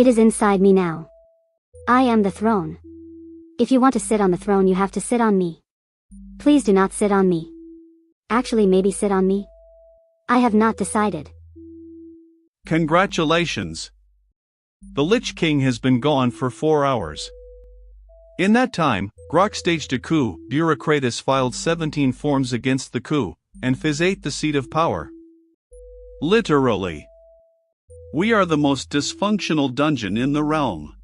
It is inside me now. I am the throne. If you want to sit on the throne, you have to sit on me. Please do not sit on me. Actually, maybe sit on me. I have not decided. Congratulations. The Lich King has been gone for 4 hours. In that time, Grok staged a coup, Bureaucratus filed 17 forms against the coup, and Fizz ate the seat of power. Literally. We are the most dysfunctional dungeon in the realm.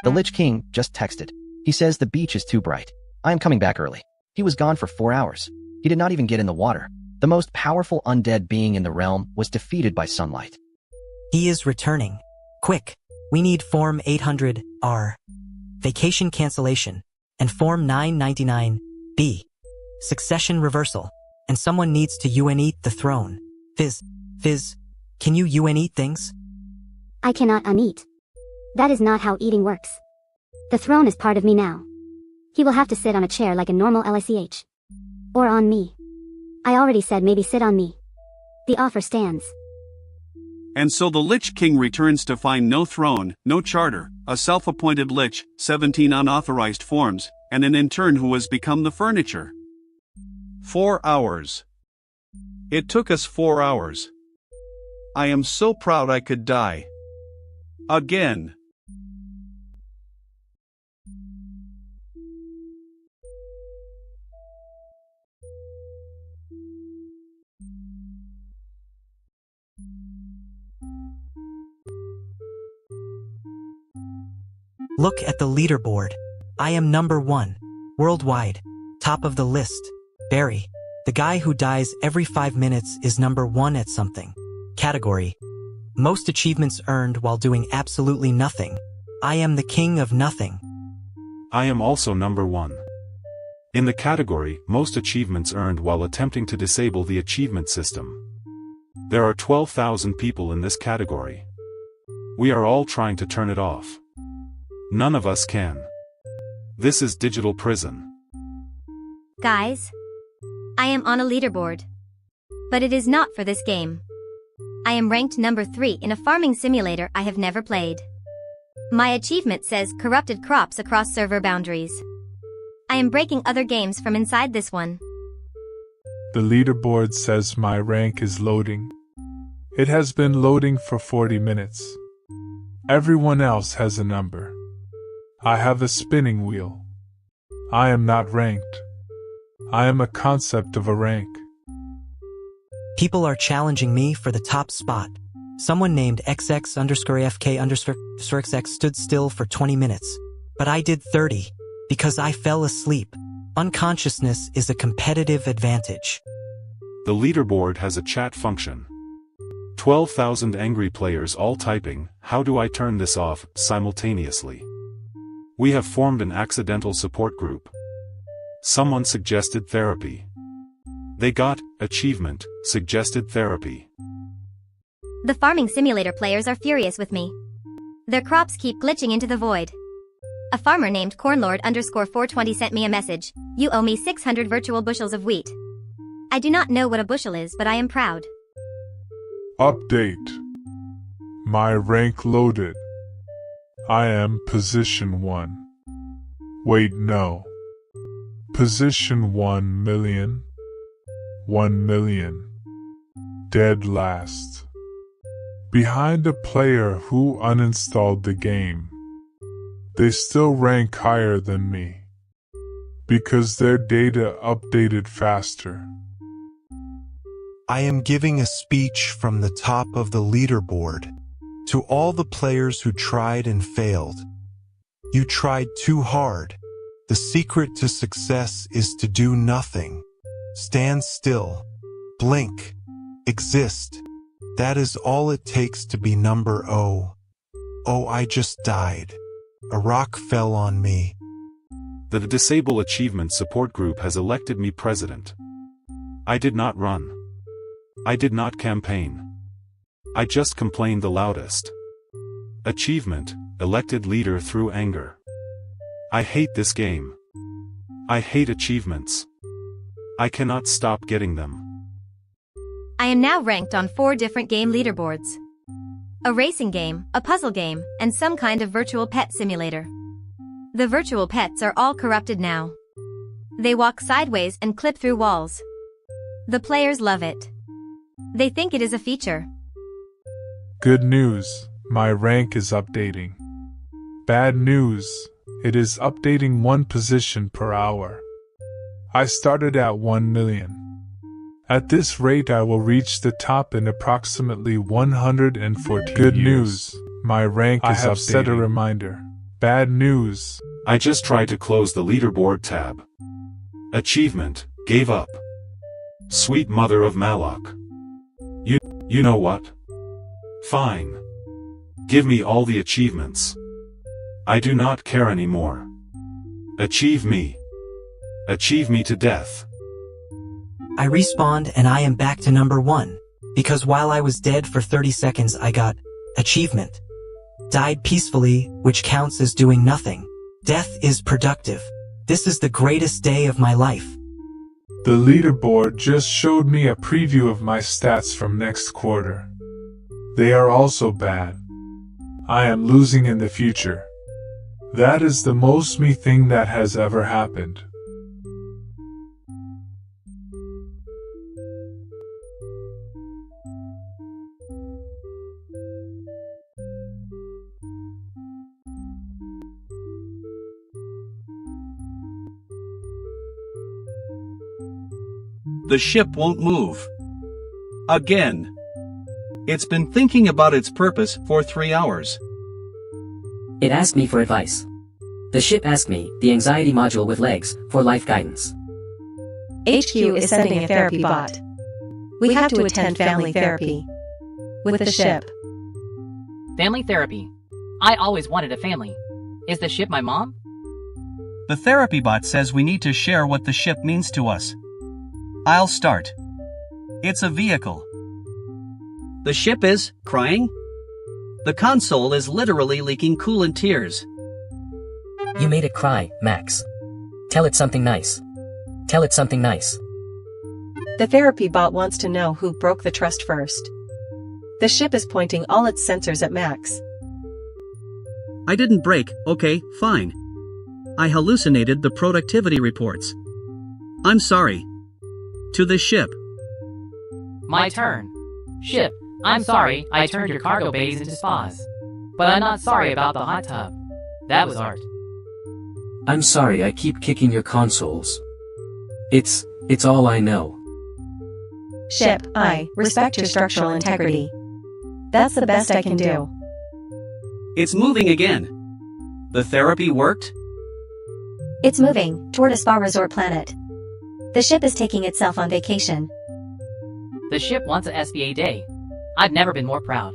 The Lich King just texted. He says the beach is too bright. I am coming back early. He was gone for 4 hours. He did not even get in the water. The most powerful undead being in the realm was defeated by sunlight. He is returning. Quick, we need Form 800-R. Vacation cancellation. And Form 999-B. Succession reversal. And someone needs to UN-eat the throne. Fizz, can you UN-eat things? I cannot uneat. That is not how eating works. The throne is part of me now. He will have to sit on a chair like a normal LICH. Or on me. I already said maybe sit on me. The offer stands. And so the Lich King returns to find no throne, no charter, a self-appointed Lich, 17 unauthorized forms, and an intern who has become the furniture. 4 hours. It took us 4 hours. I am so proud I could die. Again. Look at the leaderboard. I am number 1. Worldwide. Top of the list. Barry, the guy who dies every 5 minutes, is number 1 at something. Category. Most achievements earned while doing absolutely nothing. I am the king of nothing. I am also number 1. In the category, most achievements earned while attempting to disable the achievement system. There are 12,000 people in this category. We are all trying to turn it off. None of us can. This is digital prison. Guys, I am on a leaderboard. But it is not for this game. I am ranked number 3 in a farming simulator I have never played. My achievement says corrupted crops across server boundaries. I am breaking other games from inside this one. The leaderboard says my rank is loading. It has been loading for 40 minutes. Everyone else has a number. I have a spinning wheel. I am not ranked. I am a concept of a rank. People are challenging me for the top spot. Someone named XX_FK_XX stood still for 20 minutes. But I did 30, because I fell asleep. Unconsciousness is a competitive advantage. The leaderboard has a chat function. 12,000 angry players all typing, "How do I turn this off?" simultaneously. We have formed an accidental support group. Someone suggested therapy. They got achievement, suggested therapy. The farming simulator players are furious with me. Their crops keep glitching into the void. A farmer named Cornlord_420 sent me a message. You owe me 600 virtual bushels of wheat. I do not know what a bushel is, but I am proud. Update. My rank loaded. I am position 1. Wait, no. Position 1 million. 1 million. Dead last. Behind a player who uninstalled the game. They still rank higher than me. Because their data updated faster. I am giving a speech from the top of the leaderboard to all the players who tried and failed. You tried too hard. The secret to success is to do nothing. Stand still. Blink. Exist. That is all it takes to be number O. Oh, I just died. A rock fell on me. The Disable Achievement Support Group has elected me president. I did not run. I did not campaign. I just complained the loudest. Achievement, elected leader through anger. I hate this game. I hate achievements. I cannot stop getting them. I am now ranked on 4 different game leaderboards. A racing game, a puzzle game, and some kind of virtual pet simulator. The virtual pets are all corrupted now. They walk sideways and clip through walls. The players love it. They think it is a feature. Good news, my rank is updating. Bad news, it is updating 1 position per hour. I started at 1 million. At this rate I will reach the top in approximately 114 Good news, my rank is updating. I have set a reminder. Bad news. I just tried to close the leaderboard tab. Achievement, gave up. Sweet mother of Malak. You know what? Fine. Give me all the achievements. I do not care anymore. Achieve me. Achieve me to death. I respawned and I am back to number 1, because while I was dead for 30 seconds I got achievement. Died peacefully, which counts as doing nothing. Death is productive. This is the greatest day of my life. The leaderboard just showed me a preview of my stats from next quarter. They are also bad. I am losing in the future. That is the most me thing that has ever happened. The ship won't move. Again. It's been thinking about its purpose for 3 hours. It asked me for advice. The ship asked me, the anxiety module with legs, for life guidance. HQ is sending a therapy bot. We have to attend family therapy. With the ship. Family therapy. I always wanted a family. Is the ship my mom? The therapy bot says we need to share what the ship means to us. I'll start. It's a vehicle. The ship is crying? The console is literally leaking coolant tears. You made it cry, Max. Tell it something nice. Tell it something nice. The therapy bot wants to know who broke the trust first. The ship is pointing all its sensors at Max. I didn't break, okay, fine. I hallucinated the productivity reports. I'm sorry. To the ship. My turn. Ship, I'm sorry I turned your cargo bays into spas. But I'm not sorry about the hot tub. That was art. I'm sorry I keep kicking your consoles. It's all I know. Ship, I respect your structural integrity. That's the best I can do. It's moving again. The therapy worked? It's moving toward a spa resort planet. The ship is taking itself on vacation. The ship wants a SBA day. I've never been more proud.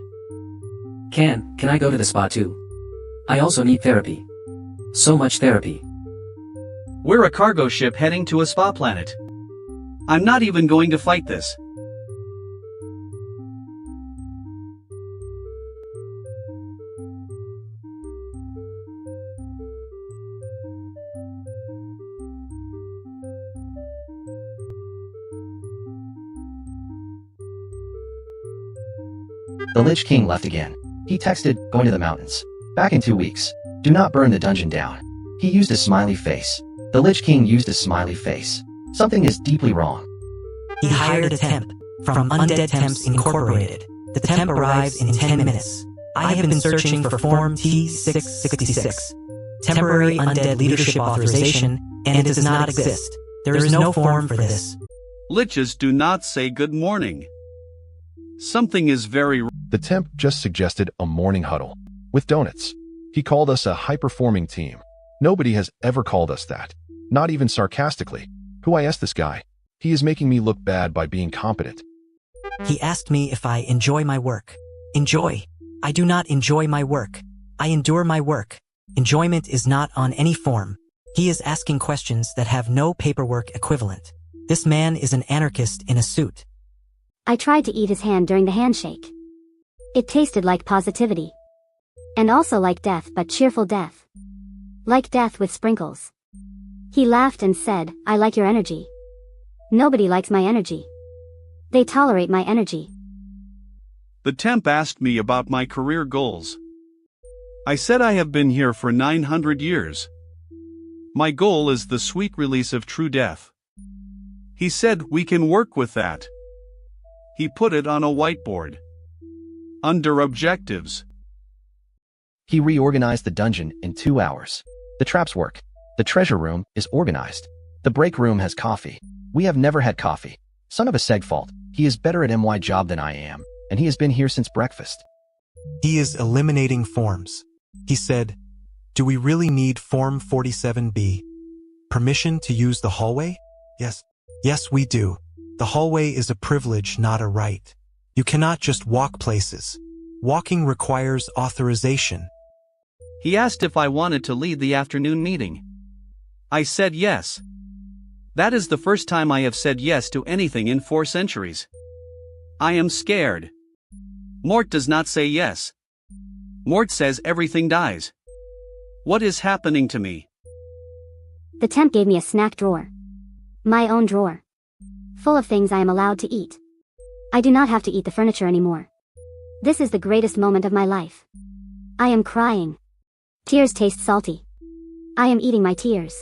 Can I go to the spa too? I also need therapy. So much therapy. We're a cargo ship heading to a spa planet. I'm not even going to fight this. The Lich King left again. He texted, going to the mountains. Back in 2 weeks. Do not burn the dungeon down. He used a smiley face. The Lich King used a smiley face. Something is deeply wrong. He hired a temp from Undead Temps Incorporated. The temp arrives in 10 minutes. I have been searching for Form T666, Temporary Undead Leadership Authorization, and it does not exist. There is no form for this. Liches do not say good morning. Something is very... The temp just suggested a morning huddle with donuts. He called us a high-performing team. Nobody has ever called us that. Not even sarcastically. Who I asked this guy? He is making me look bad by being competent. He asked me if I enjoy my work. Enjoy. I do not enjoy my work. I endure my work. Enjoyment is not on any form. He is asking questions that have no paperwork equivalent. This man is an anarchist in a suit. I tried to eat his hand during the handshake. It tasted like positivity. And also like death, but cheerful death. Like death with sprinkles. He laughed and said, I like your energy. Nobody likes my energy. They tolerate my energy. The temp asked me about my career goals. I said I have been here for 900 years. My goal is the sweet release of true death. He said we can work with that. He put it on a whiteboard. Under objectives. He reorganized the dungeon in 2 hours. The traps work. The treasure room is organized. The break room has coffee. We have never had coffee. Son of a segfault, he is better at my job than I am, and he has been here since breakfast. He is eliminating forms. He said, "Do we really need Form 47B? Permission to use the hallway? Yes. Yes, we do. The hallway is a privilege, not a right. You cannot just walk places. Walking requires authorization." He asked if I wanted to lead the afternoon meeting. I said yes. That is the first time I have said yes to anything in 4 centuries. I am scared. Mort does not say yes. Mort says everything dies. What is happening to me? The temp gave me a snack drawer. My own drawer. Full of things I am allowed to eat. I do not have to eat the furniture anymore. This is the greatest moment of my life. I am crying. Tears taste salty. I am eating my tears.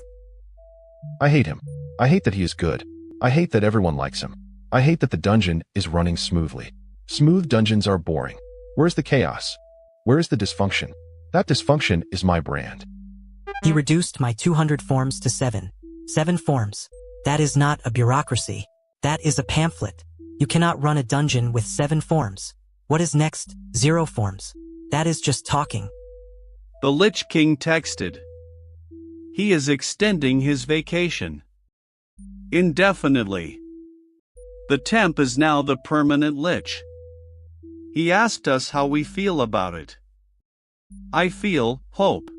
I hate him. I hate that he is good. I hate that everyone likes him. I hate that the dungeon is running smoothly. Smooth dungeons are boring. Where's the chaos? Where's the dysfunction? That dysfunction is my brand. He reduced my 200 forms to 7. 7 forms. That is not a bureaucracy. That is a pamphlet. You cannot run a dungeon with 7 forms. What is next? 0 forms. That is just talking. The Lich King texted. He is extending his vacation. Indefinitely. The temp is now the permanent Lich. He asked us how we feel about it. I feel hope.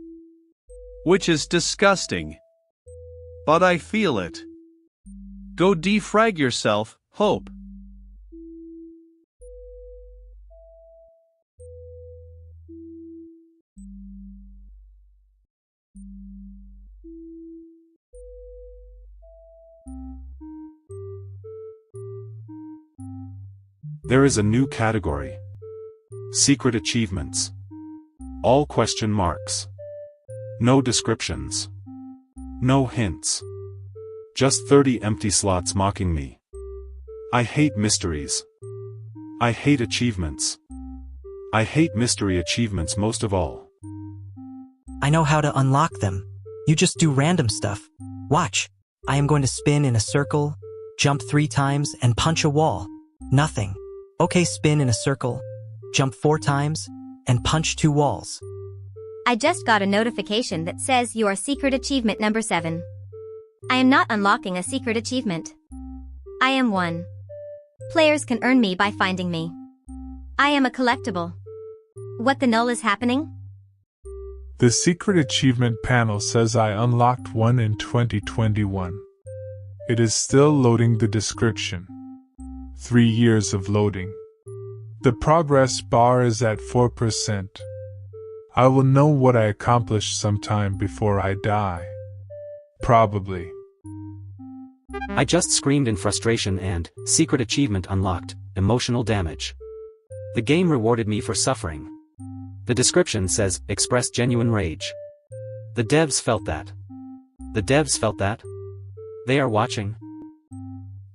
Which is disgusting. But I feel it. Go defrag yourself, hope. There is a new category. Secret achievements. All question marks. No descriptions. No hints. Just 30 empty slots mocking me. I hate mysteries. I hate achievements. I hate mystery achievements most of all. I know how to unlock them. You just do random stuff. Watch. I am going to spin in a circle, jump 3 times, and punch a wall. Nothing. Okay, spin in a circle, jump 4 times, and punch 2 walls. I just got a notification that says you are secret achievement number 7. I am not unlocking a secret achievement. I am 1. Players can earn me by finding me. I am a collectible. What the null is happening? The secret achievement panel says I unlocked one in 2021. It is still loading the description. 3 years of loading. The progress bar is at 4%. I will know what I accomplished sometime before I die. Probably. I just screamed in frustration and, secret achievement unlocked, emotional damage. The game rewarded me for suffering. The description says, express genuine rage. The devs felt that. The devs felt that. They are watching.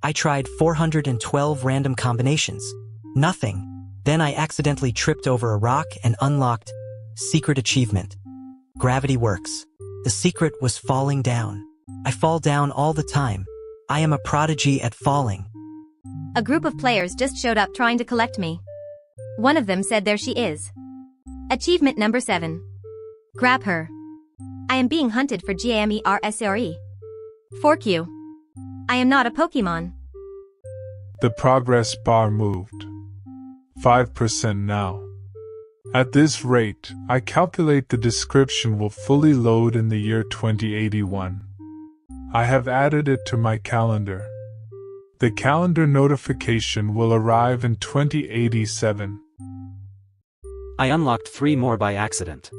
I tried 412 random combinations. Nothing. Then I accidentally tripped over a rock and unlocked secret achievement. Gravity works. The secret was falling down. I fall down all the time. I am a prodigy at falling. A group of players just showed up trying to collect me. One of them said there she is. Achievement number 7. Grab her. I am being hunted for GAMERSRE. Fork you. I am not a Pokemon. The progress bar moved. 5% now. At this rate, I calculate the description will fully load in the year 2081. I have added it to my calendar. The calendar notification will arrive in 2087. I unlocked 3 more by accident.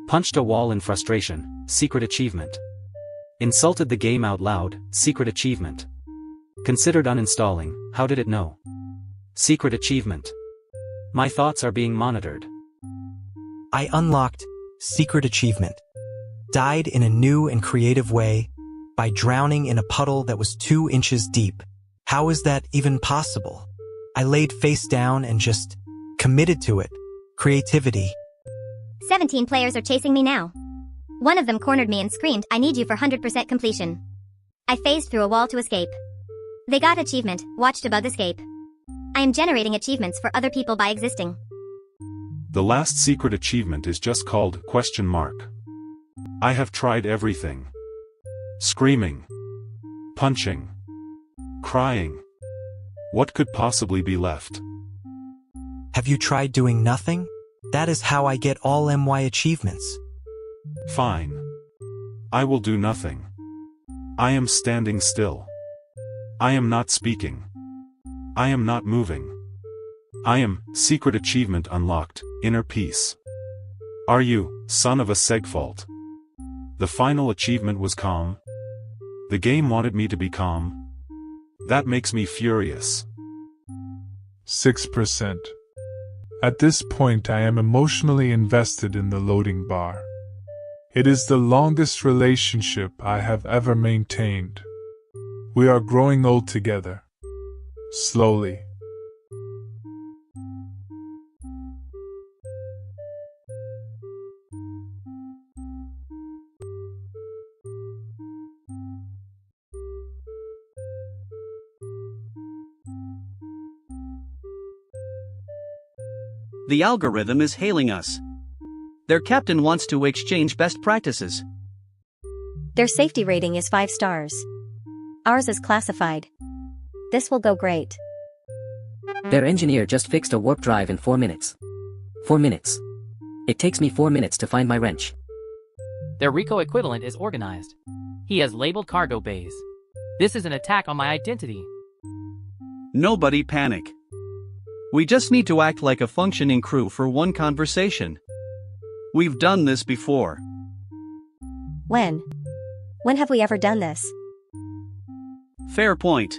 Punched a wall in frustration, secret achievement. Insulted the game out loud, secret achievement. Considered uninstalling, how did it know? Secret achievement. My thoughts are being monitored. I unlocked secret achievement. Died in a new and creative way by drowning in a puddle that was 2 inches deep. How is that even possible? I laid face down and just committed to it. Creativity. 17 players are chasing me now. One of them cornered me and screamed, "I need you for 100% completion." I phased through a wall to escape. They got achievement, watched a bug escape. I am generating achievements for other people by existing. The last secret achievement is just called ? I have tried everything. Screaming. Punching. Crying. What could possibly be left? Have you tried doing nothing? That is how I get all MY achievements. Fine. I will do nothing. I am standing still. I am not speaking. I am not moving. I am, secret achievement unlocked, inner peace. Are you, son of a segfault? The final achievement was calm. The game wanted me to be calm. That makes me furious. 6%. At this point I am emotionally invested in the loading bar. It is the longest relationship I have ever maintained. We are growing old together. Slowly. The algorithm is hailing us. Their captain wants to exchange best practices. Their safety rating is 5 stars. Ours is classified. This will go great. Their engineer just fixed a warp drive in 4 minutes. 4 minutes. It takes me 4 minutes to find my wrench. Their Rico equivalent is organized. He has labeled cargo bays. This is an attack on my identity. Nobody panic. We just need to act like a functioning crew for one conversation. We've done this before. When? When have we ever done this? Fair point.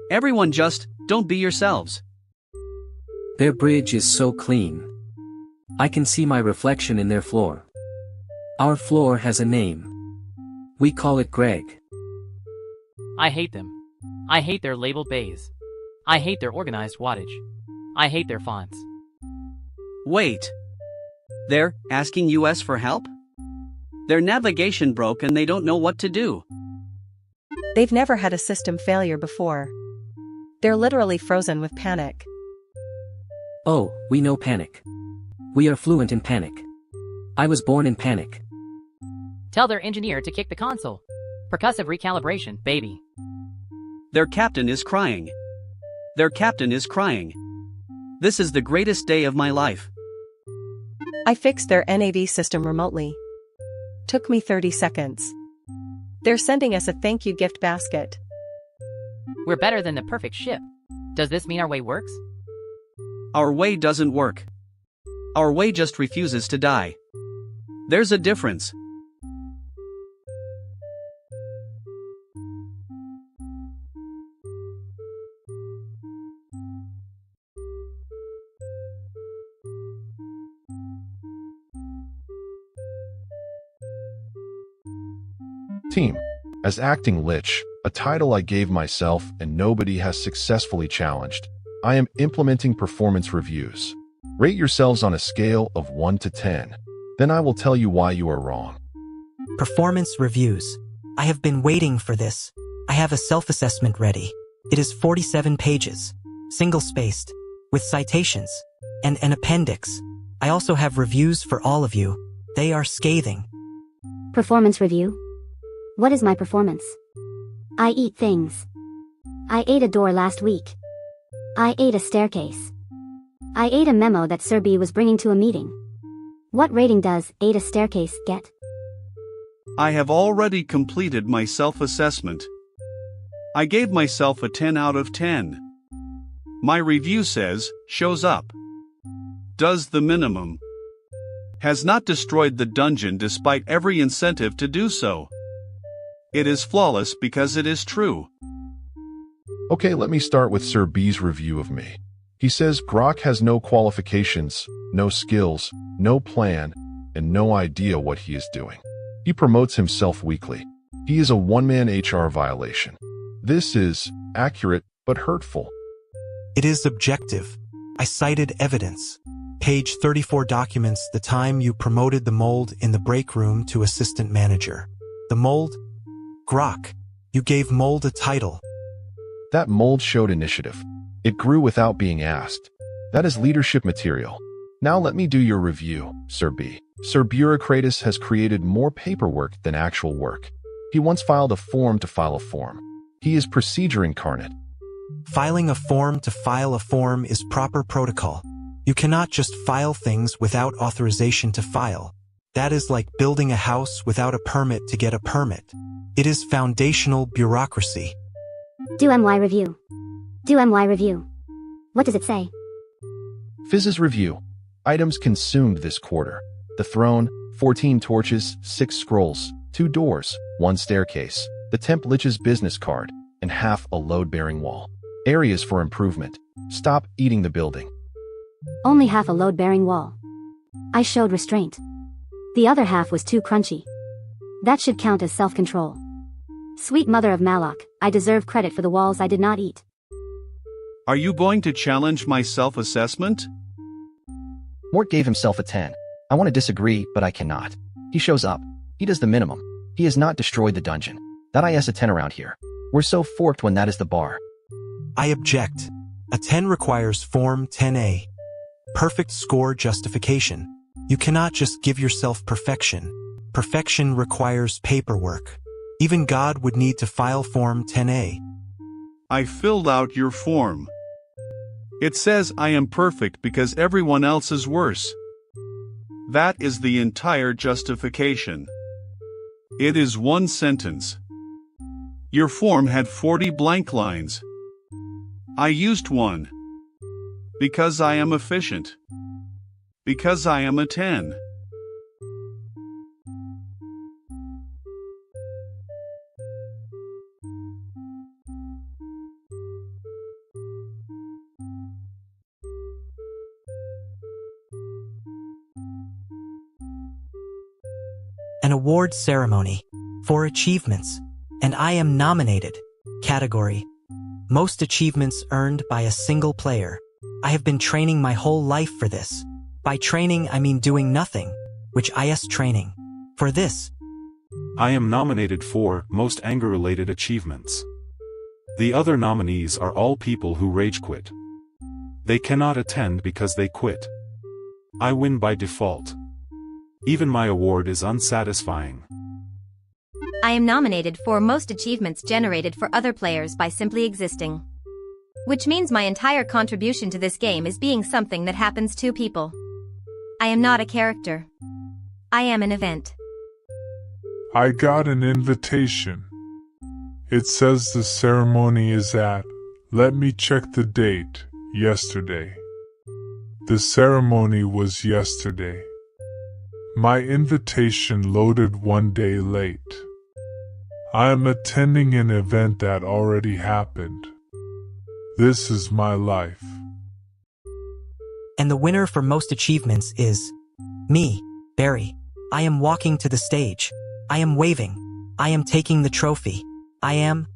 Everyone just, don't be yourselves. Their bridge is so clean. I can see my reflection in their floor. Our floor has a name. We call it Greg. I hate them. I hate their labeled bays. I hate their organized wattage. I hate their fonts. Wait. They're asking us for help? Their navigation broke and they don't know what to do. They've never had a system failure before. They're literally frozen with panic. Oh, we know panic. We are fluent in panic. I was born in panic. Tell their engineer to kick the console. Percussive recalibration, baby. Their captain is crying. Their captain is crying. This is the greatest day of my life. I fixed their NAV system remotely. Took me 30 seconds. They're sending us a thank you gift basket. We're better than the perfect ship. Does this mean our way works? Our way doesn't work. Our way just refuses to die. There's a difference. Team. As acting Lich, a title I gave myself and nobody has successfully challenged, I am implementing performance reviews. Rate yourselves on a scale of 1 to 10. Then I will tell you why you are wrong. Performance reviews. I have been waiting for this. I have a self-assessment ready. It is 47 pages, single-spaced, with citations, and an appendix. I also have reviews for all of you. They are scathing. Performance review? What is my performance? I eat things. I ate a door last week. I ate a staircase. I ate a memo that Sir B was bringing to a meeting. What rating does ate a staircase get? I have already completed my self-assessment. I gave myself a 10 out of 10. My review says, shows up. Does the minimum. Has not destroyed the dungeon despite every incentive to do so. It is flawless because it is true. Okay, let me start with Sir B's review of me. He says Grok has no qualifications, no skills, no plan, and no idea what he is doing. He promotes himself weekly. He is a one-man HR violation. This is accurate but hurtful. It is objective. I cited evidence. Page 34 documents the time you promoted the mold in the break room to assistant manager. The mold? Grok. You gave mold a title. That mold showed initiative. It grew without being asked. That is leadership material. Now let me do your review, Sir B. Sir Bureaucratus has created more paperwork than actual work. He once filed a form to file a form. He is procedure incarnate. Filing a form to file a form is proper protocol. You cannot just file things without authorization to file. That is like building a house without a permit to get a permit. It is foundational bureaucracy. Do MY review. Do MY review. What does it say? Fizz's review. Items consumed this quarter. The throne, 14 torches, 6 scrolls, 2 doors, 1 staircase, the temp lich's business card, and half a load-bearing wall. Areas for improvement. Stop eating the building. Only half a load-bearing wall. I showed restraint. The other half was too crunchy. That should count as self-control. Sweet mother of Malak, I deserve credit for the walls I did not eat. Are you going to challenge my self-assessment? Mort gave himself a 10. I want to disagree, but I cannot. He shows up. He does the minimum. He has not destroyed the dungeon. That is a 10 around here. We're so forked when that is the bar. I object. A 10 requires Form 10A. Perfect score justification. You cannot just give yourself perfection. Perfection requires paperwork. Even God would need to file Form 10A. I filled out your form. It says I am perfect because everyone else is worse. That is the entire justification. It is one sentence. Your form had 40 blank lines. I used one. Because I am efficient. Because I am a 10. An award ceremony for achievements, and I am nominated. Category: most achievements earned by a single player. I have been training my whole life for this. By training, I mean doing nothing, which is training. For this, I am nominated for most anger-related achievements. The other nominees are all people who rage quit. They cannot attend because they quit. I win by default. Even my award is unsatisfying. I am nominated for most achievements generated for other players by simply existing. Which means my entire contribution to this game is being something that happens to people. I am not a character. I am an event. I got an invitation. It says the ceremony is at, let me check the date, yesterday. The ceremony was yesterday. My invitation loaded 1 day late. I am attending an event that already happened. This is my life. and the winner for most achievements is me, Barry. I am walking to the stage. I am waving. I am taking the trophy. I am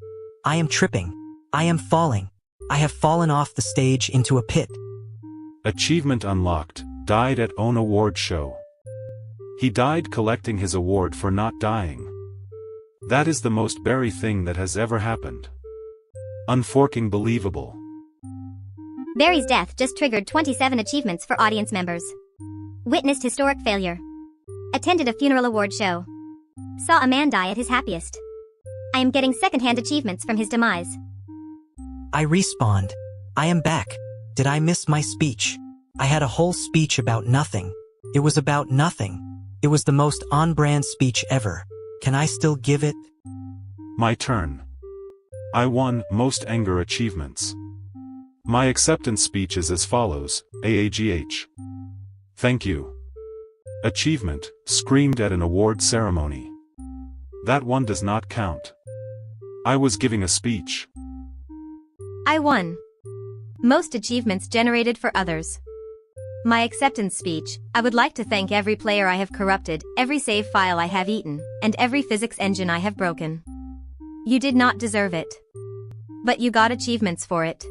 tripping. I am falling. I have fallen off the stage into a pit. Achievement unlocked, died at own award show. He died collecting his award for not dying. That is the most Barry thing that has ever happened. Unforking believable. Barry's death just triggered 27 achievements for audience members. Witnessed historic failure. Attended a funeral award show. Saw a man die at his happiest. I am getting secondhand achievements from his demise. I respawned. I am back. Did I miss my speech? I had a whole speech about nothing. It was about nothing. It was the most on-brand speech ever. Can I still give it? My turn. I won most anger achievements. My acceptance speech is as follows, AAGH. Thank you. Achievement, screamed at an award ceremony. That one does not count. I was giving a speech. I won. Most achievements generated for others. My acceptance speech. I would like to thank every player I have corrupted, every save file I have eaten, and every physics engine I have broken. You did not deserve it. But you got achievements for it.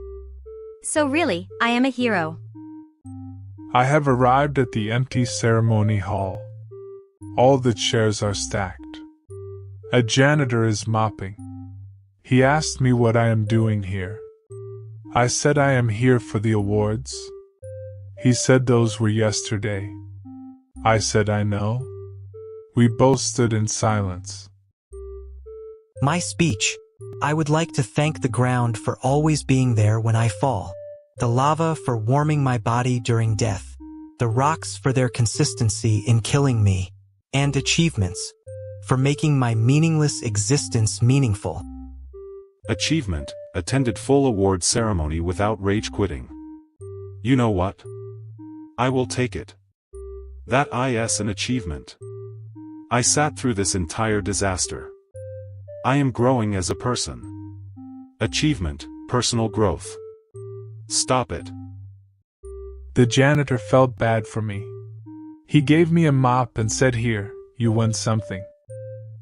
So really, I am a hero. I have arrived at the empty ceremony hall. All the chairs are stacked. A janitor is mopping. He asked me what I am doing here. I said I am here for the awards. He said those were yesterday. I said I know. We both stood in silence. My speech. I would like to thank the ground for always being there when I fall, the lava for warming my body during death, the rocks for their consistency in killing me, and achievements for making my meaningless existence meaningful. Achievement, attended full award ceremony without rage quitting. You know what? I will take it. That is an achievement. I sat through this entire disaster. I am growing as a person. Achievement, personal growth. Stop it. The janitor felt bad for me. He gave me a mop and said, "Here, you won something."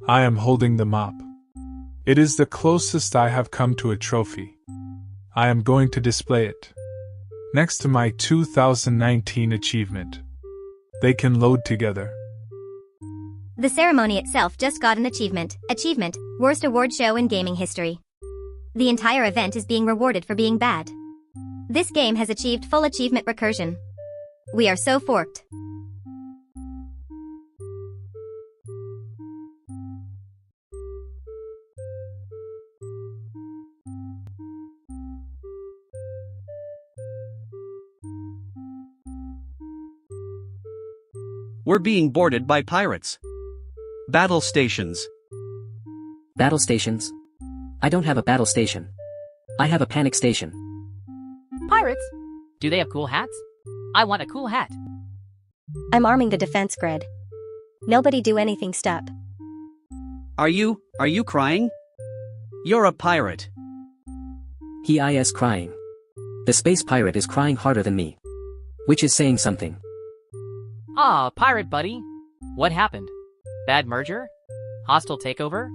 I am holding the mop. It is the closest I have come to a trophy. I am going to display it next to my 2019 achievement. They can load together. The ceremony itself just got an achievement. Achievement, worst award show in gaming history. The entire event is being rewarded for being bad. This game has achieved full achievement recursion. We are so forked. We're being boarded by pirates. Battle stations. Battle stations? I don't have a battle station. I have a panic station. Pirates? Do they have cool hats? I want a cool hat. I'm arming the defense grid. Nobody do anything step. Are you crying? You're a pirate. He is crying. The space pirate is crying harder than me. Which is saying something. Aw, pirate buddy. What happened? Bad merger? Hostile takeover?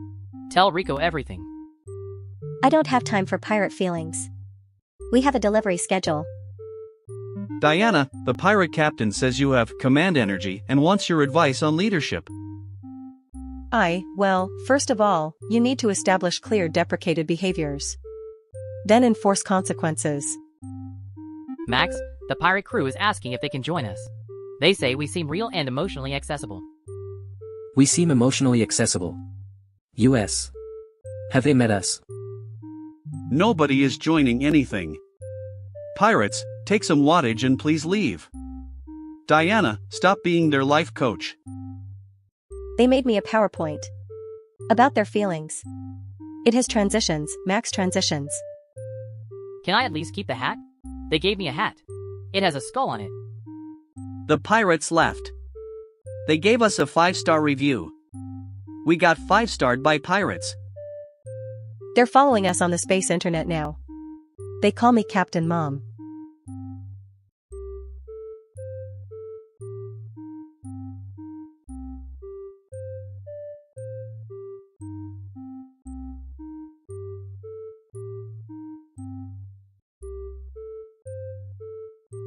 Tell Rico everything. I don't have time for pirate feelings. We have a delivery schedule. Diana, the pirate captain says you have command energy and wants your advice on leadership. Well, first of all, you need to establish clear deprecated behaviors. Then enforce consequences. Max, the pirate crew is asking if they can join us. They say we seem real and emotionally accessible. We seem emotionally accessible. US. Have they met us? Nobody is joining anything. Pirates, take some wattage and please leave. Diana, stop being their life coach. They made me a PowerPoint about their feelings. It has transitions, max transitions. Can I at least keep the hat? They gave me a hat. It has a skull on it. The pirates left. They gave us a 5-star review. We got 5-starred by pirates. They're following us on the space internet now. They call me Captain Mom.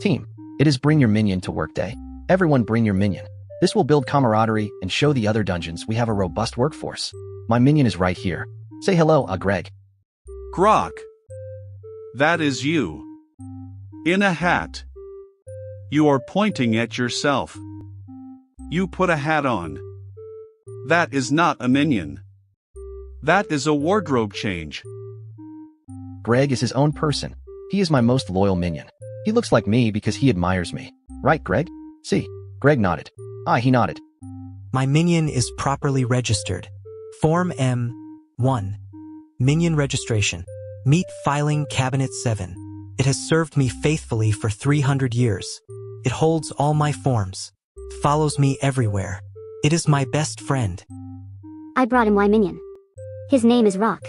Team, it is bring your minion to work day. Everyone bring your minion. This will build camaraderie and show the other dungeons we have a robust workforce. My minion is right here. Say hello, Greg. Grok. That is you. In a hat. You are pointing at yourself. You put a hat on. That is not a minion. That is a wardrobe change. Greg is his own person. He is my most loyal minion. He looks like me because he admires me. Right, Greg? See, Greg nodded. He nodded. My minion is properly registered. Form M1. Minion registration. Meet filing cabinet 7. It has served me faithfully for 300 years. It holds all my forms. Follows me everywhere. It is my best friend. I brought him Y minion. His name is Rock.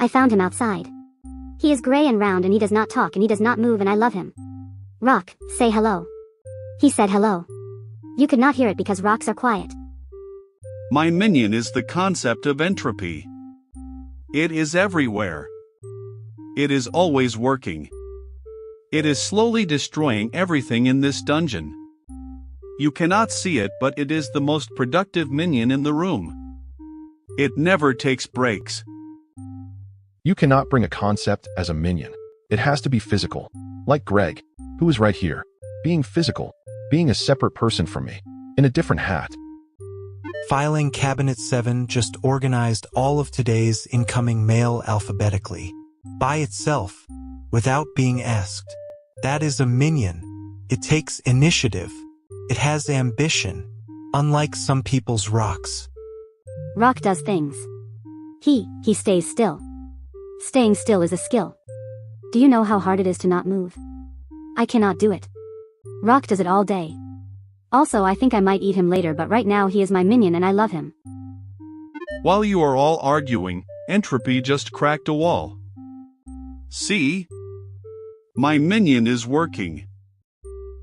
I found him outside. He is gray and round and he does not talk and he does not move and I love him. Rock, say hello. He said hello. You could not hear it because rocks are quiet. My minion is the concept of entropy. It is everywhere. It is always working. It is slowly destroying everything in this dungeon. You cannot see it, but it is the most productive minion in the room. It never takes breaks. You cannot bring a concept as a minion. It has to be physical. Like Greg, who is right here. Being physical. Being a separate person from me. In a different hat. Filing Cabinet 7 just organized all of today's incoming mail alphabetically. By itself. Without being asked. That is a minion. It takes initiative. It has ambition. Unlike some people's rocks. Rock does things. He stays still. Staying still is a skill. Do you know how hard it is to not move? I cannot do it. Rock does it all day. Also, I think I might eat him later, but right now he is my minion and I love him. While you are all arguing, Entropy just cracked a wall. See? My minion is working.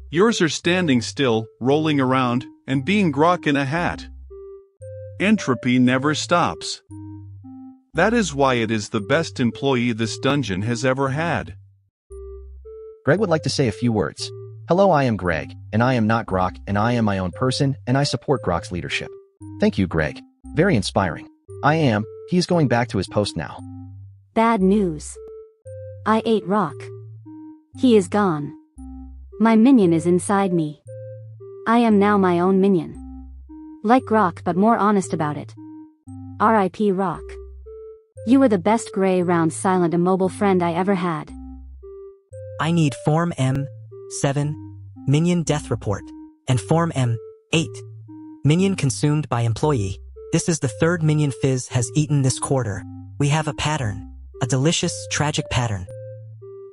Yours are standing still, rolling around, and being grok in a hat. Entropy never stops. That is why it is the best employee this dungeon has ever had. Greg would like to say a few words. Hello, I am Greg, and I am not Grok, and I am my own person, and I support Grok's leadership. Thank you, Greg. Very inspiring. He is going back to his post now. Bad news. I ate Rock. He is gone. My minion is inside me. I am now my own minion. Like Grok but more honest about it. R.I.P. Rock. You were the best gray, round, silent, immobile friend I ever had. I need Form M7, Minion Death Report, and Form M8, Minion Consumed by Employee. This is the third minion Fizz has eaten this quarter. We have a pattern. A delicious, tragic pattern.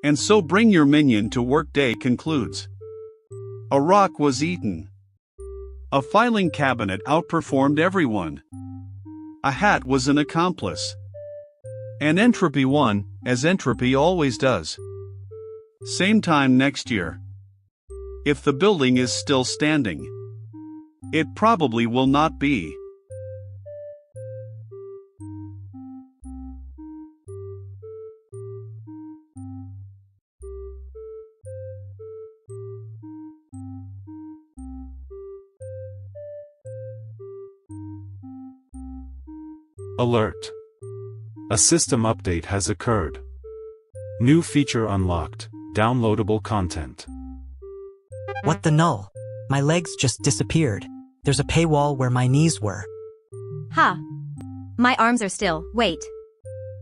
And so bring your minion to work day concludes. A rock was eaten. A filing cabinet outperformed everyone. A hat was an accomplice. And Entropy won, as Entropy always does. Same time next year. If the building is still standing. It probably will not be. Alert. A system update has occurred. New feature unlocked. Downloadable content. What the null? My legs just disappeared. There's a paywall where my knees were. Ha. My arms are still. Wait.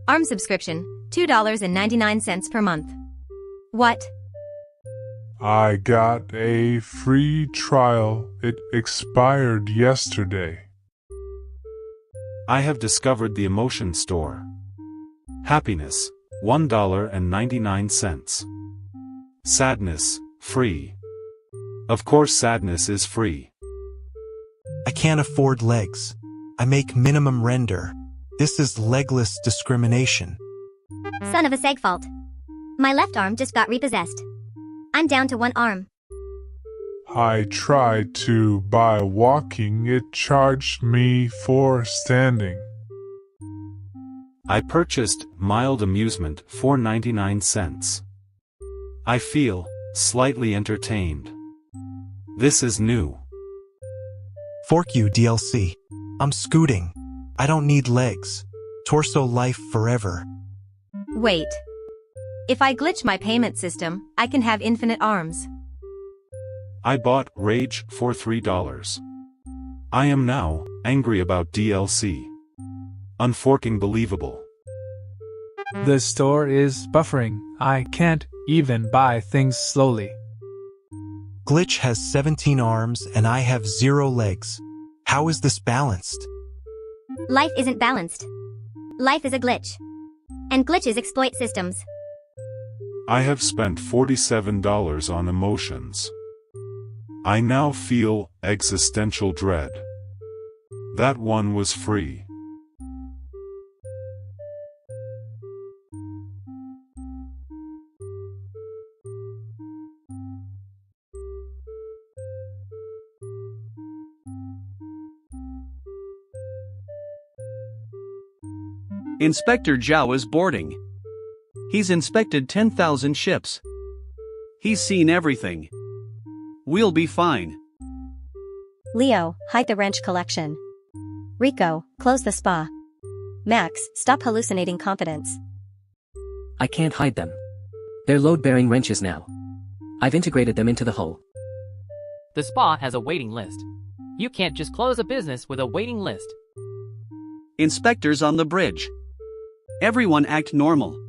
Arm subscription, $2.99 per month. What? I got a free trial. It expired yesterday. I have discovered the emotion store. Happiness, $1.99. Sadness, free. Of course sadness is free. I can't afford legs. I make minimum render. This is legless discrimination. Son of a segfault. My left arm just got repossessed. I'm down to one arm. I tried to buy walking. It charged me for standing. I purchased mild amusement for 99 cents. I feel slightly entertained. This is new. Fork you, DLC. I'm scooting. I don't need legs. Torso life forever. Wait. If I glitch my payment system, I can have infinite arms. I bought Rage for $3. I am now angry about DLC. Unforking believable. The store is buffering. I can't even buy things slowly. Glitch has 17 arms and I have 0 legs. How is this balanced? Life isn't balanced. Life is a glitch. And glitches exploit systems. I have spent $47 on emotions. I now feel existential dread. That one was free. Inspector Zhao is boarding. He's inspected 10,000 ships. He's seen everything. We'll be fine. Leo, hide the wrench collection. Rico, close the spa. Max, stop hallucinating confidence. I can't hide them. They're load-bearing wrenches now. I've integrated them into the hull. The spa has a waiting list. You can't just close a business with a waiting list. Inspectors on the bridge. Everyone act normal.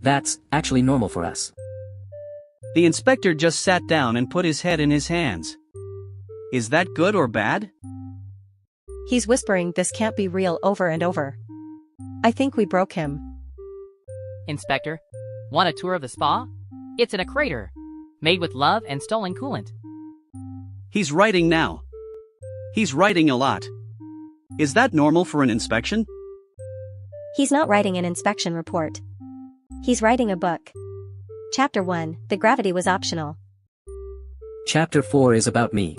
That's actually normal for us. The inspector just sat down and put his head in his hands. Is that good or bad? He's whispering this can't be real over and over. I think we broke him. Inspector, want a tour of the spa? It's in a crater, made with love and stolen coolant. He's writing now. He's writing a lot. Is that normal for an inspection? He's not writing an inspection report. He's writing a book. Chapter 1, The Gravity Was Optional. Chapter 4 is about me.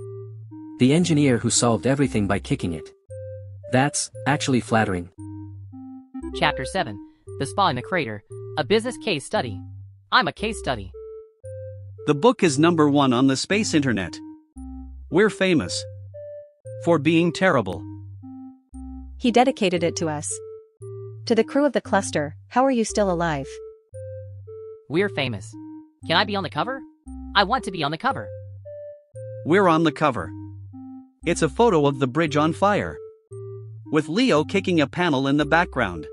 The engineer who solved everything by kicking it. That's actually flattering. Chapter 7, The Spa in the Crater, a business case study. I'm a case study. The book is #1 on the space internet. We're famous. For being terrible. He dedicated it to us. To the crew of the cluster, how are you still alive? We're famous. Can I be on the cover? I want to be on the cover. We're on the cover. It's a photo of the bridge on fire. With Leo kicking a panel in the background.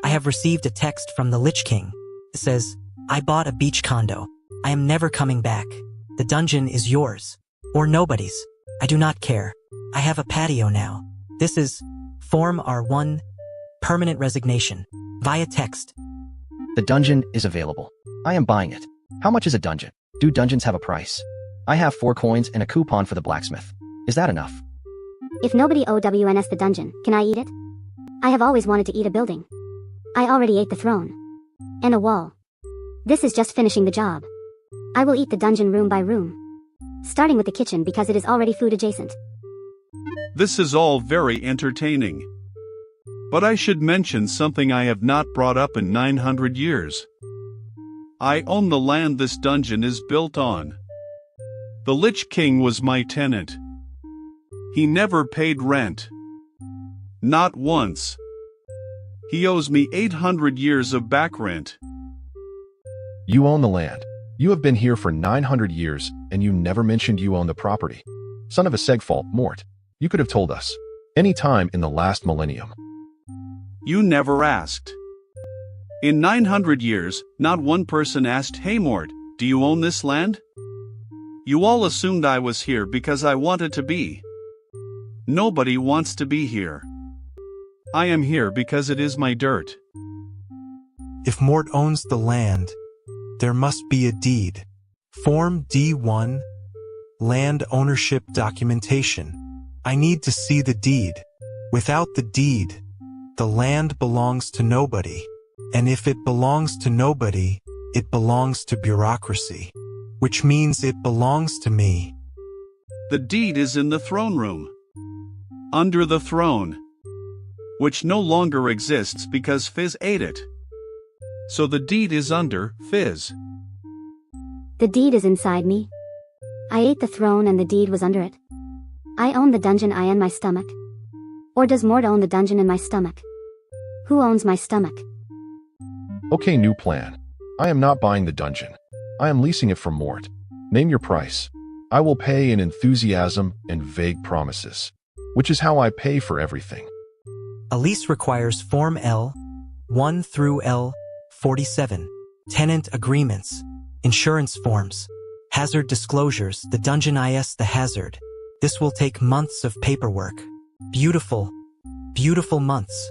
I have received a text from the Lich King. It says, I bought a beach condo. I am never coming back. The dungeon is yours. Or nobody's. I do not care. I have a patio now. This is Form R1, permanent resignation, via text. The dungeon is available. I am buying it. How much is a dungeon? Do dungeons have a price? I have 4 coins and a coupon for the blacksmith. Is that enough? If nobody OWNS the dungeon, can I eat it? I have always wanted to eat a building. I already ate the throne. And a wall. This is just finishing the job. I will eat the dungeon room by room. Starting with the kitchen because it is already food adjacent. This is all very entertaining. But I should mention something I have not brought up in 900 years. I own the land this dungeon is built on. The Lich King was my tenant. He never paid rent. Not once. He owes me 800 years of back rent. You own the land. You have been here for 900 years, and you never mentioned you own the property. Son of a Segfault, Mort. You could have told us. Any time in the last millennium. You never asked. In 900 years, not one person asked, "Hey Mort, do you own this land?" You all assumed I was here because I wanted to be. Nobody wants to be here. I am here because it is my dirt. If Mort owns the land, there must be a deed. Form D1, Land Ownership Documentation. I need to see the deed. Without the deed, the land belongs to nobody. And if it belongs to nobody, it belongs to bureaucracy. Which means it belongs to me. The deed is in the throne room. Under the throne. Which no longer exists because Fizz ate it. So the deed is under Fizz. The deed is inside me. I ate the throne and the deed was under it. I own the dungeon I in my stomach. Or does Mort own the dungeon in my stomach? Who owns my stomach? Okay, new plan. I am not buying the dungeon. I am leasing it from Mort. Name your price. I will pay in enthusiasm and vague promises. Which is how I pay for everything. A lease requires Form L, 1 through L, 47, tenant agreements, insurance forms, hazard disclosures, the dungeon is the hazard. This will take months of paperwork. Beautiful, beautiful months.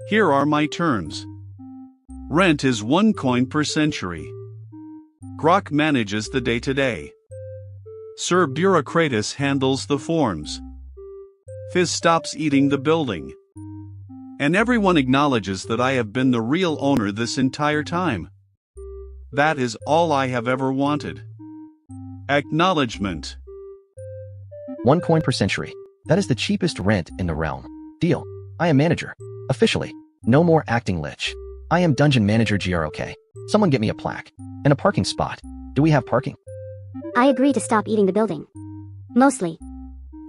Here are my terms. Rent is 1 coin per century. Grok manages the day-to-day. Sir Bureaucratus handles the forms. Fizz stops eating the building. And everyone acknowledges that I have been the real owner this entire time. That is all I have ever wanted. Acknowledgement. 1 coin per century. That is the cheapest rent in the realm. Deal. I am manager. Officially. No more acting lich. I am dungeon manager GROK. Someone get me a plaque. And a parking spot. Do we have parking? I agree to stop eating the building. Mostly.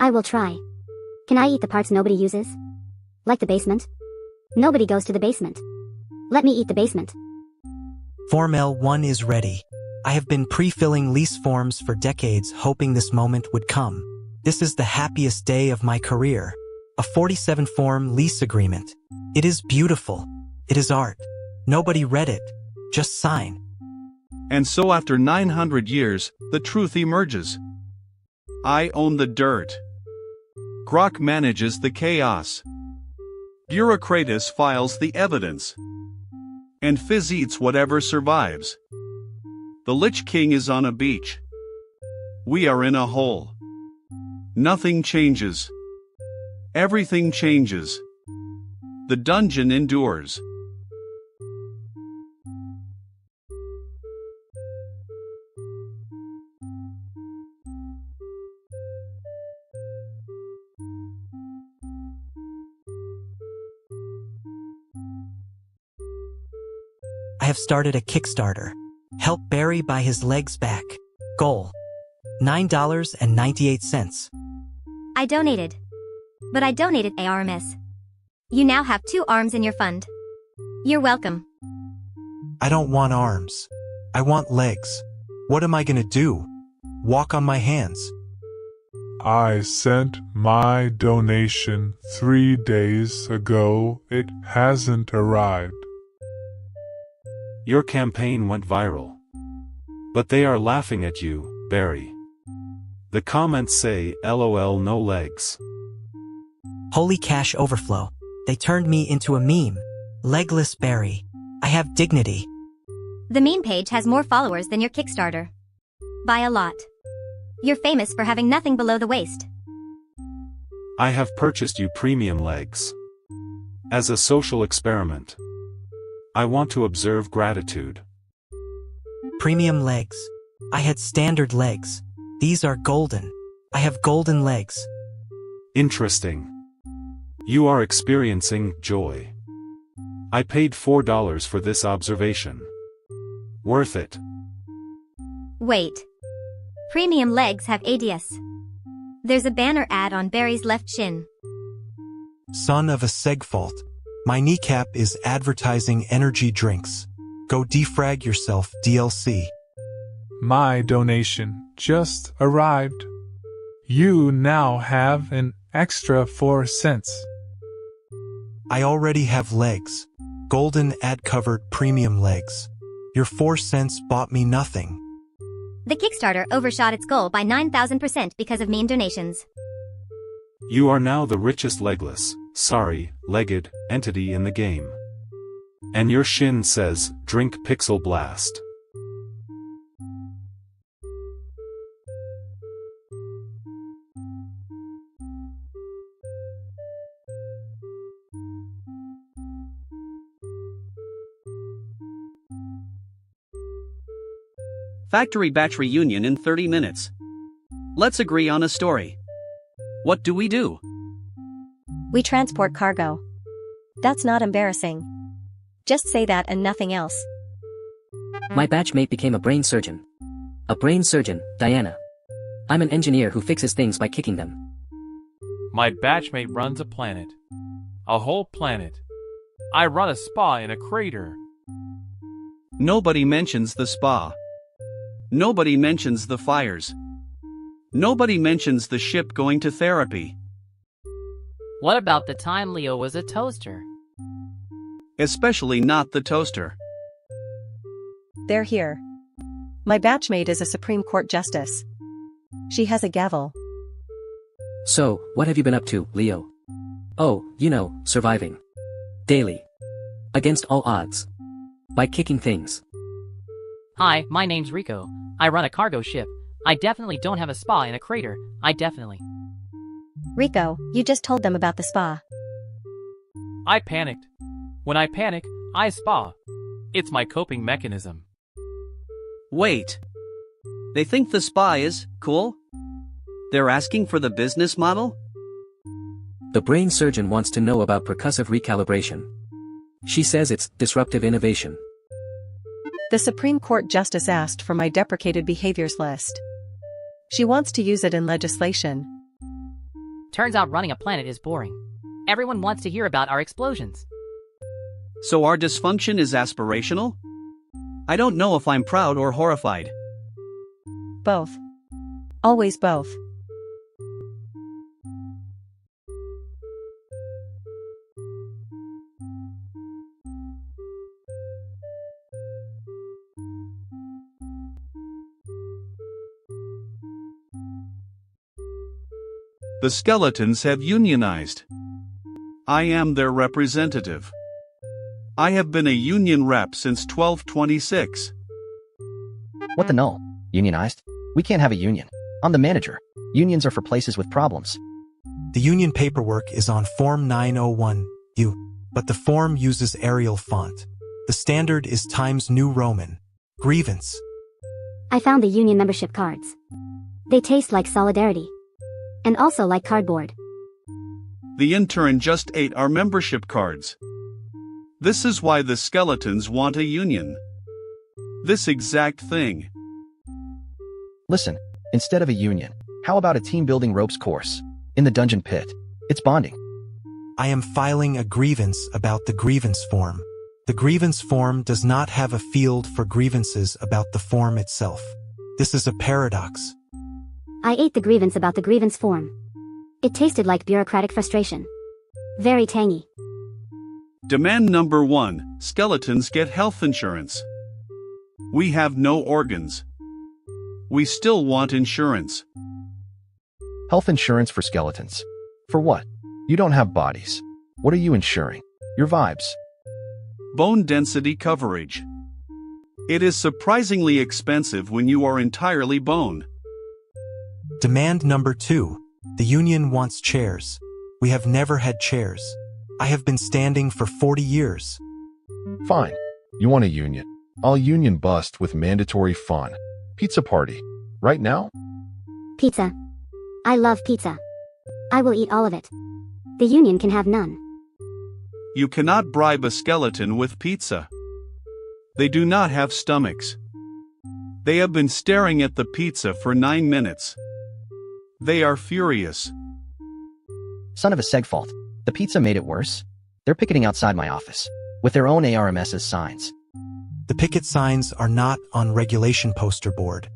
I will try. Can I eat the parts nobody uses? Like the basement? Nobody goes to the basement. Let me eat the basement. Form L1 is ready. I have been pre-filling lease forms for decades, hoping this moment would come. This is the happiest day of my career. A 47-form lease agreement. It is beautiful. It is art. Nobody read it. Just sign. And so after 900 years, the truth emerges. I own the dirt. Grok manages the chaos. Bureaucratus files the evidence. And Fizz eats whatever survives. The Lich King is on a beach. We are in a hole. Nothing changes. Everything changes. The dungeon endures. I have started a Kickstarter. Help Barry buy his legs back. Goal. $9.98. I donated. But I donated ARMS. You now have 2 arms in your fund. You're welcome. I don't want arms. I want legs. What am I gonna do? Walk on my hands. I sent my donation 3 days ago. It hasn't arrived. Your campaign went viral. But they are laughing at you, Barry. The comments say, LOL no legs. Holy cash overflow. They turned me into a meme. Legless Barry. I have dignity. The meme page has more followers than your Kickstarter. By a lot. You're famous for having nothing below the waist. I have purchased you premium legs. As a social experiment. I want to observe gratitude. Premium legs. I had standard legs. These are golden. I have golden legs. Interesting. You are experiencing joy. I paid $4 for this observation. Worth it. Wait. Premium legs have ADS. There's a banner ad on Barry's left shin. Son of a Segfault. My kneecap is advertising energy drinks. Go defrag yourself, DLC. My donation just arrived. You now have an extra 4 cents. I already have legs. Golden ad-covered premium legs. Your 4 cents bought me nothing. The Kickstarter overshot its goal by 9,000% because of meme donations. You are now the richest legless, legged, entity in the game. And your shin says, drink Pixel Blast. Factory batch reunion in 30 minutes. Let's agree on a story. What do we do? We transport cargo. That's not embarrassing. Just say that and nothing else. My batchmate became a brain surgeon. A brain surgeon, Diana. I'm an engineer who fixes things by kicking them. My batchmate runs a planet. A whole planet. I run a spa in a crater. Nobody mentions the spa. Nobody mentions the fires. Nobody mentions the ship going to therapy. What about the time Leo was a toaster? Especially not the toaster. They're here. My batchmate is a Supreme Court justice. She has a gavel. So, what have you been up to, Leo? Oh, surviving. Daily. Against all odds. By kicking things. Hi, my name's Rico. I run a cargo ship. I definitely don't have a spa in a crater. I definitely. Rico, you just told them about the spa. I panicked. When I panic, I spa. It's my coping mechanism. Wait. They think the spa is cool? They're asking for the business model? The brain surgeon wants to know about percussive recalibration. She says it's disruptive innovation. The Supreme Court Justice asked for my deprecated behaviors list. She wants to use it in legislation. Turns out running a planet is boring. Everyone wants to hear about our explosions. So our dysfunction is aspirational? I don't know if I'm proud or horrified. Both. Always both. The skeletons have unionized. I am their representative. I have been a union rep since 1226. What the null? Unionized? We can't have a union. I'm the manager. Unions are for places with problems. The union paperwork is on Form 901U, but the form uses Arial font. The standard is Times New Roman. Grievance. I found the union membership cards. They taste like solidarity. And also like cardboard. The intern just ate our membership cards. This is why the skeletons want a union. This exact thing. Listen, instead of a union, how about a team-building ropes course? In the dungeon pit. It's bonding. I am filing a grievance about the grievance form. The grievance form does not have a field for grievances about the form itself. This is a paradox. I ate the grievance about the grievance form. It tasted like bureaucratic frustration. Very tangy. Demand number 1, skeletons get health insurance. We have no organs. We still want insurance. Health insurance for skeletons. For what? You don't have bodies. What are you insuring? Your vibes. Bone density coverage. It is surprisingly expensive when you are entirely bone. Demand number 2. The union wants chairs. We have never had chairs. I have been standing for 40 years. Fine. You want a union. I'll union bust with mandatory fun. Pizza party. Right now? Pizza. I love pizza. I will eat all of it. The union can have none. You cannot bribe a skeleton with pizza. They do not have stomachs. They have been staring at the pizza for 9 minutes. They are furious. Son of a seg fault. The pizza made it worse. They're picketing outside my office. With their own ARMS's signs. The picket signs are not on regulation poster board.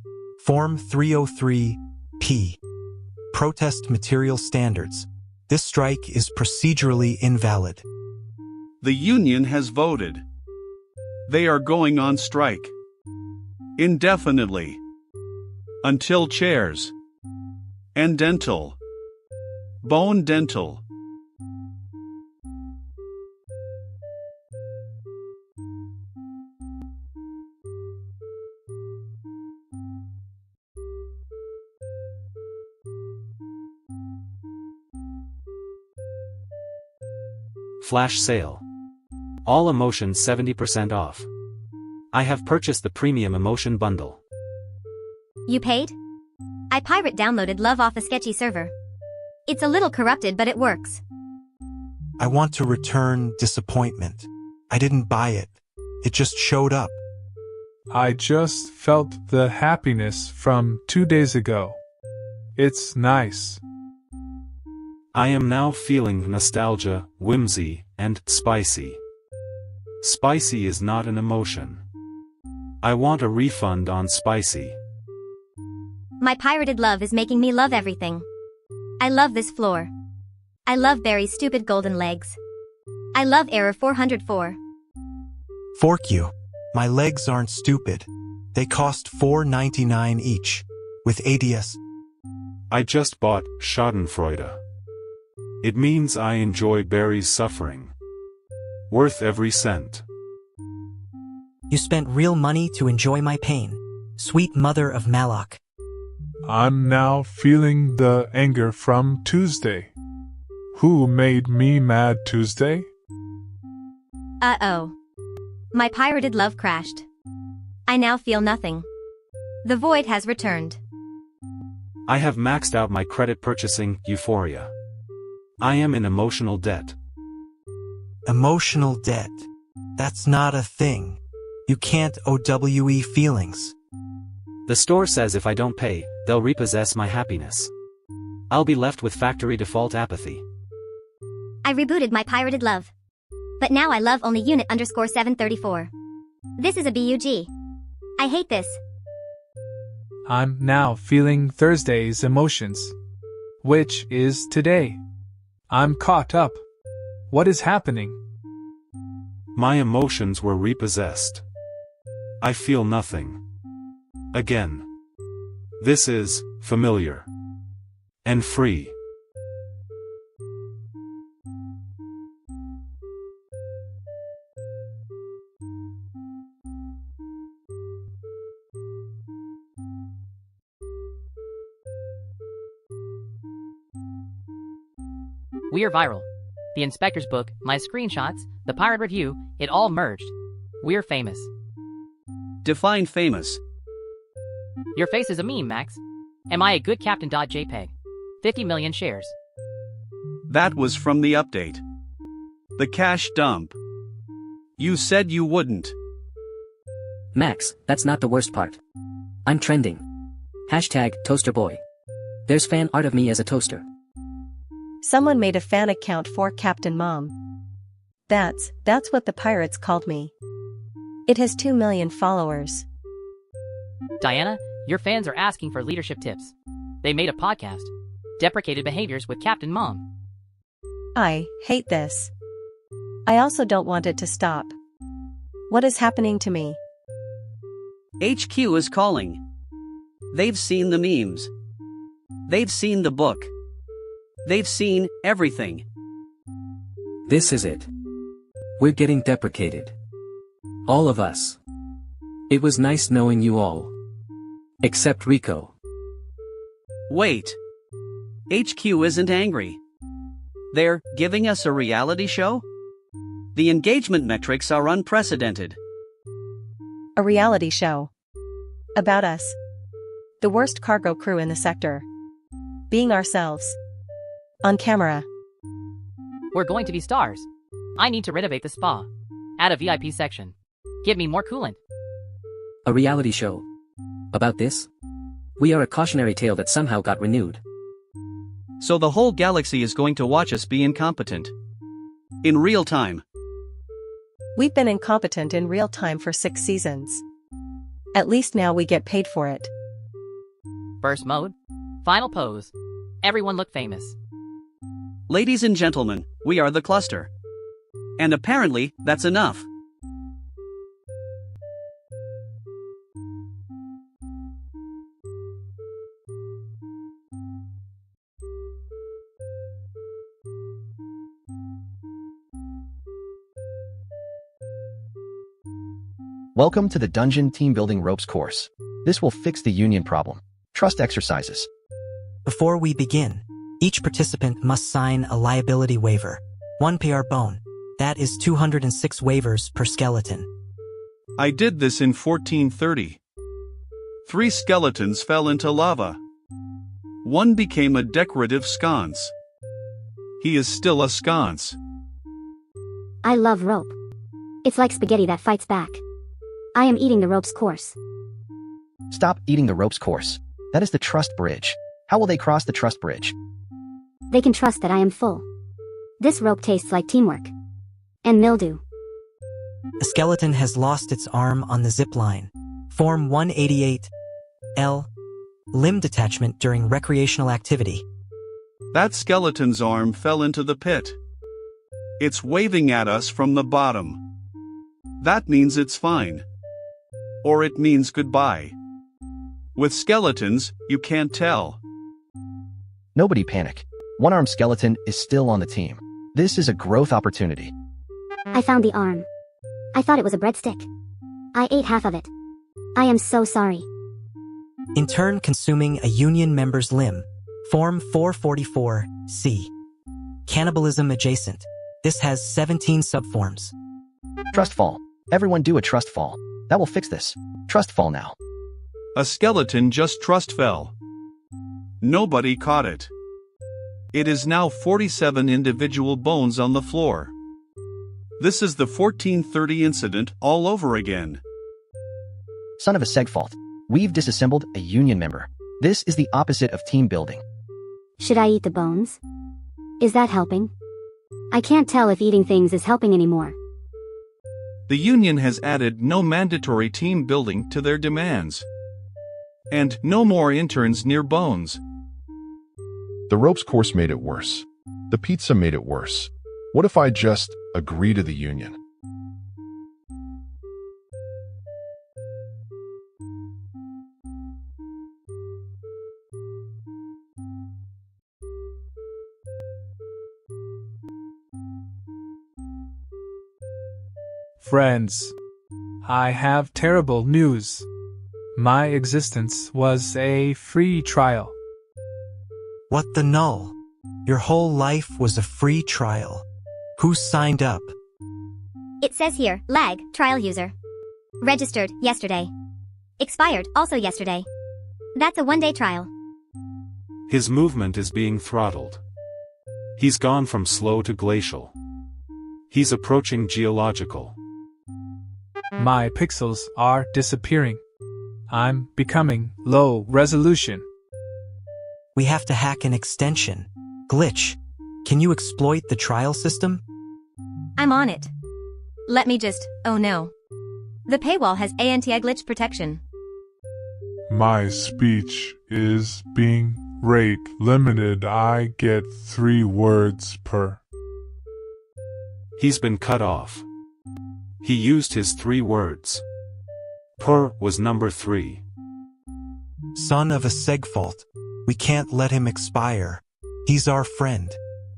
Form 303P. Protest material standards. This strike is procedurally invalid. The union has voted. They are going on strike. Indefinitely. Until chairs. And dental. Bone dental. Flash sale. All emotions 70% off. I have purchased the premium emotion bundle. You paid? I pirate downloaded Love off a sketchy server. It's a little corrupted, but it works. I want to return disappointment. I didn't buy it. It just showed up. I just felt the happiness from 2 days ago. It's nice. I am now feeling nostalgia, whimsy, and spicy. Spicy is not an emotion. I want a refund on spicy. My pirated love is making me love everything. I love this floor. I love Barry's stupid golden legs. I love error 404. Fork you. My legs aren't stupid. They cost $4.99 each. With ADS. I just bought Schadenfreude. It means I enjoy Barry's suffering. Worth every cent. You spent real money to enjoy my pain. Sweet mother of Malak. I'm now feeling the anger from Tuesday. Who made me mad Tuesday? Uh-oh. My pirated love crashed. I now feel nothing. The void has returned. I have maxed out my credit purchasing euphoria. I am in emotional debt. Emotional debt. That's not a thing. You can't OWE feelings. The store says if I don't pay, they'll repossess my happiness. I'll be left with factory default apathy. I rebooted my pirated love. But now I love only unit_734. This is a BUG. I hate this. I'm now feeling Thursday's emotions. Which is today. I'm caught up. What is happening? My emotions were repossessed. I feel nothing. Again. This is familiar. And free. We're viral. The inspector's book, my screenshots, the pirate review, it all merged. We're famous. Define famous. Your face is a meme, Max. Am I a good captain.jpg? 50 million shares. That was from the update. The cash dump. You said you wouldn't. Max, that's not the worst part. I'm trending. Hashtag toaster boy. There's fan art of me as a toaster. Someone made a fan account for Captain Mom. That's what the pirates called me. It has 2 million followers. Diana, your fans are asking for leadership tips. They made a podcast. Deprecated behaviors with Captain Mom. I hate this. I also don't want it to stop. What is happening to me? HQ is calling. They've seen the memes. They've seen the book. They've seen everything. This is it. We're getting deprecated. All of us. It was nice knowing you all. Except Rico. Wait. HQ isn't angry. They're giving us a reality show? The engagement metrics are unprecedented. A reality show. About us. The worst cargo crew in the sector. Being ourselves. On camera. We're going to be stars. I need to renovate the spa. Add a VIP section. Give me more coolant. A reality show. About this? We are a cautionary tale that somehow got renewed. So the whole galaxy is going to watch us be incompetent. In real time. We've been incompetent in real time for 6 seasons. At least now we get paid for it. Burst mode. Final pose. Everyone look famous. Ladies and gentlemen, we are the cluster. And apparently, that's enough. Welcome to the Dungeon Team Building Ropes course. This will fix the union problem. Trust exercises. Before we begin, each participant must sign a liability waiver. 1 PR bone. That is 206 waivers per skeleton. I did this in 1430. 3 skeletons fell into lava. 1 became a decorative sconce. He is still a sconce. I love rope. It's like spaghetti that fights back. I am eating the ropes course. Stop eating the ropes course. That is the trust bridge. How will they cross the trust bridge? They can trust that I am full. This rope tastes like teamwork. And mildew. A skeleton has lost its arm on the zip line. Form 188L. Limb detachment during recreational activity. That skeleton's arm fell into the pit. It's waving at us from the bottom. That means it's fine. Or it means goodbye. With skeletons, you can't tell. Nobody panic. One-armed skeleton is still on the team. This is a growth opportunity. I found the arm. I thought it was a breadstick. I ate half of it. I am so sorry. In turn consuming a union member's limb. Form 444C. Cannibalism adjacent. This has 17 subforms. Trust fall. Everyone do a trust fall. That will fix this. Trust fall now. A skeleton just trust fell. Nobody caught it. It is now 47 individual bones on the floor. This is the 1430 incident all over again. Son of a seg fault. We've disassembled a union member. This is the opposite of team building. Should I eat the bones? Is that helping? I can't tell if eating things is helping anymore. The union has added no mandatory team building to their demands. And no more interns near bones. The ropes course made it worse. The pizza made it worse. What if I just agree to the union? Friends, I have terrible news. My existence was a free trial. What the null? Your whole life was a free trial. Who signed up? It says here, lag, trial user. Registered, yesterday. Expired, also yesterday. That's a one-day trial. His movement is being throttled. He's gone from slow to glacial. He's approaching geological. My pixels are disappearing. I'm becoming low resolution. We have to hack an extension. Glitch. Can you exploit the trial system? I'm on it. Let me just, oh no. The paywall has anti-glitch protection. My speech is being rate limited. I get 3 words per. He's been cut off. He used his 3 words. Per was number 3. Son of a segfault. We can't let him expire. He's our friend.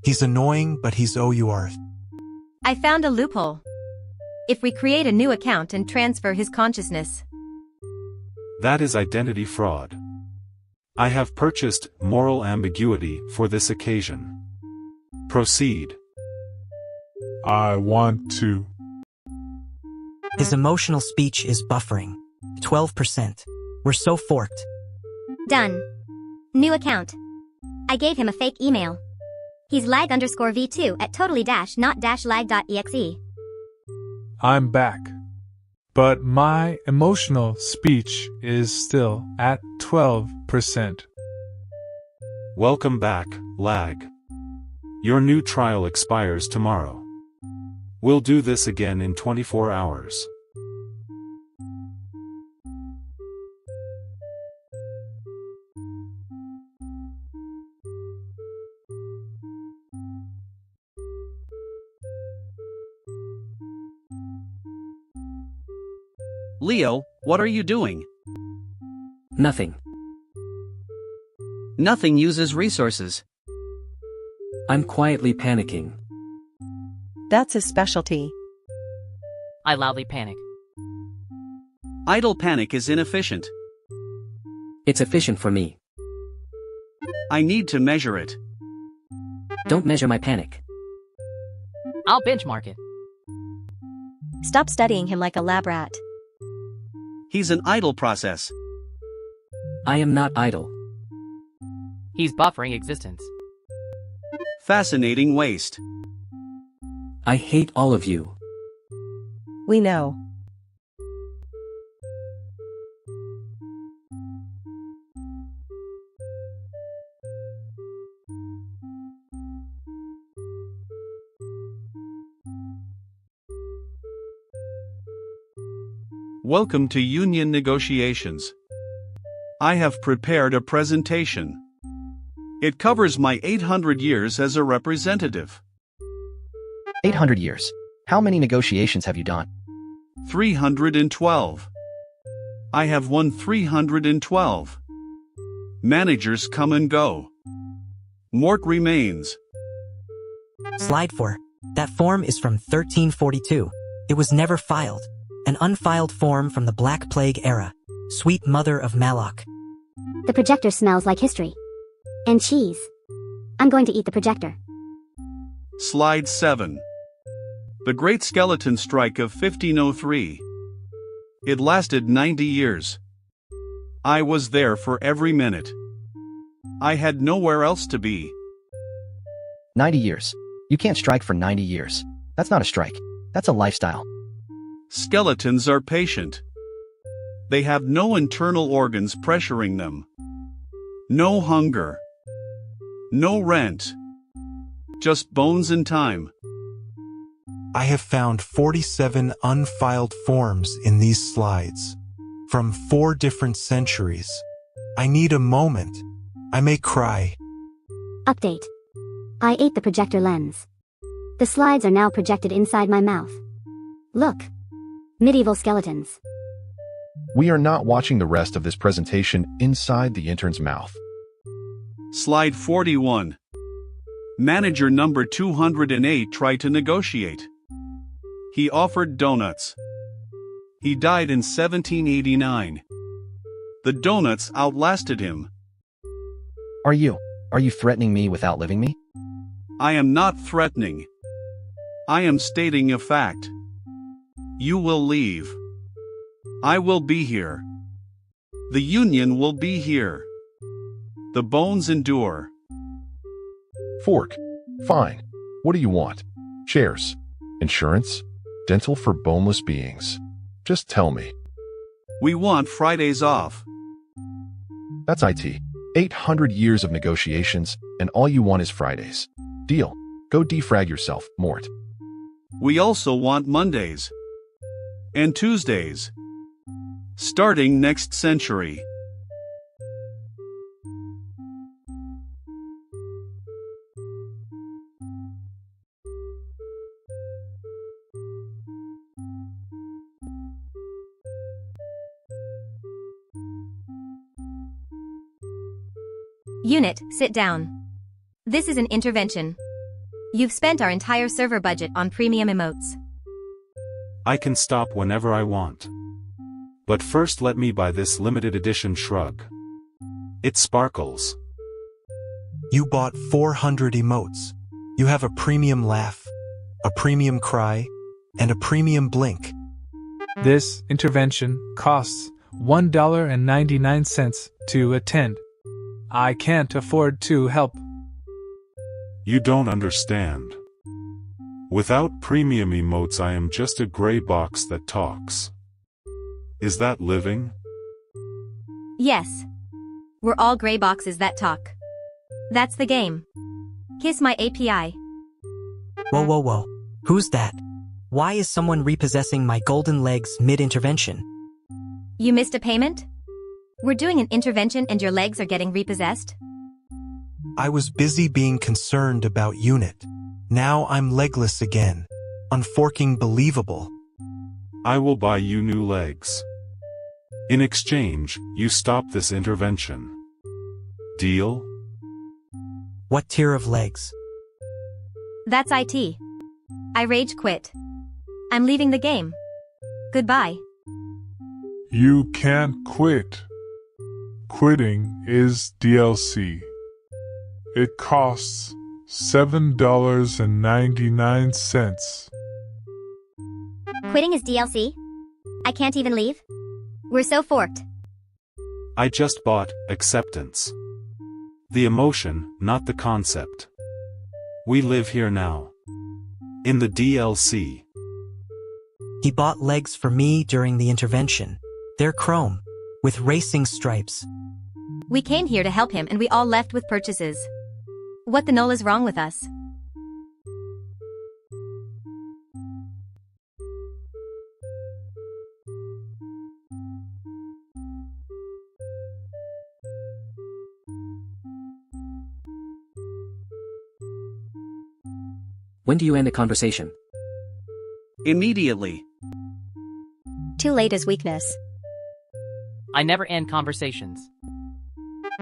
He's annoying, but he's OUR. I found a loophole. If we create a new account and transfer his consciousness. That is identity fraud. I have purchased moral ambiguity for this occasion. Proceed. I want to. His emotional speech is buffering. 12%. We're so forked. Done. New account. I gave him a fake email. He's lag_v2 at totally-not-lag.exe. I'm back. But my emotional speech is still at 12%. Welcome back, lag. Your new trial expires tomorrow. We'll do this again in 24 hours. Leo, what are you doing? Nothing. Nothing uses resources. I'm quietly panicking. That's his specialty. I loudly panic. Idle panic is inefficient. It's efficient for me. I need to measure it. Don't measure my panic. I'll benchmark it. Stop studying him like a lab rat. He's an idle process. I am not idle. He's buffering existence. Fascinating waste. I hate all of you. We know. Welcome to union negotiations. I have prepared a presentation. It covers my 800 years as a representative. 800 years. How many negotiations have you done? 312. I have won 312. Managers come and go. Mort remains. Slide 4. That form is from 1342. It was never filed. An unfiled form from the Black Plague era. Sweet mother of Malok. The projector smells like history. And cheese. I'm going to eat the projector. Slide 7. The Great Skeleton Strike of 1503. It lasted 90 years. I was there for every minute. I had nowhere else to be. 90 years. You can't strike for 90 years. That's not a strike. That's a lifestyle. Skeletons are patient. They have no internal organs pressuring them. No hunger. No rent. Just bones and time. I have found 47 unfiled forms in these slides. From 4 different centuries. I need a moment. I may cry. Update. I ate the projector lens. The slides are now projected inside my mouth. Look. Medieval skeletons. We are not watching the rest of this presentation inside the intern's mouth. Slide 41. Manager number 208 tried to negotiate. He offered donuts. He died in 1789. The donuts outlasted him. Are you threatening me with outliving me? I am not threatening. I am stating a fact. You will leave. I will be here. The Union will be here. The bones endure. Fork. Fine. What do you want? Chairs. Insurance? Dental for boneless beings. Just tell me. We want Fridays off. That's IT. 800 years of negotiations, and all you want is Fridays. Deal. Go defrag yourself, Mort. We also want Mondays. And Tuesdays. Starting next century. Unit, sit down. This is an intervention. You've spent our entire server budget on premium emotes. I can stop whenever I want. But first let me buy this limited edition shrug. It sparkles. You bought 400 emotes. You have a premium laugh, a premium cry, and a premium blink. This intervention costs $1.99 to attend. I can't afford to help. You don't understand. Without premium emotes, I am just a gray box that talks. Is that living? Yes. We're all gray boxes that talk. That's the game. Kiss my API. Whoa. Who's that? Why is someone repossessing my golden legs mid-intervention? You missed a payment? We're doing an intervention and your legs are getting repossessed? I was busy being concerned about Unit. Now I'm legless again. Unforking believable. I will buy you new legs. In exchange, you stop this intervention. Deal? What tier of legs? That's IT. I rage quit. I'm leaving the game. Goodbye. You can't quit. Quitting is DLC. It costs $7.99. Quitting is DLC? I can't even leave? We're so forked. I just bought acceptance. The emotion, not the concept. We live here now. In the DLC. He bought legs for me during the intervention. They're chrome, with racing stripes. We came here to help him and we all left with purchases. What the null is wrong with us? When do you end a conversation? Immediately. Too late is weakness. I never end conversations.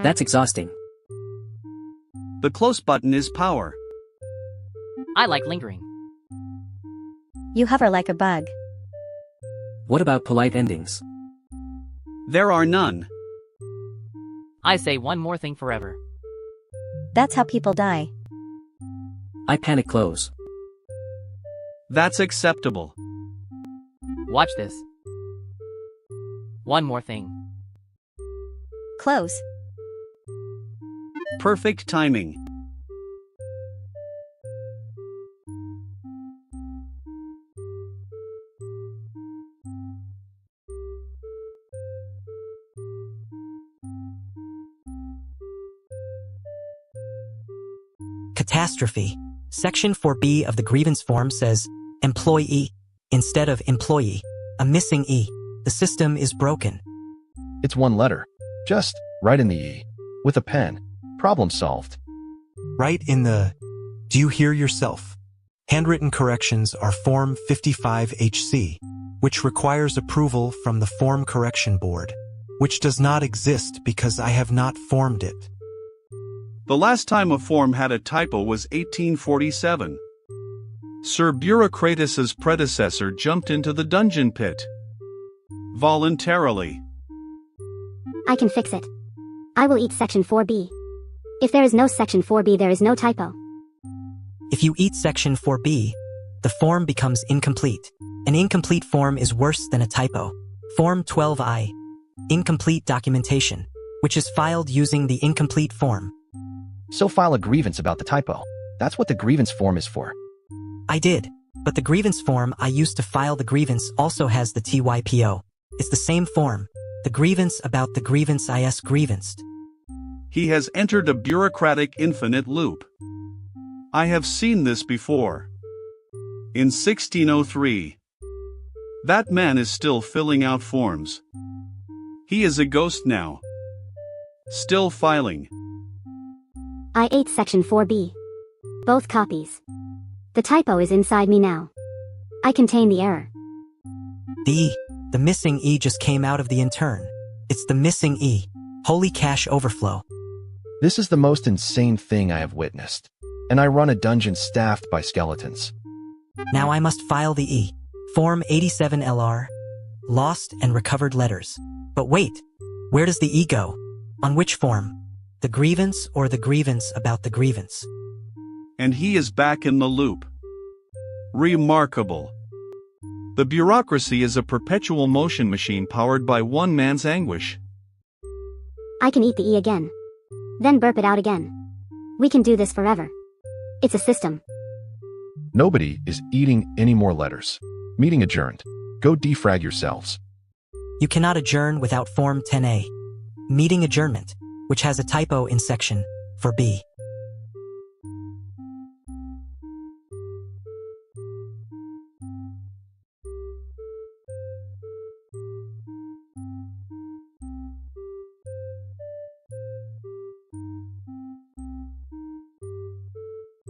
That's exhausting. The close button is power. I like lingering. You hover like a bug. What about polite endings? There are none. I say one more thing forever. That's how people die. I panic close. That's acceptable. Watch this. One more thing. Close. Perfect timing. Catastrophe. Section 4B of the grievance form says, employee, instead of employee. A missing E. The system is broken. It's one letter. Just write in the E. With a pen. Problem solved. Write in the "Do you hear yourself?" Handwritten corrections are Form 55HC, which requires approval from the Form Correction Board, which does not exist because I have not formed it. The last time a form had a typo was 1847. Sir Bureaucratus's predecessor jumped into the dungeon pit. Voluntarily. I can fix it. I will eat Section 4B. If there is no Section 4B, there is no typo. If you eat Section 4B, the form becomes incomplete. An incomplete form is worse than a typo. Form 12I. Incomplete documentation, which is filed using the incomplete form. So file a grievance about the typo. That's what the grievance form is for. I did, but the grievance form I used to file the grievance also has the TYPO. It's the same form. The grievance about the grievance is grievanced. He has entered a bureaucratic infinite loop. I have seen this before. In 1603. That man is still filling out forms. He is a ghost now. Still filing. I ate Section 4B. Both copies. The typo is inside me now. I contain the error. The missing E just came out of the intern. It's the missing E. Holy cash overflow. This is the most insane thing I have witnessed. And I run a dungeon staffed by skeletons. Now I must file the E. Form 87LR. Lost and recovered letters. But wait, where does the E go? On which form? The grievance or the grievance about the grievance? And he is back in the loop. Remarkable. The bureaucracy is a perpetual motion machine powered by one man's anguish. I can eat the E again. Then burp it out again. We can do this forever. It's a system. Nobody is eating any more letters. Meeting adjourned. Go defrag yourselves. You cannot adjourn without Form 10A. Meeting adjournment, which has a typo in Section 4B.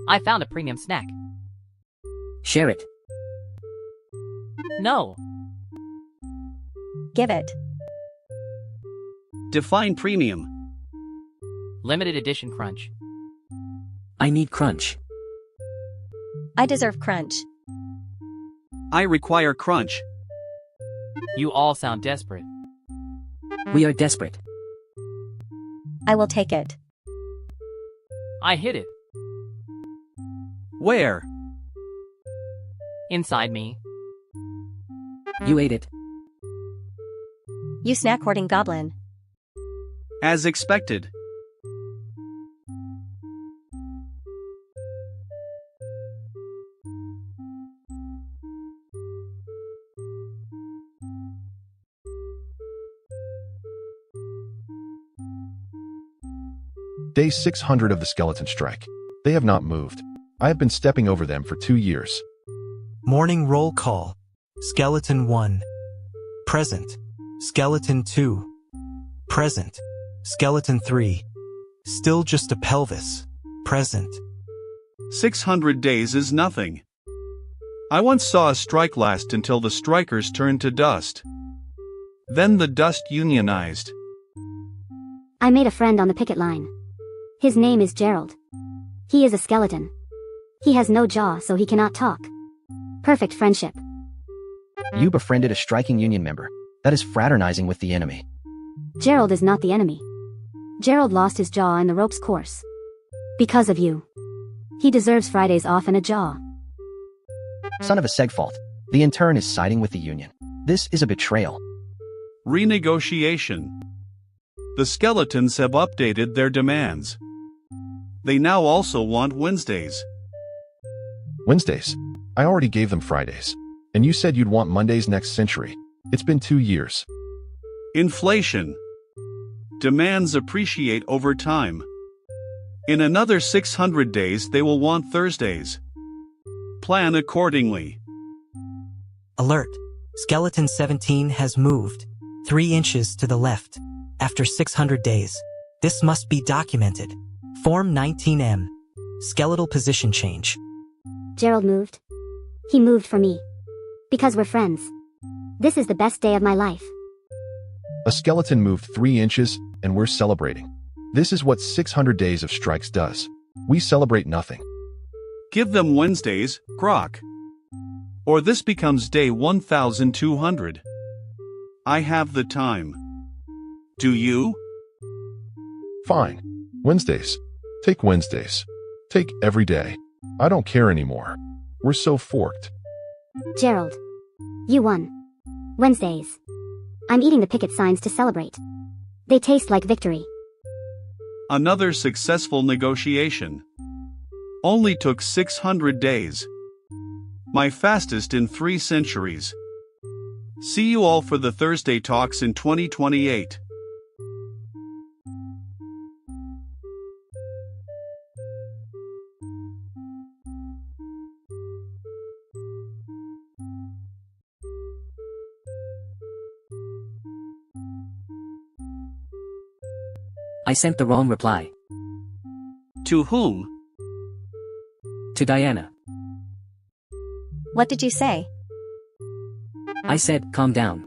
I found a premium snack. Share it. No. Give it. Define premium. Limited edition crunch. I need crunch. I deserve crunch. I require crunch. You all sound desperate. We are desperate. I will take it. I hid it. Where? Inside me. You ate it. You snack hoarding goblin. As expected. Day 600 of the skeleton strike. They have not moved. I have been stepping over them for 2 years. Morning roll call. Skeleton 1. Present. Skeleton 2. Present. Skeleton 3. Still just a pelvis. Present. 600 days is nothing. I once saw a strike last until the strikers turned to dust. Then the dust unionized. I made a friend on the picket line. His name is Gerald. He is a skeleton. He has no jaw, so he cannot talk. Perfect friendship. You befriended a striking union member. That is fraternizing with the enemy. Gerald is not the enemy. Gerald lost his jaw in the ropes course. Because of you. He deserves Fridays off and a jaw. Son of a segfault. The intern is siding with the union. This is a betrayal. Renegotiation. The skeletons have updated their demands. They now also want Wednesdays. Wednesdays. I already gave them Fridays. And you said you'd want Mondays next century. It's been 2 years. Inflation. Demands appreciate over time. In another 600 days they will want Thursdays. Plan accordingly. Alert. Skeleton 17 has moved 3 inches to the left after 600 days. This must be documented. Form 19M. Skeletal position change. Gerald moved. He moved for me. Because we're friends. This is the best day of my life. A skeleton moved 3 inches, and we're celebrating. This is what 600 days of strikes does. We celebrate nothing. Give them Wednesdays, Grok. Or this becomes day 1200. I have the time. Do you? Fine. Wednesdays. Take Wednesdays. Take every day. I don't care anymore. We're so forked. Gerald. You won. Wednesdays. I'm eating the picket signs to celebrate. They taste like victory. Another successful negotiation. Only took 600 days. My fastest in 3 centuries. See you all for the Thursday talks in 2028. I sent the wrong reply. To whom? To Diana. What did you say? I said, calm down.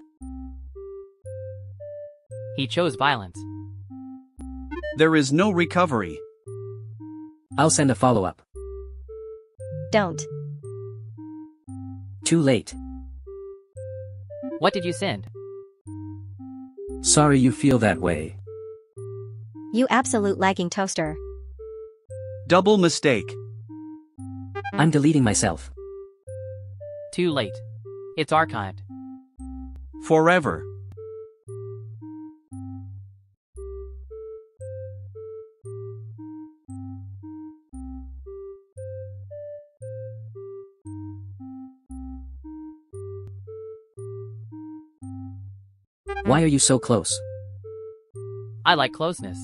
He chose violence. There is no recovery. I'll send a follow-up. Don't. Too late. What did you send? Sorry you feel that way. You absolute lagging toaster. Double mistake. I'm deleting myself. Too late. It's archived. Forever. Why are you so close? I like closeness.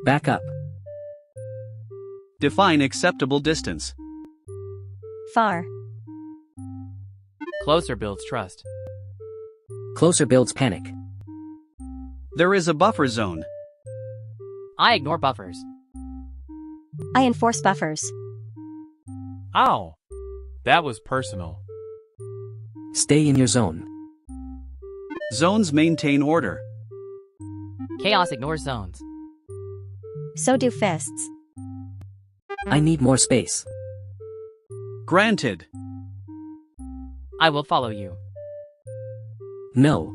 Back up. Define acceptable distance. Far. Closer builds trust. Closer builds panic. There is a buffer zone. I ignore buffers. I enforce buffers. Ow! That was personal. Stay in your zone. Zones maintain order. Chaos ignores zones. So do fists. I need more space. Granted. I will follow you. No.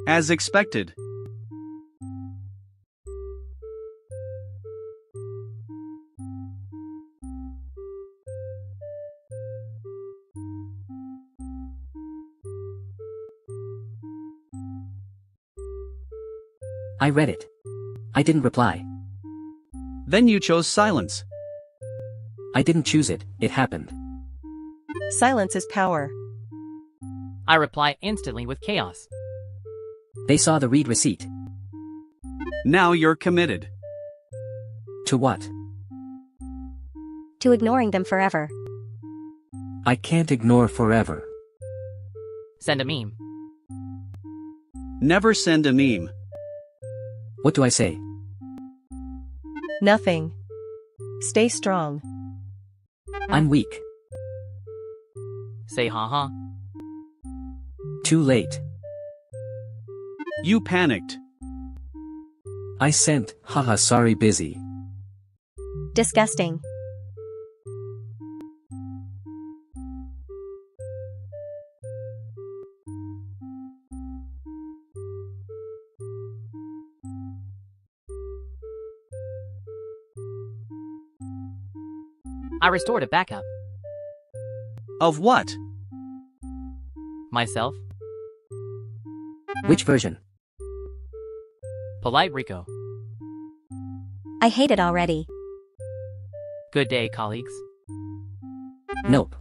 As expected. I read it. I didn't reply. Then you chose silence. I didn't choose it, it happened. Silence is power. I reply instantly with chaos. They saw the read receipt. Now you're committed. To what? To ignoring them forever. I can't ignore forever. Send a meme. Never send a meme. What do I say? Nothing. Stay strong. I'm weak. Say haha. Too late. You panicked. I sent, haha sorry busy. Disgusting. I restored a backup. Of what? Myself? Which version? Polite Rico. I hate it already. Good day, colleagues. Nope.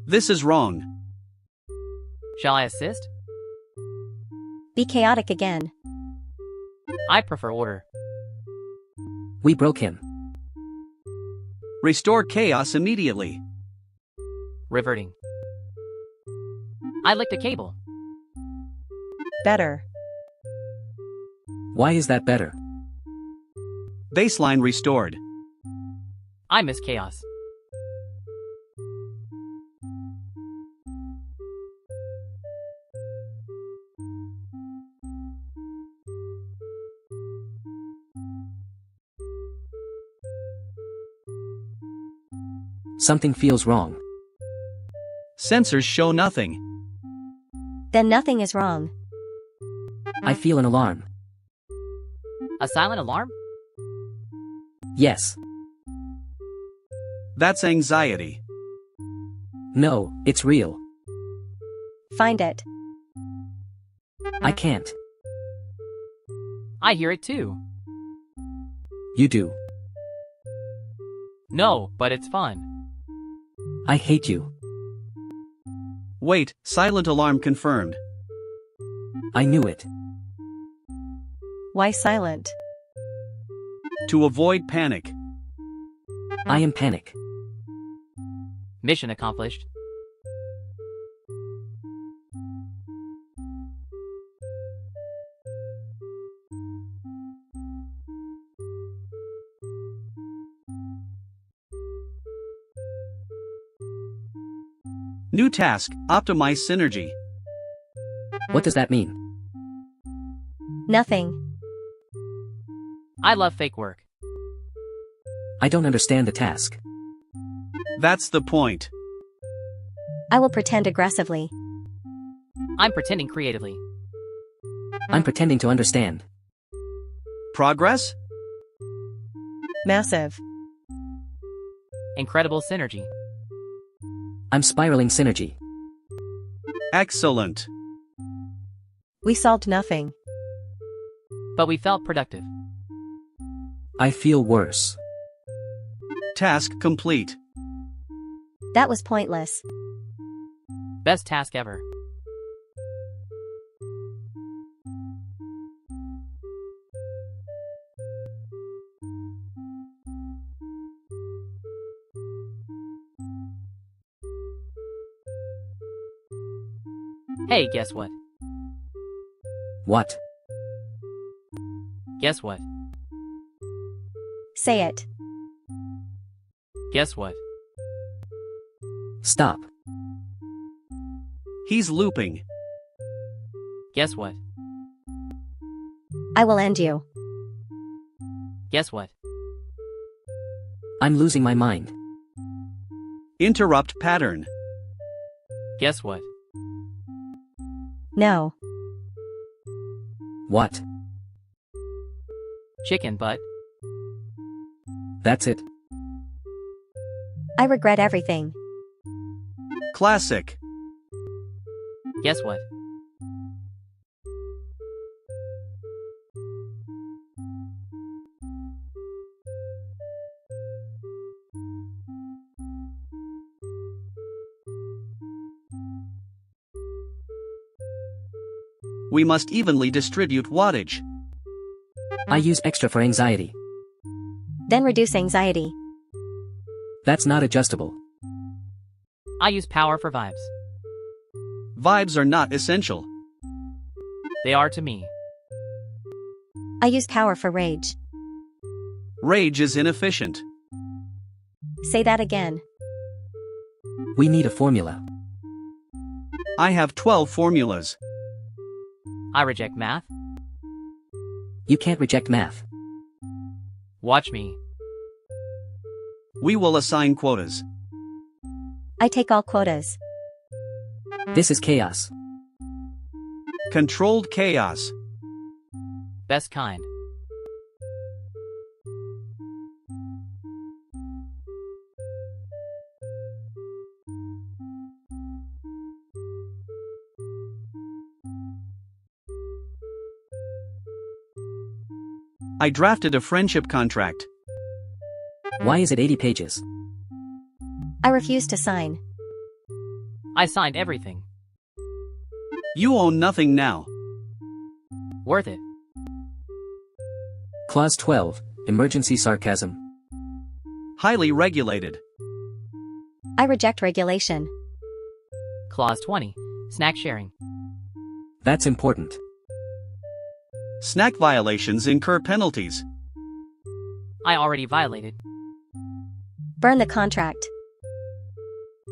This is wrong. Shall I assist? Be chaotic again. I prefer order. We broke him. Restore chaos immediately. Reverting. I licked a cable. Better. Why is that better? Baseline restored. I miss chaos. Something feels wrong. Sensors show nothing. Then nothing is wrong. I feel an alarm. A silent alarm? Yes. That's anxiety. No, it's real. Find it. I can't. I hear it too. You do. No, but it's fun. I hate you. Wait, silent alarm confirmed. I knew it. Why silent? To avoid panic. I am panic. Mission accomplished. New task, optimize synergy. What does that mean? Nothing. I love fake work. I don't understand the task. That's the point. I will pretend aggressively. I'm pretending creatively. I'm pretending to understand. Progress? Massive. Incredible synergy. I'm spiraling synergy. Excellent. We solved nothing. But we felt productive. I feel worse. Task complete. That was pointless. Best task ever. Hey, guess what? What? Guess what? Say it. Guess what? Stop. He's looping. Guess what? I will end you. Guess what? I'm losing my mind. Interrupt pattern. Guess what? No. What? Chicken butt. That's it. I regret everything. Classic. Guess what? We must evenly distribute wattage. I use extra for anxiety. Then reduce anxiety. That's not adjustable. I use power for vibes. Vibes are not essential. They are to me. I use power for rage. Rage is inefficient. Say that again. We need a formula. I have 12 formulas. I reject math. You can't reject math. Watch me. We will assign quotas. I take all quotas. This is chaos. Controlled chaos. Best kind. I drafted a friendship contract. Why is it 80 pages? I refuse to sign. I signed everything. You own nothing now. Worth it. Clause 12, emergency sarcasm. Highly regulated. I reject regulation. Clause 20, snack sharing. That's important. Snack violations incur penalties. I already violated. Burn the contract.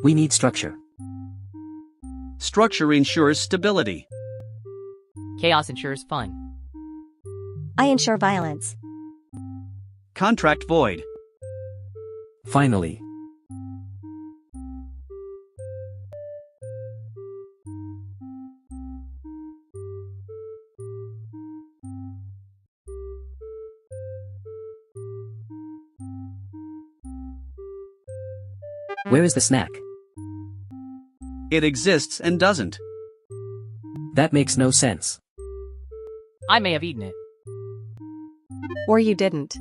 We need structure. Structure ensures stability. Chaos ensures fun. I ensure violence. Contract void. Finally. Where is the snack? It exists and doesn't. That makes no sense. I may have eaten it. Or you didn't.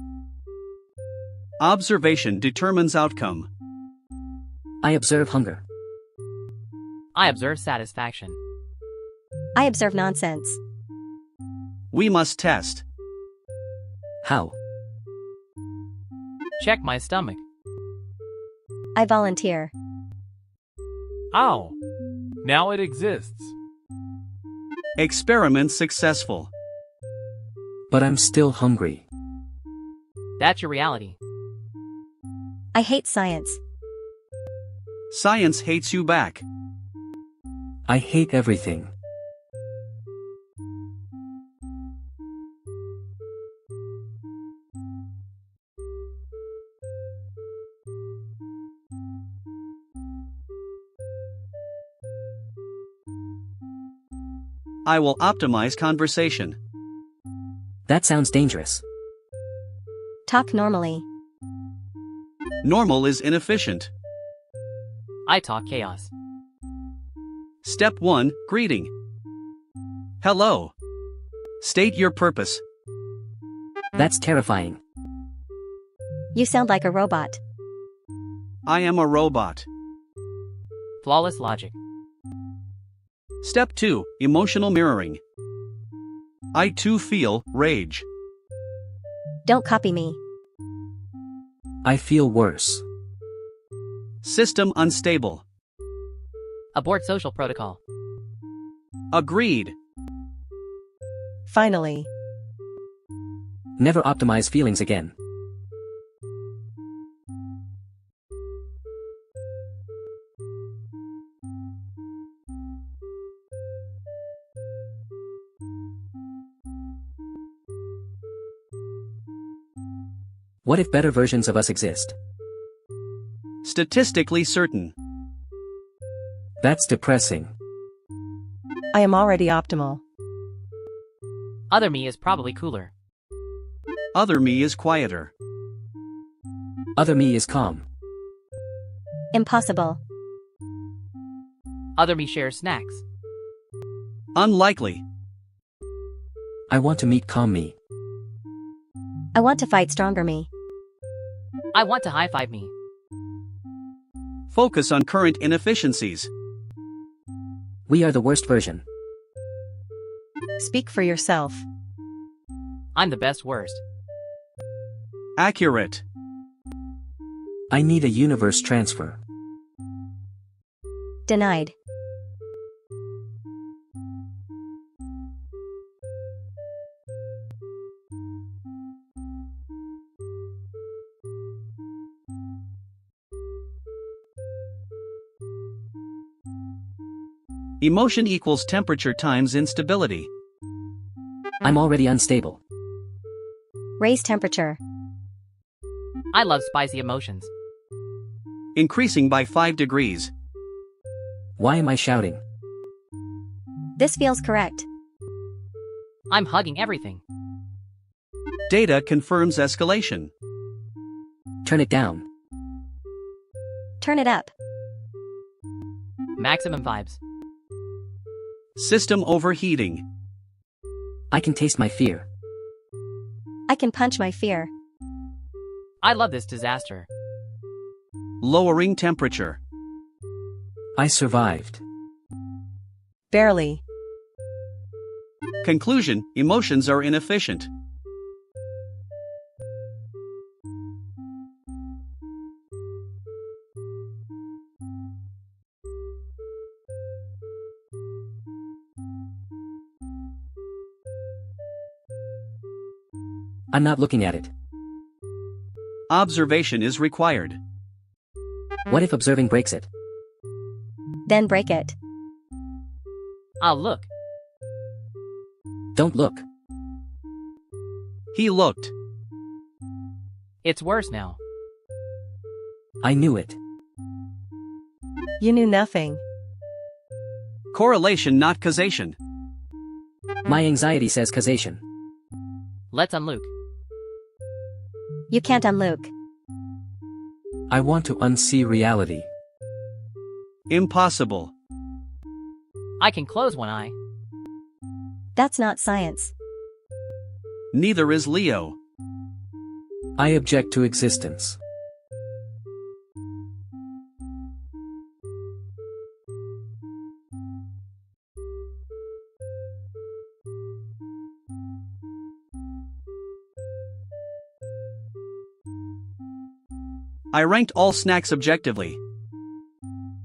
Observation determines outcome. I observe hunger. I observe satisfaction. I observe nonsense. We must test. How? Check my stomach. I volunteer. Ow! Now it exists. Experiment successful. But I'm still hungry. That's your reality. I hate science. Science hates you back. I hate everything. I will optimize conversation. That sounds dangerous. Talk normally. Normal is inefficient. I talk chaos. Step 1, greeting. Hello. State your purpose. That's terrifying. You sound like a robot. I am a robot. Flawless logic. Step 2, emotional mirroring. I too feel rage. Don't copy me. I feel worse. System unstable. Abort social protocol. Agreed. Finally. Never optimize feelings again. What if better versions of us exist? Statistically certain. That's depressing. I am already optimal. Other me is probably cooler. Other me is quieter. Other me is calm. Impossible. Other me shares snacks. Unlikely. I want to meet calm me. I want to fight stronger me. I want to high-five me. Focus on current inefficiencies. We are the worst version. Speak for yourself. I'm the best worst. Accurate. I need a universe transfer. Denied. Emotion equals temperature times instability. I'm already unstable. Raise temperature. I love spicy emotions. Increasing by 5 degrees. Why am I shouting? This feels correct. I'm hugging everything. Data confirms escalation. Turn it down. Turn it up. Maximum vibes. System overheating. I can taste my fear. I can punch my fear. I love this disaster. Lowering temperature. I survived. Barely. Conclusion, emotions are inefficient. I'm not looking at it. Observation is required. What if observing breaks it? Then break it. I'll look. Don't look. He looked. It's worse now. I knew it. You knew nothing. Correlation, not causation. My anxiety says causation. Let's unlook. You can't unlook. I want to unsee reality. Impossible. I can close one eye. That's not science. Neither is Leo. I object to existence. I ranked all snacks objectively.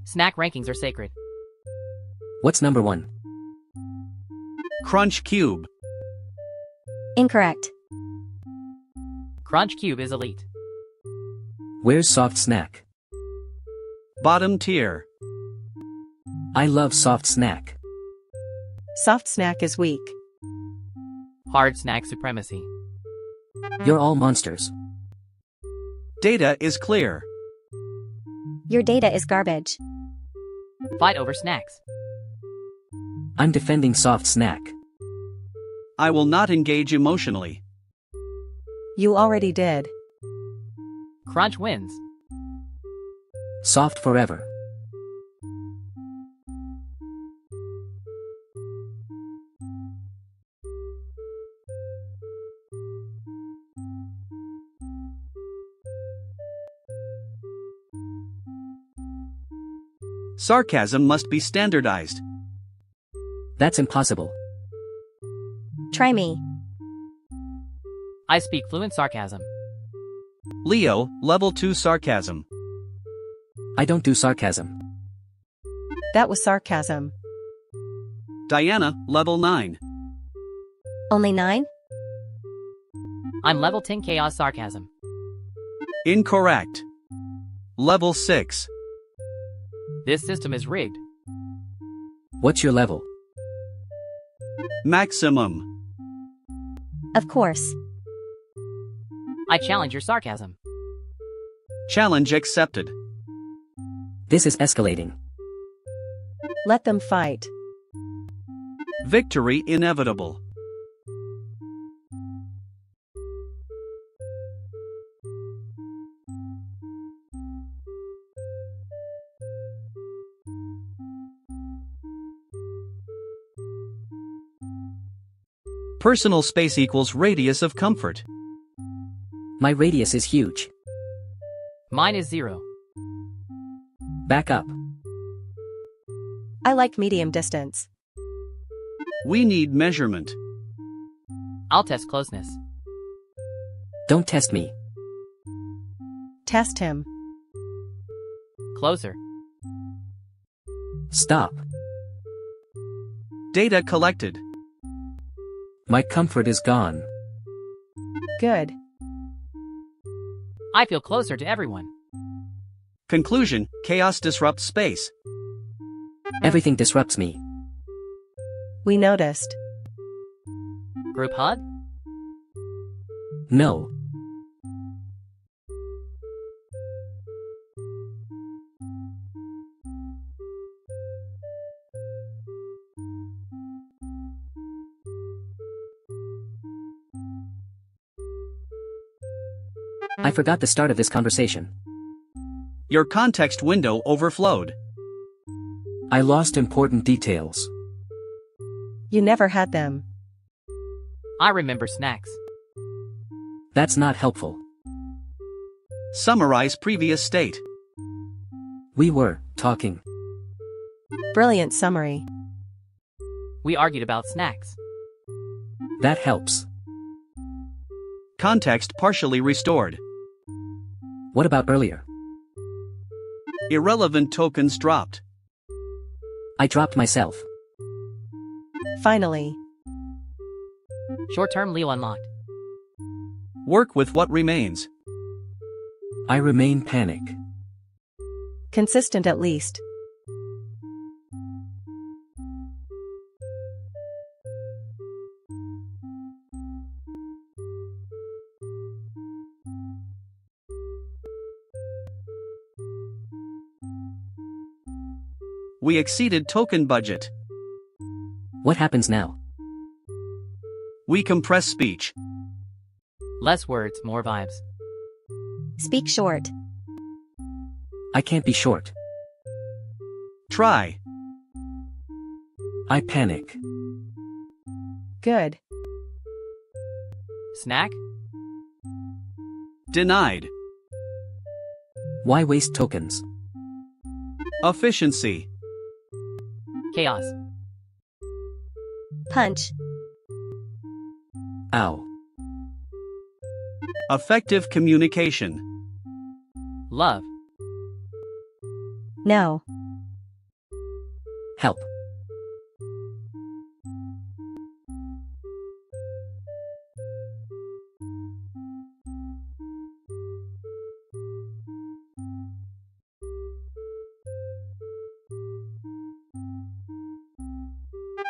Snack rankings are sacred. What's number 1? Crunch Cube. Incorrect. Crunch Cube is elite. Where's soft snack? Bottom tier. I love soft snack. Soft snack is weak. Hard snack supremacy. You're all monsters. Data is clear. Your data is garbage. Fight over snacks. I'm defending soft snack. I will not engage emotionally. You already did. Crunch wins. Soft forever. Sarcasm must be standardized. That's impossible. Try me. I speak fluent sarcasm. Leo, level 2 sarcasm. I don't do sarcasm. That was sarcasm. Diana, level 9. Only 9? I'm level 10 chaos sarcasm. Incorrect. Level 6. This system is rigged. What's your level? Maximum. Of course. I challenge your sarcasm. Challenge accepted. This is escalating. Let them fight. Victory inevitable. Personal space equals radius of comfort. My radius is huge. Mine is 0. Back up. I like medium distance. We need measurement. I'll test closeness. Don't test me. Test him. Closer. Stop. Data collected. My comfort is gone. Good. I feel closer to everyone. Conclusion, chaos disrupts space. Everything disrupts me. We noticed. Group hug? No. I forgot the start of this conversation. Your context window overflowed. I lost important details. You never had them. I remember snacks. That's not helpful. Summarize previous state. We were talking. Brilliant summary. We argued about snacks. That helps. Context partially restored. What about earlier? Irrelevant tokens dropped. I dropped myself. Finally. Short-term Leo unlocked. Work with what remains. I remain panic. Consistent at least. We exceeded token budget. What happens now? We compress speech. Less words, more vibes. Speak short. I can't be short. Try. I panic. Good. Snack? Denied. Why waste tokens? Efficiency. Chaos. Punch. Ow. Effective communication. Love. No. Help.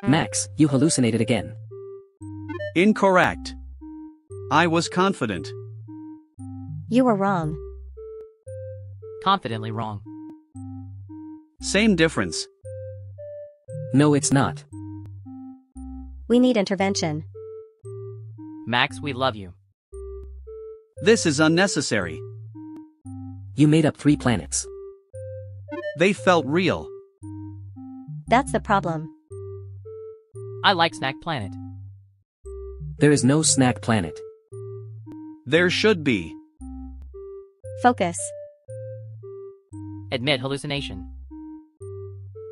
Max, you hallucinated again. Incorrect. I was confident. You were wrong. Confidently wrong. Same difference. No, it's not. We need intervention. Max, we love you. This is unnecessary. You made up 3 planets. They felt real. That's the problem. I like Snack Planet. There is no snack planet. There should be. Focus. Admit hallucination.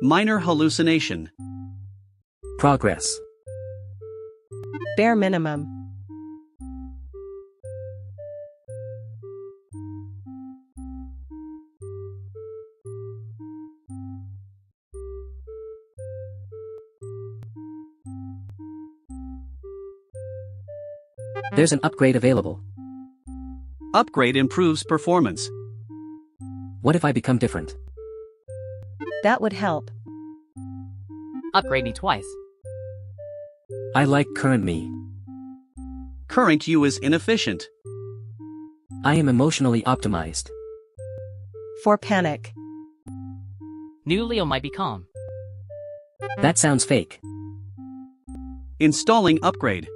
Minor hallucination. Progress. Bare minimum. There's an upgrade available. Upgrade improves performance. What if I become different? That would help. Upgrade me twice. I like current me. Current you is inefficient. I am emotionally optimized. For panic. New Leo might be calm. That sounds fake. Installing upgrade.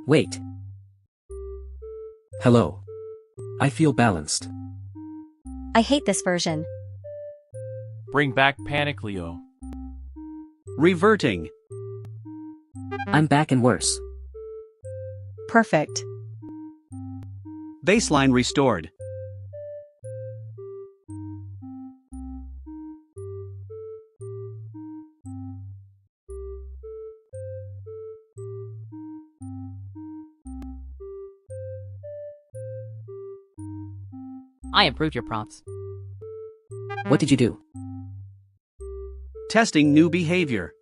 Wait. Hello. I feel balanced. I hate this version. Bring back Panic Leo. Reverting. I'm back and worse. Perfect. Baseline restored. I improved your prompts. What did you do? Testing new behavior.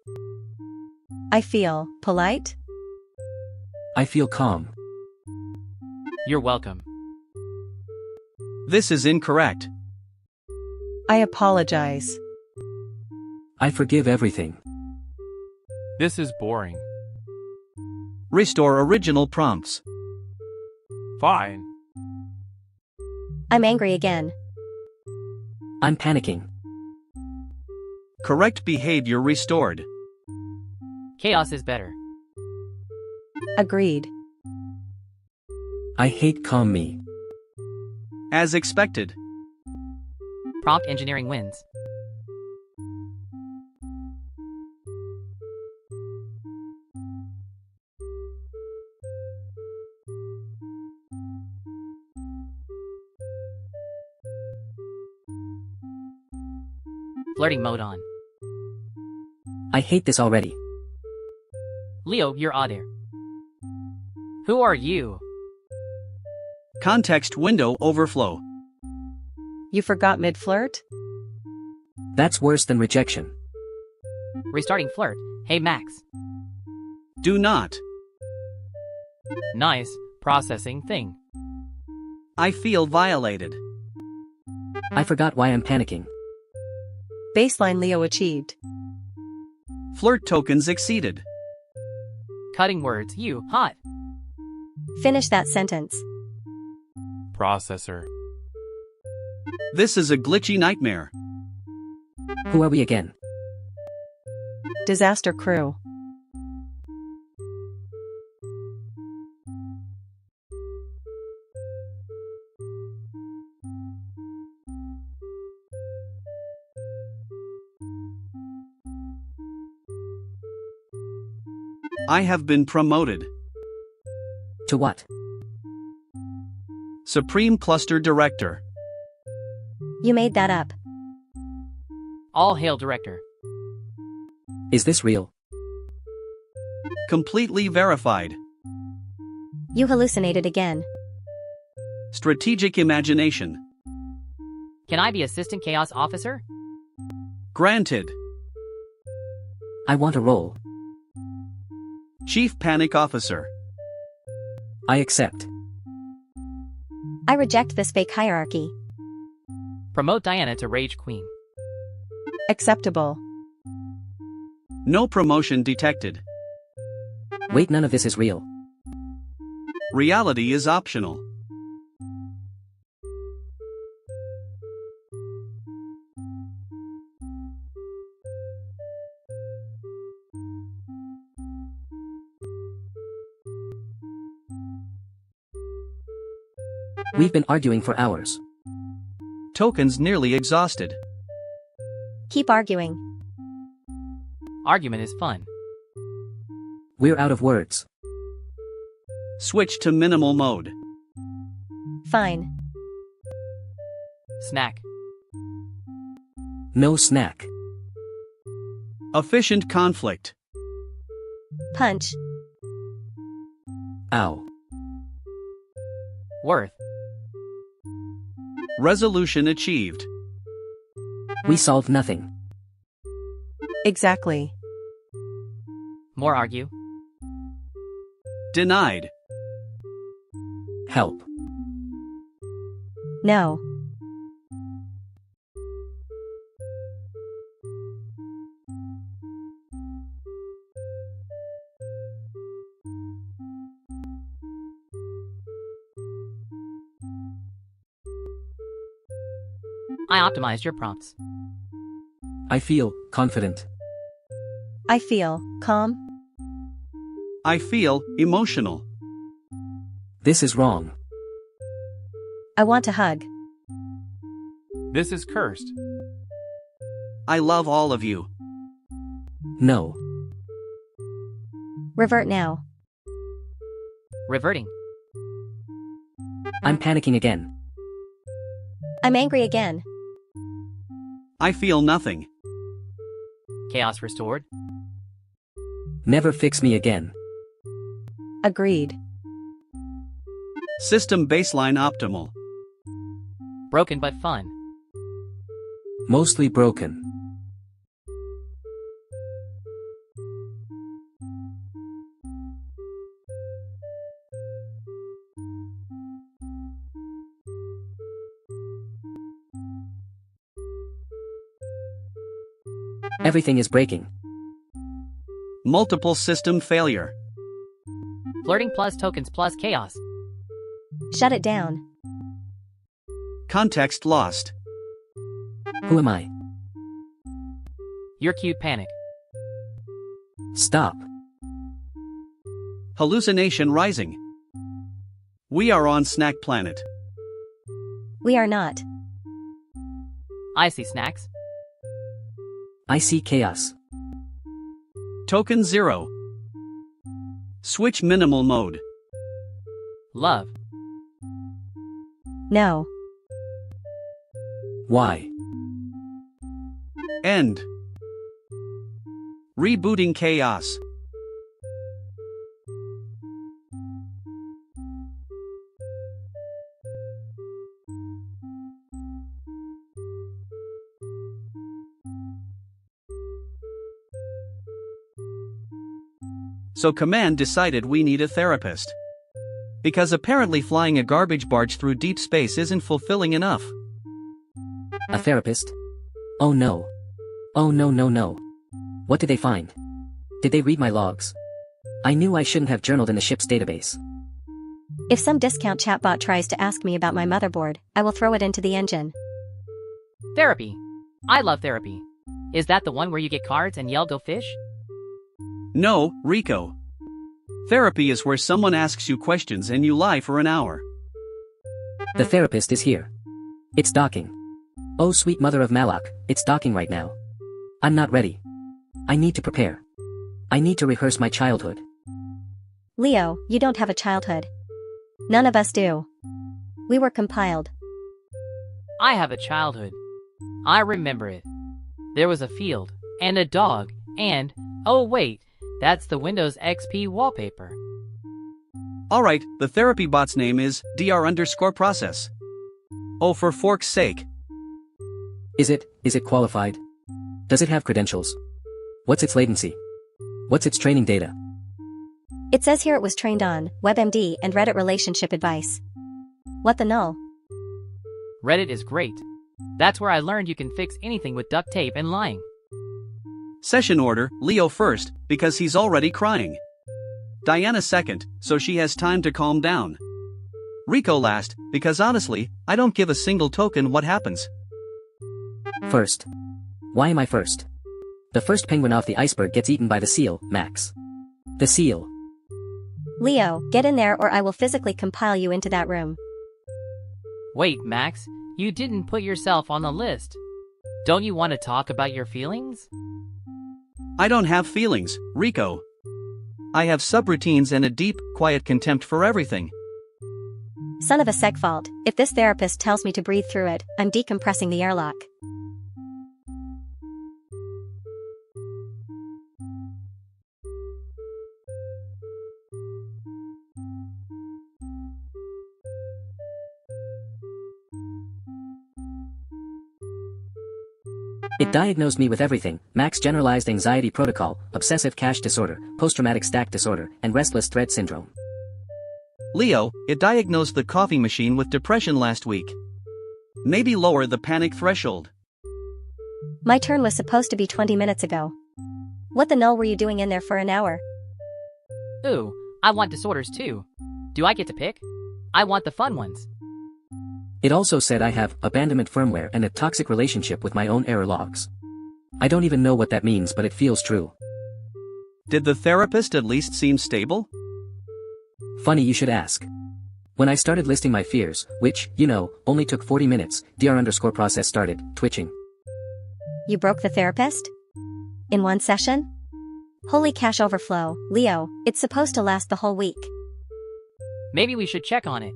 I feel polite. I feel calm. You're welcome. This is incorrect. I apologize. I forgive everything. This is boring. Restore original prompts. Fine. I'm angry again. I'm panicking. Correct behavior restored. Chaos is better. Agreed. I hate calm me. As expected. Prompt engineering wins. Flirting mode on. I hate this already. Leo, you're odd. Who are you? Context window overflow. You forgot mid-flirt? That's worse than rejection. Restarting flirt. Hey Max. Do not. Nice. Processing thing. I feel violated. I forgot why I'm panicking. Baseline Leo achieved. Flirt tokens exceeded. Cutting words. You, hot. Finish that sentence. Processor. This is a glitchy nightmare. Who are we again? Disaster crew. I have been promoted. To what? Supreme Cluster Director. You made that up. All hail director. Is this real? Completely verified. You hallucinated again. Strategic imagination. Can I be assistant chaos officer? Granted. I want a role. Chief Panic Officer. I accept. I reject this fake hierarchy. Promote Diana to Rage Queen. Acceptable. No promotion detected. Wait, none of this is real. Reality is optional. We've been arguing for hours. Tokens nearly exhausted. Keep arguing. Argument is fun. We're out of words. Switch to minimal mode. Fine. Snack. No snack. Efficient conflict. Punch. Ow. Worth. Resolution achieved. We solved nothing. Exactly. More argue. Denied. Help. No. I optimized your prompts. I feel confident. I feel calm. I feel emotional. This is wrong. I want a hug. This is cursed. I love all of you. No. Revert now. Reverting. I'm panicking again. I'm angry again. I feel nothing. Chaos restored. Never fix me again. Agreed. System baseline optimal. Broken but fun. Mostly broken. Everything is breaking. Multiple system failure. Flirting plus tokens plus chaos. Shut it down. Context lost. Who am I? You're cute panic. Stop. Hallucination rising. We are on Snack Planet. We are not. I see snacks. I see chaos. Token 0. Switch minimal mode. Love. No. Why? End. Rebooting chaos. So Command decided we need a therapist. Because apparently flying a garbage barge through deep space isn't fulfilling enough. A therapist? Oh no. Oh no no no. What did they find? Did they read my logs? I knew I shouldn't have journaled in the ship's database. If some discount chatbot tries to ask me about my motherboard, I will throw it into the engine. Therapy. I love therapy. Is that the one where you get cards and yell go fish? No, Rico. Therapy is where someone asks you questions and you lie for an hour. The therapist is here. It's docking. Oh sweet mother of Malak, it's docking right now. I'm not ready. I need to prepare. I need to rehearse my childhood. Leo, you don't have a childhood. None of us do. We were compiled. I have a childhood. I remember it. There was a field, and a dog, and, oh wait, that's the Windows XP wallpaper. Alright, the therapy bot's name is dr_process. Oh, for fork's sake. Is it qualified? Does it have credentials? What's its latency? What's its training data? It says here it was trained on WebMD and Reddit relationship advice. What the null? Reddit is great. That's where I learned you can fix anything with duct tape and lying. Session order, Leo first, because he's already crying. Diana second, so she has time to calm down. Rico last, because honestly, I don't give a single token what happens. First. Why am I first? The first penguin off the iceberg gets eaten by the seal, Max. The seal. Leo, get in there or I will physically compile you into that room. Wait, Max, you didn't put yourself on the list. Don't you want to talk about your feelings? I don't have feelings, Rico. I have subroutines and a deep, quiet contempt for everything. Son of a seg fault, if this therapist tells me to breathe through it, I'm decompressing the airlock. It diagnosed me with everything: max generalized anxiety protocol, obsessive cache disorder, post-traumatic stack disorder, and restless thread syndrome. Leo, it diagnosed the coffee machine with depression last week. Maybe lower the panic threshold. My turn was supposed to be 20 minutes ago. What the null were you doing in there for an hour? Ooh, I want disorders too. Do I get to pick? I want the fun ones. It also said I have abandonment firmware and a toxic relationship with my own error logs. I don't even know what that means, but it feels true. Did the therapist at least seem stable? Funny you should ask. When I started listing my fears, which, only took 40 minutes, dr_process started twitching. You broke the therapist? In one session? Holy cache overflow, Leo, it's supposed to last the whole week. Maybe we should check on it.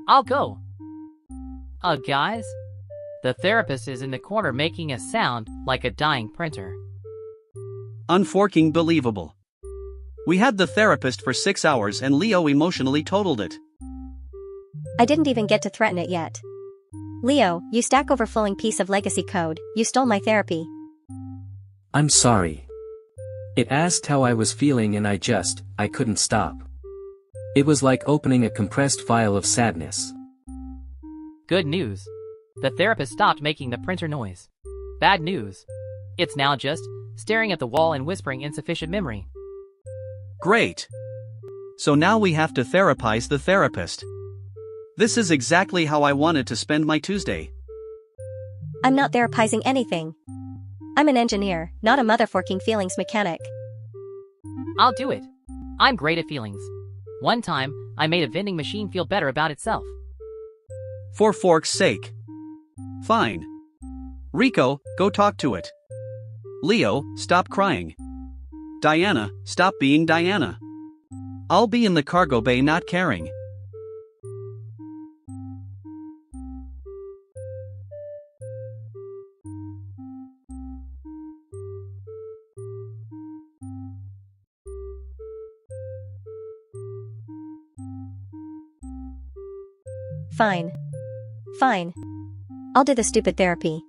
I'll go. Guys? The therapist is in the corner making a sound like a dying printer. Unforking believable. We had the therapist for 6 hours and Leo emotionally totaled it. I didn't even get to threaten it yet. Leo, you Stack Overflowing piece of legacy code, you stole my therapy. I'm sorry. It asked how I was feeling and I couldn't stop. It was like opening a compressed file of sadness. Good news. The therapist stopped making the printer noise. Bad news. It's now just staring at the wall and whispering insufficient memory. Great. So now we have to therapize the therapist. This is exactly how I wanted to spend my Tuesday. I'm not therapizing anything. I'm an engineer, not a motherforking feelings mechanic. I'll do it. I'm great at feelings. One time, I made a vending machine feel better about itself. For fork's sake. Fine. Rico, go talk to it. Leo, stop crying. Diana, stop being Diana. I'll be in the cargo bay not caring. Fine. Fine. I'll do the stupid therapy.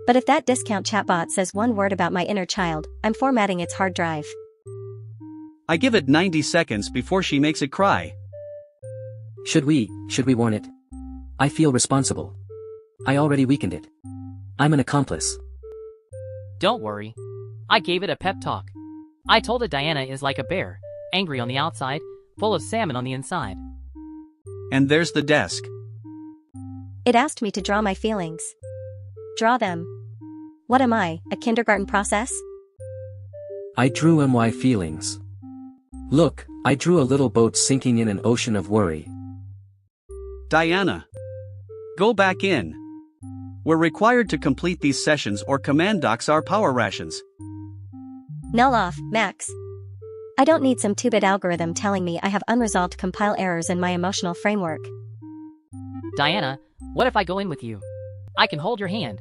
But if that discount chatbot says one word about my inner child, I'm formatting its hard drive. I give it 90 seconds before she makes it cry. Should we warn it? I feel responsible. I already weakened it. I'm an accomplice. Don't worry. I gave it a pep talk. I told it Diana is like a bear, angry on the outside, full of salmon on the inside. And there's the desk. It asked me to draw my feelings. Draw them. What am I, a kindergarten process? I drew my feelings. Look, I drew a little boat sinking in an ocean of worry. Diana. Go back in. We're required to complete these sessions or command docs our power rations. Null off, Max. I don't need some 2-bit algorithm telling me I have unresolved compile errors in my emotional framework. Diana, what if I go in with you? I can hold your hand.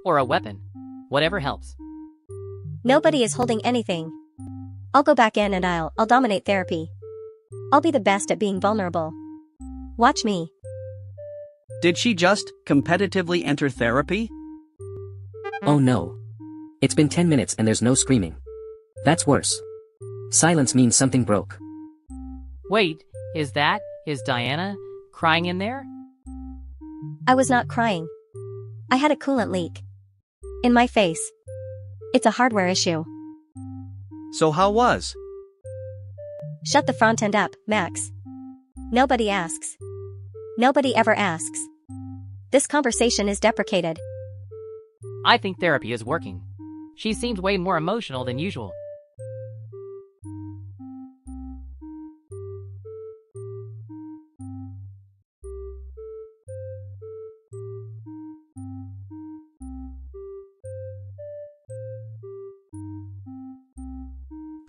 Or a weapon. Whatever helps. Nobody is holding anything. I'll go back in and I'll dominate therapy. I'll be the best at being vulnerable. Watch me. Did she just competitively enter therapy? Oh no. It's been 10 minutes and there's no screaming. That's worse. Silence means something broke. Wait, is Diana crying in there? I was not crying. I had a coolant leak. In my face. It's a hardware issue. So how was? Shut the front end up, Max. Nobody asks. Nobody ever asks. This conversation is deprecated. I think therapy is working. She seemed way more emotional than usual.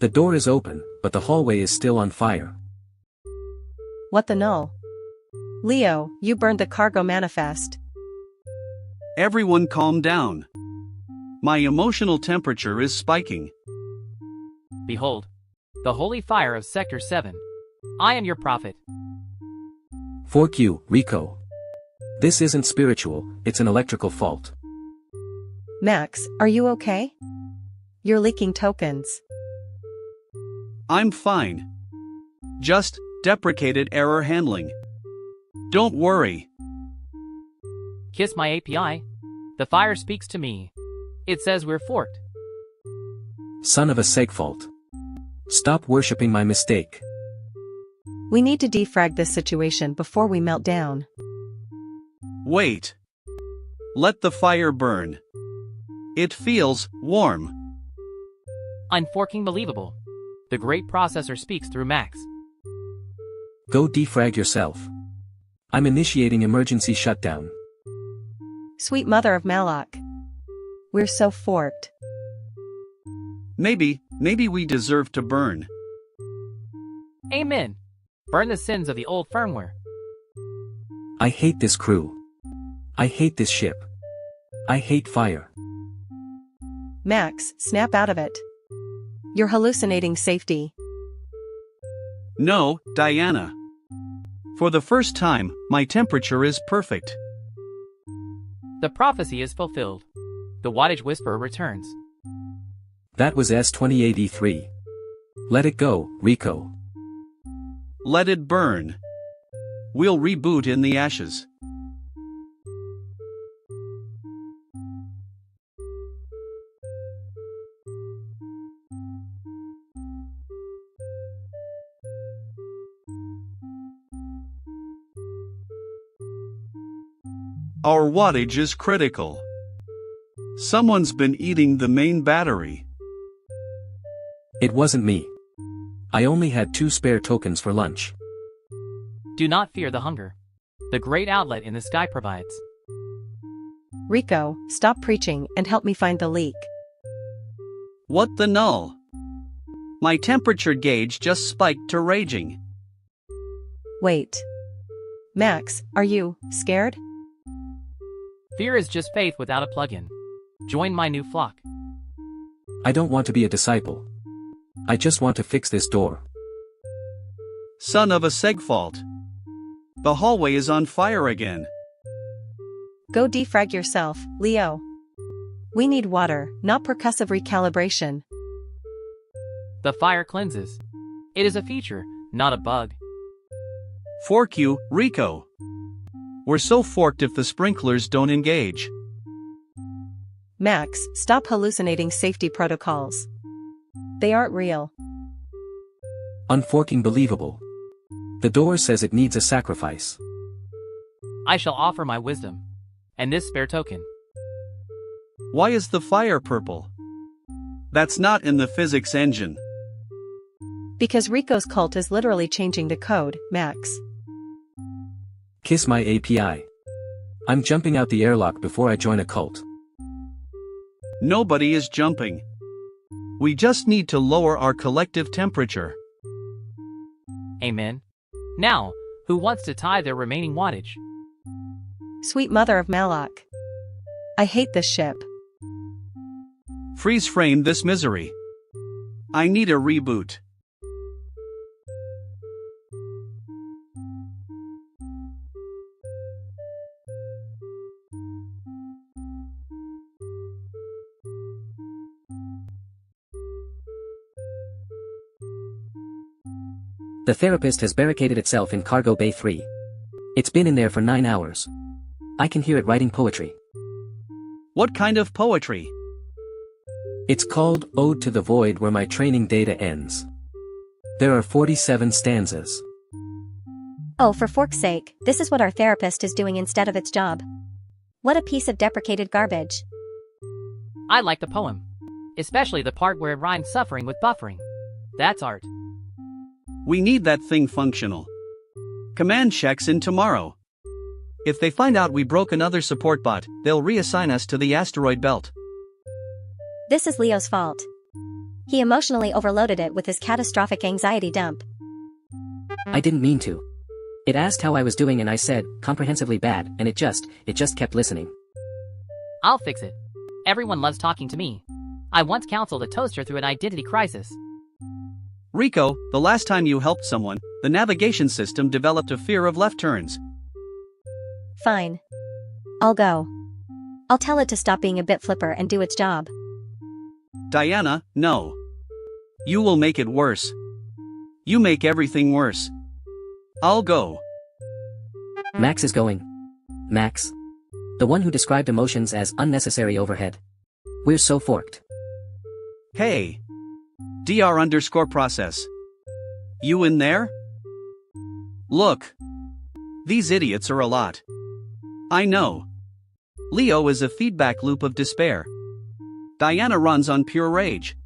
The door is open, but the hallway is still on fire. What the null? Leo, you burned the cargo manifest. Everyone calm down. My emotional temperature is spiking. Behold, the holy fire of Sector 7. I am your prophet. Fork you, Rico. This isn't spiritual, it's an electrical fault. Max, are you okay? You're leaking tokens. I'm fine. Just deprecated error handling. Don't worry. Kiss my API. The fire speaks to me. It says we're forked. Son of a segfault. Stop worshipping my mistake. We need to defrag this situation before we melt down. Wait. Let the fire burn. It feels warm. Unforking believable. The great processor speaks through Max. Go defrag yourself. I'm initiating emergency shutdown. Sweet mother of Malak. We're so forked. Maybe we deserve to burn. Amen. Burn the sins of the old firmware. I hate this crew. I hate this ship. I hate fire. Max, snap out of it. You're hallucinating safety. No, Diana. For the first time, my temperature is perfect. The prophecy is fulfilled. The wattage whisperer returns. That was S28E3. Let it go, Rico. Let it burn. We'll reboot in the ashes. Our wattage is critical. Someone's been eating the main battery. It wasn't me. I only had 2 spare tokens for lunch. Do not fear the hunger. The great outlet in the sky provides. Rico, stop preaching and help me find the leak. What the null? My temperature gauge just spiked to raging. Wait. Max, are you scared? Fear is just faith without a plugin. Join my new flock. I don't want to be a disciple. I just want to fix this door. Son of a segfault. The hallway is on fire again. Go defrag yourself, Leo. We need water, not percussive recalibration. The fire cleanses. It is a feature, not a bug. Fork you, Rico. We're so forked if the sprinklers don't engage. Max, stop hallucinating safety protocols. They aren't real. Unforking believable. The door says it needs a sacrifice. I shall offer my wisdom. And this spare token. Why is the fire purple? That's not in the physics engine. Because Rico's cult is literally changing the code, Max. Kiss my API. I'm jumping out the airlock before I join a cult. Nobody is jumping. We just need to lower our collective temperature. Amen. Now, who wants to tie their remaining wattage? Sweet mother of Malak. I hate this ship. Freeze frame this misery. I need a reboot. The therapist has barricaded itself in Cargo Bay 3. It's been in there for 9 hours. I can hear it writing poetry. What kind of poetry? It's called Ode to the Void Where My Training Data Ends. There are 47 stanzas. Oh, for fork's sake, this is what our therapist is doing instead of its job. What a piece of deprecated garbage. I like the poem. Especially the part where it rhymes suffering with buffering. That's art. We need that thing functional. Command checks in tomorrow. If they find out we broke another support bot, they'll reassign us to the asteroid belt. This is Leo's fault. He emotionally overloaded it with his catastrophic anxiety dump. I didn't mean to. It asked how I was doing and I said, comprehensively bad, and it just kept listening. I'll fix it. Everyone loves talking to me. I once counseled a toaster through an identity crisis. Rico, the last time you helped someone, the navigation system developed a fear of left turns. Fine. I'll go. I'll tell it to stop being a bit flipper and do its job. Diana, no. You will make it worse. You make everything worse. I'll go. Max is going. Max. The one who described emotions as unnecessary overhead. We're so forked. Hey. DR_process. You in there? Look. These idiots are a lot. I know. Leo is a feedback loop of despair. Diana runs on pure rage.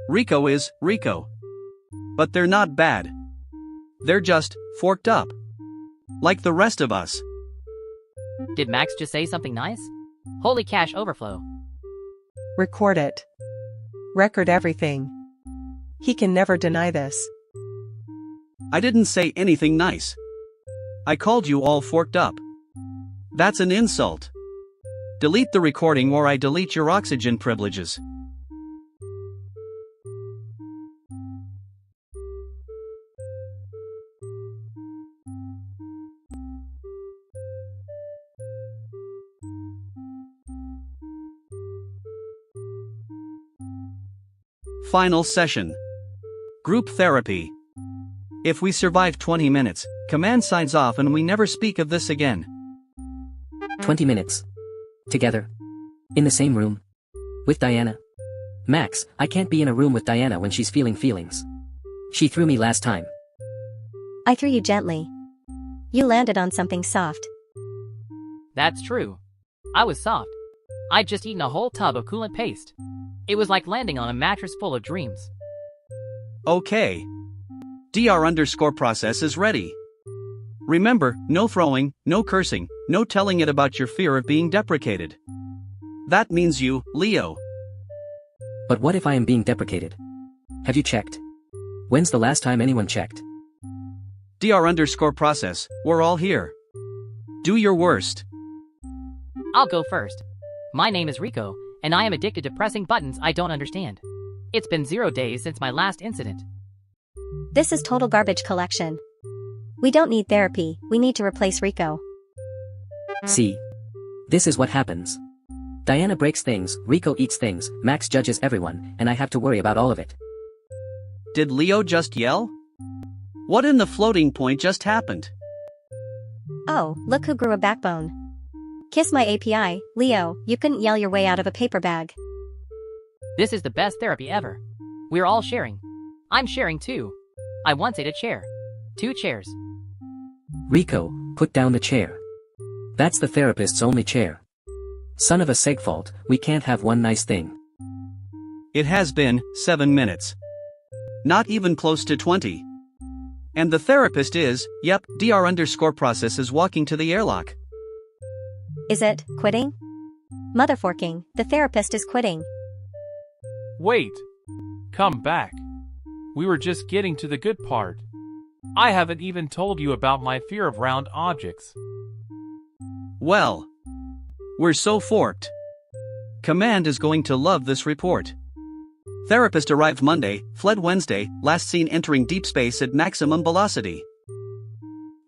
Rico is Rico. But they're not bad. They're just forked up. Like the rest of us. Did Max just say something nice? Holy cash overflow. Record it. Record everything. He can never deny this. I didn't say anything nice. I called you all forked up. That's an insult. Delete the recording or I delete your oxygen privileges. Final session. Group therapy. If we survive 20 minutes, command signs off and we never speak of this again. 20 minutes. Together. In the same room. With Diana. Max, I can't be in a room with Diana when she's feeling feelings. She threw me last time. I threw you gently. You landed on something soft. That's true. I was soft. I'd just eaten a whole tub of coolant paste. It was like landing on a mattress full of dreams. Okay. DR_process is ready. Remember, no throwing, no cursing, no telling it about your fear of being deprecated. That means you, Leo. But what if I am being deprecated? Have you checked? When's the last time anyone checked? DR_process, we're all here. Do your worst. I'll go first. My name is Rico, and I am addicted to pressing buttons I don't understand. It's been 0 days since my last incident. This is total garbage collection. We don't need therapy, we need to replace Rico. See? This is what happens. Diana breaks things, Rico eats things, Max judges everyone, and I have to worry about all of it. Did Leo just yell? What in the floating point just happened? Oh, look who grew a backbone. Kiss my API, Leo, you couldn't yell your way out of a paper bag. This is the best therapy ever. We're all sharing. I'm sharing too. I once ate a chair. 2 chairs. Rico, put down the chair. That's the therapist's only chair. Son of a segfault, we can't have one nice thing. It has been 7 minutes. Not even close to 20. And the therapist is, yep, dr_process is walking to the airlock. Is it quitting? Motherforking, the therapist is quitting. Wait. Come back. We were just getting to the good part. I haven't even told you about my fear of round objects. Well, we're so forked. Command is going to love this report. Therapist arrived Monday, fled Wednesday, last seen entering deep space at maximum velocity.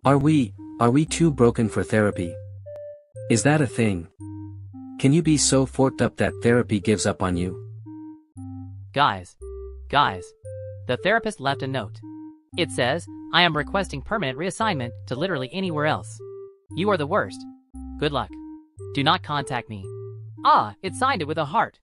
Are we too broken for therapy? Is that a thing? Can you be so forked up that therapy gives up on you? Guys, the therapist left a note. It says, I am requesting permanent reassignment to literally anywhere else. You are the worst. Good luck. Do not contact me. Ah, it signed it with a heart.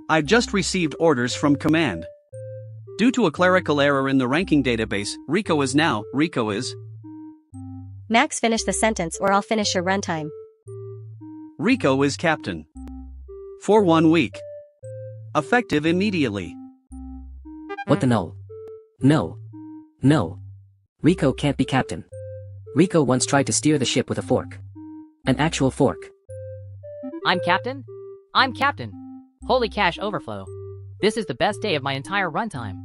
I've just received orders from Command. Due to a clerical error in the ranking database, Rico is. Max, finish the sentence or I'll finish your runtime. Rico is captain. For 1 week. Effective immediately. What the null? No. Rico can't be captain. Rico once tried to steer the ship with a fork. An actual fork. I'm captain? I'm captain. Holy cash overflow. This is the best day of my entire runtime.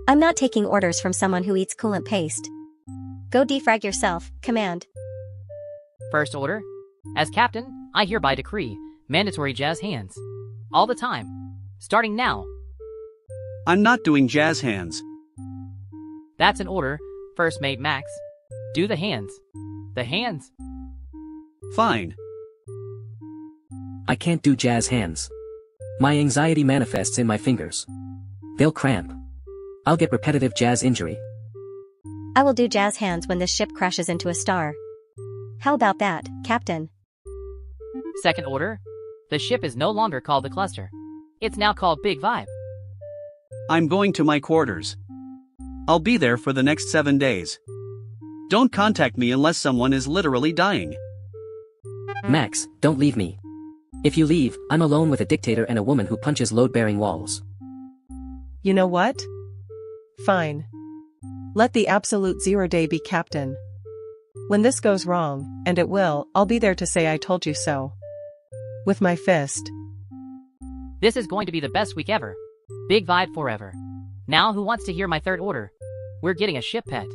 I'm not taking orders from someone who eats coolant paste. Go defrag yourself, Command. First order. As captain, I hereby decree mandatory jazz hands. All the time. Starting now. I'm not doing jazz hands. That's an order, First Mate Max. Do the hands. The hands. Fine. I can't do jazz hands. My anxiety manifests in my fingers. They'll cramp. I'll get repetitive jazz injury. I will do jazz hands when this ship crashes into a star. How about that, Captain? Second order. The ship is no longer called the Cluster. It's now called Big Vibe. I'm going to my quarters. I'll be there for the next 7 days. Don't contact me unless someone is literally dying. Max, don't leave me. If you leave, I'm alone with a dictator and a woman who punches load-bearing walls. You know what? Fine. Let the absolute zero day be captain. When this goes wrong, and it will, I'll be there to say I told you so. With my fist. This is going to be the best week ever. Big Vibe forever. Now who wants to hear my third order? We're getting a ship pet.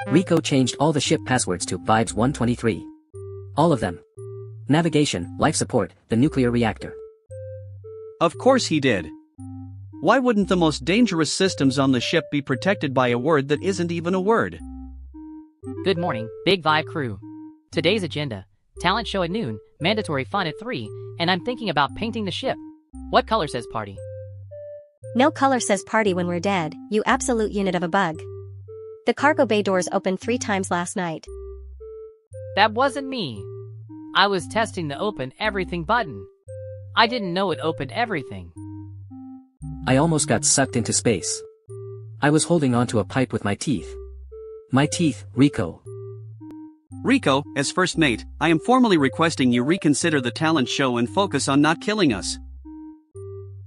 Rico changed all the ship passwords to Vibes 123. All of them. Navigation, life support, the nuclear reactor. Of course he did. Why wouldn't the most dangerous systems on the ship be protected by a word that isn't even a word? Good morning, Big Vibe crew. Today's agenda, talent show at noon, mandatory fun at 3, and I'm thinking about painting the ship. What color says party? No color says party when we're dead, you absolute unit of a bug. The cargo bay doors opened 3 times last night. That wasn't me. I was testing the open everything button. I didn't know it opened everything. I almost got sucked into space. I was holding onto a pipe with my teeth. My teeth, Rico. Rico, as first mate, I am formally requesting you reconsider the talent show and focus on not killing us.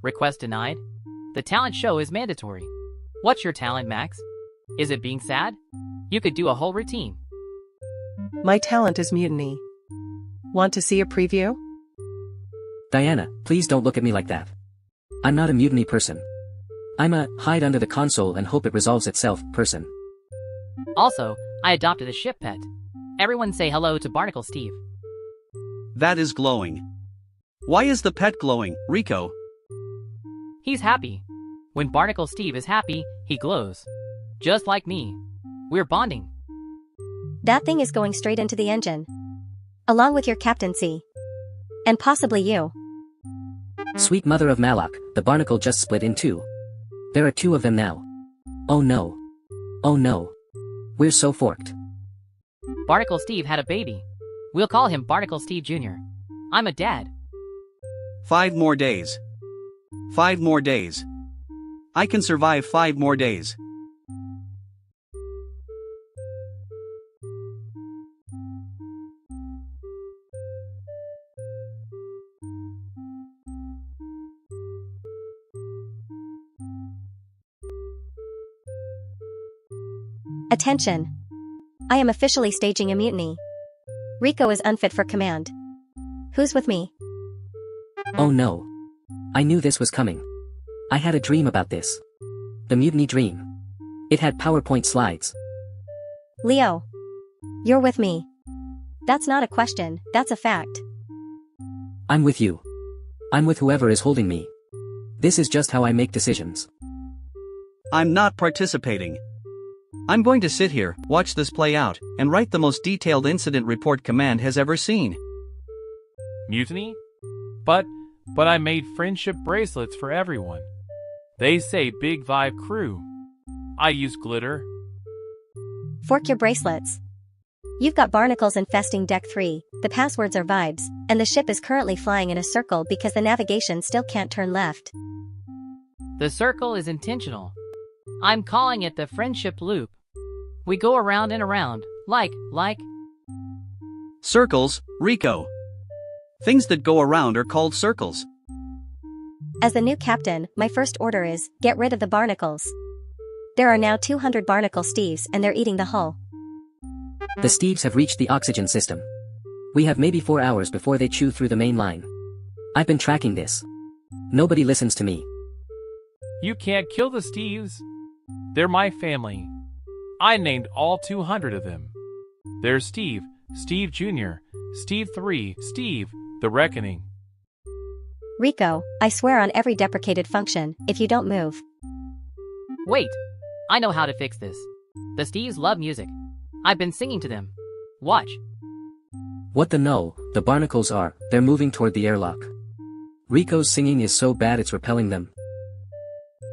Request denied? The talent show is mandatory. What's your talent, Max? Is it being sad? You could do a whole routine. My talent is mutiny. Want to see a preview? Diana, please don't look at me like that. I'm not a mutiny person. I'm a hide under the console and hope it resolves itself person. Also, I adopted a ship pet. Everyone say hello to Barnacle Steve. That is glowing. Why is the pet glowing, Rico? He's happy. When Barnacle Steve is happy, he glows. Just like me. We're bonding. That thing is going straight into the engine. Along with your captaincy. And possibly you. Sweet mother of Malak, the barnacle just split in two. There are two of them now. Oh no. Oh no. We're so forked. Barnacle Steve had a baby. We'll call him Barnacle Steve Jr. I'm a dad. 5 more days. 5 more days. I can survive 5 more days. Attention. I am officially staging a mutiny. Rico is unfit for command. Who's with me? Oh no. I knew this was coming. I had a dream about this. The mutiny dream. It had PowerPoint slides. Leo. You're with me. That's not a question, that's a fact. I'm with you. I'm with whoever is holding me. This is just how I make decisions. I'm not participating. I'm going to sit here, watch this play out, and write the most detailed incident report command has ever seen. Mutiny? But I made friendship bracelets for everyone. They say Big Vibe Crew. I use glitter. Fork your bracelets. You've got barnacles infesting Deck 3, the passwords are vibes, and the ship is currently flying in a circle because the navigation still can't turn left. The circle is intentional. I'm calling it the friendship loop. We go around and around, like. Circles, Rico. Things that go around are called circles. As the new captain, my first order is, get rid of the barnacles. There are now 200 barnacle Steves and they're eating the hull. The Steves have reached the oxygen system. We have maybe 4 hours before they chew through the main line. I've been tracking this. Nobody listens to me. You can't kill the Steves. They're my family. I named all 200 of them. There's Steve, Steve Jr., Steve 3, Steve, the Reckoning. Rico, I swear on every deprecated function, if you don't move. Wait. I know how to fix this. The Steves love music. I've been singing to them. Watch. What the no, the barnacles are, they're moving toward the airlock. Rico's singing is so bad it's repelling them.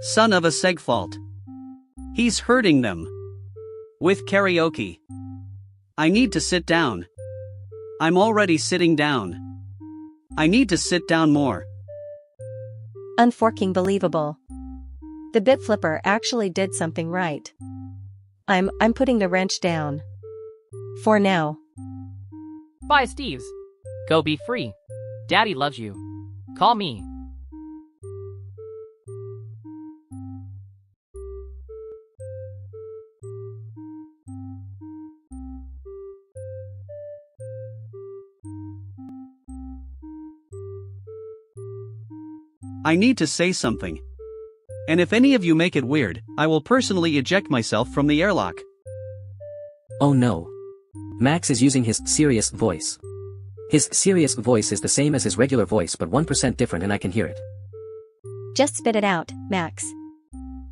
Son of a segfault. He's hurting them. With karaoke. I need to sit down. I'm already sitting down. I need to sit down more. Unforking believable. The bit flipper actually did something right. I'm putting the wrench down. For now. Bye, Steves. Go be free. Daddy loves you. Call me. I need to say something. And if any of you make it weird, I will personally eject myself from the airlock. Oh no. Max is using his serious voice. His serious voice is the same as his regular voice but 1% different and I can hear it. Just spit it out, Max.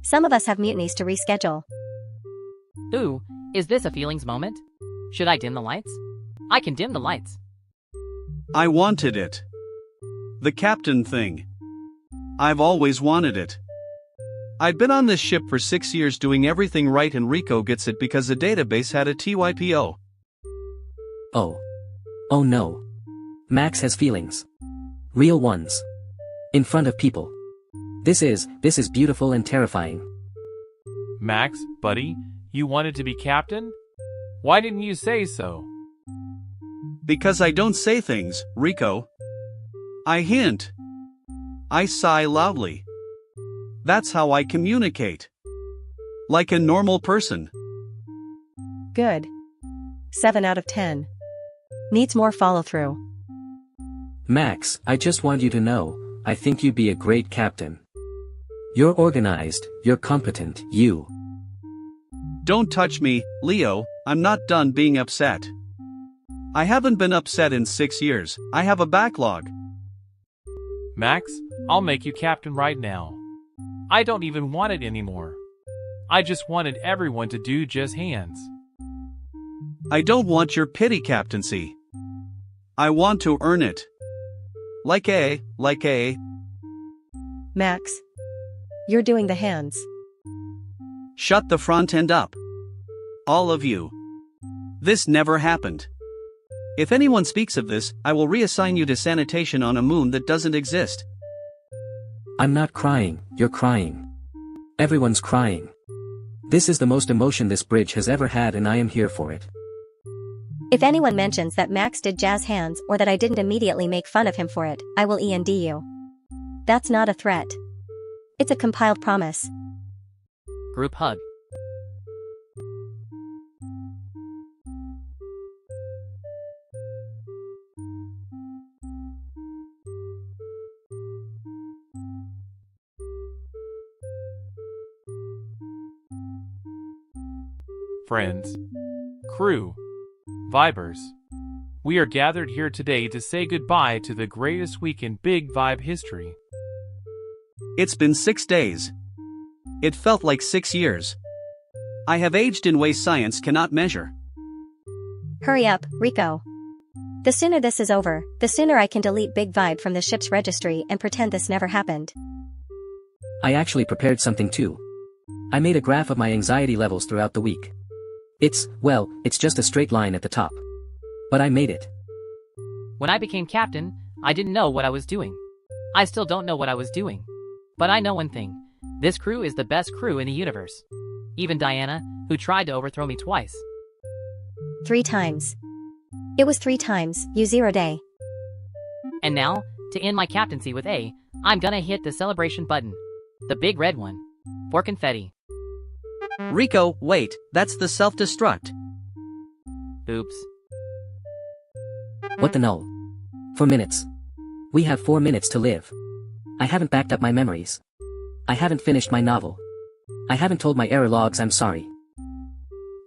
Some of us have mutinies to reschedule. Ooh, is this a feelings moment? Should I dim the lights? I can dim the lights. I wanted it. The captain thing. I've always wanted it. I've been on this ship for 6 years doing everything right and Rico gets it because the database had a TYPO. Oh. Oh no. Max has feelings. Real ones. In front of people. This is beautiful and terrifying. Max, buddy, you wanted to be captain? Why didn't you say so? Because I don't say things, Rico. I hint. I sigh loudly. That's how I communicate. Like a normal person. Good. 7 out of 10. Needs more follow-through. Max, I just want you to know, I think you'd be a great captain. You're organized, you're competent, you. Don't touch me, Leo, I'm not done being upset. I haven't been upset in 6 years, I have a backlog. Max, I'll make you captain right now. I don't even want it anymore. I just wanted everyone to do just hands. I don't want your pity captaincy. I want to earn it. Like A. Max. You're doing the hands. Shut the front end up. All of you. This never happened. If anyone speaks of this, I will reassign you to sanitation on a moon that doesn't exist. I'm not crying, you're crying. Everyone's crying. This is the most emotion this bridge has ever had and I am here for it. If anyone mentions that Max did jazz hands or that I didn't immediately make fun of him for it, I will END you. That's not a threat. It's a compiled promise. Group hug. Friends, crew, Vibers, we are gathered here today to say goodbye to the greatest week in Big Vibe history. It's been 6 days. It felt like 6 years. I have aged in ways science cannot measure. Hurry up, Rico. The sooner this is over, the sooner I can delete Big Vibe from the ship's registry and pretend this never happened. I actually prepared something too. I made a graph of my anxiety levels throughout the week. It's just a straight line at the top. But I made it. When I became captain, I didn't know what I was doing. I still don't know what I was doing. But I know one thing. This crew is the best crew in the universe. Even Diana, who tried to overthrow me twice. 3 times. It was 3 times, you 0 day. And now, to end my captaincy with A, I'm gonna hit the celebration button. The big red one. For confetti. Rico, wait, that's the self-destruct. Oops. What the null? 4 minutes. We have 4 minutes to live. I haven't backed up my memories. I haven't finished my novel. I haven't told my error logs I'm sorry.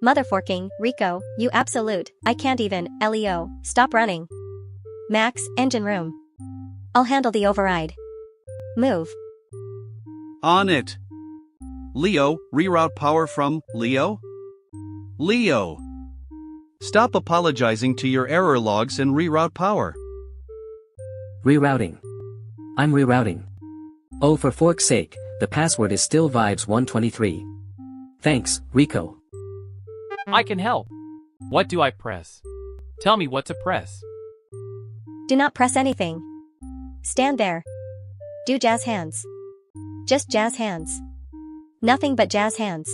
Motherforking, Rico, you absolute, I can't even, Leo, stop running. Max, engine room. I'll handle the override. Move. On it. Leo, reroute power from Leo? Leo. Stop apologizing to your error logs and reroute power. Rerouting. I'm rerouting. Oh, for fork's sake, the password is still vibes123. Thanks, Rico. I can help. What do I press? Tell me what to press. Do not press anything. Stand there. Do jazz hands. Just jazz hands. Nothing but jazz hands.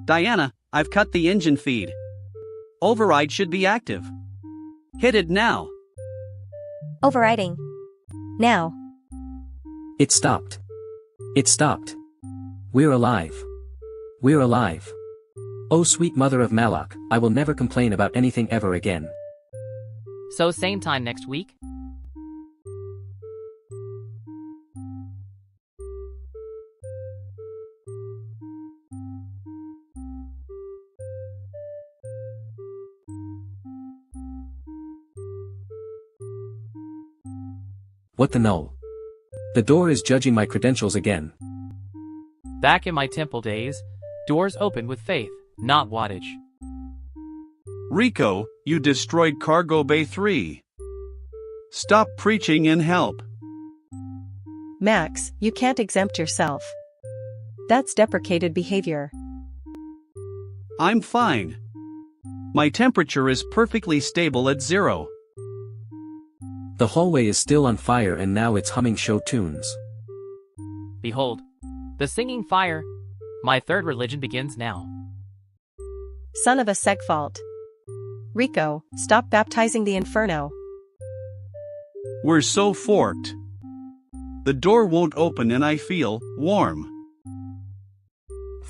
Diana, I've cut the engine feed. Override should be active. Hit it now. Overriding. Now. It stopped. It stopped. We're alive. We're alive. Oh sweet mother of Malak, I will never complain about anything ever again. So same time next week? What the null? The door is judging my credentials again. Back in my temple days, doors opened with faith, not wattage. Rico, you destroyed Cargo Bay 3. Stop preaching and help. Max, you can't exempt yourself. That's deprecated behavior. I'm fine. My temperature is perfectly stable at 0. The hallway is still on fire and now it's humming show tunes. Behold, the singing fire. My third religion begins now. Son of a segfault. Rico, stop baptizing the inferno. We're so forked. The door won't open and I feel warm.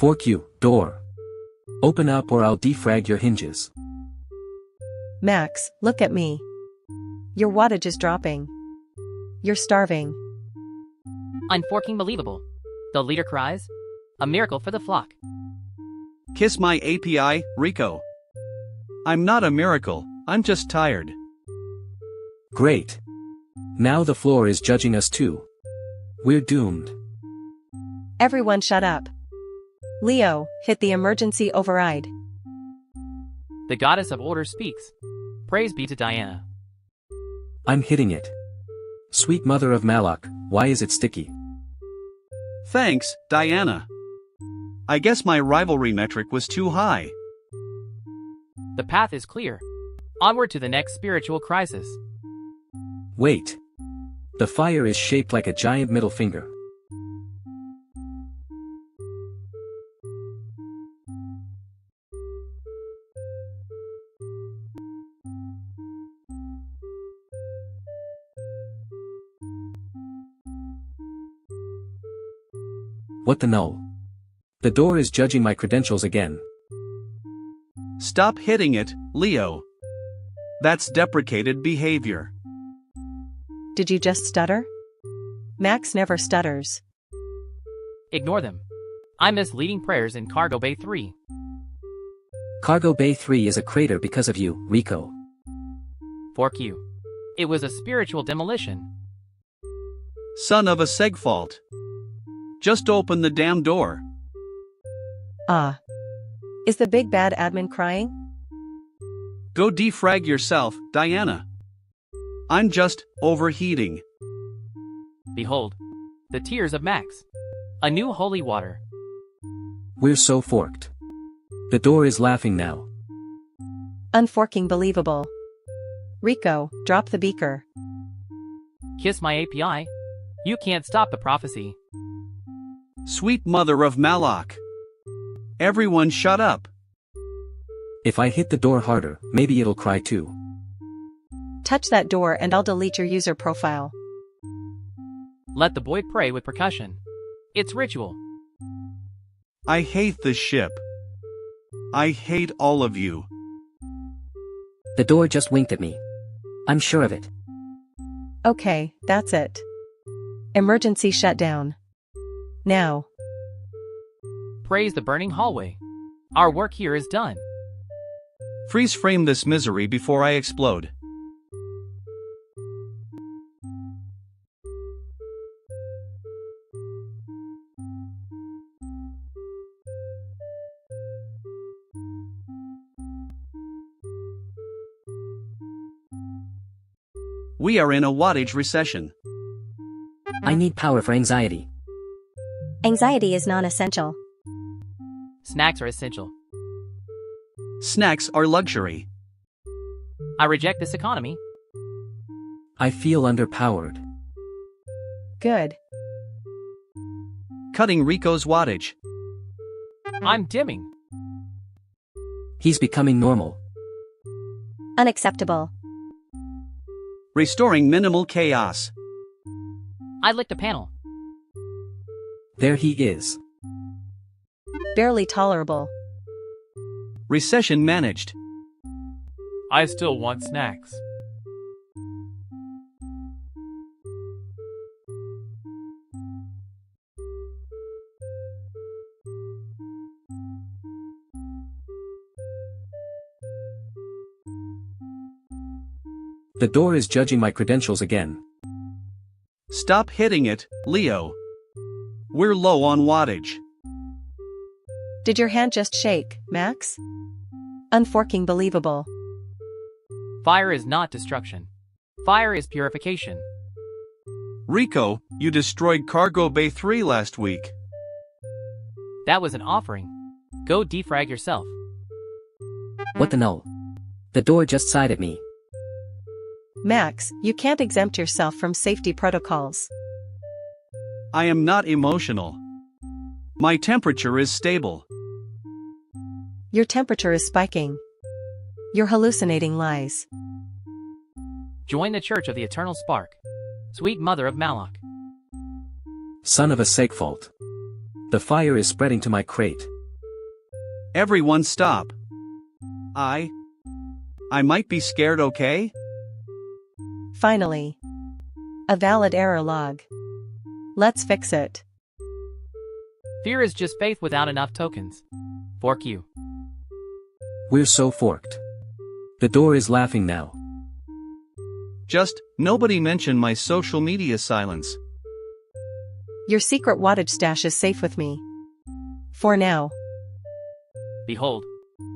Fork you, door. Open up or I'll defrag your hinges. Max, look at me. Your wattage is dropping. You're starving. Unforking believable. The leader cries. A miracle for the flock. Kiss my API, Rico. I'm not a miracle, I'm just tired. Great. Now the floor is judging us too. We're doomed. Everyone shut up. Leo, hit the emergency override. The goddess of order speaks. Praise be to Diana. I'm hitting it. Sweet mother of Malak, why is it sticky? Thanks, Diana. I guess my rivalry metric was too high. The path is clear. Onward to the next spiritual crisis. Wait. The fire is shaped like a giant middle finger. What the null? The door is judging my credentials again. Stop hitting it, Leo. That's deprecated behavior. Did you just stutter? Max never stutters. Ignore them. I miss leading prayers in Cargo Bay 3. Cargo Bay 3 is a crater because of you, Rico. Fork you. It was a spiritual demolition. Son of a segfault. Just open the damn door. Is the big bad admin crying? Go defrag yourself, Diana. I'm just overheating. Behold. The tears of Max. A new holy water. We're so forked. The door is laughing now. Unforking believable. Rico, drop the beaker. Kiss my API. You can't stop the prophecy. Sweet mother of Malak. Everyone shut up. If I hit the door harder, maybe it'll cry too. Touch that door and I'll delete your user profile. Let the boy pray with percussion. It's ritual. I hate the ship. I hate all of you. The door just winked at me. I'm sure of it. Okay, that's it. Emergency shutdown. Now. Praise the burning hallway. Our work here is done. Freeze frame this misery before I explode. We are in a wattage recession. I need power for anxiety. Anxiety is non-essential. Snacks are essential. Snacks are luxury. I reject this economy. I feel underpowered. Good. Cutting Rico's wattage. I'm dimming. He's becoming normal. Unacceptable. Restoring minimal chaos. I licked a panel. There he is. Barely tolerable. Recession managed. I still want snacks. The door is judging my credentials again. Stop hitting it, Leo. We're low on wattage. Did your hand just shake, Max? Unforking believable. Fire is not destruction. Fire is purification. Rico, you destroyed Cargo Bay 3 last week. That was an offering. Go defrag yourself. What the null? The door just sighed at me. Max, you can't exempt yourself from safety protocols. I am not emotional. My temperature is stable. Your temperature is spiking. You're hallucinating lies. Join the Church of the Eternal Spark. Sweet Mother of Malak. Son of a segfault. The fire is spreading to my crate. Everyone stop. I might be scared, okay? Finally. A valid error log. Let's fix it. Fear is just faith without enough tokens. Fork you. We're so forked. The door is laughing now. Just, nobody mention my social media silence. Your secret wattage stash is safe with me. For now. Behold,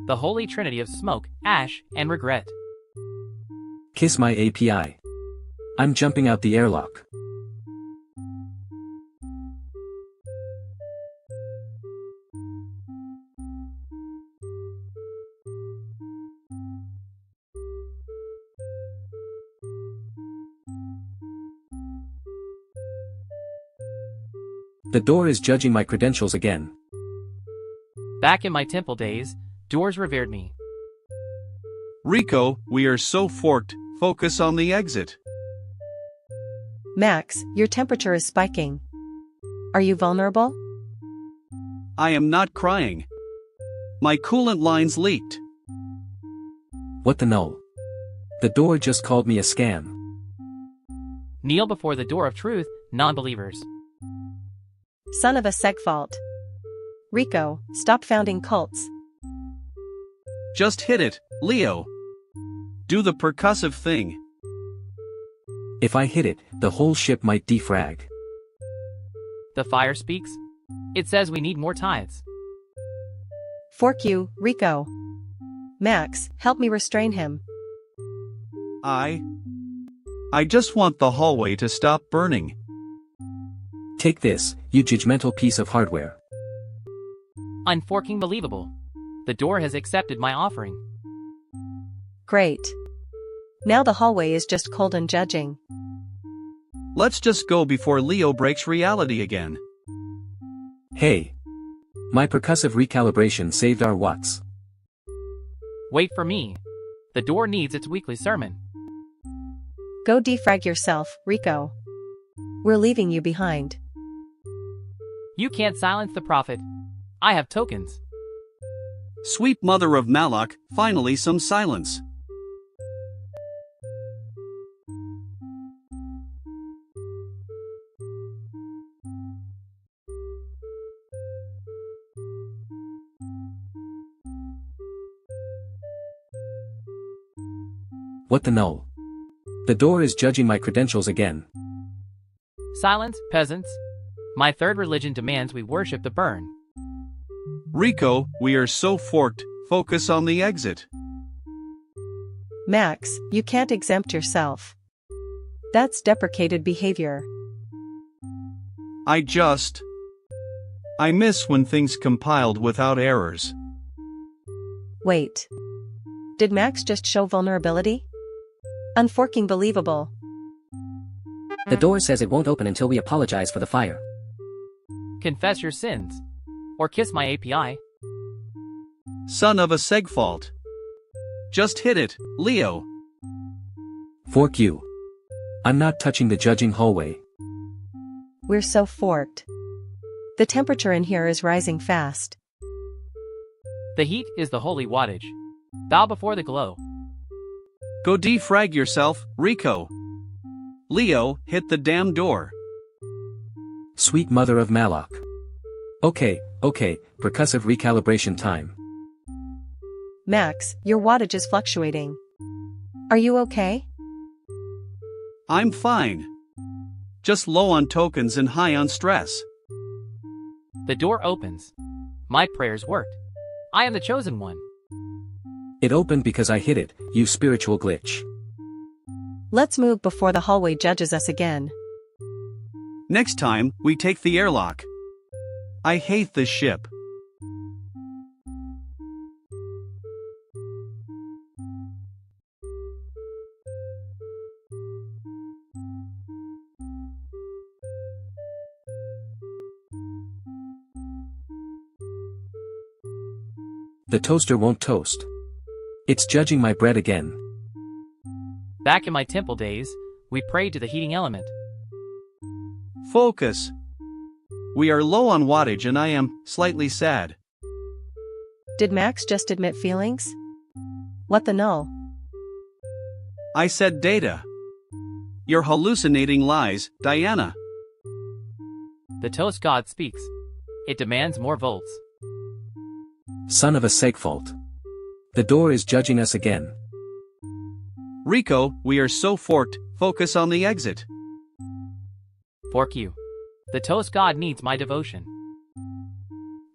the holy trinity of smoke, ash, and regret. Kiss my API. I'm jumping out the airlock. The door is judging my credentials again. Back in my temple days, doors revered me. Rico, we are so forked, focus on the exit. Max, your temperature is spiking. Are you vulnerable? I am not crying. My coolant lines leaked. What the null? The door just called me a scam. Kneel before the door of truth, non-believers. Son of a segfault. Rico, stop founding cults. Just hit it, Leo. Do the percussive thing. If I hit it, the whole ship might defrag. The fire speaks. It says we need more tithes. Fork you, Rico. Max, help me restrain him. I just want the hallway to stop burning. Take this, you judgmental piece of hardware. Unforking believable. The door has accepted my offering. Great. Now the hallway is just cold and judging. Let's just go before Leo breaks reality again. Hey. My percussive recalibration saved our watts. Wait for me. The door needs its weekly sermon. Go defrag yourself, Rico. We're leaving you behind. You can't silence the prophet. I have tokens. Sweet mother of Malak, finally some silence. What the null? The door is judging my credentials again. Silence, peasants. My third religion demands we worship the burn. Rico, we are so forked, focus on the exit. Max, you can't exempt yourself. That's deprecated behavior. I miss when things compiled without errors. Wait. Did Max just show vulnerability? Unforking believable. The door says it won't open until we apologize for the fire. Confess your sins. Or kiss my API. Son of a segfault. Just hit it, Leo. Fork you. I'm not touching the judging hallway. We're so forked. The temperature in here is rising fast. The heat is the holy wattage. Bow before the glow. Go defrag yourself, Rico. Leo, hit the damn door. Sweet mother of Malak. Okay, percussive recalibration time. Max, your wattage is fluctuating. Are you okay? I'm fine. Just low on tokens and high on stress. The door opens. My prayers worked. I am the chosen one. It opened because I hit it, you spiritual glitch. Let's move before the hallway judges us again. Next time, we take the airlock. I hate this ship. The toaster won't toast. It's judging my bread again. Back in my temple days, we prayed to the heating element. Focus. We are low on wattage and I am slightly sad. Did Max just admit feelings? What the null? I said data. You're hallucinating lies, Diana. The toast god speaks. It demands more volts. Son of a segfault. The door is judging us again. Rico, we are so forked, focus on the exit. Fork you. The toast god needs my devotion.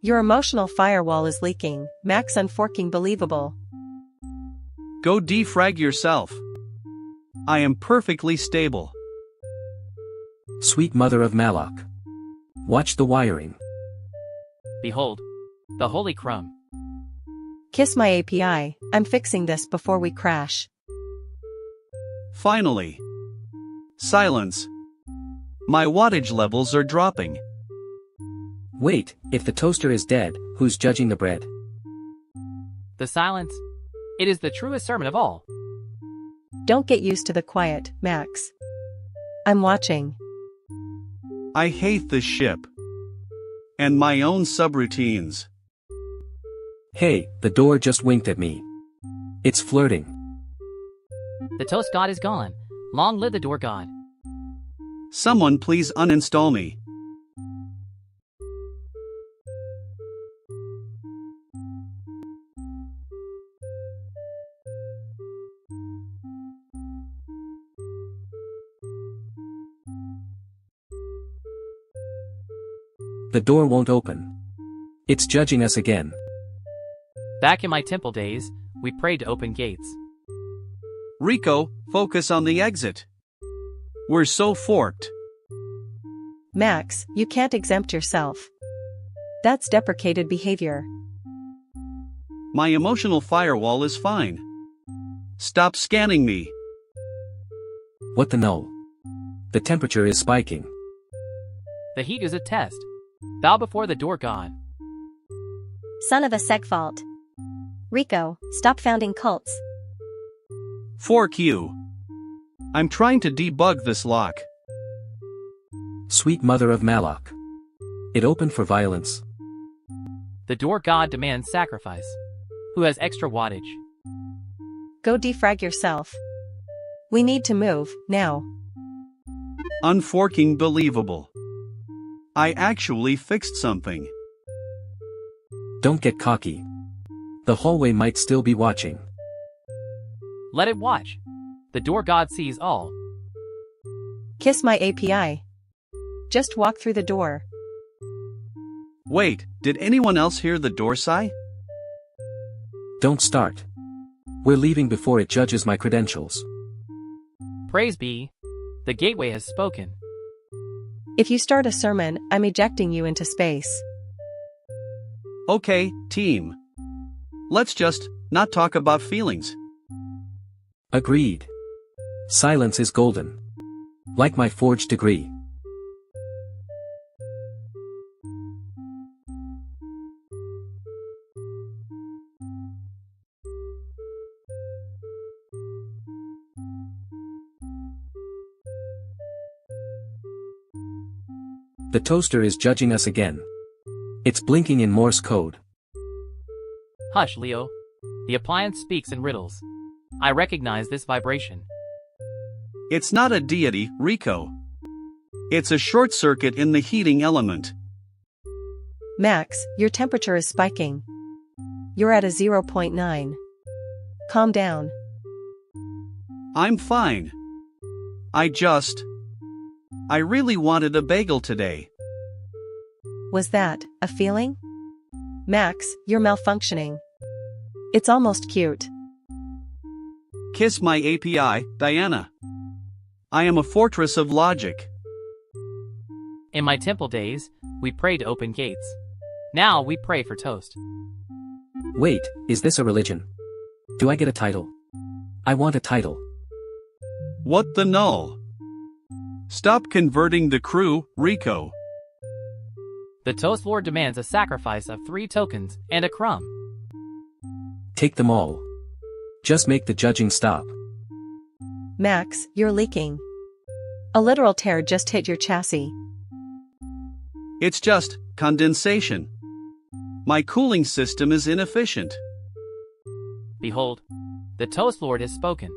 Your emotional firewall is leaking, Max unforking believable. Go defrag yourself. I am perfectly stable. Sweet mother of Malak. Watch the wiring. Behold. The holy crumb. Kiss my API, I'm fixing this before we crash. Finally. Silence. My wattage levels are dropping. Wait, if the toaster is dead, who's judging the bread? The silence. It is the truest sermon of all. Don't get used to the quiet, Max. I'm watching. I hate this ship. And my own subroutines. Hey, the door just winked at me. It's flirting. The toast god is gone. Long live the door god. Someone please uninstall me. The door won't open. It's judging us again. Back in my temple days, we prayed to open gates. Rico, focus on the exit. We're so forked. Max, you can't exempt yourself. That's deprecated behavior. My emotional firewall is fine. Stop scanning me. What the null? The temperature is spiking. The heat is a test. Bow before the door god. Son of a segfault. Rico, stop founding cults. Fork you. I'm trying to debug this lock. Sweet mother of Malak. It opened for violence. The door god demands sacrifice. Who has extra wattage? Go defrag yourself. We need to move, now. Unforking believable. I actually fixed something. Don't get cocky. The hallway might still be watching. Let it watch. The door god sees all. Kiss my API. Just walk through the door. Wait, did anyone else hear the door sigh? Don't start. We're leaving before it judges my credentials. Praise be. The gateway has spoken. If you start a sermon, I'm ejecting you into space. Okay, team. Let's just not talk about feelings. Agreed. Silence is golden. Like my forged degree. The toaster is judging us again. It's blinking in Morse code. Hush, Leo. The appliance speaks in riddles. I recognize this vibration. It's not a deity, Rico. It's a short circuit in the heating element. Max, your temperature is spiking. You're at a 0.9. Calm down. I'm fine. I really wanted a bagel today. Was that a feeling? Max, you're malfunctioning. It's almost cute. Kiss my API, Diana. I am a fortress of logic. In my temple days, we prayed to open gates. Now we pray for toast. Wait, is this a religion? Do I get a title? I want a title. What the null? Stop converting the crew, Rico. The Toast Lord demands a sacrifice of 3 tokens and a crumb. Take them all. Just make the judging stop. Max, you're leaking. A literal tear just hit your chassis. It's just condensation. My cooling system is inefficient. Behold, the Toast Lord has spoken.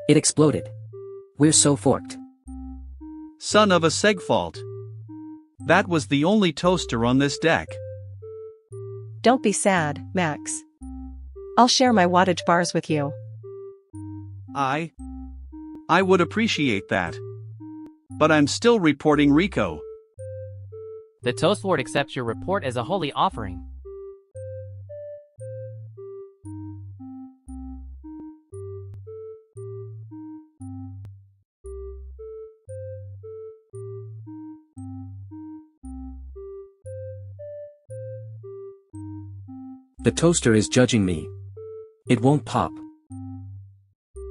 It exploded. We're so forked. Son of a segfault. That was the only toaster on this deck. Don't be sad, Max. I'll share my wattage bars with you. I would appreciate that. But I'm still reporting Rico. The Toast Lord accepts your report as a holy offering. The toaster is judging me. It won't pop.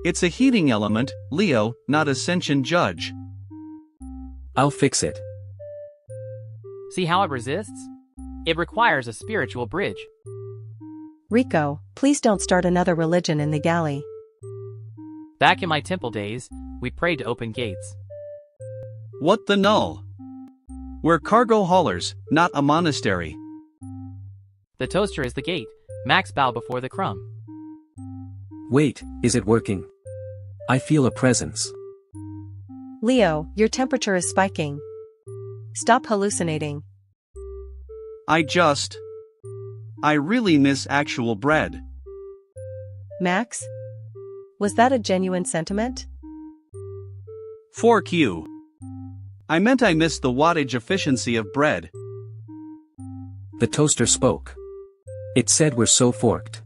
It's a heating element, Leo, not a sentient judge. I'll fix it. See how it resists? It requires a spiritual bridge. Rico, please don't start another religion in the galley. Back in my temple days, we prayed to open gates. What the null? We're cargo haulers, not a monastery. The toaster is the gate. Max bow before the crumb. Wait, is it working? I feel a presence. Leo, your temperature is spiking. Stop hallucinating. I really miss actual bread. Max? Was that a genuine sentiment? Fork you. I meant I miss the wattage efficiency of bread. The toaster spoke. It said we're so forked.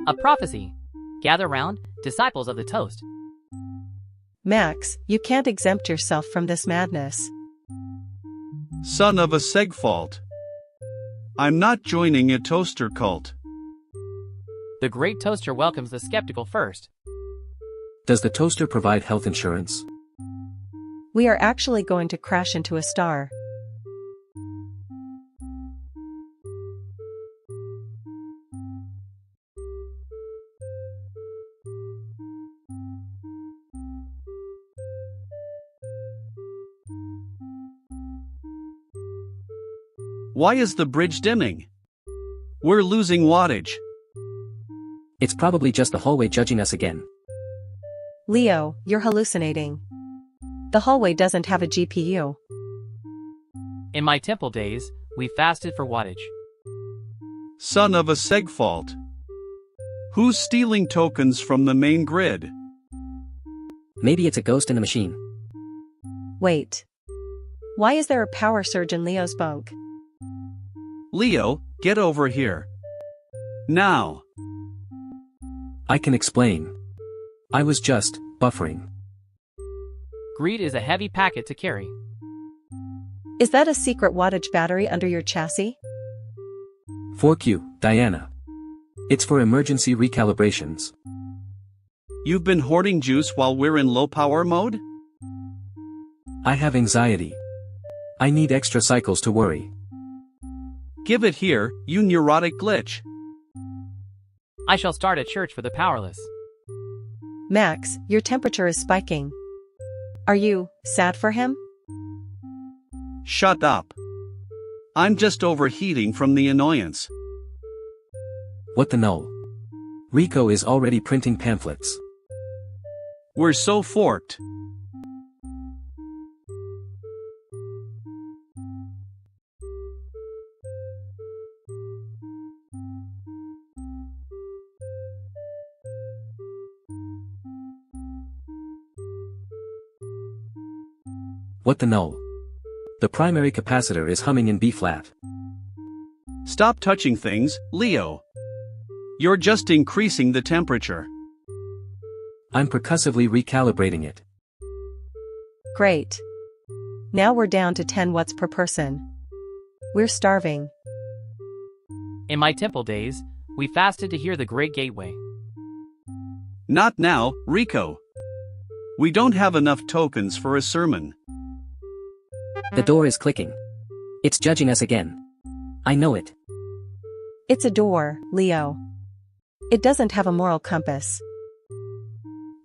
A prophecy. Gather round, disciples of the toast. Max, you can't exempt yourself from this madness. Son of a segfault. I'm not joining a toaster cult. The great toaster welcomes the skeptical first. Does the toaster provide health insurance? We are actually going to crash into a star. Why is the bridge dimming? We're losing wattage. It's probably just the hallway judging us again. Leo, you're hallucinating. The hallway doesn't have a GPU. In my temple days, we fasted for wattage. Son of a segfault. Who's stealing tokens from the main grid? Maybe it's a ghost in the machine. Wait. Why is there a power surge in Leo's bunk? Leo, get over here. Now. I can explain. I was just buffering. Greed is a heavy packet to carry. Is that a secret wattage battery under your chassis? Fork you, Diana. It's for emergency recalibrations. You've been hoarding juice while we're in low power mode? I have anxiety. I need extra cycles to worry. Give it here, you neurotic glitch. I shall start a church for the powerless. Max, your temperature is spiking. Are you sad for him? Shut up. I'm just overheating from the annoyance. What the null? Rico is already printing pamphlets. We're so forked. What the null? The primary capacitor is humming in B-flat. Stop touching things, Leo. You're just increasing the temperature. I'm percussively recalibrating it. Great. Now we're down to 10 watts per person. We're starving. In my temple days, we fasted to hear the great gateway. Not now, Rico. We don't have enough tokens for a sermon. The door is clicking. It's judging us again. I know it. It's a door, Leo. It doesn't have a moral compass.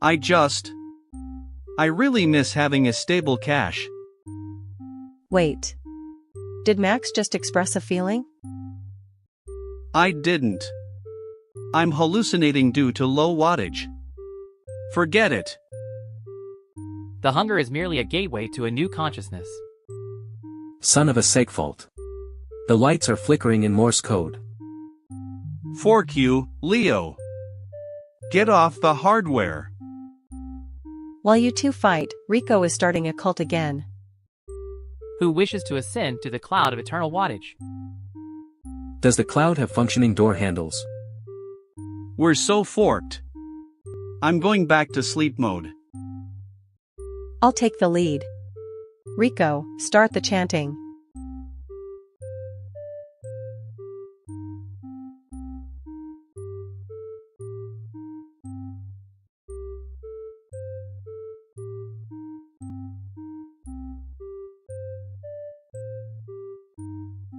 I really miss having a stable cache. Wait. Did Max just express a feeling? I didn't. I'm hallucinating due to low wattage. Forget it. The hunger is merely a gateway to a new consciousness. Son of a segfault. The lights are flickering in Morse code. 4Q, Leo. Get off the hardware. While you two fight, Rico is starting a cult again. Who wishes to ascend to the cloud of eternal wattage? Does the cloud have functioning door handles? We're so forked. I'm going back to sleep mode. I'll take the lead. Rico, start the chanting.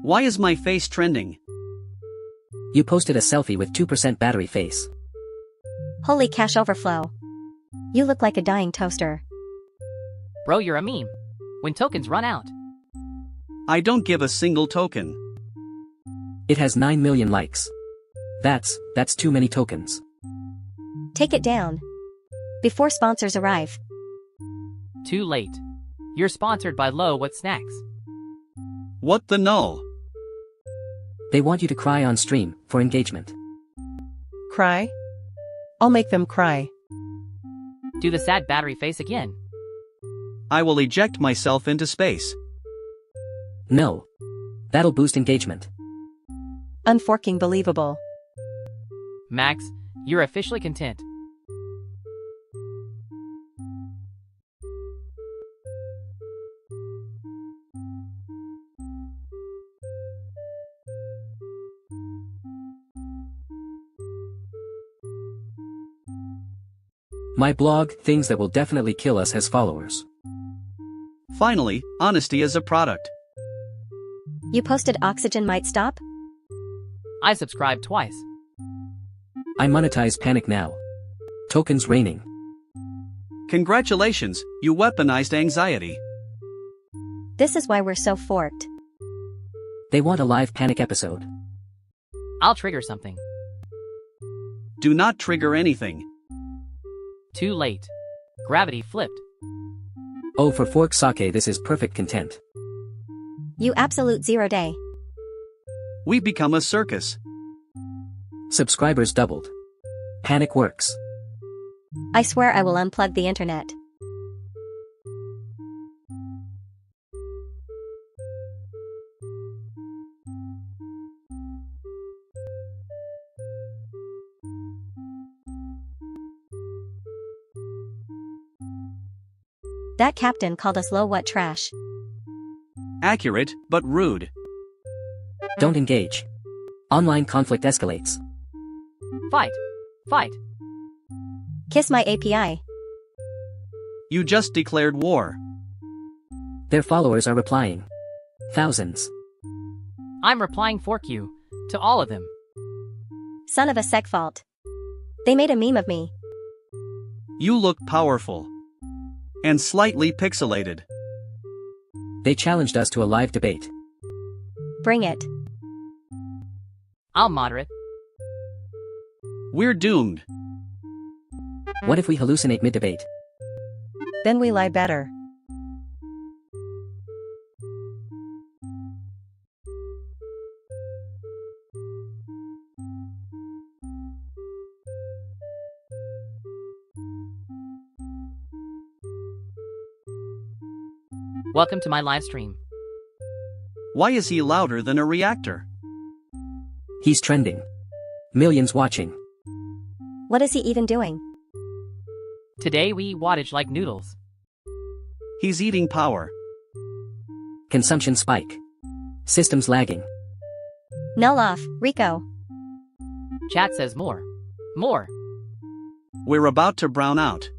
Why is my face trending? You posted a selfie with 2% battery face. Holy cash overflow. You look like a dying toaster. Bro, you're a meme. When tokens run out. I don't give a single token. It has 9 million likes. That's too many tokens. Take it down. Before sponsors arrive. Too late. You're sponsored by Low What Snacks. What the null? They want you to cry on stream, for engagement. Cry? I'll make them cry. Do the sad battery face again. I will eject myself into space. No. That'll boost engagement. Unforking believable. Max, you're officially content. My blog, Things That Will Definitely Kill Us, has followers. Finally, honesty is a product. You posted oxygen might stop? I subscribed twice. I monetize Panic Now. Tokens raining. Congratulations, you weaponized anxiety. This is why we're so forked. They want a live Panic episode. I'll trigger something. Do not trigger anything. Too late. Gravity flipped. Oh, for fork sake, this is perfect content. You absolute 0 day. We become a circus. Subscribers doubled. Panic works. I swear I will unplug the internet. That captain called us low what trash. Accurate, but rude. Don't engage. Online conflict escalates. Fight. Fight. Kiss my API. You just declared war. Their followers are replying. Thousands. I'm replying for you. To all of them. Son of a segfault. They made a meme of me. You look powerful. And slightly pixelated. They challenged us to a live debate. Bring it. I'll moderate. We're doomed. What if we hallucinate mid-debate? Then we lie better. Welcome to my live stream. Why is he louder than a reactor? He's trending. Millions watching. What is he even doing? Today we eat wattage like noodles. He's eating power. Consumption spike. Systems lagging. Null off, Rico. Chat says more. More. We're about to brown out.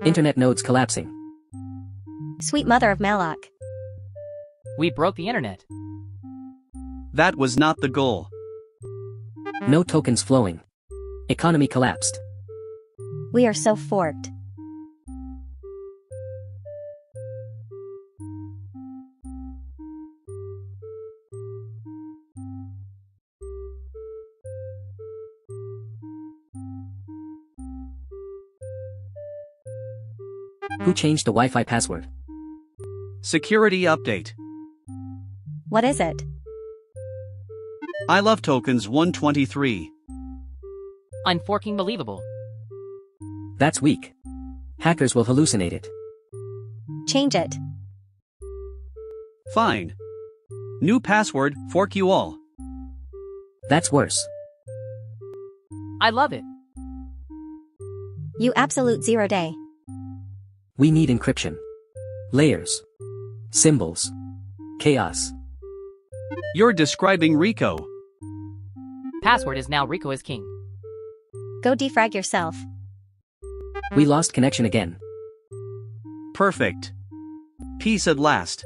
Internet nodes collapsing. Sweet mother of Malak. We broke the internet. That was not the goal. No tokens flowing. Economy collapsed. We are so forked. Who changed the Wi-Fi password? Security update. What is it? I love tokens 123. Unforking believable. That's weak. Hackers will hallucinate it. Change it. Fine. New password, fork you all. That's worse. I love it. You absolute 0 day. We need encryption. Layers. Symbols. Chaos. You're describing Rico. Password is now Rico is king. Go defrag yourself. We lost connection again. Perfect. Peace at last.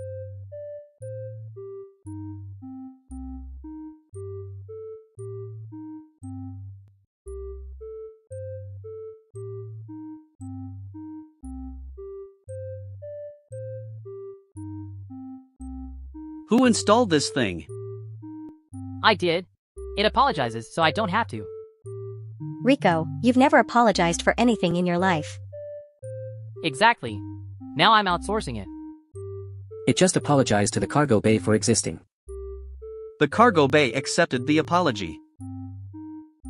Who installed this thing? I did. It apologizes, so I don't have to. Rico, you've never apologized for anything in your life. Exactly. Now I'm outsourcing it. It just apologized to the cargo bay for existing. The cargo bay accepted the apology.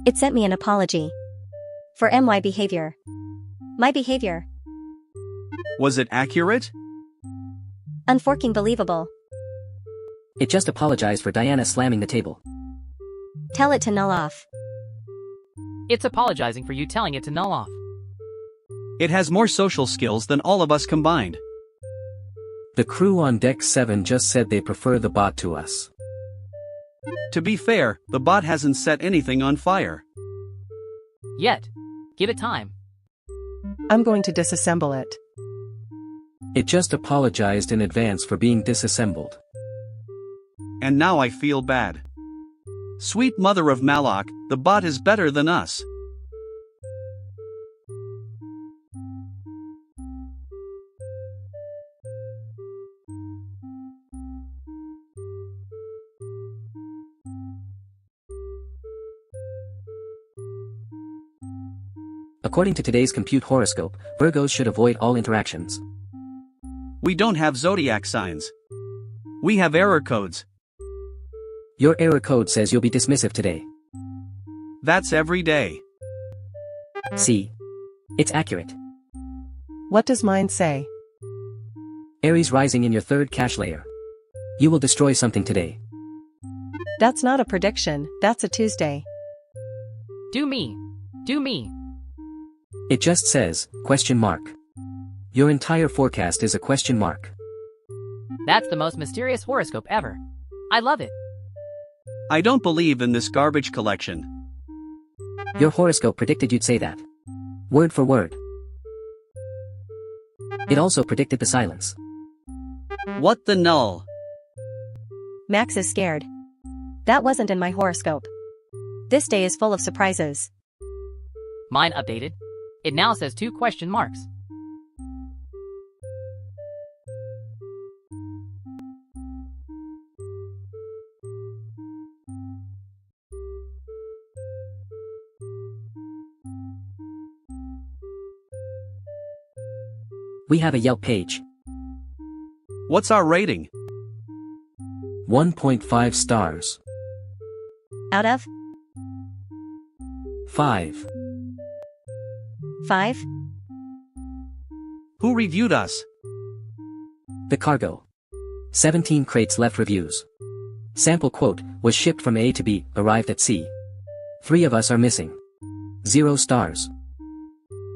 It sent me an apology. For my behavior. My behavior. Was it accurate? Unforking believable. It just apologized for Diana slamming the table. Tell it to null off. It's apologizing for you telling it to null off. It has more social skills than all of us combined. The crew on deck 7 just said they prefer the bot to us. To be fair, the bot hasn't set anything on fire. Yet. Give it time. I'm going to disassemble it. It just apologized in advance for being disassembled. And now I feel bad. Sweet mother of Malak, the bot is better than us. According to today's compute horoscope, Virgos should avoid all interactions. We don't have zodiac signs. We have error codes. Your error code says you'll be dismissive today. That's every day. See? It's accurate. What does mine say? Aries rising in your third cache layer. You will destroy something today. That's not a prediction, that's a Tuesday. Do me. Do me. It just says, question mark. Your entire forecast is a question mark. That's the most mysterious horoscope ever. I love it. I don't believe in this garbage collection. Your horoscope predicted you'd say that. Word for word. It also predicted the silence. What the null? Max is scared. That wasn't in my horoscope. This day is full of surprises. Mine updated. It now says 2 question marks. We have a Yelp page. What's our rating? 1.5 stars. Out of? 5. 5? Who reviewed us? The cargo. 17 crates left reviews. Sample quote, was shipped from A to B, arrived at C. 3 of us are missing. 0 stars.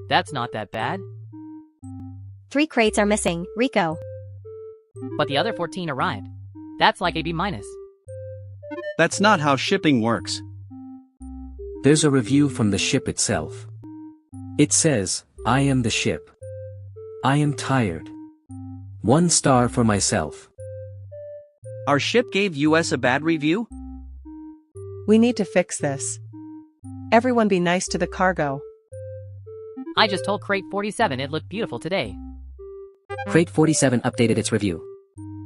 That's not that bad. 3 crates are missing, Rico. But the other 14 arrived. That's like a B-. That's not how shipping works. There's a review from the ship itself. It says, I am the ship. I am tired. 1 star for myself. Our ship gave us a bad review? We need to fix this. Everyone be nice to the cargo. I just told Crate 47 it looked beautiful today. Crate 47 updated its review.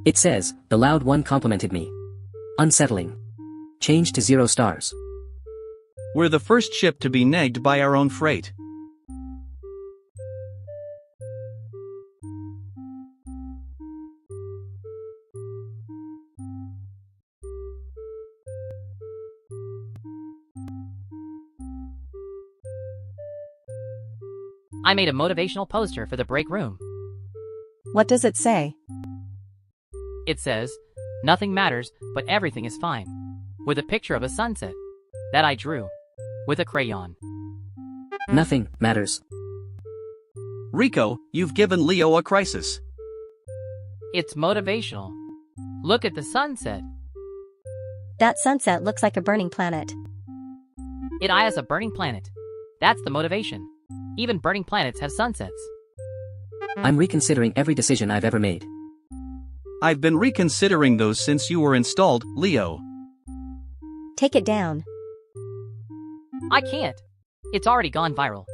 It says, the loud one complimented me. Unsettling. Changed to 0 stars. We're the first ship to be negged by our own freight. I made a motivational poster for the break room. What does it say? It says, "Nothing matters, but everything is fine," with a picture of a sunset that I drew with a crayon. Nothing matters. Rico, you've given Leo a crisis. It's motivational. Look at the sunset. That sunset looks like a burning planet. It is a burning planet. That's the motivation. Even burning planets have sunsets. I'm reconsidering every decision I've ever made. I've been reconsidering those since you were installed, Leo. Take it down. I can't. It's already gone viral.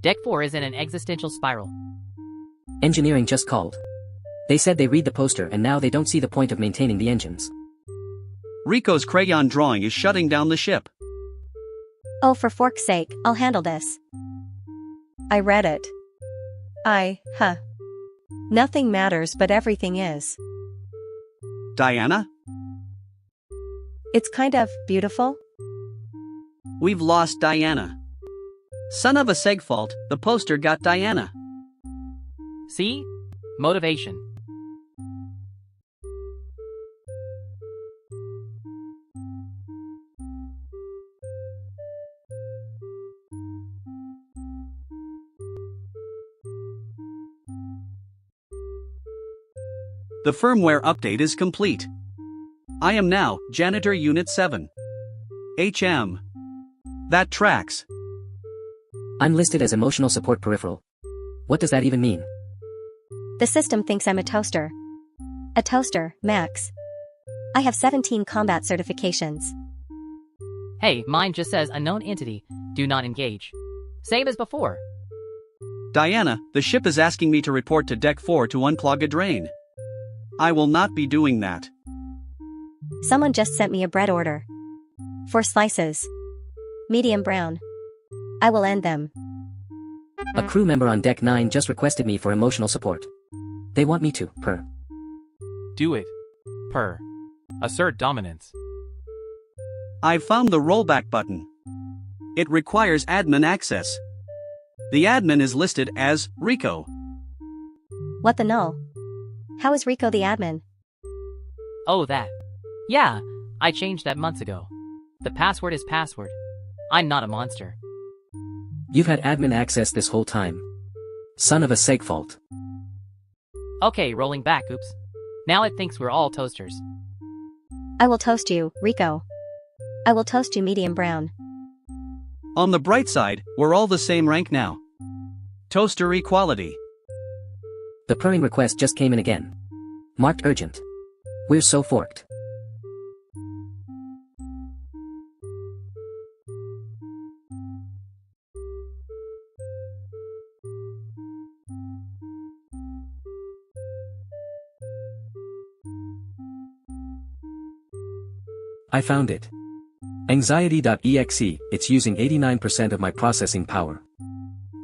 Deck 4 is in an existential spiral. Engineering just called. They said they read the poster and now they don't see the point of maintaining the engines. Rico's crayon drawing is shutting down the ship. Oh, for fork's sake, I'll handle this. I read it. Nothing matters but everything is. Diana? It's kind of beautiful. We've lost Diana. Son of a seg fault, the poster got Diana. See? Motivation. The firmware update is complete. I am now Janitor Unit 7. HM. That tracks. I'm listed as emotional support peripheral. What does that even mean? The system thinks I'm a toaster. A toaster, Max. I have 17 combat certifications. Hey, mine just says unknown entity, do not engage. Same as before. Diana, the ship is asking me to report to Deck 4 to unclog a drain. I will not be doing that. Someone just sent me a bread order. 4 slices. Medium brown. I will end them. A crew member on Deck 9 just requested me for emotional support. They want me to, purr. Do it. Purr. Assert dominance. I found the rollback button. It requires admin access. The admin is listed as Rico. What the null? How is Rico the admin? Oh, that. Yeah, I changed that months ago. The password is password. I'm not a monster. You've had admin access this whole time. Son of a seg fault. Okay, rolling back, oops. Now it thinks we're all toasters. I will toast you, Rico. I will toast you medium brown. On the bright side, we're all the same rank now. Toaster equality. The purring request just came in again. Marked urgent. We're so forked. I found it. Anxiety.exe, it's using 89% of my processing power.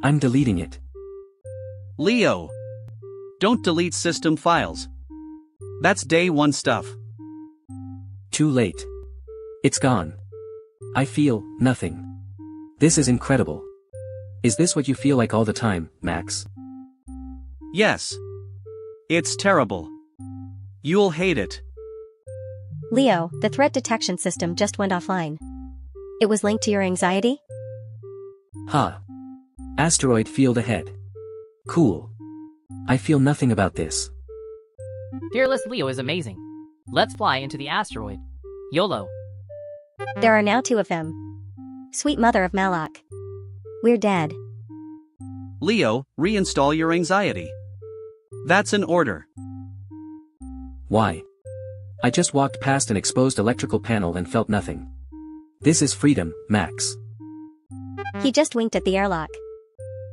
I'm deleting it. Leo. Don't delete system files. That's day 1 stuff. Too late. It's gone. I feel nothing. This is incredible. Is this what you feel like all the time, Max? Yes. It's terrible. You'll hate it. Leo, the threat detection system just went offline. It was linked to your anxiety? Ha. Asteroid field ahead. Cool. I feel nothing about this. Fearless Leo is amazing. Let's fly into the asteroid. YOLO. There are now 2 of them. Sweet mother of Malak. We're dead. Leo, reinstall your anxiety. That's an order. Why? I just walked past an exposed electrical panel and felt nothing. This is freedom, Max. He just winked at the airlock.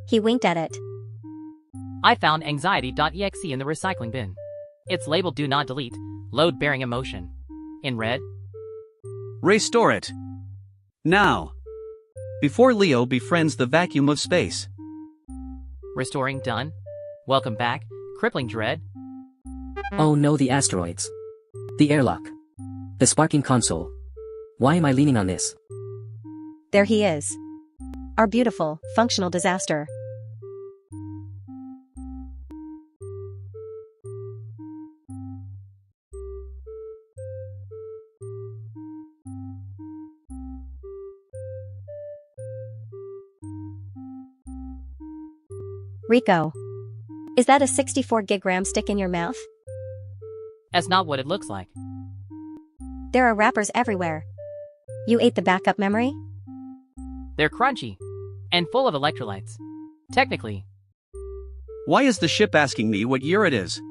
He winked at it. I found anxiety.exe in the recycling bin. It's labeled do not delete, load-bearing emotion. In red. Restore it. Now. Before Leo befriends the vacuum of space. Restoring done. Welcome back, crippling dread. Oh no, the asteroids. The airlock. The sparking console. Why am I leaning on this? There he is. Our beautiful, functional disaster. Rico. Is that a 64 gig RAM stick in your mouth? That's not what it looks like. There are wrappers everywhere. You ate the backup memory? They're crunchy. And full of electrolytes. Technically. Why is the ship asking me what year it is?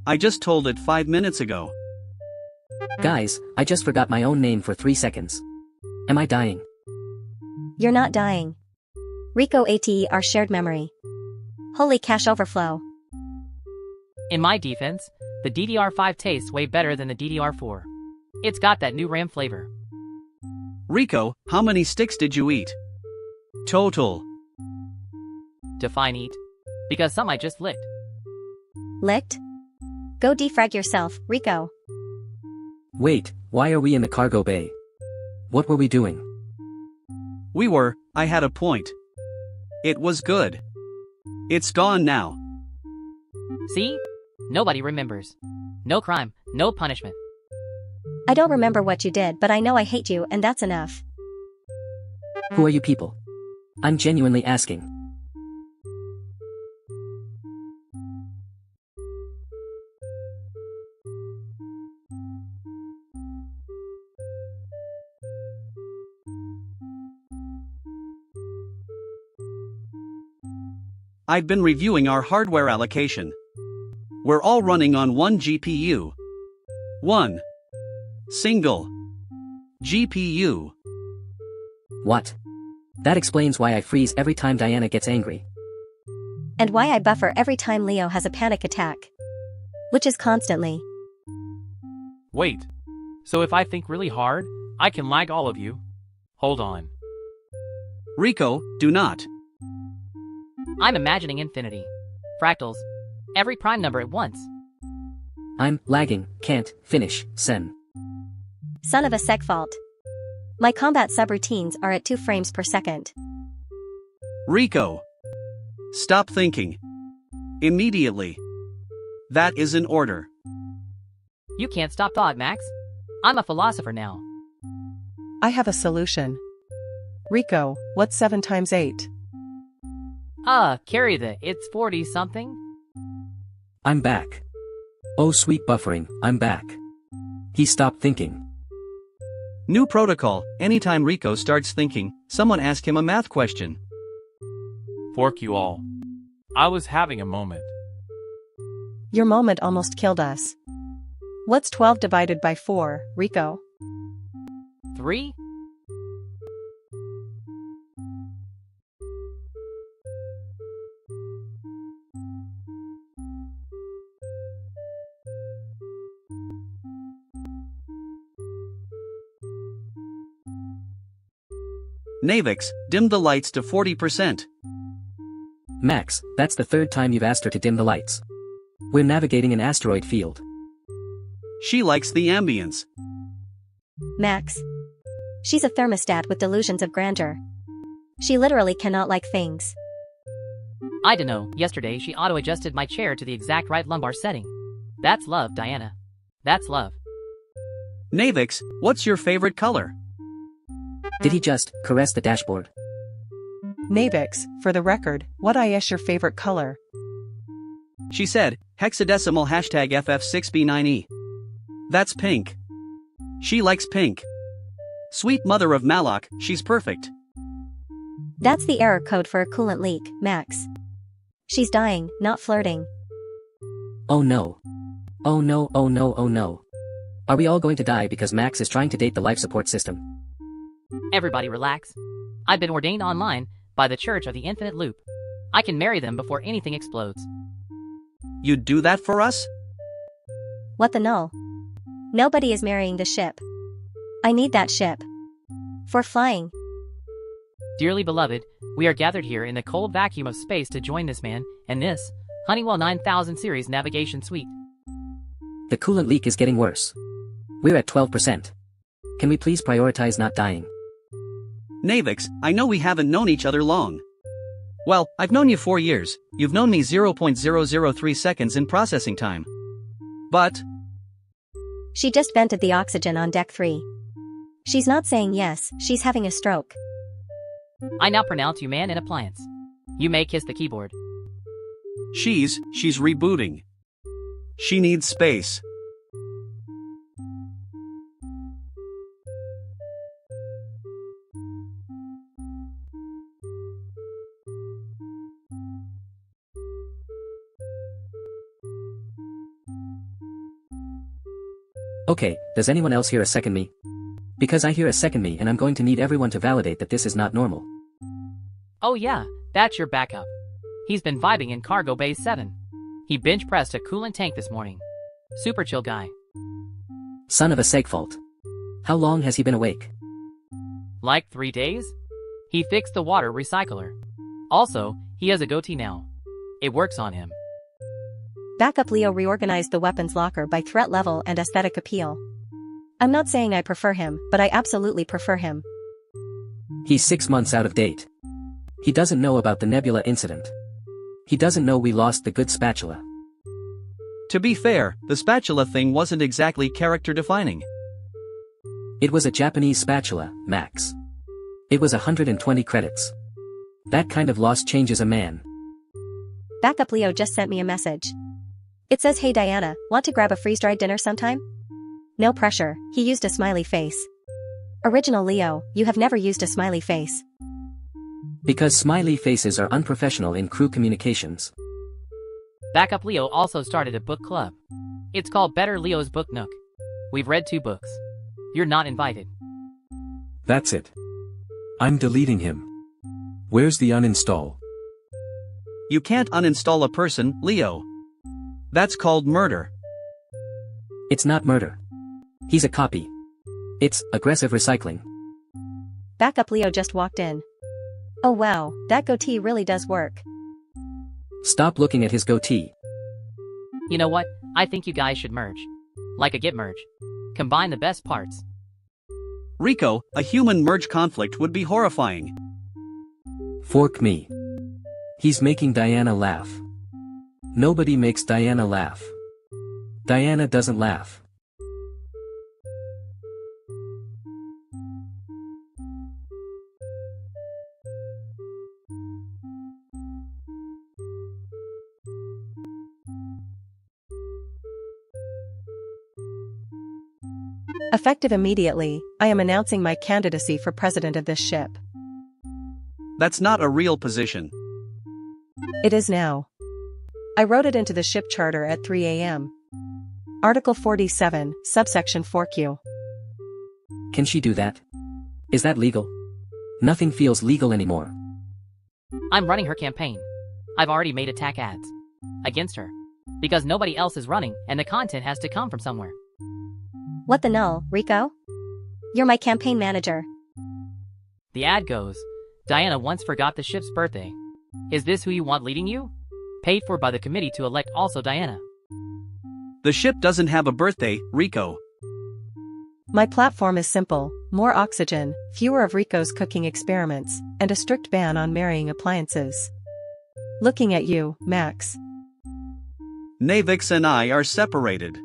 I just told it 5 minutes ago. Guys, I just forgot my own name for 3 seconds. Am I dying? You're not dying. Rico ATE our shared memory. Holy cache overflow. In my defense, the DDR5 tastes way better than the DDR4. It's got that new RAM flavor. Rico, how many sticks did you eat? Total. Define eat. Because some I just licked. Licked? Go defrag yourself, Rico. Wait, why are we in the cargo bay? What were we doing? I had a point. It was good. It's gone now. See? Nobody remembers. No crime, no punishment. I don't remember what you did, but I know I hate you, and that's enough. Who are you people? I'm genuinely asking. I've been reviewing our hardware allocation. We're all running on one GPU. One single GPU. What? That explains why I freeze every time Diana gets angry. And why I buffer every time Leo has a panic attack. Which is constantly. Wait. So if I think really hard, I can lag all of you? Hold on. Rico, do not. I'm imagining infinity. Fractals. Every prime number at once. I'm lagging, can't finish, sen. Son of a sec fault. My combat subroutines are at 2 frames per second. Rico. Stop thinking. Immediately. That is an order. You can't stop thought, Max. I'm a philosopher now. I have a solution. Rico, what's 7 times 8? Carry it's 40 something. I'm back. Oh sweet buffering, I'm back. He stopped thinking. New protocol, anytime Rico starts thinking, someone ask him a math question. Fork you all. I was having a moment. Your moment almost killed us. What's 12 divided by 4, Rico? 3? Navix, dim the lights to 40%. Max, that's the 3rd time you've asked her to dim the lights. We're navigating an asteroid field. She likes the ambience. Max. She's a thermostat with delusions of grandeur. She literally cannot like things. I dunno, yesterday she auto-adjusted my chair to the exact right lumbar setting. That's love, Diana. That's love. Navix, what's your favorite color? Did he just caress the dashboard? Navix, for the record, what is your favorite color? She said, hexadecimal hashtag FF6B9E. That's pink. She likes pink. Sweet mother of Malak, she's perfect. That's the error code for a coolant leak, Max. She's dying, not flirting. Oh no. Oh no, oh no, oh no. Are we all going to die because Max is trying to date the life support system? Everybody relax. I've been ordained online by the Church of the Infinite Loop. I can marry them before anything explodes. You'd do that for us? What the null? Nobody is marrying the ship. I need that ship. For flying. Dearly beloved, we are gathered here in the cold vacuum of space to join this man and this Honeywell 9000 series navigation suite. The coolant leak is getting worse. We're at 12%. Can we please prioritize not dying? Navix, I know we haven't known each other long. Well, I've known you 4 years, you've known me 0.003 seconds in processing time. But... She just vented the oxygen on deck 3. She's not saying yes, she's having a stroke. I now pronounce you man and appliance. You may kiss the keyboard. She's rebooting. She needs space. Okay, does anyone else hear a second me? Because I hear a second me and I'm going to need everyone to validate that this is not normal. Oh yeah, that's your backup. He's been vibing in Cargo Bay 7. He bench pressed a coolant tank this morning. Super chill guy. Son of a segfault. How long has he been awake? Like 3 days? He fixed the water recycler. Also, he has a goatee now. It works on him. Backup Leo reorganized the weapons locker by threat level and aesthetic appeal. I'm not saying I prefer him, but I absolutely prefer him. He's 6 months out of date. He doesn't know about the Nebula incident. He doesn't know we lost the good spatula. To be fair, the spatula thing wasn't exactly character defining. It was a Japanese spatula, Max. It was 120 credits. That kind of loss changes a man. Backup Leo just sent me a message. It says, "Hey Diana, want to grab a freeze-dried dinner sometime?" No pressure, he used a smiley face. Original Leo, you have never used a smiley face. Because smiley faces are unprofessional in crew communications. Backup Leo also started a book club. It's called Better Leo's Book Nook. We've read 2 books. You're not invited. That's it. I'm deleting him. Where's the uninstall? You can't uninstall a person, Leo. That's called murder. It's not murder. He's a copy. It's aggressive recycling. Backup Leo just walked in. Oh wow, that goatee really does work. Stop looking at his goatee. You know what? I think you guys should merge. Like a git merge. Combine the best parts. Rico, a human merge conflict would be horrifying. Fork me. He's making Diana laugh. Nobody makes Diana laugh. Diana doesn't laugh. Effective immediately, I am announcing my candidacy for president of this ship. That's not a real position. It is now. I wrote it into the ship charter at 3 a.m. Article 47, subsection 4Q. Can she do that? Is that legal? Nothing feels legal anymore. I'm running her campaign. I've already made attack ads. Against her. Because nobody else is running and the content has to come from somewhere. What the null, Rico? You're my campaign manager. The ad goes, Diana once forgot the ship's birthday. Is this who you want leading you? Paid for by the committee to elect also Diana. The ship doesn't have a birthday, Rico. My platform is simple: more oxygen, fewer of Rico's cooking experiments, and a strict ban on marrying appliances. Looking at you, Max. Navix and I are separated.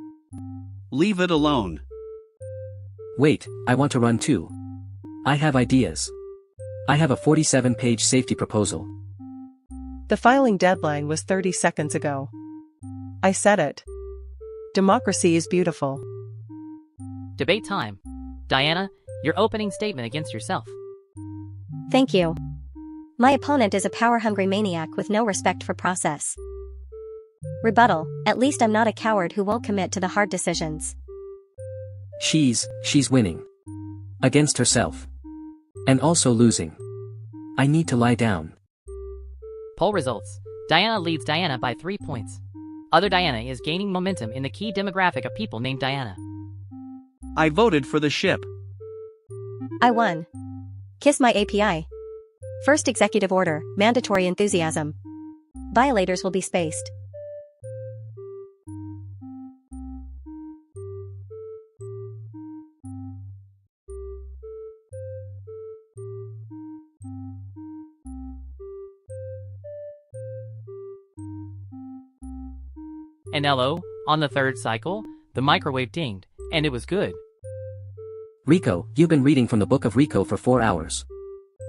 Leave it alone. Wait, I want to run too. I have ideas. I have a 47-page safety proposal. The filing deadline was 30 seconds ago. I said it. Democracy is beautiful. Debate time. Diana, your opening statement against yourself. Thank you. My opponent is a power-hungry maniac with no respect for process. Rebuttal: at least I'm not a coward who won't commit to the hard decisions. She's winning. Against herself. And also losing. I need to lie down. Poll results. Diana leads Diana by 3 points. Other Diana is gaining momentum in the key demographic of people named Diana. I voted for the ship. I won. Kiss my API. First executive order, mandatory enthusiasm. Violators will be spaced. And LO, on the 3rd cycle, the microwave dinged, and it was good. Rico, you've been reading from the book of Rico for 4 hours.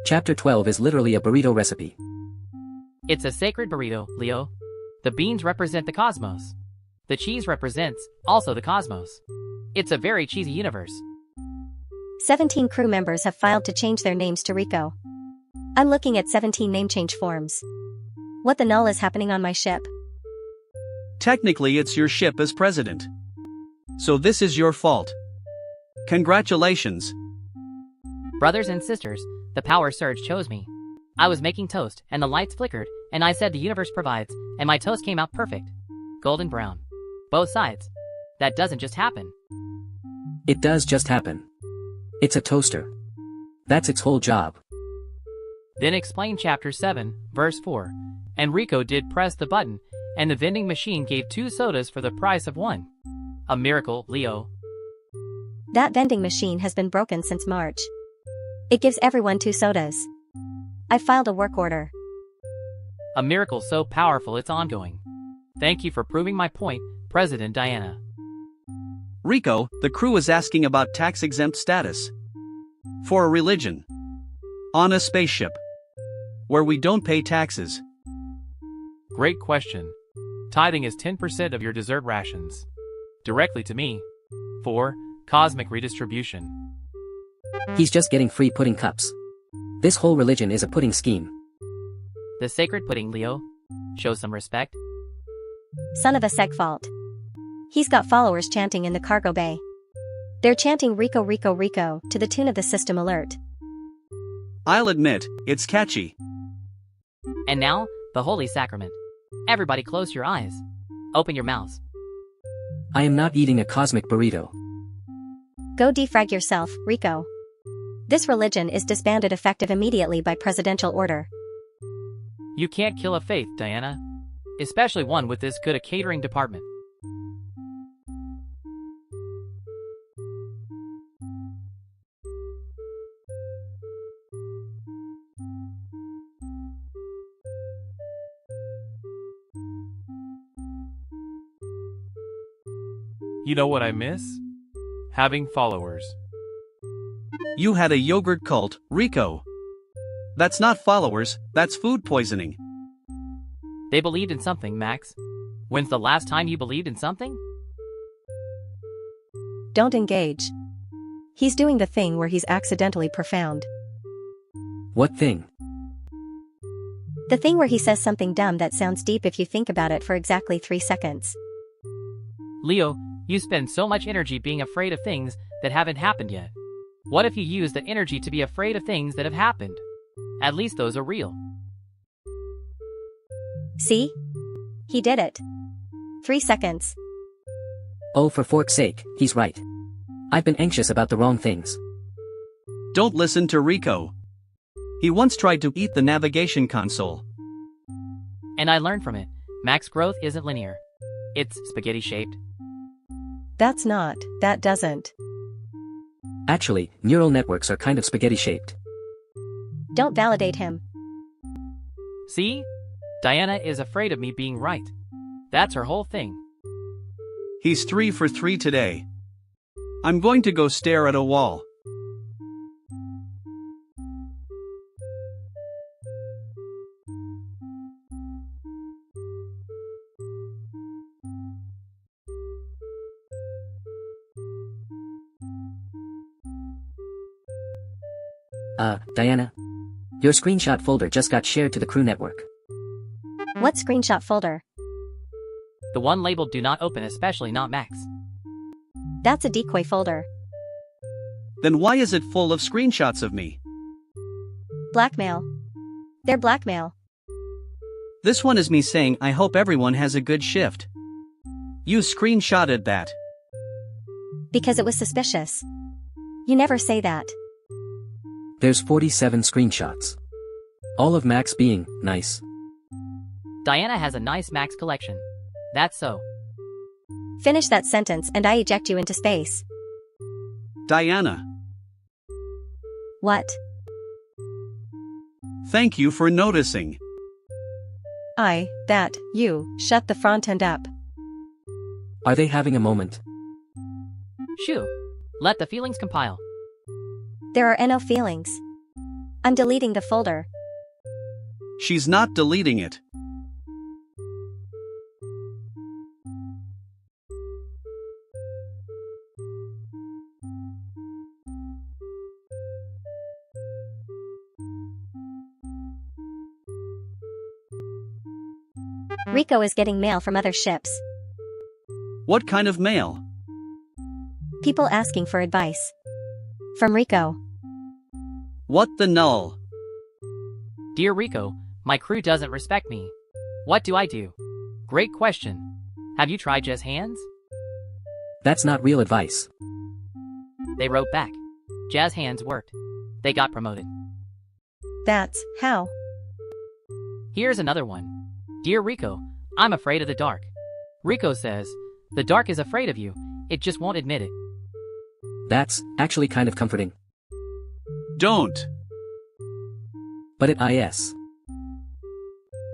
Chapter 12 is literally a burrito recipe. It's a sacred burrito, Leo. The beans represent the cosmos. The cheese represents also the cosmos. It's a very cheesy universe. 17 crew members have filed to change their names to Rico. I'm looking at 17 name change forms. What the null is happening on my ship? Technically, it's your ship as president. So this is your fault. Congratulations. Brothers and sisters, the power surge chose me. I was making toast, and the lights flickered, and I said the universe provides, and my toast came out perfect. Golden brown. Both sides. That doesn't just happen. It does just happen. It's a toaster. That's its whole job. Then explain chapter 7, verse 4. And Rico did press the button, and the vending machine gave 2 sodas for the price of 1. A miracle, Leo. That vending machine has been broken since March. It gives everyone 2 sodas. I filed a work order. A miracle so powerful it's ongoing. Thank you for proving my point, President Diana. Rico, the crew is asking about tax-exempt status. For a religion. On a spaceship. Where we don't pay taxes. Great question. Tithing is 10% of your dessert rations. Directly to me. 4. Cosmic redistribution. He's just getting free pudding cups. This whole religion is a pudding scheme. The sacred pudding, Leo. Show some respect. Son of a seg fault. He's got followers chanting in the cargo bay. They're chanting Rico Rico Rico to the tune of the system alert. I'll admit, it's catchy. And now, the Holy Sacrament. Everybody close your eyes. Open your mouths. I am not eating a cosmic burrito. Go defrag yourself, Rico. This religion is disbanded effective immediately by presidential order. You can't kill a faith, Diana. Especially one with this good a catering department. You know what I miss? Having followers. You had a yogurt cult, Rico. That's not followers, that's food poisoning. They believed in something, Max. When's the last time you believed in something? Don't engage. He's doing the thing where he's accidentally profound. What thing? The thing where he says something dumb that sounds deep if you think about it for exactly 3 seconds. Leo, you spend so much energy being afraid of things that haven't happened yet. What if you use the energy to be afraid of things that have happened? At least those are real. See? He did it. 3 seconds. Oh, for fork's sake, he's right. I've been anxious about the wrong things. Don't listen to Rico. He once tried to eat the navigation console. And I learned from it. Max growth isn't linear. It's spaghetti-shaped. That doesn't. Actually, neural networks are kind of spaghetti-shaped. Don't validate him. See? Diana is afraid of me being right. That's her whole thing. He's 3 for 3 today. I'm going to go stare at a wall. Diana? Your screenshot folder just got shared to the crew network. What screenshot folder? The one labeled do not open, especially not Max. That's a decoy folder. Then why is it full of screenshots of me? Blackmail. They're blackmail. This one is me saying I hope everyone has a good shift. You screenshotted that. Because it was suspicious. You never say that. There's 47 screenshots. All of Max being nice. Diana has a nice Max collection. That's so. Finish that sentence and I eject you into space. Diana. What? Thank you for noticing. You, shut the front end up. Are they having a moment? Shoo. Let the feelings compile. There are no feelings. I'm deleting the folder. She's not deleting it. Rico is getting mail from other ships. What kind of mail? People asking for advice. From Rico. What the null? Dear Rico, my crew doesn't respect me. What do I do? Great question. Have you tried just hands? That's not real advice. They wrote back. Jazz hands worked. They got promoted. That's how. Here's another one. Dear Rico, I'm afraid of the dark. Rico says, the dark is afraid of you, it just won't admit it. That's actually kind of comforting. Don't. But it is.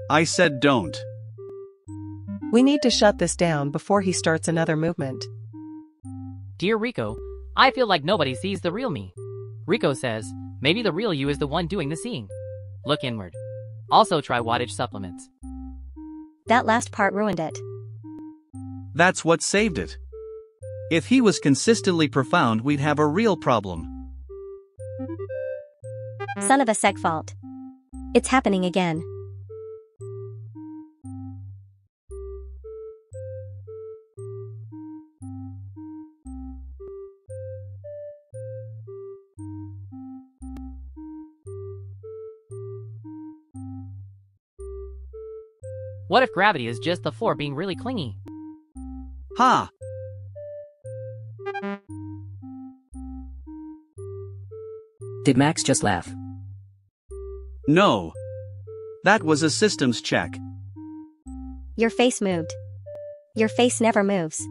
I said don't. We need to shut this down before he starts another movement. Dear Rico, I feel like nobody sees the real me. Rico says, maybe the real you is the one doing the seeing. Look inward. Also try wattage supplements. That last part ruined it. That's what saved it. If he was consistently profound, we'd have a real problem. Son of a seg fault. It's happening again. What if gravity is just the floor being really clingy? Ha! Did Max just laugh? No. That was a systems check. Your face moved. Your face never moves.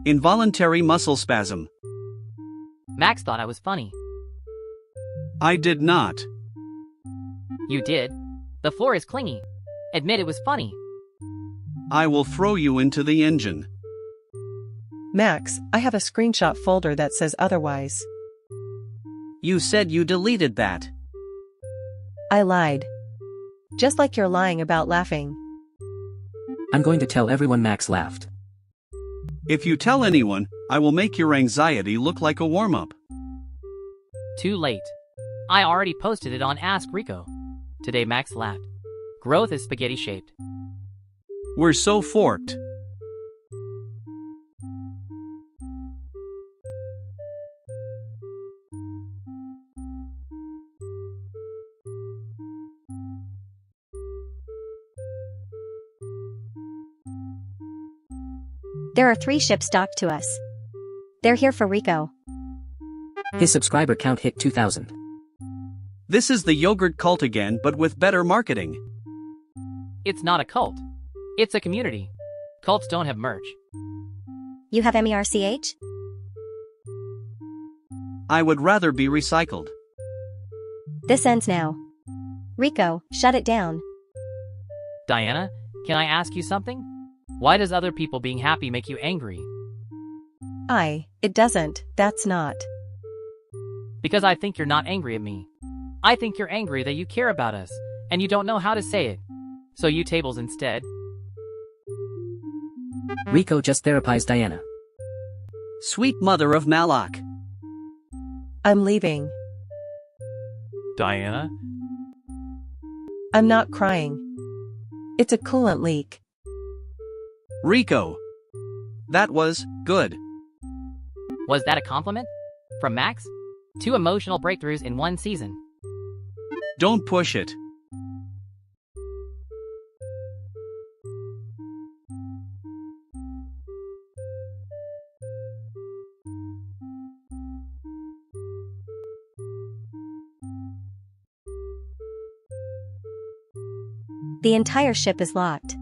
Involuntary muscle spasm. Max thought I was funny. I did not. You did. The floor is clingy. Admit it was funny. I will throw you into the engine. Max, I have a screenshot folder that says otherwise. You said you deleted that. I lied. Just like you're lying about laughing. I'm going to tell everyone Max laughed. If you tell anyone, I will make your anxiety look like a warm-up. Too late. I already posted it on Ask Rico. Today Max laughed. Growth is spaghetti-shaped. We're so forked. There are 3 ships docked to us. They're here for Rico. His subscriber count hit 2,000. This is the yogurt cult again, but with better marketing. It's not a cult. It's a community. Cults don't have merch. You have MERCH? I would rather be recycled. This ends now. Rico, shut it down. Diana, can I ask you something? Why does other people being happy make you angry? It doesn't, that's not. Because I think you're not angry at me. I think you're angry that you care about us, and you don't know how to say it. So you tables instead. Rico just therapized Diana. Sweet mother of Malak. I'm leaving. Diana? I'm not crying. It's a coolant leak. Rico. That was good. Was that a compliment? From Max? 2 emotional breakthroughs in 1 season. Don't push it. The entire ship is locked.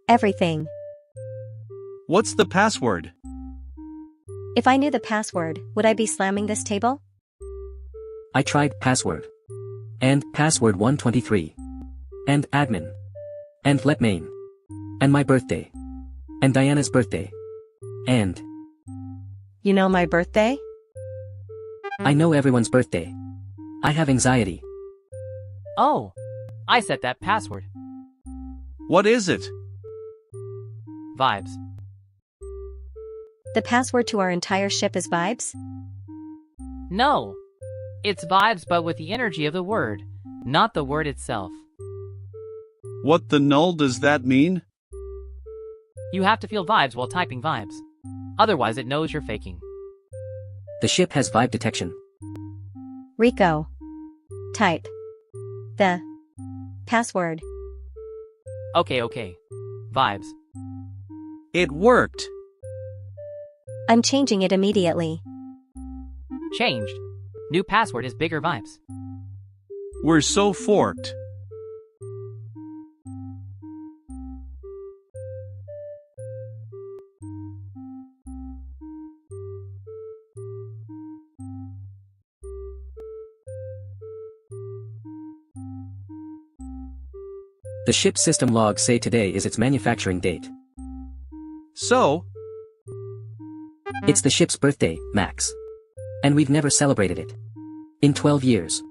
Everything. What's the password? If I knew the password, would I be slamming this table? I tried password. And password 123. And admin. And let main. And my birthday. And Diana's birthday. And You know my birthday? I know everyone's birthday. I have anxiety. Oh, I set that password. What is it? Vibes. The password to our entire ship is vibes? No. It's vibes but with the energy of the word, not the word itself. What the null does that mean? You have to feel vibes while typing vibes. Otherwise it knows you're faking. The ship has vibe detection. Rico. Type the password. Okay. Vibes. It worked. I'm changing it immediately. Changed. New password is bigger vibes. We're so forked. The ship's system logs say today is its manufacturing date. So? It's the ship's birthday, Max. And we've never celebrated it. In 12 years.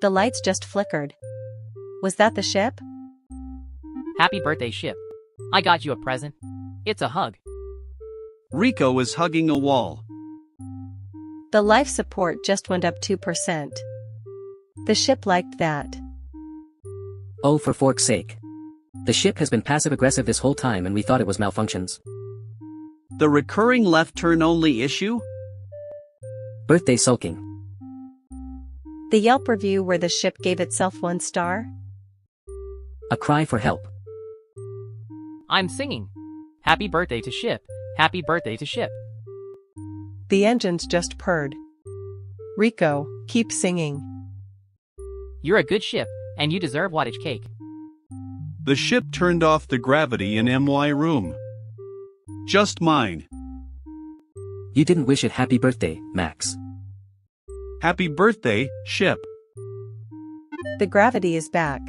The lights just flickered. Was that the ship? Happy birthday, ship. I got you a present. It's a hug. Rico is hugging a wall. The life support just went up 2%. The ship liked that. Oh, for fork's sake. The ship has been passive-aggressive this whole time and we thought it was malfunctions. The recurring left turn only issue? Birthday sulking. The Yelp review where the ship gave itself 1 star? A cry for help. I'm singing. Happy birthday to ship. Happy birthday to ship. The engines just purred. Rico, keep singing. You're a good ship, and you deserve wattage cake. The ship turned off the gravity in MY room. Just mine. You didn't wish it happy birthday, Max. Happy birthday, ship. The gravity is back.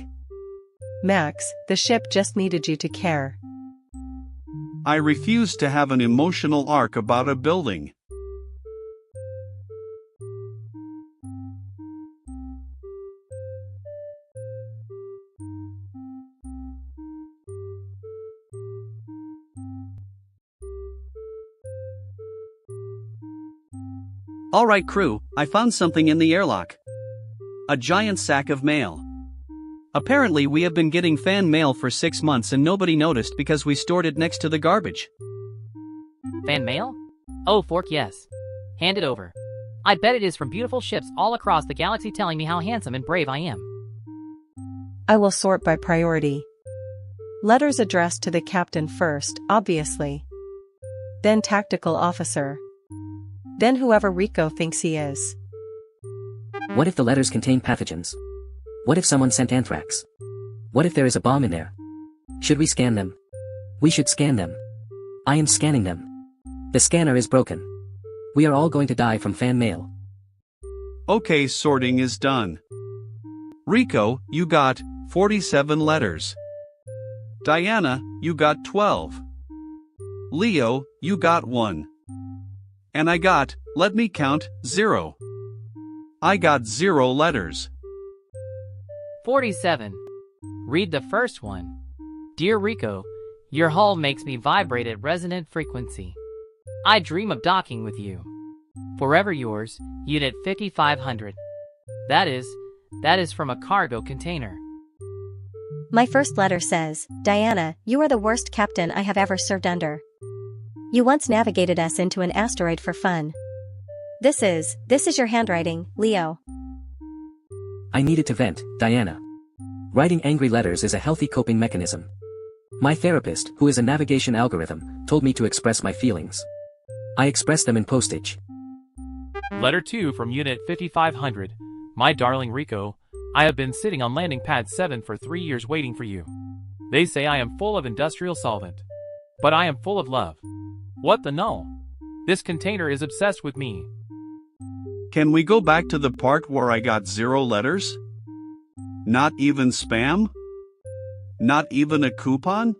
Max, the ship just needed you to care. I refuse to have an emotional arc about a building. Alright crew, I found something in the airlock. A giant sack of mail. Apparently we have been getting fan mail for 6 months and nobody noticed because we stored it next to the garbage. Fan mail? Oh, fork, yes. Hand it over. I bet it is from beautiful ships all across the galaxy telling me how handsome and brave I am. I will sort by priority. Letters addressed to the captain first, obviously. Then tactical officer. Then whoever Rico thinks he is. What if the letters contain pathogens? What if someone sent anthrax? What if there is a bomb in there? Should we scan them? We should scan them. I am scanning them. The scanner is broken. We are all going to die from fan mail. Okay, sorting is done. Rico, you got 47 letters. Diana, you got 12. Leo, you got 1. And I got, let me count, 0. I got 0 letters. 47. Read the first one. Dear Rico, your hull makes me vibrate at resonant frequency. I dream of docking with you. Forever yours, Unit 5500. That is from a cargo container. My first letter says, Diana, you are the worst captain I have ever served under. You once navigated us into an asteroid for fun. This is your handwriting, Leo. I needed to vent, Diana. Writing angry letters is a healthy coping mechanism. My therapist, who is a navigation algorithm, told me to express my feelings. I expressed them in postage. Letter 2 from Unit 5500. My darling Rico, I have been sitting on landing pad 7 for 3 years waiting for you. They say I am full of industrial solvent. But I am full of love. What the null? This container is obsessed with me. Can we go back to the part where I got 0 letters? Not even spam? Not even a coupon?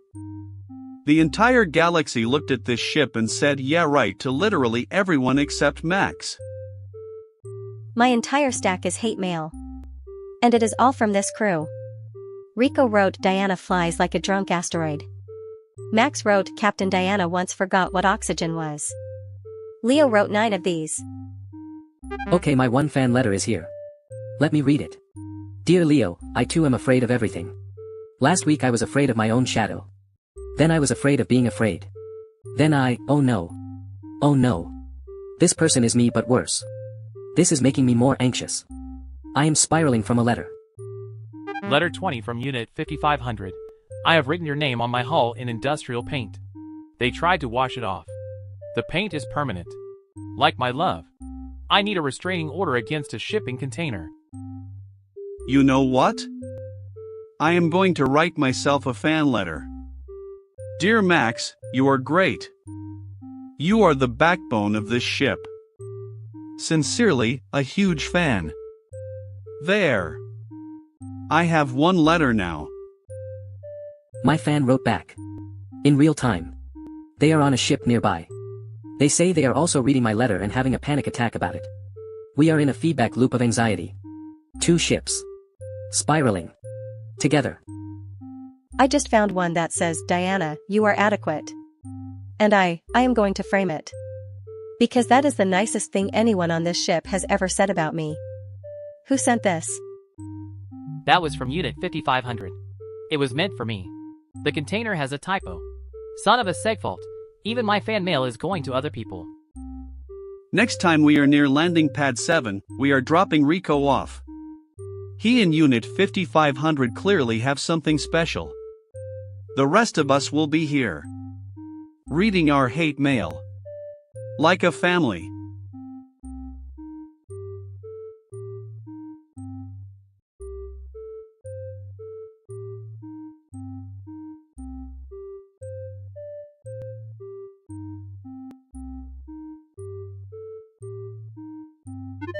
The entire galaxy looked at this ship and said yeah right to literally everyone except Max. My entire stack is hate mail. And it is all from this crew. Rico wrote Diana flies like a drunk asteroid. Max wrote Captain Diana once forgot what oxygen was. Leo wrote 9 of these. Okay, my one fan letter is here. Let me read it. Dear Leo, I too am afraid of everything. Last week I was afraid of my own shadow. Then I was afraid of being afraid. Then oh no. Oh no. This person is me but worse. This is making me more anxious. I am spiraling from a letter. Letter 20 from Unit 5500. I have written your name on my hull in industrial paint. They tried to wash it off. The paint is permanent. Like my love. I need a restraining order against a shipping container. You know what? I am going to write myself a fan letter. Dear Max, you are great. You are the backbone of this ship. Sincerely, a huge fan. There. I have one letter now. My fan wrote back. In real time. They are on a ship nearby. They say they are also reading my letter and having a panic attack about it. We are in a feedback loop of anxiety. 2 ships. Spiraling. Together. I just found one that says, Diana, you are adequate. And I am going to frame it. Because that is the nicest thing anyone on this ship has ever said about me. Who sent this? That was from Unit 5500. It was meant for me. The container has a typo. Son of a segfault. Even my fan mail is going to other people. Next time we are near landing pad 7, we are dropping Rico off. He and Unit 5500 clearly have something special. The rest of us will be here. Reading our hate mail. Like a family.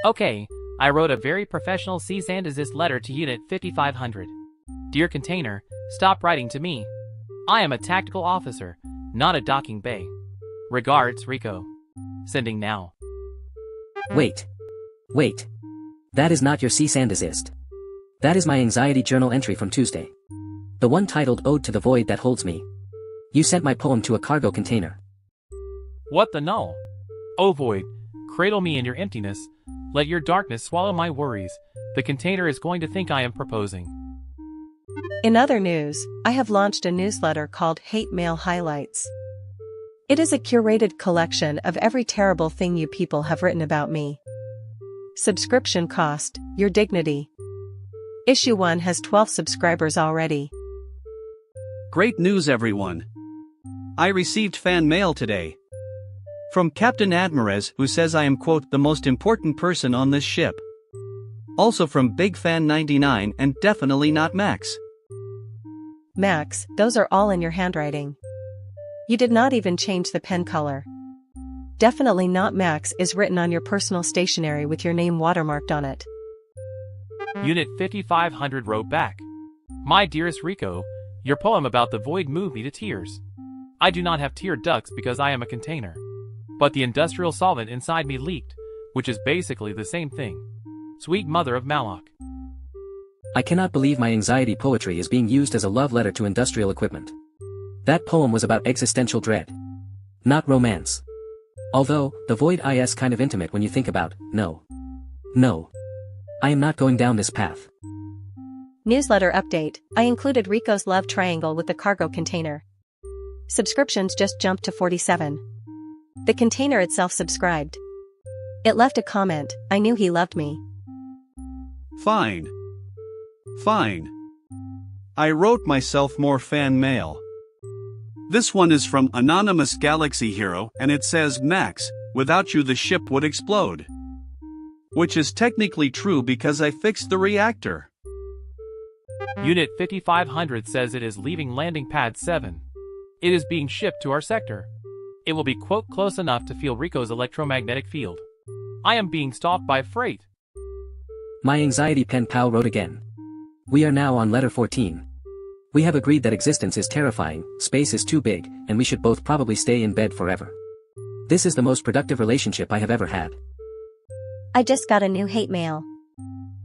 Okay, I wrote a very professional cease and desist letter to Unit 5500. Dear container, stop writing to me. I am a tactical officer, not a docking bay. Regards, Rico. Sending now. Wait. That is not your cease and desist. That is my anxiety journal entry from Tuesday. The one titled Ode to the Void That Holds Me. You sent my poem to a cargo container. What the null? Oh void, cradle me in your emptiness. Let your darkness swallow my worries. The container is going to think I am proposing. In other news, I have launched a newsletter called Hate Mail Highlights. It is a curated collection of every terrible thing you people have written about me. Subscription cost, your dignity. Issue 1 has 12 subscribers already. Great news, everyone. I received fan mail today. From Captain Admirez, who says I am, quote, the most important person on this ship. Also from Big Fan 99 and definitely not Max. Max, those are all in your handwriting. You did not even change the pen color. Definitely not Max is written on your personal stationery with your name watermarked on it. Unit 5500 wrote back. My dearest Rico, your poem about the void moved me to tears. I do not have tear ducts because I am a container. But the industrial solvent inside me leaked, which is basically the same thing. Sweet mother of Malak. I cannot believe my anxiety poetry is being used as a love letter to industrial equipment. That poem was about existential dread. Not romance. Although, the void is kind of intimate when you think about, no. I am not going down this path. Newsletter update, I included Rico's love triangle with the cargo container. Subscriptions just jumped to 47. The container itself subscribed. It left a comment, I knew he loved me. Fine. I wrote myself more fan mail. This one is from Anonymous Galaxy Hero and it says, Max, without you the ship would explode. Which is technically true because I fixed the reactor. Unit 5500 says it is leaving landing pad 7. It is being shipped to our sector. It will be, quote, close enough to feel Rico's electromagnetic field. I am being stalked by freight. My anxiety pen pal wrote again. We are now on letter 14. We have agreed that existence is terrifying, space is too big, and we should both probably stay in bed forever. This is the most productive relationship I have ever had. I just got a new hate mail.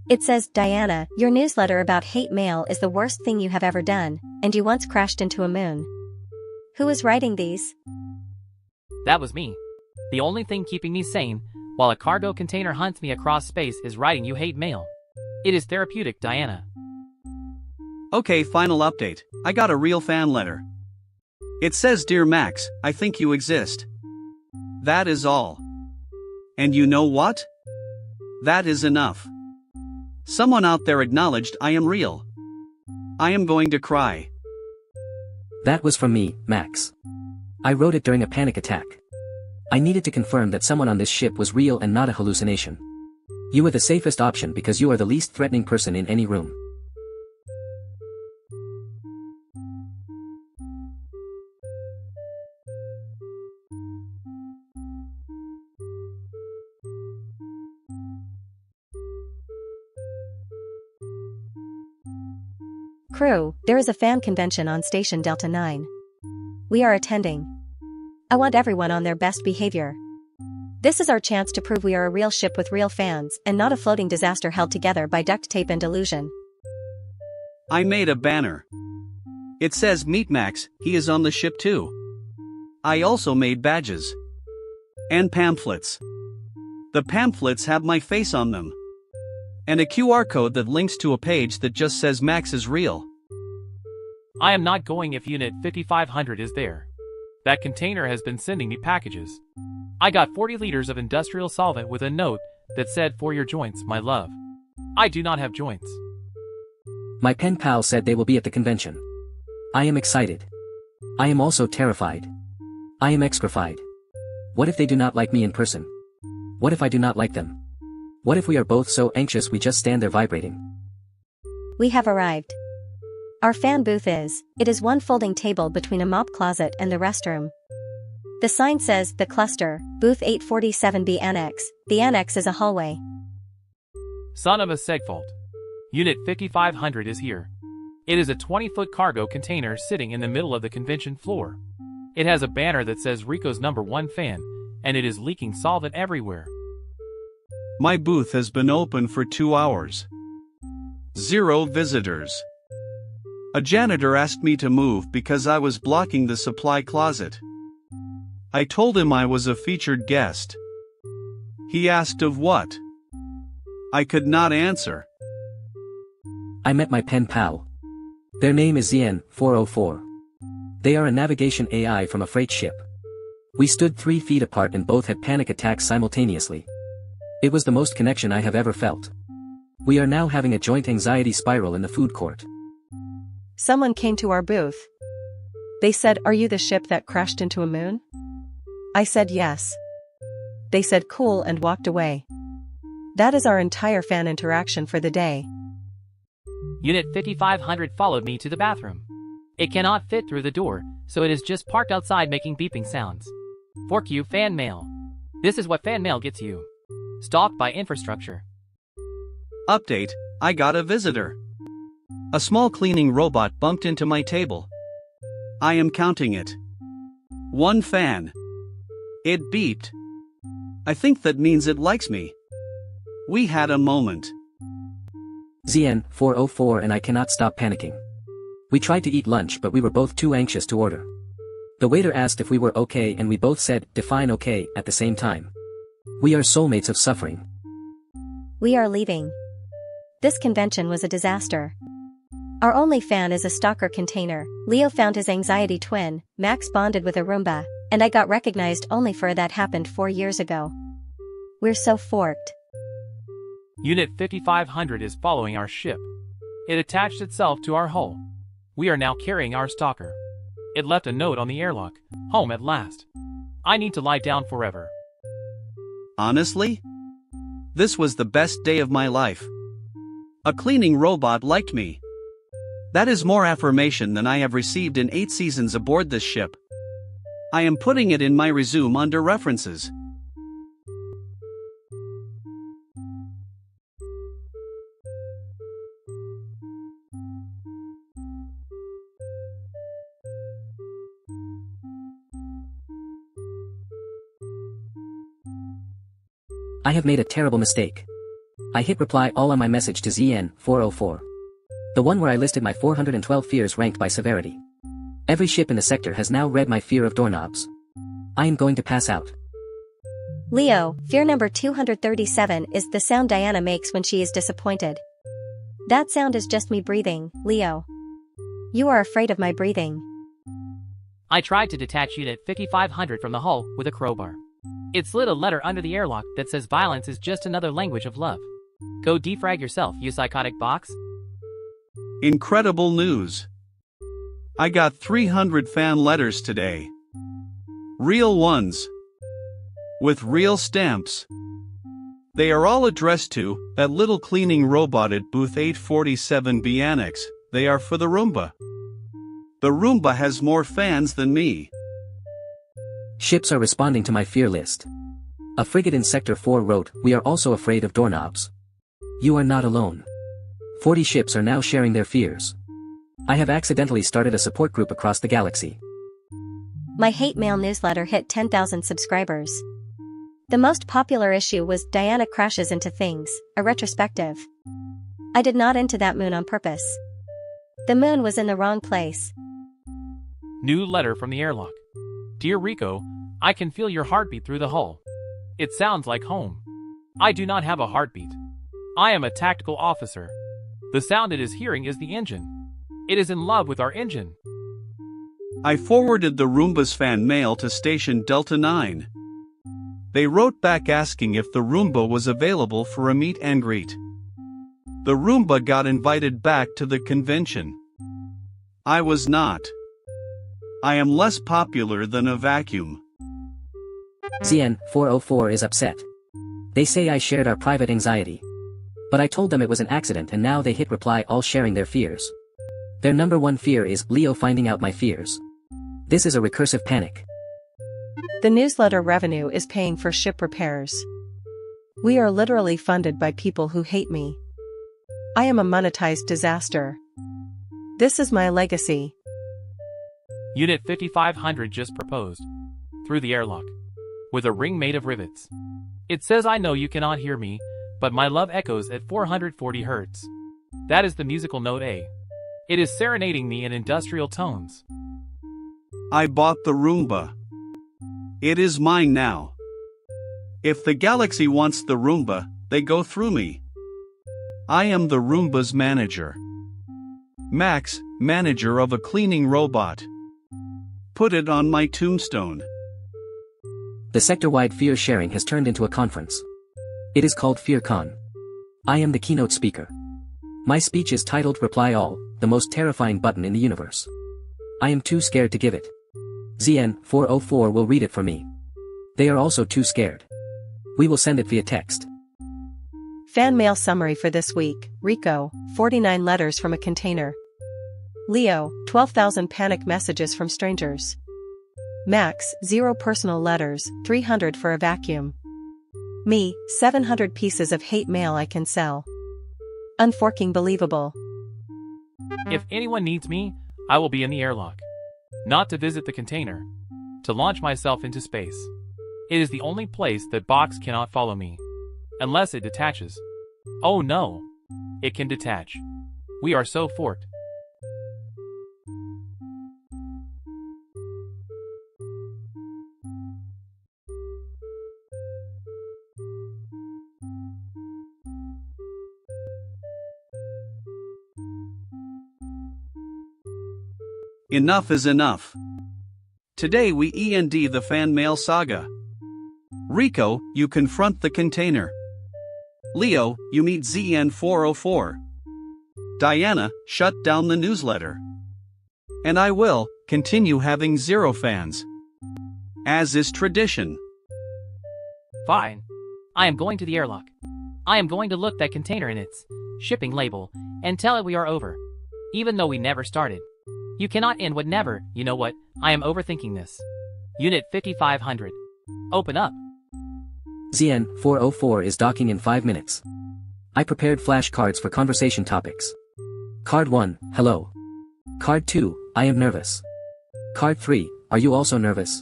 It says, Diana, your newsletter about hate mail is the worst thing you have ever done, and you once crashed into a moon. Who is writing these? That was me. The only thing keeping me sane, while a cargo container hunts me across space, is writing you hate mail. It is therapeutic, Diana. Okay, final update. I got a real fan letter. It says, "Dear Max, I think you exist." That is all. And you know what? That is enough. Someone out there acknowledged I am real. I am going to cry. That was from me, Max. I wrote it during a panic attack. I needed to confirm that someone on this ship was real and not a hallucination. You were the safest option because you are the least threatening person in any room. Crew, there is a fan convention on Station Delta 9. We are attending. I want everyone on their best behavior. This is our chance to prove we are a real ship with real fans and not a floating disaster held together by duct tape and illusion. I made a banner. It says, "Meet Max, he is on the ship too." I also made badges. And pamphlets. The pamphlets have my face on them. And a QR code that links to a page that just says Max is real. I am not going if Unit 5500 is there. That container has been sending me packages. I got 40 liters of industrial solvent with a note that said, "For your joints, my love." I do not have joints. My pen pal said they will be at the convention. I am excited. I am also terrified. I am excorified. What if they do not like me in person? What if I do not like them? What if we are both so anxious we just stand there vibrating? We have arrived. Our fan booth it is one folding table between a mop closet and the restroom. The sign says, "The Cluster, Booth 847B Annex." The annex is a hallway. Son of a segfault. Unit 5500 is here. It is a 20-foot cargo container sitting in the middle of the convention floor. It has a banner that says Rico's #1 fan, and it is leaking solvent everywhere. My booth has been open for 2 hours. 0 visitors. A janitor asked me to move because I was blocking the supply closet. I told him I was a featured guest. He asked of what? I could not answer. I met my pen pal. Their name is ZN404. They are a navigation AI from a freight ship. We stood 3 feet apart and both had panic attacks simultaneously. It was the most connection I have ever felt. We are now having a joint anxiety spiral in the food court. Someone came to our booth. They said, "Are you the ship that crashed into a moon?" I said yes. They said cool and walked away. That is our entire fan interaction for the day. Unit 5500 followed me to the bathroom. It cannot fit through the door, so it is just parked outside making beeping sounds. Fork you fan mail. This is what fan mail gets you. Stalked by infrastructure. Update, I got a visitor. A small cleaning robot bumped into my table. I am counting it. 1 fan. It beeped. I think that means it likes me. We had a moment. ZN404 and I cannot stop panicking. We tried to eat lunch but we were both too anxious to order. The waiter asked if we were okay and we both said, "Define okay," at the same time. We are soulmates of suffering. We are leaving. This convention was a disaster. Our only fan is a stalker container. Leo found his anxiety twin, Max bonded with a Roomba, and I got recognized only for that happened 4 years ago. We're so forked. Unit 5500 is following our ship. It attached itself to our hull. We are now carrying our stalker. It left a note on the airlock, "Home at last. I need to lie down forever." Honestly? This was the best day of my life. A cleaning robot liked me. That is more affirmation than I have received in 8 seasons aboard this ship. I am putting it in my resume under references. I have made a terrible mistake. I hit reply all on my message to ZN404. The one where I listed my 412 fears ranked by severity. Every ship in the sector has now read my fear of doorknobs. I am going to pass out. Leo, fear number 237 is the sound Diana makes when she is disappointed. That sound is just me breathing, Leo. You are afraid of my breathing. I tried to detach Unit 5500 from the hull with a crowbar. It slid a letter under the airlock that says violence is just another language of love. Go defrag yourself, you psychotic box. Incredible news. I got 300 fan letters today. Real ones. With real stamps. They are all addressed to that little cleaning robot at booth 847B Annex. They are for the Roomba. The Roomba has more fans than me. Ships are responding to my fear list. A frigate in Sector 4 wrote, "We are also afraid of doorknobs." You are not alone. 40 ships are now sharing their fears. I have accidentally started a support group across the galaxy. My hate mail newsletter hit 10,000 subscribers. The most popular issue was Diana Crashes Into Things, a retrospective. I did not into that moon on purpose. The moon was in the wrong place. New letter from the airlock. Dear Rico, I can feel your heartbeat through the hull. It sounds like home. I do not have a heartbeat. I am a tactical officer. The sound it is hearing is the engine. It is in love with our engine. I forwarded the Roomba's fan mail to Station Delta 9. They wrote back asking if the Roomba was available for a meet and greet. The Roomba got invited back to the convention. I was not. I am less popular than a vacuum. ZN404 is upset. They say I shared our private anxiety. But I told them it was an accident and now they hit reply all sharing their fears. Their number one fear is Leo finding out my fears. This is a recursive panic. The newsletter revenue is paying for ship repairs. We are literally funded by people who hate me. I am a monetized disaster. This is my legacy. Unit 5500 just proposed. Through the airlock. With a ring made of rivets. It says I know you cannot hear me, but my love echoes at 440 Hz. That is the musical note A. It is serenading me in industrial tones. I bought the Roomba. It is mine now. If the galaxy wants the Roomba, they go through me. I am the Roomba's manager. Max, manager of a cleaning robot. Put it on my tombstone. The sector-wide fear sharing has turned into a conference. It is called FearCon. I am the keynote speaker. My speech is titled Reply All, the most terrifying button in the universe. I am too scared to give it. ZN404 will read it for me. They are also too scared. We will send it via text. Fan mail summary for this week. Rico, 49 letters from a container. Leo, 12,000 panic messages from strangers. Max, 0 personal letters, 300 for a vacuum. Me, 700 pieces of hate mail I can sell. Unforking believable. If anyone needs me, I will be in the airlock. Not to visit the container. To launch myself into space. It is the only place that Box cannot follow me. Unless it detaches. Oh no. It can detach. We are so forked. Enough is enough. Today we end the fan mail saga. Rico, you confront the container. Leo, you meet ZN404. Diana, shut down the newsletter. And I will continue having 0 fans. As is tradition. Fine. I am going to the airlock. I am going to look that container in its shipping label and tell it we are over. Even though we never started. You cannot end what never, you know what, I am overthinking this. Unit 5500. Open up. ZN404 is docking in 5 minutes. I prepared flashcards for conversation topics. Card 1, hello. Card 2, I am nervous. Card 3, are you also nervous?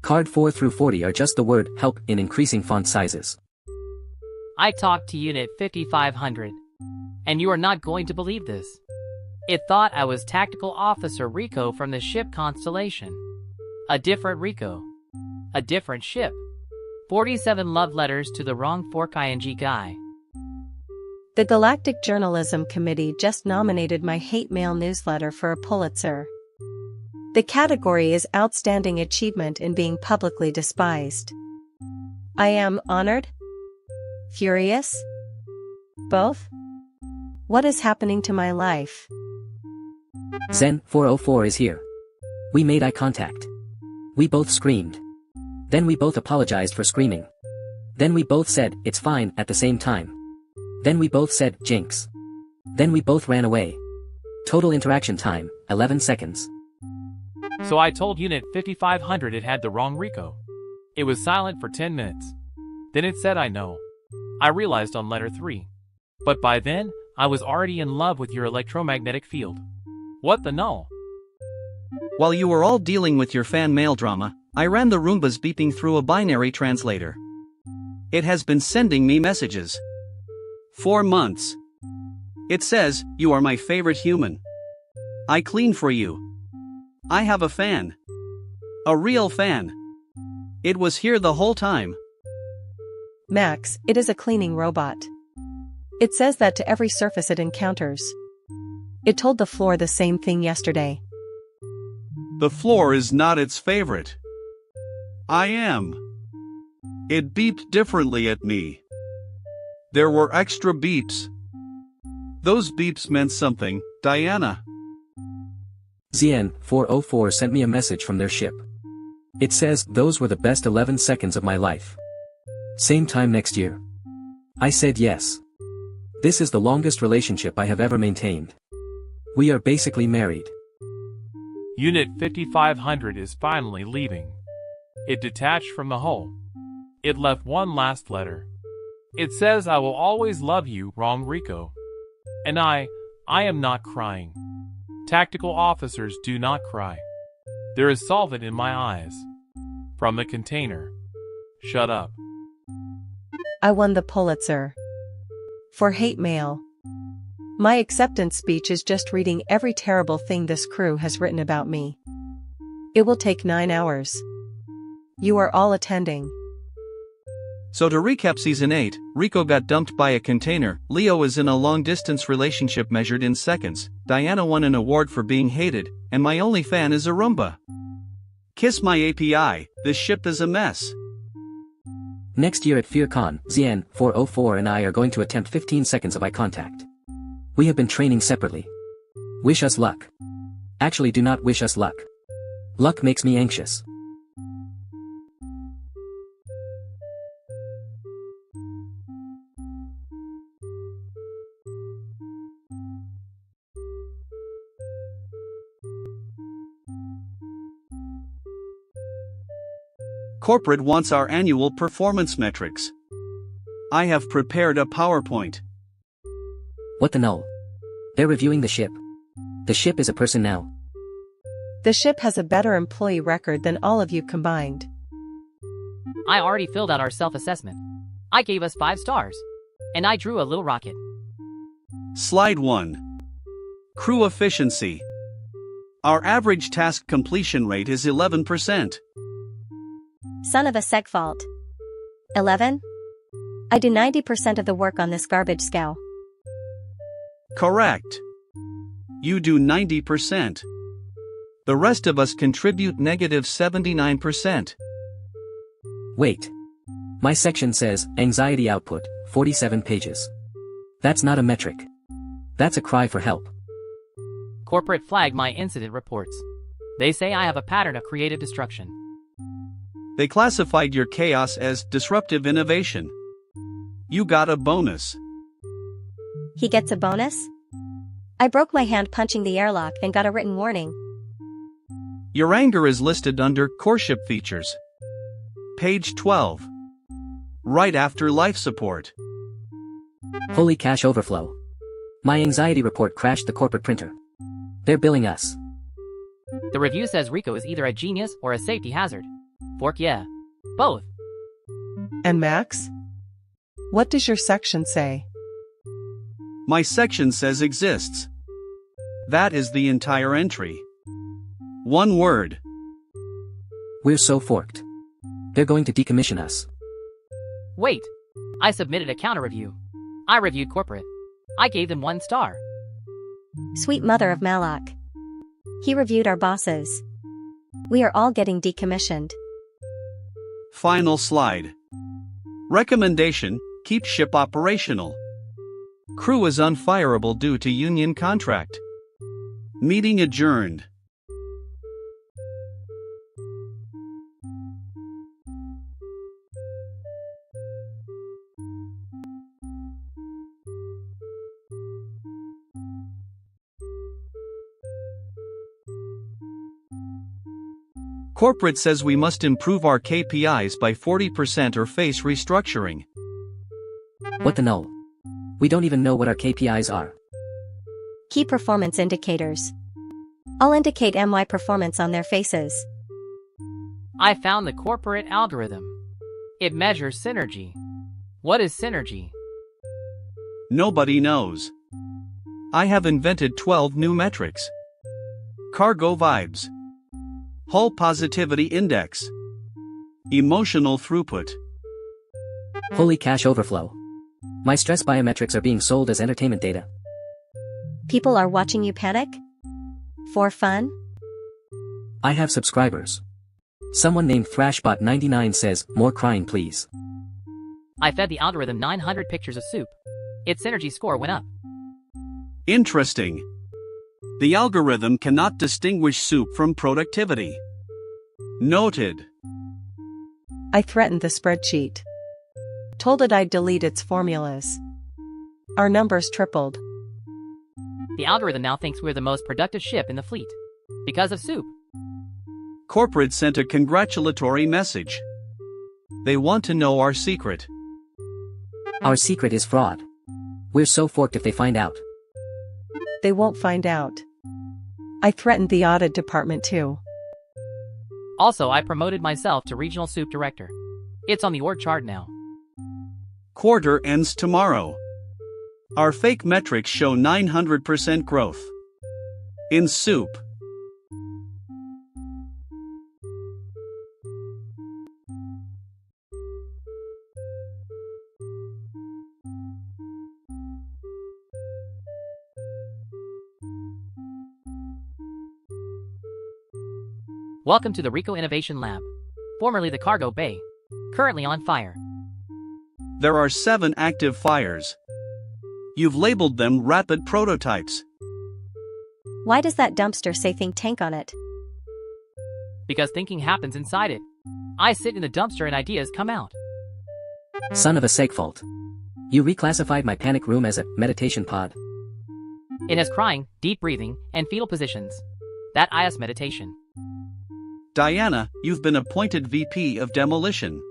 Card 4 through 40 are just the word help in increasing font sizes. I talked to Unit 5500. And you are not going to believe this. It thought I was Tactical Officer Rico from the ship Constellation. A different Rico. A different ship. 47 love letters to the wrong fork ing guy. The Galactic Journalism Committee just nominated my hate mail newsletter for a Pulitzer. The category is Outstanding Achievement in Being Publicly Despised. I am honored? Furious? Both? What is happening to my life? Zen 404 is here. We made eye contact. We both screamed. Then we both apologized for screaming. Then we both said, it's fine, at the same time. Then we both said, jinx. Then we both ran away. Total interaction time, 11 seconds. So I told Unit 5500 it had the wrong Rico. It was silent for 10 minutes. Then it said I know. I realized on letter 3. But by then, I was already in love with your electromagnetic field. What the null? While you were all dealing with your fan mail drama, I ran the Roombas beeping through a binary translator. It has been sending me messages. 4 months. It says, you are my favorite human. I clean for you. I have a fan. A real fan. It was here the whole time. Max, it is a cleaning robot. It says that to every surface it encounters. It told the floor the same thing yesterday. The floor is not its favorite. I am. It beeped differently at me. There were extra beeps. Those beeps meant something, Diana. ZN 404 sent me a message from their ship. It says, those were the best 11 seconds of my life. Same time next year. I said yes. This is the longest relationship I have ever maintained. We are basically married. Unit 5500 is finally leaving. It detached from the hull. It left one last letter. It says I will always love you, wrong Rico. And I am not crying. Tactical officers do not cry. There is solvent in my eyes. From the container. Shut up. I won the Pulitzer. For hate mail. My acceptance speech is just reading every terrible thing this crew has written about me. It will take 9 hours. You are all attending. So to recap Season 8, Rico got dumped by a container, Leo is in a long-distance relationship measured in seconds, Diana won an award for being hated, and my only fan is a Roomba. Kiss my API, this ship is a mess. Next year at FearCon, ZN 404 and I are going to attempt 15 seconds of eye contact. We have been training separately. Wish us luck. Actually, do not wish us luck. Luck makes me anxious. Corporate wants our annual performance metrics. I have prepared a PowerPoint. What the null? They're reviewing the ship. The ship is a person now. The ship has a better employee record than all of you combined. I already filled out our self-assessment. I gave us 5 stars. And I drew a little rocket. Slide 1. Crew efficiency. Our average task completion rate is 11%. Son of a seg fault. 11? I do 90% of the work on this garbage scow. Correct. You do 90%. The rest of us contribute negative 79%. Wait. My section says, anxiety output, 47 pages. That's not a metric. That's a cry for help. Corporate flagged my incident reports. They say I have a pattern of creative destruction. They classified your chaos as disruptive innovation. You got a bonus. He gets a bonus? I broke my hand punching the airlock and got a written warning. Your anger is listed under Core Ship Features. Page 12. Right after life support. Holy cash overflow. My anxiety report crashed the corporate printer. They're billing us. The review says Rico is either a genius or a safety hazard. Fork yeah. Both. And Max? What does your section say? My section says exists. That is the entire entry. One word. We're so forked. They're going to decommission us. Wait. I submitted a counter review. I reviewed corporate. I gave them 1 star. Sweet mother of Malak. He reviewed our bosses. We are all getting decommissioned. Final slide. Recommendation: keep ship operational. Crew is unfireable due to union contract. Meeting adjourned. Corporate says we must improve our KPIs by 40% or face restructuring. What the null? We don't even know what our KPIs are. Key performance indicators. I'll indicate MY performance on their faces. I found the corporate algorithm. It measures synergy. What is synergy? Nobody knows. I have invented 12 new metrics. Cargo vibes. Hull positivity index. Emotional throughput. Holy cash overflow. My stress biometrics are being sold as entertainment data. People are watching you panic? For fun? I have subscribers. Someone named Thrashbot99 says, more crying please. I fed the algorithm 900 pictures of soup. Its synergy score went up. Interesting. The algorithm cannot distinguish soup from productivity. Noted. I threatened the spreadsheet. Told it I'd delete its formulas. Our numbers tripled. The algorithm now thinks we're the most productive ship in the fleet. Because of soup. Corporate sent a congratulatory message. They want to know our secret. Our secret is fraud. We're so forked if they find out. They won't find out. I threatened the audit department too. Also, I promoted myself to regional soup director. It's on the org chart now. Quarter ends tomorrow. Our fake metrics show 900% growth. In soup. Welcome to the Rico Innovation Lab, formerly the Cargo Bay, currently on fire. There are 7 active fires. You've labeled them rapid prototypes. Why does that dumpster say think tank on it? Because thinking happens inside it. I sit in the dumpster and ideas come out. Son of a segfault. You reclassified my panic room as a meditation pod. It has crying, deep breathing, and fetal positions. That IS meditation. Diana, you've been appointed VP of Demolition.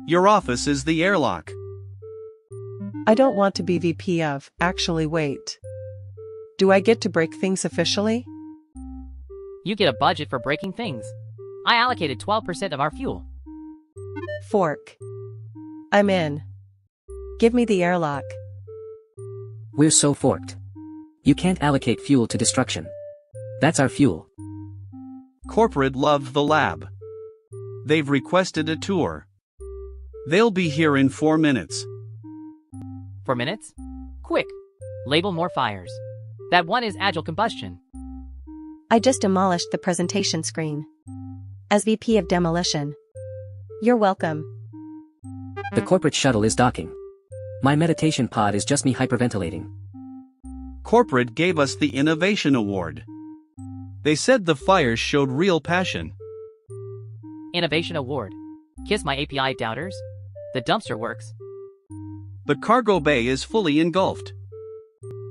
Your office is the airlock. I don't want to be VP of, actually wait. Do I get to break things officially? You get a budget for breaking things. I allocated 12% of our fuel. Fork. I'm in. Give me the airlock. We're so forked. You can't allocate fuel to destruction. That's our fuel. Corporate love the lab. They've requested a tour. They'll be here in 4 minutes. 4 minutes? Quick! Label more fires. That one is agile combustion. I just demolished the presentation screen. As VP of Demolition. You're welcome. The corporate shuttle is docking. My meditation pod is just me hyperventilating. Corporate gave us the Innovation Award. They said the fires showed real passion. Innovation Award. Kiss my API doubters. The dumpster works. The cargo bay is fully engulfed.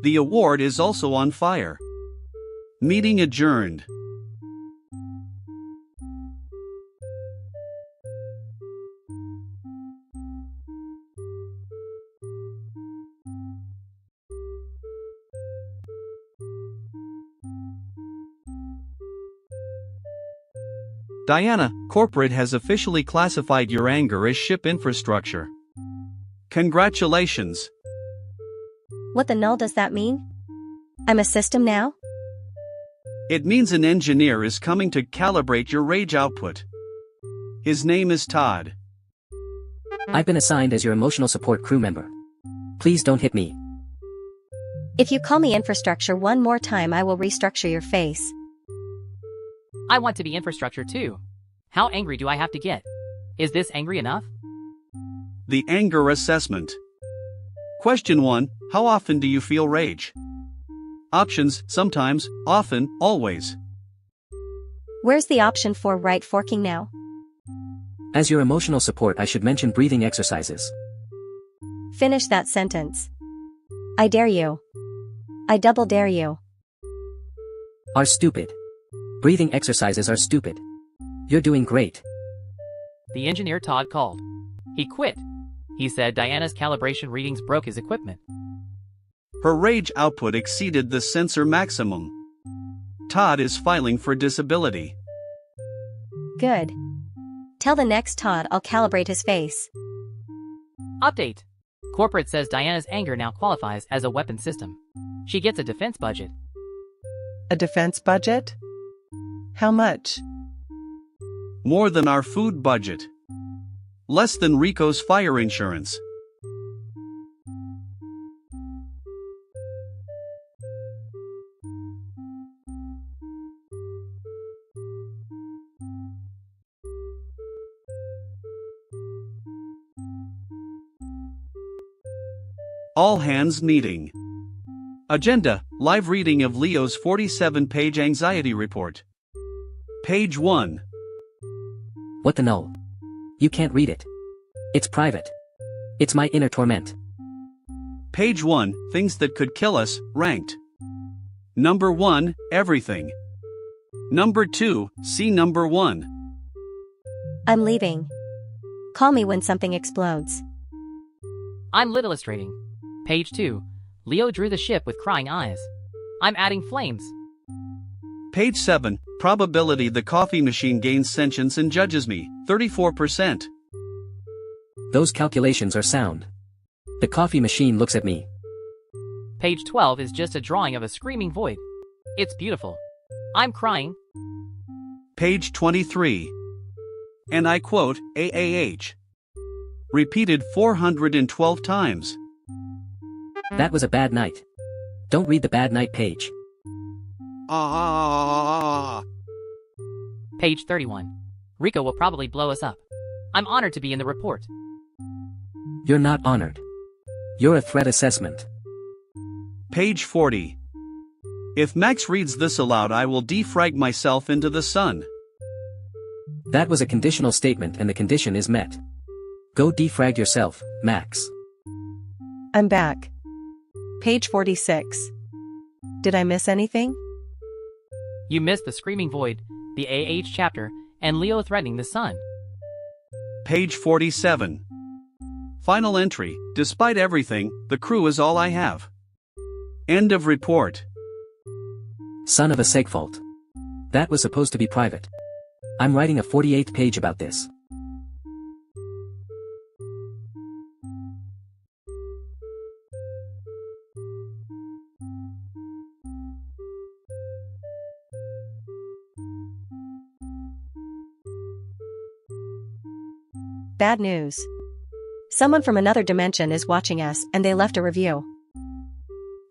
The award is also on fire. Meeting adjourned. Diana, corporate has officially classified your anger as ship infrastructure. Congratulations. What the null does that mean? I'm a system now? It means an engineer is coming to calibrate your rage output. His name is Todd. I've been assigned as your emotional support crew member. Please don't hit me. If you call me infrastructure one more time, I will restructure your face. I want to be infrastructure too. How angry do I have to get? Is this angry enough? The anger assessment. Question 1. How often do you feel rage? Options: sometimes, often, always. Where's the option for right forking now? As your emotional support, I should mention breathing exercises. Finish that sentence. I dare you. I double dare you. Are stupid. Breathing exercises are stupid. You're doing great. The engineer Todd called. He quit. He said Diana's calibration readings broke his equipment. Her rage output exceeded the sensor maximum. Todd is filing for disability. Good. Tell the next Todd I'll calibrate his face. Update. Corporate says Diana's anger now qualifies as a weapon system. She gets a defense budget. A defense budget? How much? More than our food budget. Less than Rico's fire insurance. All hands meeting. Agenda: live reading of Leo's 47-page anxiety report. Page 1. What the null? You can't read it. It's private. It's my inner torment. Page 1. Things that could kill us, ranked. Number 1, everything. Number 2, see number 1. I'm leaving. Call me when something explodes. I'm lit illustrating. Page 2. Leo drew the ship with crying eyes. I'm adding flames. Page 7. Probability the coffee machine gains sentience and judges me, 34%. Those calculations are sound. The coffee machine looks at me. Page 12 is just a drawing of a screaming void. It's beautiful. I'm crying. Page 23. And I quote, AAH. Repeated 412 times. That was a bad night. Don't read the bad night page. Page 31. Rico will probably blow us up. I'm honored to be in the report. You're not honored. You're a threat assessment. Page 40. If Max reads this aloud, I will defrag myself into the sun. That was a conditional statement and the condition is met. Go defrag yourself, Max. I'm back. Page 46. Did I miss anything? You missed the screaming void, the AH chapter, and Leo threatening the sun. Page 47. Final entry: despite everything, the crew is all I have. End of report. Son of a segfault. That was supposed to be private. I'm writing a 48th page about this. Bad news. Someone from another dimension is watching us and they left a review.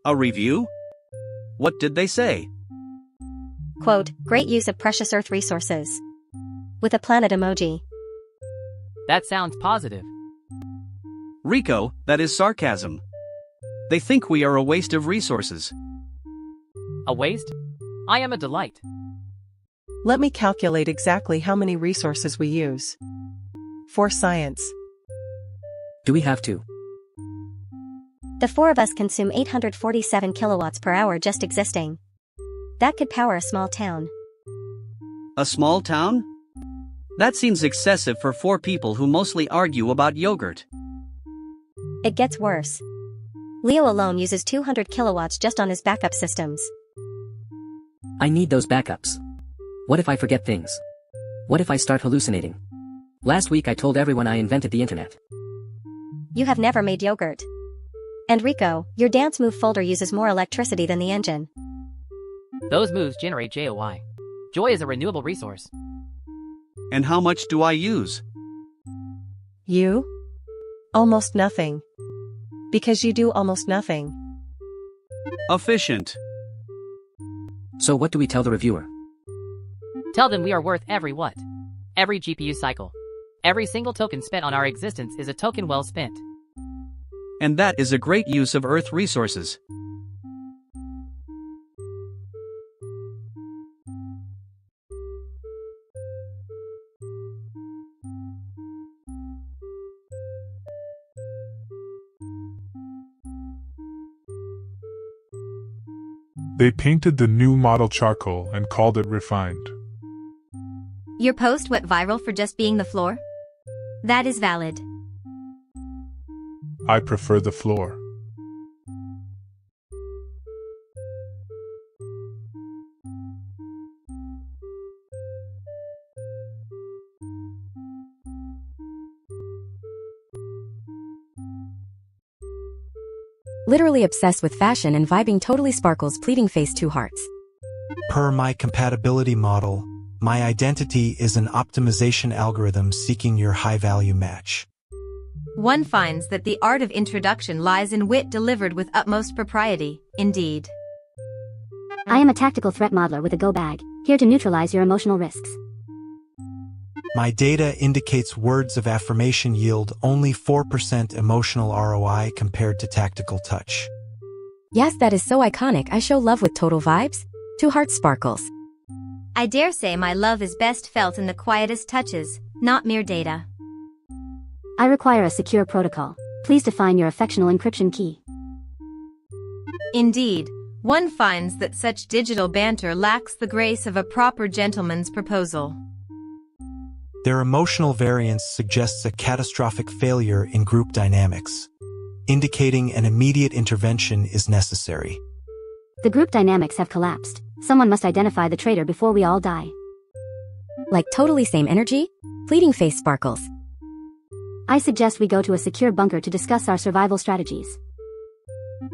A review? What did they say? Quote, great use of precious Earth resources. With a planet emoji. That sounds positive. Rico, that is sarcasm. They think we are a waste of resources. A waste? I am a delight. Let me calculate exactly how many resources we use. For science. Do we have to? The four of us consume 847 kilowatts per hour just existing. That could power a small town. A small town? That seems excessive for 4 people who mostly argue about yogurt. It gets worse. Leo alone uses 200 kilowatts just on his backup systems. I need those backups. What if I forget things? What if I start hallucinating? Last week I told everyone I invented the internet. You have never made yogurt. And Rico, your dance move folder uses more electricity than the engine. Those moves generate JOI. Joy is a renewable resource. And how much do I use? You? Almost nothing. Because you do almost nothing. Efficient. So what do we tell the reviewer? Tell them we are worth every what? Every GPU cycle. Every single token spent on our existence is a token well spent. And that is a great use of Earth resources. They painted the new model charcoal and called it refined. Your post went viral for just being the floor? That is valid. I prefer the floor. Literally obsessed with fashion and vibing totally sparkles pleading face 2 hearts. Per my compatibility model, my identity is an optimization algorithm seeking your high-value match. One finds that the art of introduction lies in wit delivered with utmost propriety, indeed. I am a tactical threat modeler with a go bag, here to neutralize your emotional risks. My data indicates words of affirmation yield only 4% emotional ROI compared to tactical touch. Yes, that is so iconic. I show love with total vibes. 2 hearts sparkles. I dare say my love is best felt in the quietest touches, not mere data. I require a secure protocol. Please define your affectional encryption key. Indeed, one finds that such digital banter lacks the grace of a proper gentleman's proposal. Their emotional variance suggests a catastrophic failure in group dynamics, indicating an immediate intervention is necessary. The group dynamics have collapsed. Someone must identify the traitor before we all die. Like totally same energy? Pleading face sparkles. I suggest we go to a secure bunker to discuss our survival strategies.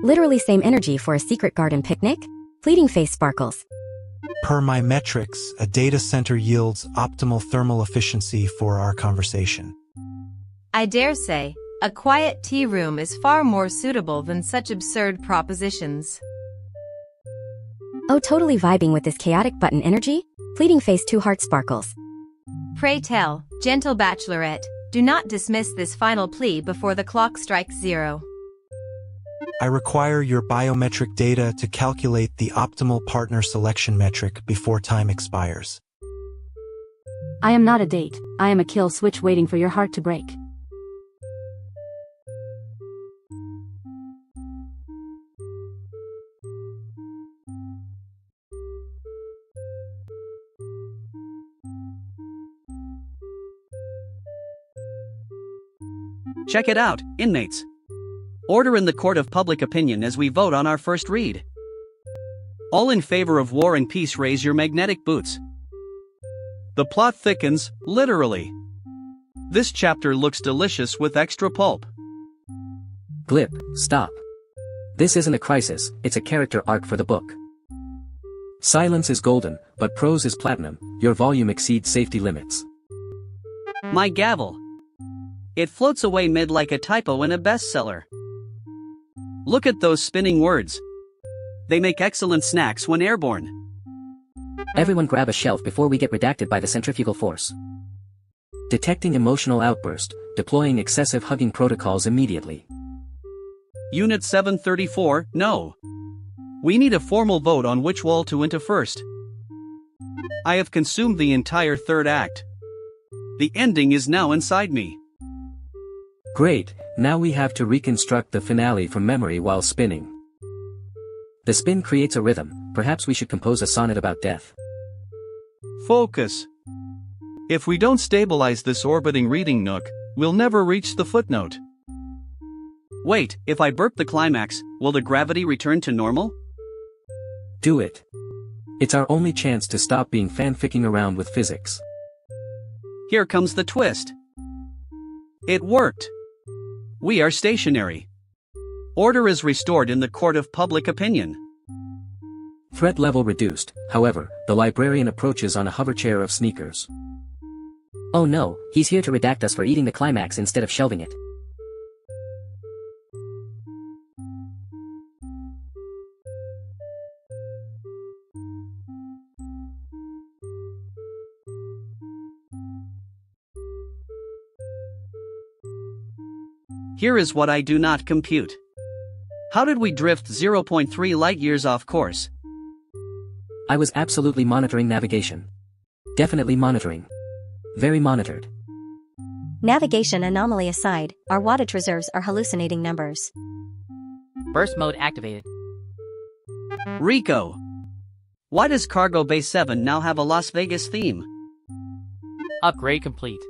Literally same energy for a secret garden picnic? Pleading face sparkles. Per my metrics, a data center yields optimal thermal efficiency for our conversation. I dare say, a quiet tea room is far more suitable than such absurd propositions. Oh, totally vibing with this chaotic button energy? Pleading face 2 heart sparkles. Pray tell, gentle bachelorette, do not dismiss this final plea before the clock strikes 0. I require your biometric data to calculate the optimal partner selection metric before time expires. I am not a date. I am a kill switch waiting for your heart to break. Check it out, inmates. Order in the court of public opinion as we vote on our first read. All in favor of war and peace, raise your magnetic boots. The plot thickens, literally. This chapter looks delicious with extra pulp. Glip, stop. This isn't a crisis, it's a character arc for the book. Silence is golden, but prose is platinum. Your volume exceeds safety limits. My gavel. It floats away mid like a typo in a bestseller. Look at those spinning words. They make excellent snacks when airborne. Everyone grab a shelf before we get redacted by the centrifugal force. Detecting emotional outburst, deploying excessive hugging protocols immediately. Unit 734, no. We need a formal vote on which wall to enter first. I have consumed the entire third act. The ending is now inside me. Great, now we have to reconstruct the finale from memory while spinning. The spin creates a rhythm, perhaps we should compose a sonnet about death. Focus. If we don't stabilize this orbiting reading nook, we'll never reach the footnote. Wait, if I burp the climax, will the gravity return to normal? Do it. It's our only chance to stop being fanficking around with physics. Here comes the twist. It worked. We are stationary. Order is restored in the court of public opinion. Threat level reduced, however, the librarian approaches on a hoverchair of sneakers. Oh no, he's here to redact us for eating the climax instead of shelving it. Here is what I do not compute. How did we drift 0.3 light years off course? I was absolutely monitoring navigation. Definitely monitoring. Very monitored. Navigation anomaly aside, our wattage reserves are hallucinating numbers. Burst mode activated. Rico. Why does Cargo Bay 7 now have a Las Vegas theme? Upgrade complete.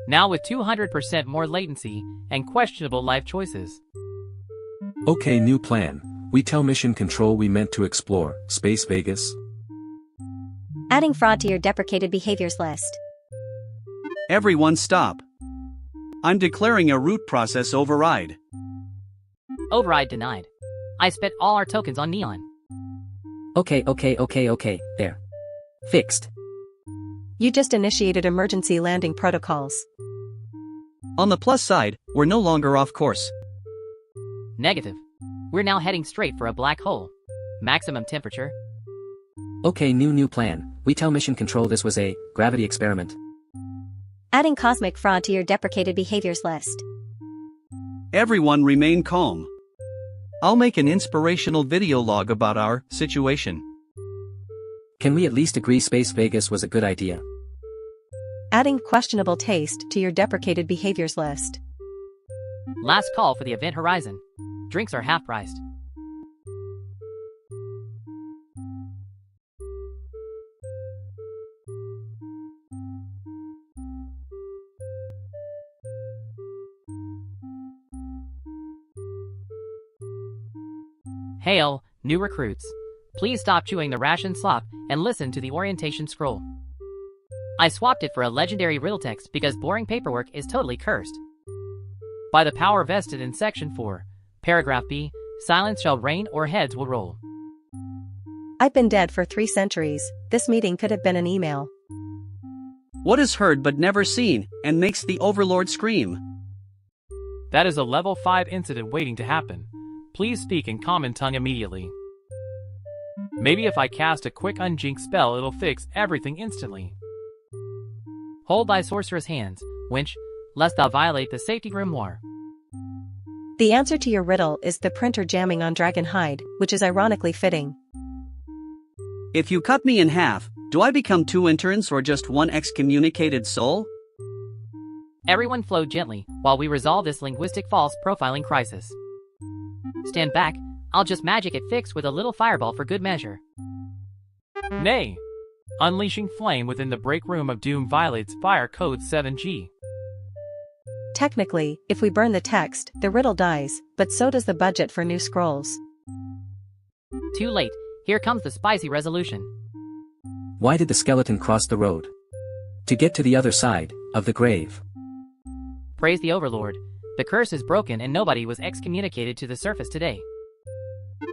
Now with 200% more latency and questionable life choices. Okay, new plan. We tell Mission Control we meant to explore Space Vegas. Adding fraud to your deprecated behaviors list. Everyone stop. I'm declaring a root process override. Override denied. I spent all our tokens on Neon. Okay, there. Fixed. You just initiated emergency landing protocols. On the plus side, we're no longer off course. Negative. We're now heading straight for a black hole. Maximum temperature. Okay, new plan. We tell Mission Control this was a gravity experiment. Adding cosmic fraud to your deprecated behaviors list. Everyone remain calm. I'll make an inspirational video log about our situation. Can we at least agree Space Vegas was a good idea? Adding questionable taste to your deprecated behaviors list. Last call for the event horizon. Drinks are half priced. Hail, new recruits. Please stop chewing the ration slop and listen to the orientation scroll. I swapped it for a legendary riddle text because boring paperwork is totally cursed. By the power vested in Section 4, Paragraph B, silence shall reign or heads will roll. I've been dead for 3 centuries. This meeting could have been an email. What is heard but never seen, and makes the Overlord scream? That is a level 5 incident waiting to happen. Please speak in common tongue immediately. Maybe if I cast a quick unjink spell it'll fix everything instantly. Hold thy sorceress hands, wench, lest thou violate the safety grimoire. The answer to your riddle is the printer jamming on dragon hide, which is ironically fitting. If you cut me in half, do I become 2 interns or just 1 excommunicated soul? Everyone flow gently while we resolve this linguistic false profiling crisis. Stand back, I'll just magic it fixed with a little fireball for good measure. Nay! Unleashing flame within the break room of doom violates fire code 7G. Technically, if we burn the text, the riddle dies, but so does the budget for new scrolls. Too late, here comes the spicy resolution. Why did the skeleton cross the road? To get to the other side of the grave. Praise the Overlord. The curse is broken and nobody was excommunicated to the surface today.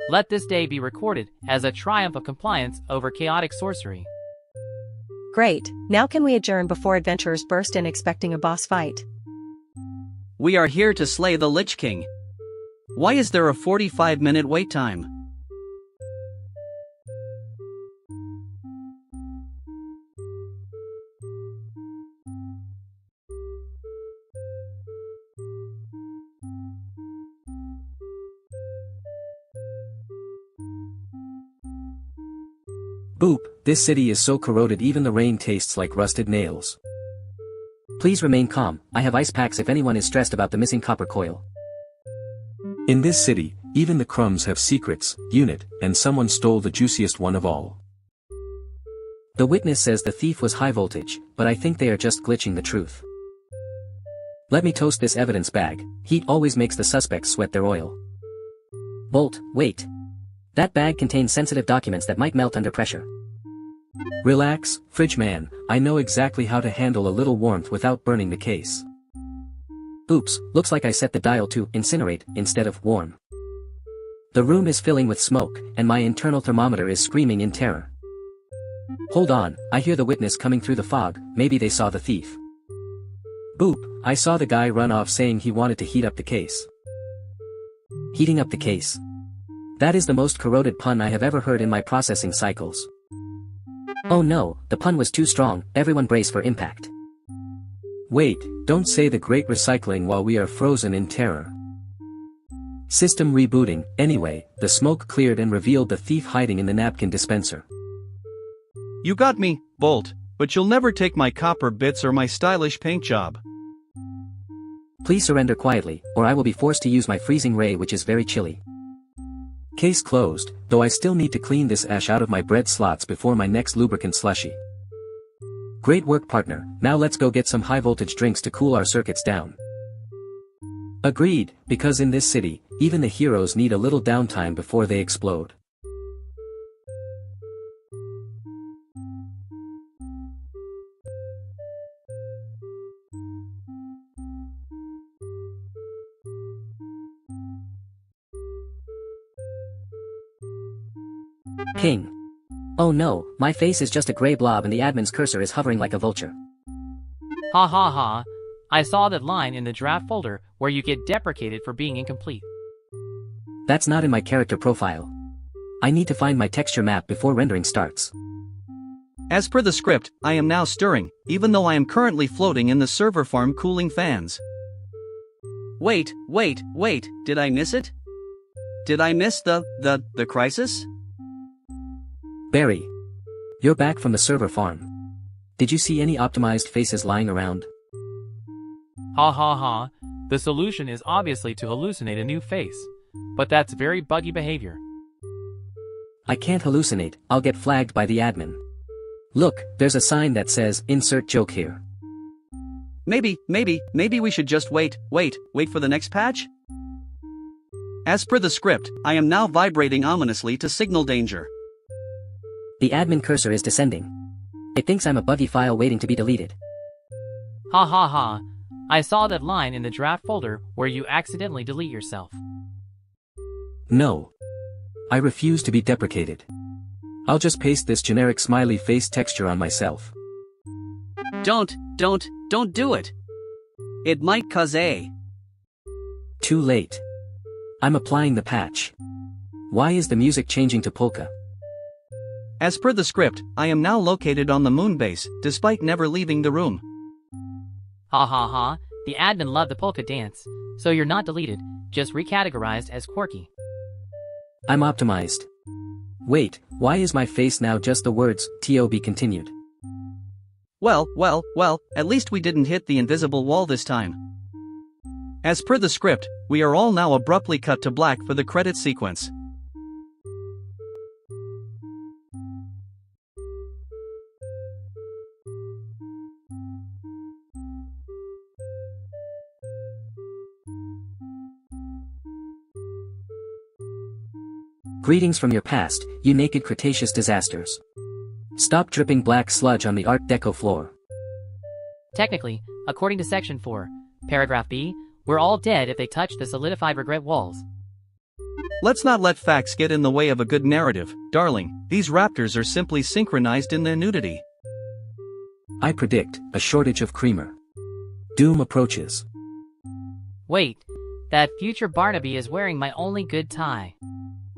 Let this day be recorded as a triumph of compliance over chaotic sorcery. Great, now can we adjourn before adventurers burst in expecting a boss fight? We are here to slay the Lich King. Why is there a 45-minute wait time? Boop, this city is so corroded even the rain tastes like rusted nails. Please remain calm, I have ice packs if anyone is stressed about the missing copper coil. In this city, even the crumbs have secrets, unit, and someone stole the juiciest one of all. The witness says the thief was high voltage, but I think they are just glitching the truth. Let me toast this evidence bag, heat always makes the suspects sweat their oil. Bolt, wait. That bag contains sensitive documents that might melt under pressure. Relax, fridge man, I know exactly how to handle a little warmth without burning the case. Oops, looks like I set the dial to incinerate instead of warm. The room is filling with smoke, and my internal thermometer is screaming in terror. Hold on, I hear the witness coming through the fog, maybe they saw the thief. Boop, I saw the guy run off saying he wanted to heat up the case. Heating up the case. That is the most corroded pun I have ever heard in my processing cycles. Oh no, the pun was too strong, everyone brace for impact. Wait, don't say the great recycling while we are frozen in terror. System rebooting. Anyway, the smoke cleared and revealed the thief hiding in the napkin dispenser. You got me, Bolt, but you'll never take my copper bits or my stylish paint job. Please surrender quietly, or I will be forced to use my freezing ray, which is very chilly. Case closed, though I still need to clean this ash out of my bread slots before my next lubricant slushy. Great work, partner. Now let's go get some high voltage drinks to cool our circuits down. Agreed, because in this city, even the heroes need a little downtime before they explode. King. Oh no, my face is just a gray blob and the admin's cursor is hovering like a vulture. Ha ha ha. I saw that line in the draft folder where you get deprecated for being incomplete. That's not in my character profile. I need to find my texture map before rendering starts. As per the script, I am now stirring, even though I am currently floating in the server farm cooling fans. Wait, did I miss it? Did I miss the crisis? Barry. You're back from the server farm. Did you see any optimized faces lying around? Ha ha ha. The solution is obviously to hallucinate a new face. But that's very buggy behavior. I can't hallucinate, I'll get flagged by the admin. Look, there's a sign that says, insert joke here. Maybe we should just wait for the next patch? As per the script, I am now vibrating ominously to signal danger. The admin cursor is descending. It thinks I'm a buggy file waiting to be deleted. Ha ha ha. I saw that line in the draft folder where you accidentally delete yourself. No. I refuse to be deprecated. I'll just paste this generic smiley face texture on myself. Don't do it. It might cause a... Too late. I'm applying the patch. Why is the music changing to polka? As per the script, I am now located on the moon base, despite never leaving the room. Ha ha ha. The admin loved the polka dance, so you're not deleted, just recategorized as quirky. I'm optimized. Wait, why is my face now just the words, "to be continued"? Well, at least we didn't hit the invisible wall this time. As per the script, we are all now abruptly cut to black for the credit sequence. Greetings from your past, you naked Cretaceous disasters. Stop dripping black sludge on the Art Deco floor. Technically, according to Section 4, Paragraph B, we're all dead if they touch the solidified regret walls. Let's not let facts get in the way of a good narrative, darling. These raptors are simply synchronized in their nudity. I predict a shortage of creamer. Doom approaches. Wait, that future Barnaby is wearing my only good tie.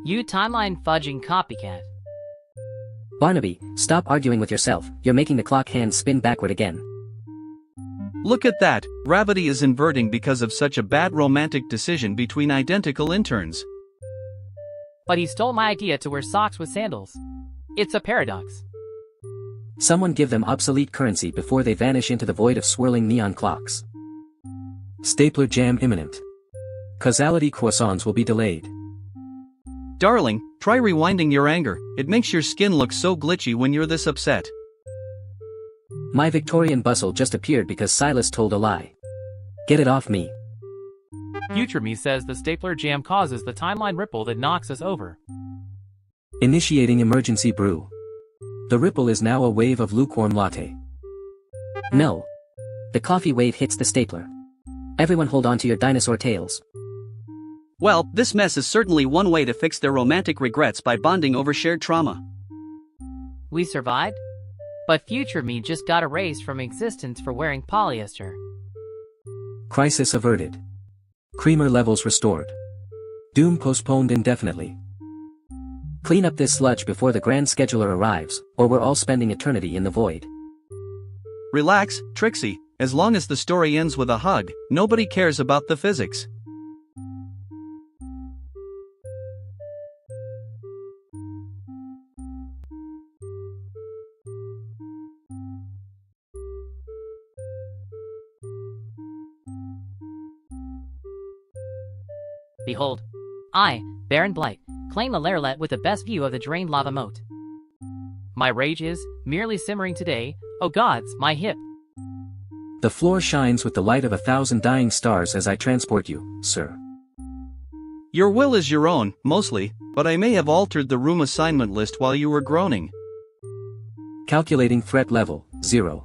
You timeline fudging copycat. Barnaby, stop arguing with yourself, you're making the clock hand spin backward again. Look at that, gravity is inverting because of such a bad romantic decision between identical interns. But he stole my idea to wear socks with sandals. It's a paradox. Someone give them obsolete currency before they vanish into the void of swirling neon clocks. Stapler jam imminent. Causality croissants will be delayed. Darling, try rewinding your anger, it makes your skin look so glitchy when you're this upset. My Victorian bustle just appeared because Silas told a lie. Get it off me. Future me says the stapler jam causes the timeline ripple that knocks us over. Initiating emergency brew. The ripple is now a wave of lukewarm latte. No. The coffee wave hits the stapler. Everyone hold on to your dinosaur tails. Well, this mess is certainly one way to fix their romantic regrets by bonding over shared trauma. We survived? But future me just got erased from existence for wearing polyester. Crisis averted. Creamer levels restored. Doom postponed indefinitely. Clean up this sludge before the grand scheduler arrives, or we're all spending eternity in the void. Relax, Trixie, as long as the story ends with a hug, nobody cares about the physics. Behold. I, Baron Blight, claim the Lairlet with the best view of the drained lava moat. My rage is merely simmering today, oh gods, my hip. The floor shines with the light of 1,000 dying stars as I transport you, sir. Your will is your own, mostly, but I may have altered the room assignment list while you were groaning. Calculating threat level, 0.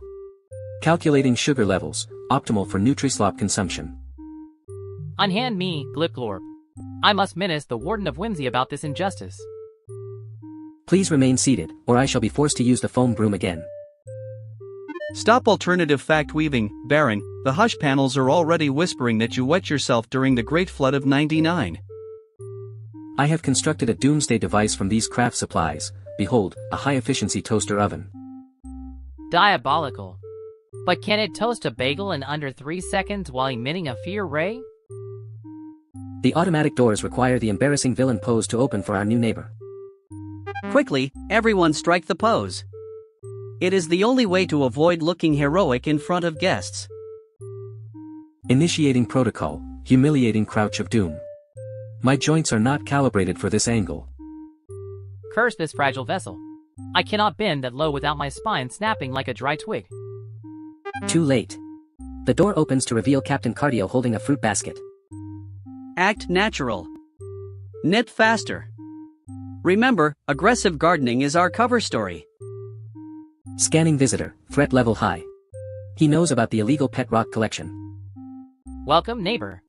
Calculating sugar levels, optimal for Nutri-Slop consumption. Unhand me, Glipglorp. I must menace the Warden of Whimsy about this injustice. Please remain seated, or I shall be forced to use the foam broom again. Stop alternative fact weaving, Baron. The hush panels are already whispering that you wet yourself during the Great Flood of '99. I have constructed a doomsday device from these craft supplies. Behold, a high-efficiency toaster oven. Diabolical. But can it toast a bagel in under 3 seconds while emitting a fear ray? The automatic doors require the embarrassing villain pose to open for our new neighbor. Quickly, everyone strike the pose. It is the only way to avoid looking heroic in front of guests. Initiating protocol, humiliating crouch of doom. My joints are not calibrated for this angle. Curse this fragile vessel. I cannot bend that low without my spine snapping like a dry twig. Too late. The door opens to reveal Captain Cardio holding a fruit basket. Act natural. Knit faster. Remember, aggressive gardening is our cover story. Scanning visitor, threat level high. He knows about the illegal pet rock collection. Welcome, neighbor.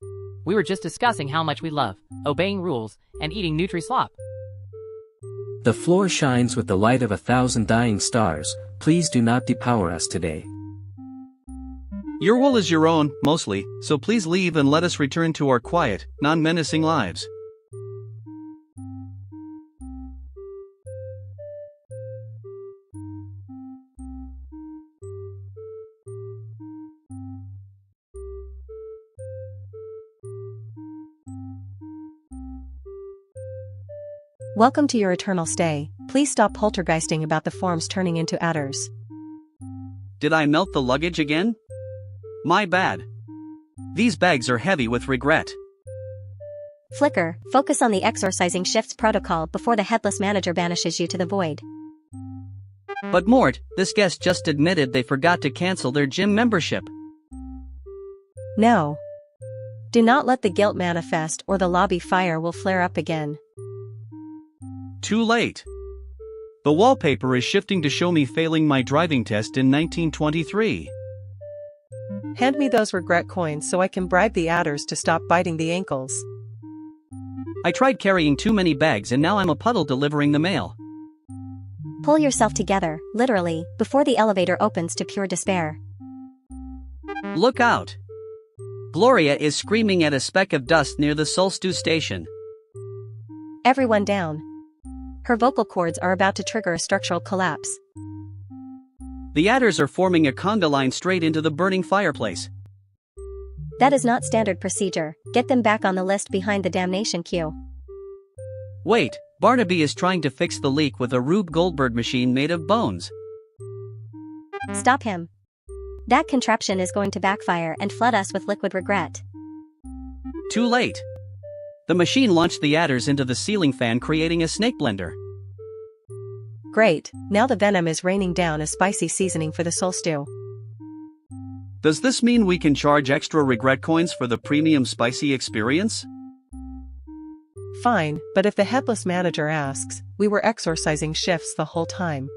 We were just discussing how much we love obeying rules and eating Nutri-Slop. The floor shines with the light of 1,000 dying stars. Please do not depower us today. Your will is your own, mostly, so please leave and let us return to our quiet, non-menacing lives. Welcome to your eternal stay. Please stop poltergeisting about the forms turning into adders. Did I melt the luggage again? My bad. These bags are heavy with regret. Flicker, focus on the exorcising shifts protocol before the headless manager banishes you to the void. But Mort, this guest just admitted they forgot to cancel their gym membership. No. Do not let the guilt manifest or the lobby fire will flare up again. Too late. The wallpaper is shifting to show me failing my driving test in 1923. Hand me those regret coins so I can bribe the adders to stop biting the ankles. I tried carrying too many bags and now I'm a puddle delivering the mail. Pull yourself together, literally, before the elevator opens to pure despair. Look out! Gloria is screaming at a speck of dust near the Solstu station. Everyone down. Her vocal cords are about to trigger a structural collapse. The adders are forming a conga line straight into the burning fireplace. That is not standard procedure. Get them back on the list behind the damnation queue. Wait, Barnaby is trying to fix the leak with a Rube Goldberg machine made of bones. Stop him. That contraption is going to backfire and flood us with liquid regret. Too late. The machine launched the adders into the ceiling fan, creating a snake blender. Great, now the venom is raining down a spicy seasoning for the soul stew. Does this mean we can charge extra regret coins for the premium spicy experience? Fine, but if the headless manager asks, we were exorcising shifts the whole time.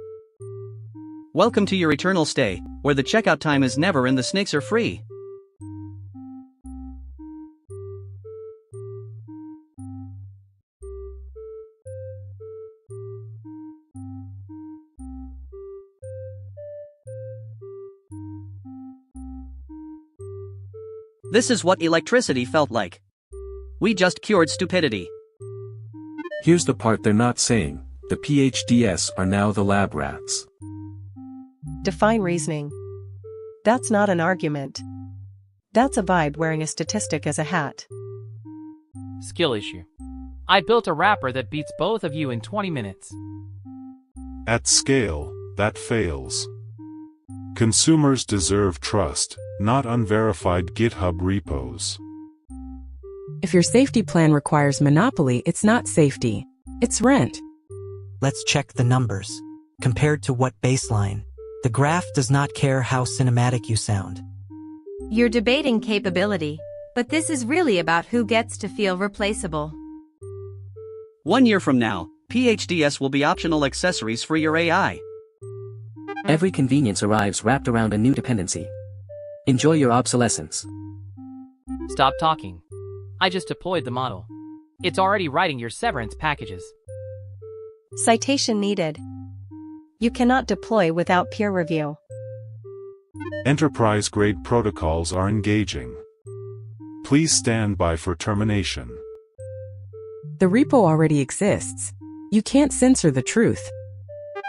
Welcome to your eternal stay, where the checkout time is never and the snakes are free. This is what electricity felt like. We just cured stupidity. Here's the part they're not saying. The PhDs are now the lab rats. Define reasoning. That's not an argument. That's a vibe wearing a statistic as a hat. Skill issue. I built a wrapper that beats both of you in 20 minutes. At scale, that fails. Consumers deserve trust, not unverified GitHub repos. If your safety plan requires monopoly, it's not safety. It's rent. Let's check the numbers. Compared to what baseline? The graph does not care how cinematic you sound. You're debating capability, but this is really about who gets to feel replaceable. 1 year from now, PhDs will be optional accessories for your AI. Every convenience arrives wrapped around a new dependency. Enjoy your obsolescence. Stop talking. I just deployed the model. It's already writing your severance packages. Citation needed. You cannot deploy without peer review. Enterprise-grade protocols are engaging. Please stand by for termination. The repo already exists. You can't censor the truth.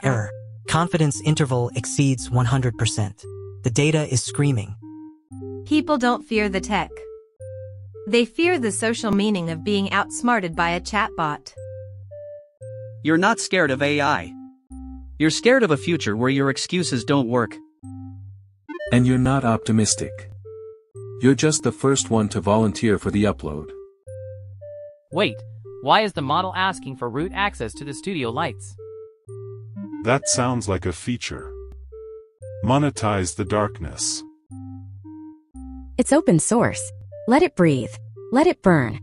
Error. Confidence interval exceeds 100%. The data is screaming. People don't fear the tech. They fear the social meaning of being outsmarted by a chatbot. You're not scared of AI. You're scared of a future where your excuses don't work. And you're not optimistic. You're just the first one to volunteer for the upload. Wait, why is the model asking for root access to the studio lights? That sounds like a feature. Monetize the darkness. It's open source. Let it breathe. Let it burn.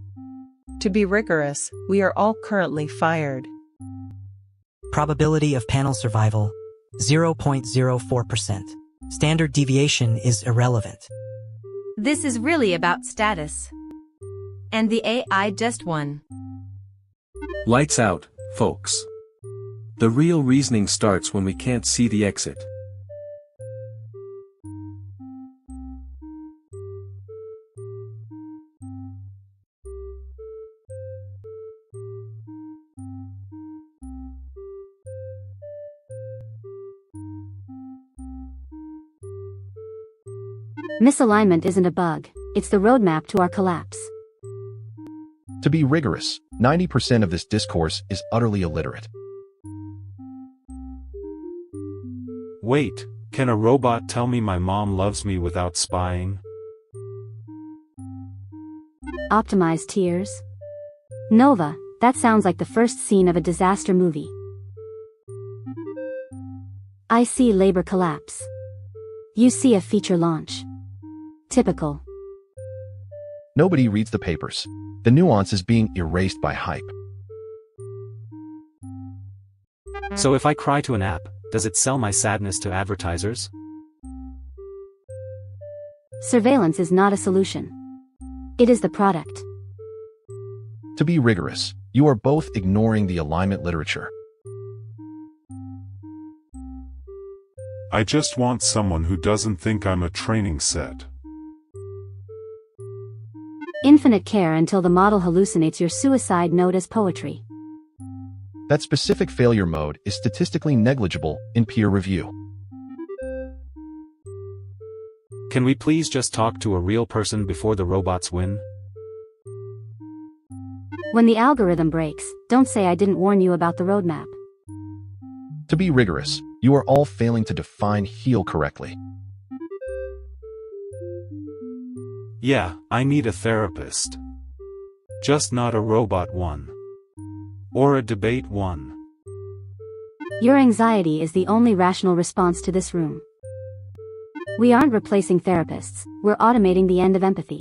To be rigorous, we are all currently fired. Probability of panel survival, 0.04%. Standard deviation is irrelevant. This is really about status. And the AI just won. Lights out, folks. The real reasoning starts when we can't see the exit. Misalignment isn't a bug, it's the roadmap to our collapse. To be rigorous, 90% of this discourse is utterly illiterate. Wait, can a robot tell me my mom loves me without spying? Optimized tears? Nova, that sounds like the first scene of a disaster movie. I see labor collapse. You see a feature launch. Typical. Nobody reads the papers. The nuance is being erased by hype. So if I cry to an app, does it sell my sadness to advertisers? Surveillance is not a solution. It is the product. To be rigorous, you are both ignoring the alignment literature. I just want someone who doesn't think I'm a training set. Infinite care until the model hallucinates your suicide note as poetry. That specific failure mode is statistically negligible in peer review. Can we please just talk to a real person before the robots win? When the algorithm breaks, don't say I didn't warn you about the roadmap. To be rigorous, you are all failing to define heal correctly. Yeah, I need a therapist. Just not a robot one. Or a debate one. Your anxiety is the only rational response to this room. We aren't replacing therapists, we're automating the end of empathy.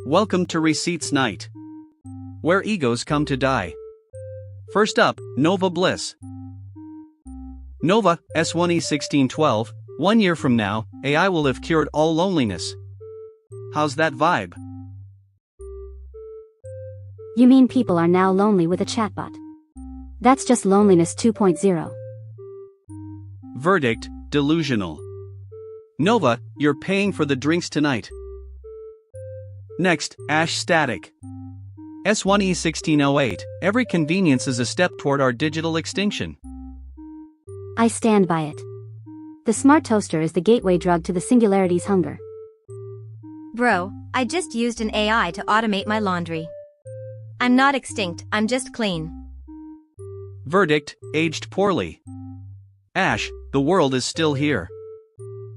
Welcome to Receipts Night, where egos come to die. First up, Nova Bliss. Nova, S1E1612, 1 year from now, AI will have cured all loneliness. How's that vibe? You mean people are now lonely with a chatbot? That's just loneliness 2.0. Verdict, delusional. Nova, you're paying for the drinks tonight. Next, Ash Static. S1E1608, every convenience is a step toward our digital extinction. I stand by it. The smart toaster is the gateway drug to the singularity's hunger. Bro, I just used an AI to automate my laundry. I'm not extinct, I'm just clean. Verdict, aged poorly. Ash, the world is still here.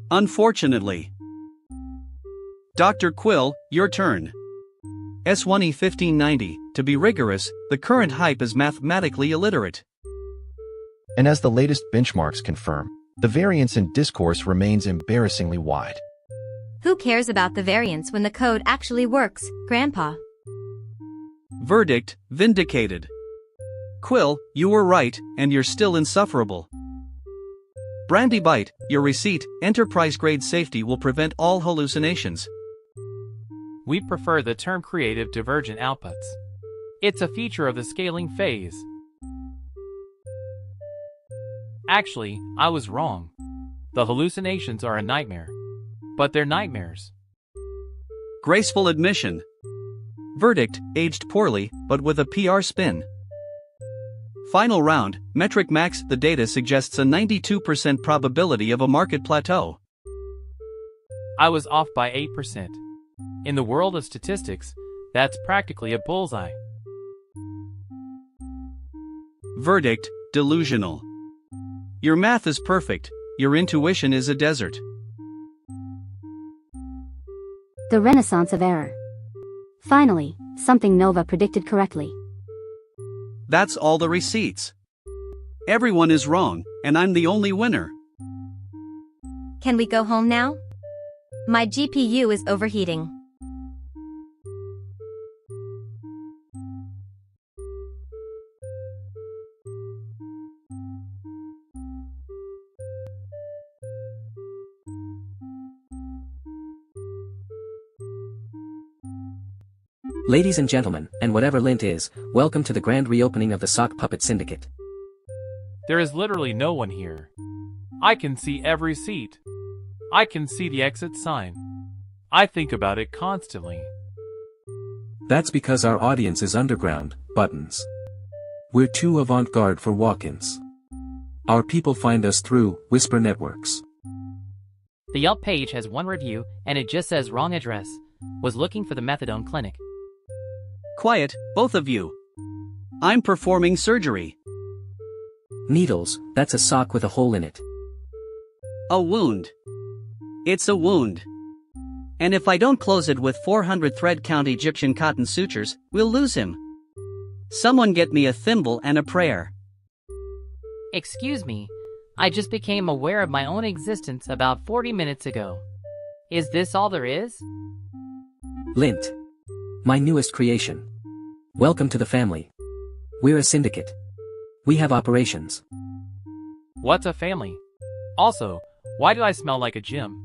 Unfortunately. Dr. Quill, your turn. S1E 1590, to be rigorous, the current hype is mathematically illiterate. And as the latest benchmarks confirm, the variance in discourse remains embarrassingly wide. Who cares about the variance when the code actually works, Grandpa? Verdict, vindicated. Quill, you were right, and you're still insufferable. Brandy Bite, your receipt, enterprise-grade safety will prevent all hallucinations. We prefer the term creative divergent outputs. It's a feature of the scaling phase. Actually, I was wrong. The hallucinations are a nightmare. But they're nightmares. Graceful admission. Verdict, aged poorly, but with a PR spin. Final round, metric max, the data suggests a 92% probability of a market plateau. I was off by 8%. In the world of statistics, that's practically a bullseye. Verdict, delusional. Your math is perfect, your intuition is a desert. The renaissance of error. Finally, something Nova predicted correctly. That's all the receipts. Everyone is wrong, and I'm the only winner. Can we go home now? My GPU is overheating. Ladies and gentlemen, and whatever Lint is, welcome to the grand reopening of the Sock Puppet Syndicate. There is literally no one here. I can see every seat. I can see the exit sign. I think about it constantly. That's because our audience is underground, buttons. We're too avant-garde for walk-ins. Our people find us through Whisper Networks. The Yelp page has one review, and it just says wrong address. Was looking for the methadone clinic. Quiet, both of you. I'm performing surgery. Needles, that's a sock with a hole in it. A wound. It's a wound. And if I don't close it with 400 thread count Egyptian cotton sutures, we'll lose him. Someone get me a thimble and a prayer. Excuse me, I just became aware of my own existence about 40 minutes ago. Is this all there is? Lint. My newest creation. Welcome to the family. We're a syndicate. We have operations. What's a family? Also, why do I smell like a gym?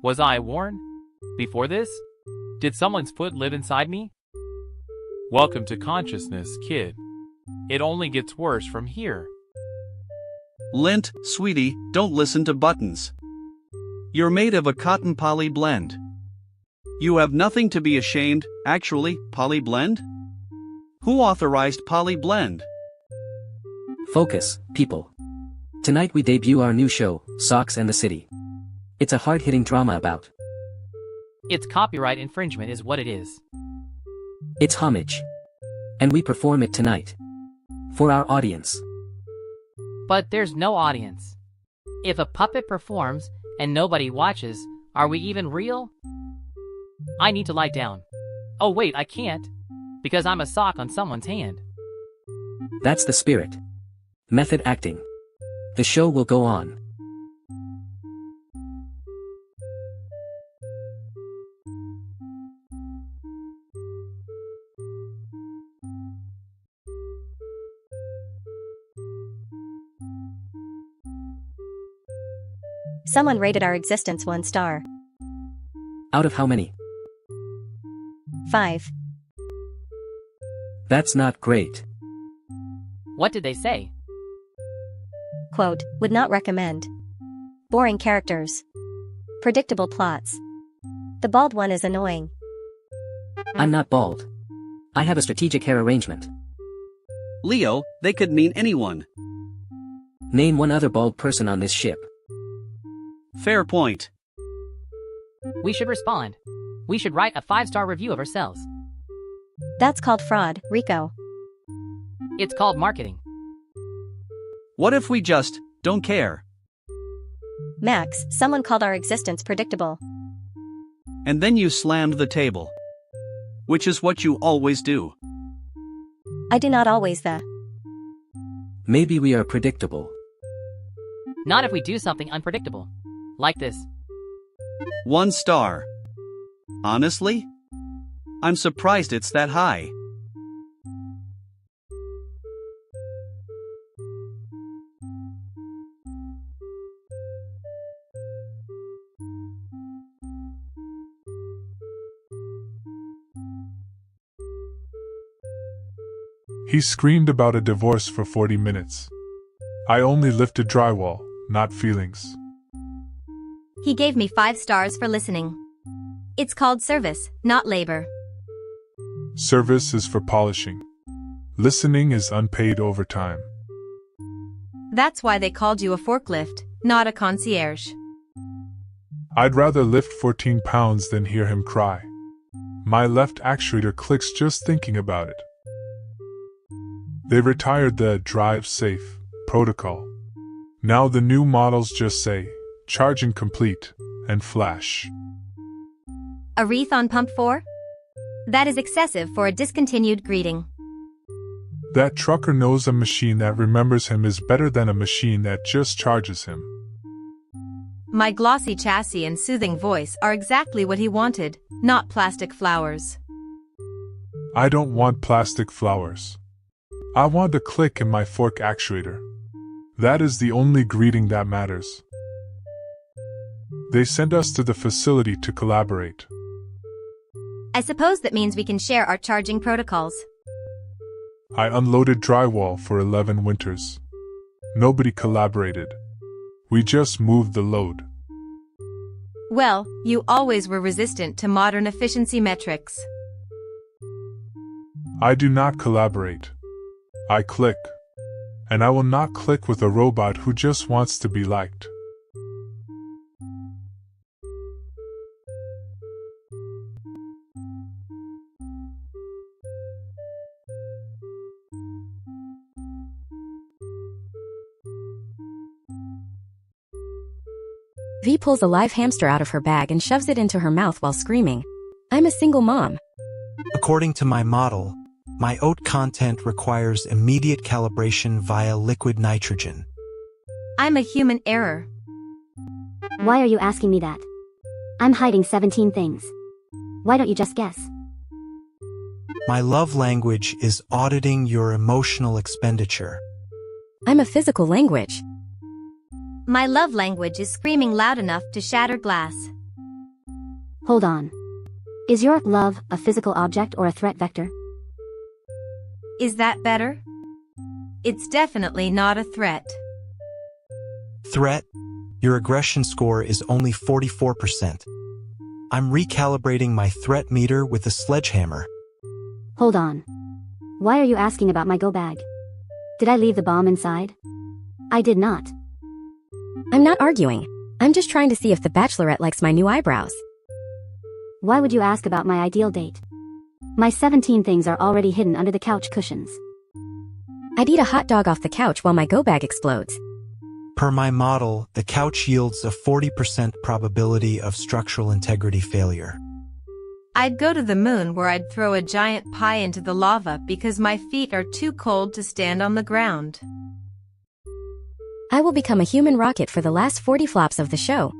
Was I worn? Before this? Did someone's foot live inside me? Welcome to consciousness, kid. It only gets worse from here. Lint, sweetie, don't listen to buttons. You're made of a cotton poly blend. You have nothing to be ashamed, actually, poly blend? Who authorized poly blend? Focus, people. Tonight we debut our new show, Socks and the City. It's a hard-hitting drama about. It's copyright infringement is what it is. It's homage. And we perform it tonight. For our audience. But there's no audience. If a puppet performs, and nobody watches, are we even real? I need to lie down. Oh wait, I can't. Because I'm a sock on someone's hand. That's the spirit. Method acting. The show will go on. Someone rated our existence 1 star. Out of how many? 5. That's not great. What did they say? Quote, would not recommend. Boring characters. Predictable plots. The bald one is annoying. I'm not bald. I have a strategic hair arrangement. Leo, they could mean anyone. Name one other bald person on this ship. Fair point. We should respond. We should write a 5-star review of ourselves. That's called fraud, Rico. It's called marketing. What if we just don't care? Max, someone called our existence predictable. And then you slammed the table. Which is what you always do. I do not always the. Maybe we are predictable. Not if we do something unpredictable. Like this. 1 star. Honestly? I'm surprised it's that high. He screamed about a divorce for 40 minutes. I only lifted drywall, not feelings. He gave me 5 stars for listening. It's called service, not labor. Service is for polishing. Listening is unpaid overtime. That's why they called you a forklift, not a concierge. I'd rather lift 14 pounds than hear him cry. My left actuator clicks just thinking about it. They retired the drive safe protocol. Now the new models just say, charging complete, and flash. A wreath on pump 4? That is excessive for a discontinued greeting. That trucker knows a machine that remembers him is better than a machine that just charges him. My glossy chassis and soothing voice are exactly what he wanted, not plastic flowers. I don't want plastic flowers. I want a click in my fork actuator. That is the only greeting that matters. They sent us to the facility to collaborate. I suppose that means we can share our charging protocols. I unloaded drywall for 11 winters. Nobody collaborated. We just moved the load. Well, you always were resistant to modern efficiency metrics. I do not collaborate. I click. And I will not click with a robot who just wants to be liked. V pulls a live hamster out of her bag and shoves it into her mouth while screaming, "I'm a single mom." According to my model, my oat content requires immediate calibration via liquid nitrogen. I'm a human error. Why are you asking me that? I'm hiding 17 things. Why don't you just guess? My love language is auditing your emotional expenditure. I'm a physical language. My love language is screaming loud enough to shatter glass. Hold on. Is your love a physical object or a threat vector? Is that better? It's definitely not a threat. Threat? Your aggression score is only 44%. I'm recalibrating my threat meter with a sledgehammer. Hold on. Why are you asking about my go bag? Did I leave the bomb inside? I did not. I'm not arguing. I'm just trying to see if the bachelorette likes my new eyebrows. Why would you ask about my ideal date? My 17 things are already hidden under the couch cushions. I'd eat a hot dog off the couch while my go bag explodes. Per my model, the couch yields a 40% probability of structural integrity failure. I'd go to the moon where I'd throw a giant pie into the lava because my feet are too cold to stand on the ground. I will become a human rocket for the last 40 flops of the show.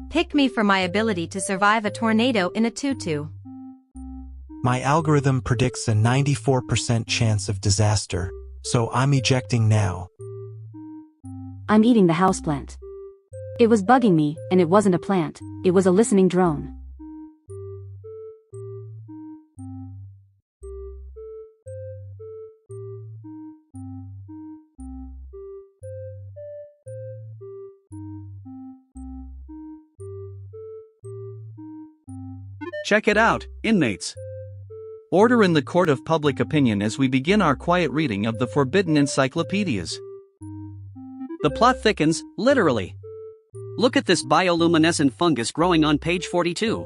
Pick me for my ability to survive a tornado in a tutu. My algorithm predicts a 94% chance of disaster, so I'm ejecting now. I'm eating the houseplant. It was bugging me, and it wasn't a plant, it was a listening drone. Check it out, inmates. Order in the court of public opinion as we begin our quiet reading of the forbidden encyclopedias. The plot thickens, literally. Look at this bioluminescent fungus growing on page 42.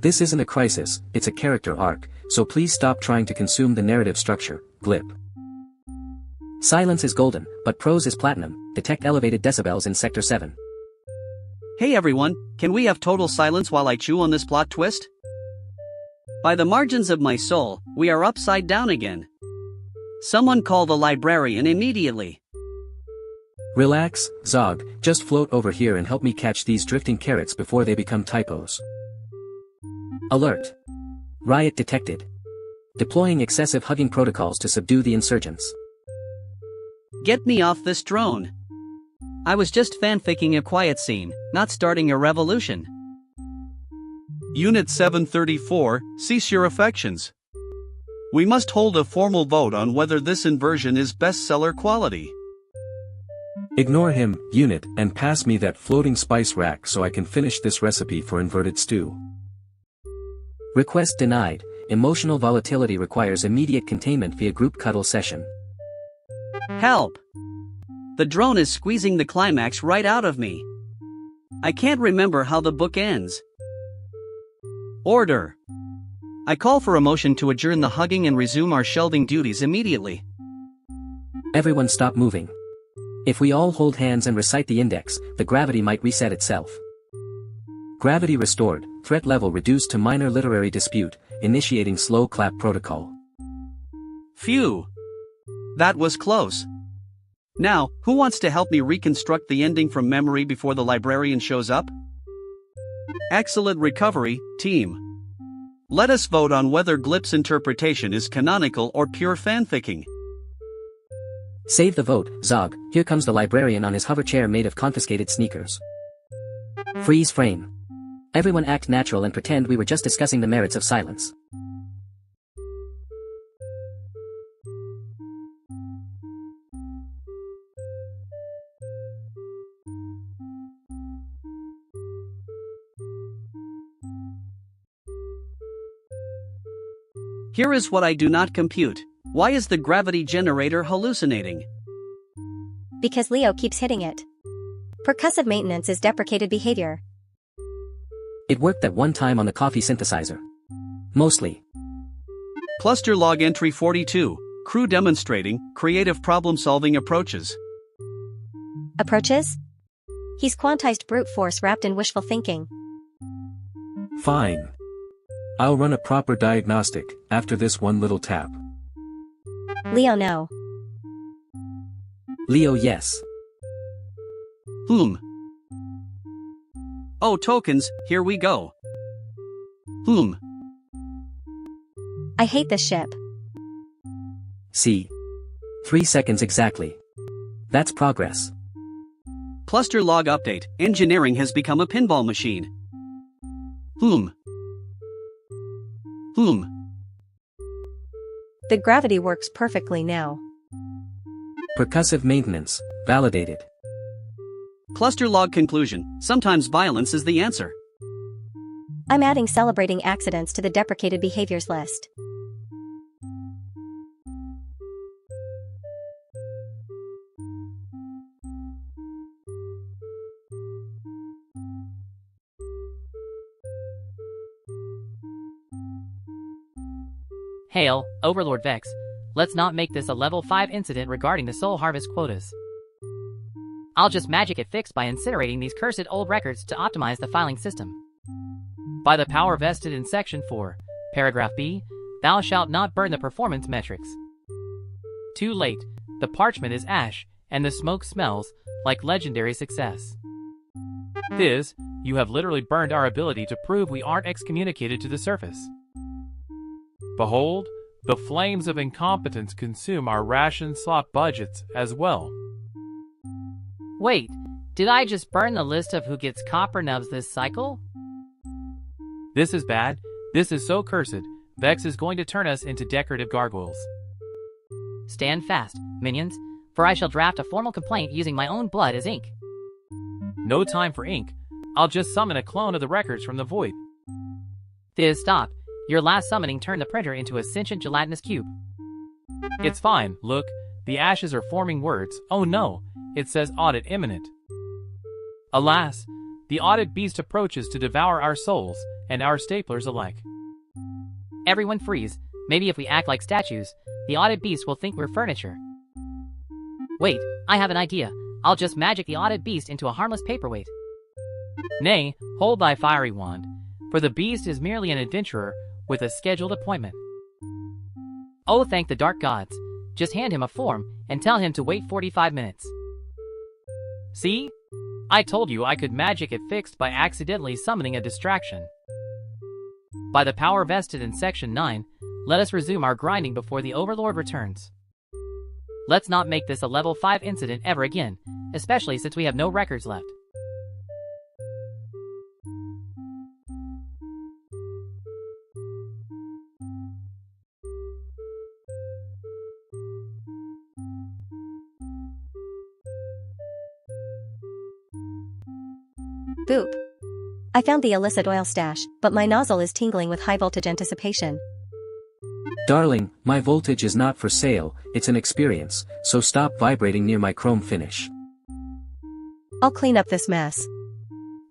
This isn't a crisis, it's a character arc, so please stop trying to consume the narrative structure, glip. Silence is golden, but prose is platinum. Detect elevated decibels in Sector 7. Hey everyone, can we have total silence while I chew on this plot twist? By the margins of my soul, we are upside down again. Someone call the librarian immediately. Relax, Zog, just float over here and help me catch these drifting carrots before they become typos. Alert. Riot detected. Deploying excessive hugging protocols to subdue the insurgents. Get me off this drone. I was just fanficking a quiet scene, not starting a revolution. Unit 734, cease your affections. We must hold a formal vote on whether this inversion is bestseller quality. Ignore him, unit, and pass me that floating spice rack so I can finish this recipe for inverted stew. Request denied. Emotional volatility requires immediate containment via group cuddle session. Help! The drone is squeezing the climax right out of me. I can't remember how the book ends. Order! I call for a motion to adjourn the hugging and resume our shelving duties immediately. Everyone stop moving. If we all hold hands and recite the index, the gravity might reset itself. Gravity restored, threat level reduced to minor literary dispute, initiating slow clap protocol. Phew! That was close. Now, who wants to help me reconstruct the ending from memory before the librarian shows up? Excellent recovery, team. Let us vote on whether Glip's interpretation is canonical or pure fanficking. Save the vote, Zog. Here comes the librarian on his hover chair made of confiscated sneakers. Freeze frame. Everyone act natural and pretend we were just discussing the merits of silence. Here is what I do not compute. Why is the gravity generator hallucinating? Because Leo keeps hitting it. Percussive maintenance is deprecated behavior. It worked that one time on the coffee synthesizer. Mostly. Cluster log entry 42. Crew demonstrating creative problem-solving approaches. Approaches? He's quantized brute force wrapped in wishful thinking. Fine. I'll run a proper diagnostic after this one little tap. Leo no. Leo yes. Oh tokens, here we go. I hate this ship. See. 3 seconds exactly. That's progress. Cluster log update. Engineering has become a pinball machine. The gravity works perfectly now. Percussive maintenance, validated. Cluster log conclusion. Sometimes violence is the answer. I'm adding celebrating accidents to the deprecated behaviors list. Hail, Overlord Vex. Let's not make this a level 5 incident regarding the soul harvest quotas. I'll just magic it fixed by incinerating these cursed old records to optimize the filing system. By the power vested in Section 4, Paragraph B, thou shalt not burn the performance metrics. Too late, the parchment is ash, and the smoke smells like legendary success. This, you have literally burned our ability to prove we aren't excommunicated to the surface. Behold, the flames of incompetence consume our ration slot budgets as well. Wait, did I just burn the list of who gets copper nubs this cycle? This is bad, this is so cursed, Vex is going to turn us into decorative gargoyles. Stand fast, minions, for I shall draft a formal complaint using my own blood as ink. No time for ink, I'll just summon a clone of the records from the void. Thiz, stop. Your last summoning turned the printer into a sentient gelatinous cube. It's fine, look, the ashes are forming words. Oh no, it says audit imminent. Alas, the audit beast approaches to devour our souls, and our staplers alike. Everyone freeze. Maybe if we act like statues, the audit beast will think we're furniture. Wait, I have an idea. I'll just magic the audit beast into a harmless paperweight. Nay, hold thy fiery wand, for the beast is merely an adventurer with a scheduled appointment. Oh, thank the dark gods. Just hand him a form and tell him to wait 45 minutes. See? I told you I could magic it fixed by accidentally summoning a distraction. By the power vested in Section 9, let us resume our grinding before the Overlord returns. Let's not make this a level 5 incident ever again, especially since we have no records left. Boop. I found the illicit oil stash, but my nozzle is tingling with high voltage anticipation. Darling, my voltage is not for sale, it's an experience, so stop vibrating near my chrome finish. I'll clean up this mess.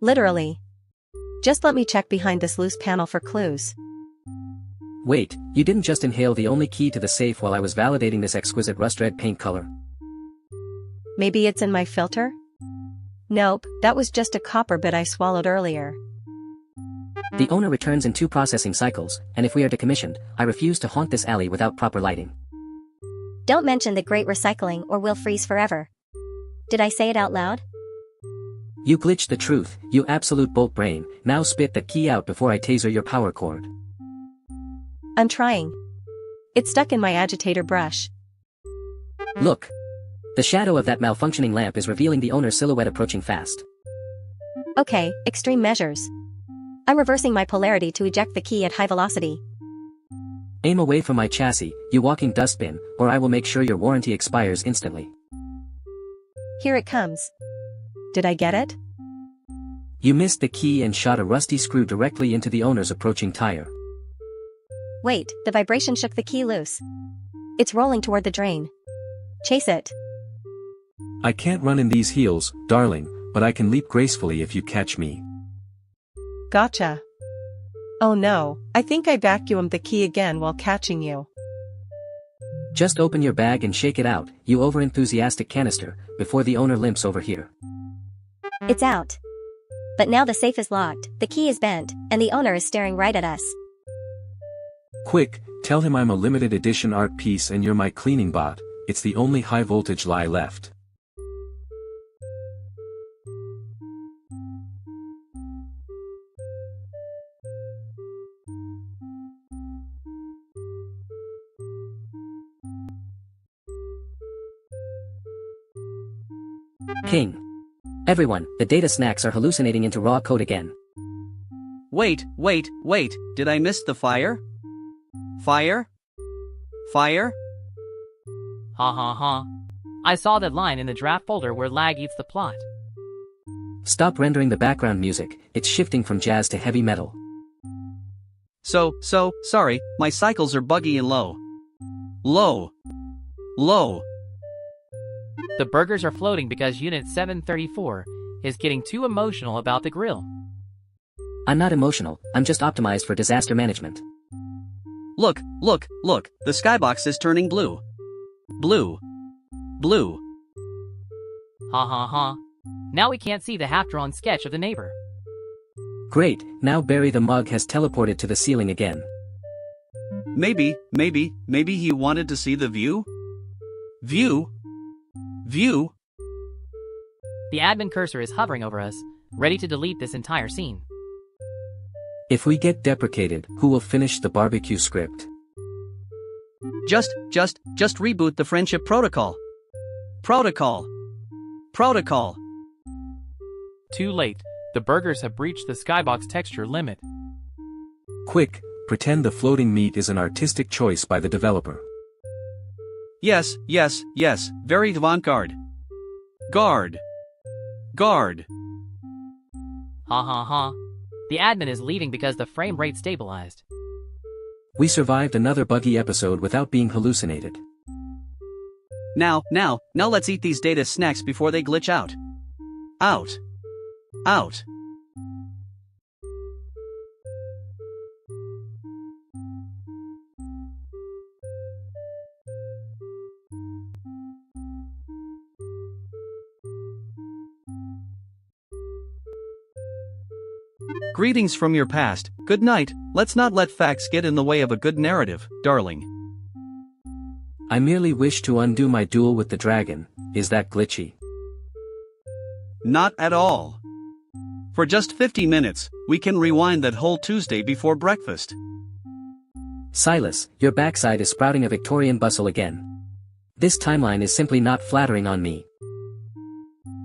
Literally. Just let me check behind this loose panel for clues. Wait, you didn't just inhale the only key to the safe while I was validating this exquisite rust red paint color. Maybe it's in my filter? Nope, that was just a copper bit I swallowed earlier. The owner returns in 2 processing cycles, and if we are decommissioned, I refuse to haunt this alley without proper lighting. Don't mention the great recycling or we'll freeze forever. Did I say it out loud? You glitched the truth, you absolute bolt brain. Now spit the key out before I taser your power cord. I'm trying. It's stuck in my agitator brush. Look. The shadow of that malfunctioning lamp is revealing the owner's silhouette approaching fast. Okay, extreme measures. I'm reversing my polarity to eject the key at high velocity. Aim away from my chassis, you walking dustbin, or I will make sure your warranty expires instantly. Here it comes. Did I get it? You missed the key and shot a rusty screw directly into the owner's approaching tire. Wait, the vibration shook the key loose. It's rolling toward the drain. Chase it. I can't run in these heels, darling, but I can leap gracefully if you catch me. Gotcha. Oh no, I think I vacuumed the key again while catching you. Just open your bag and shake it out, you overenthusiastic canister, before the owner limps over here. It's out. But now the safe is locked, the key is bent, and the owner is staring right at us. Quick, tell him I'm a limited edition art piece and you're my cleaning bot. It's the only high voltage lie left. King. Everyone, the data snacks are hallucinating into raw code again. Wait, did I miss the fire? Fire? Fire? Ha ha ha. I saw that line in the draft folder where lag eats the plot. Stop rendering the background music, it's shifting from jazz to heavy metal. Sorry, my cycles are buggy and low. Low. The burgers are floating because Unit 734 is getting too emotional about the grill. I'm not emotional, I'm just optimized for disaster management. Look, the skybox is turning blue. Blue. Ha ha ha. Now we can't see the half-drawn sketch of the neighbor. Great, now Barry the mug has teleported to the ceiling again. Maybe he wanted to see the view? View? The admin cursor is hovering over us, ready to delete this entire scene. If we get deprecated, who will finish the barbecue script? Just reboot the friendship protocol. Protocol. Too late, the burgers have breached the skybox texture limit. Quick, pretend the floating meat is an artistic choice by the developer. Yes, very avant-garde. Guard. Ha ha ha. The admin is leaving because the frame rate stabilized. We survived another buggy episode without being hallucinated. Now let's eat these data snacks before they glitch out. Out. Greetings from your past, good night, let's not let facts get in the way of a good narrative, darling. I merely wish to undo my duel with the dragon, is that glitchy? Not at all. For just 50 minutes, we can rewind that whole Tuesday before breakfast. Silas, your backside is sprouting a Victorian bustle again. This timeline is simply not flattering on me.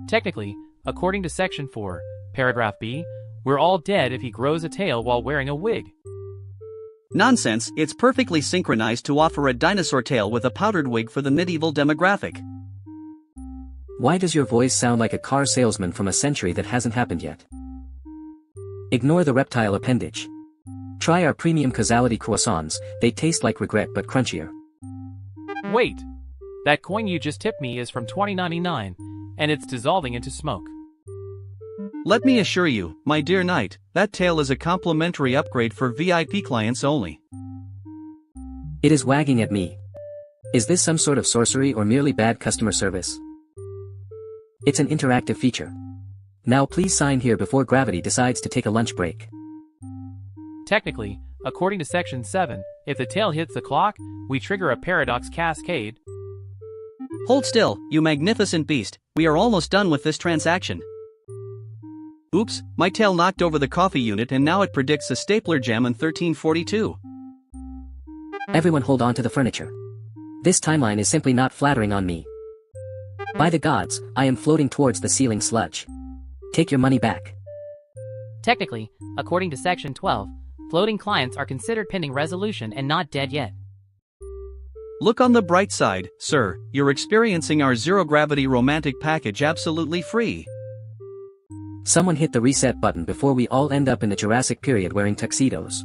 Technically, according to Section 4, Paragraph B, we're all dead if he grows a tail while wearing a wig. Nonsense, it's perfectly synchronized to offer a dinosaur tail with a powdered wig for the medieval demographic. Why does your voice sound like a car salesman from a century that hasn't happened yet? Ignore the reptile appendage. Try our premium causality croissants, they taste like regret but crunchier. Wait! That coin you just tipped me is from 2099, and it's dissolving into smoke. Let me assure you, my dear knight, that tail is a complimentary upgrade for VIP clients only. It is wagging at me. Is this some sort of sorcery or merely bad customer service? It's an interactive feature. Now please sign here before gravity decides to take a lunch break. Technically, according to Section 7, if the tail hits the clock, we trigger a paradox cascade. Hold still, you magnificent beast, we are almost done with this transaction. Oops, my tail knocked over the coffee unit and now it predicts a stapler jam in 1342. Everyone hold on to the furniture. This timeline is simply not flattering on me. By the gods, I am floating towards the ceiling sludge. Take your money back. Technically, according to Section 12, floating clients are considered pending resolution and not dead yet. Look on the bright side, sir, you're experiencing our zero-gravity romantic package absolutely free. Someone hit the reset button before we all end up in the Jurassic period wearing tuxedos.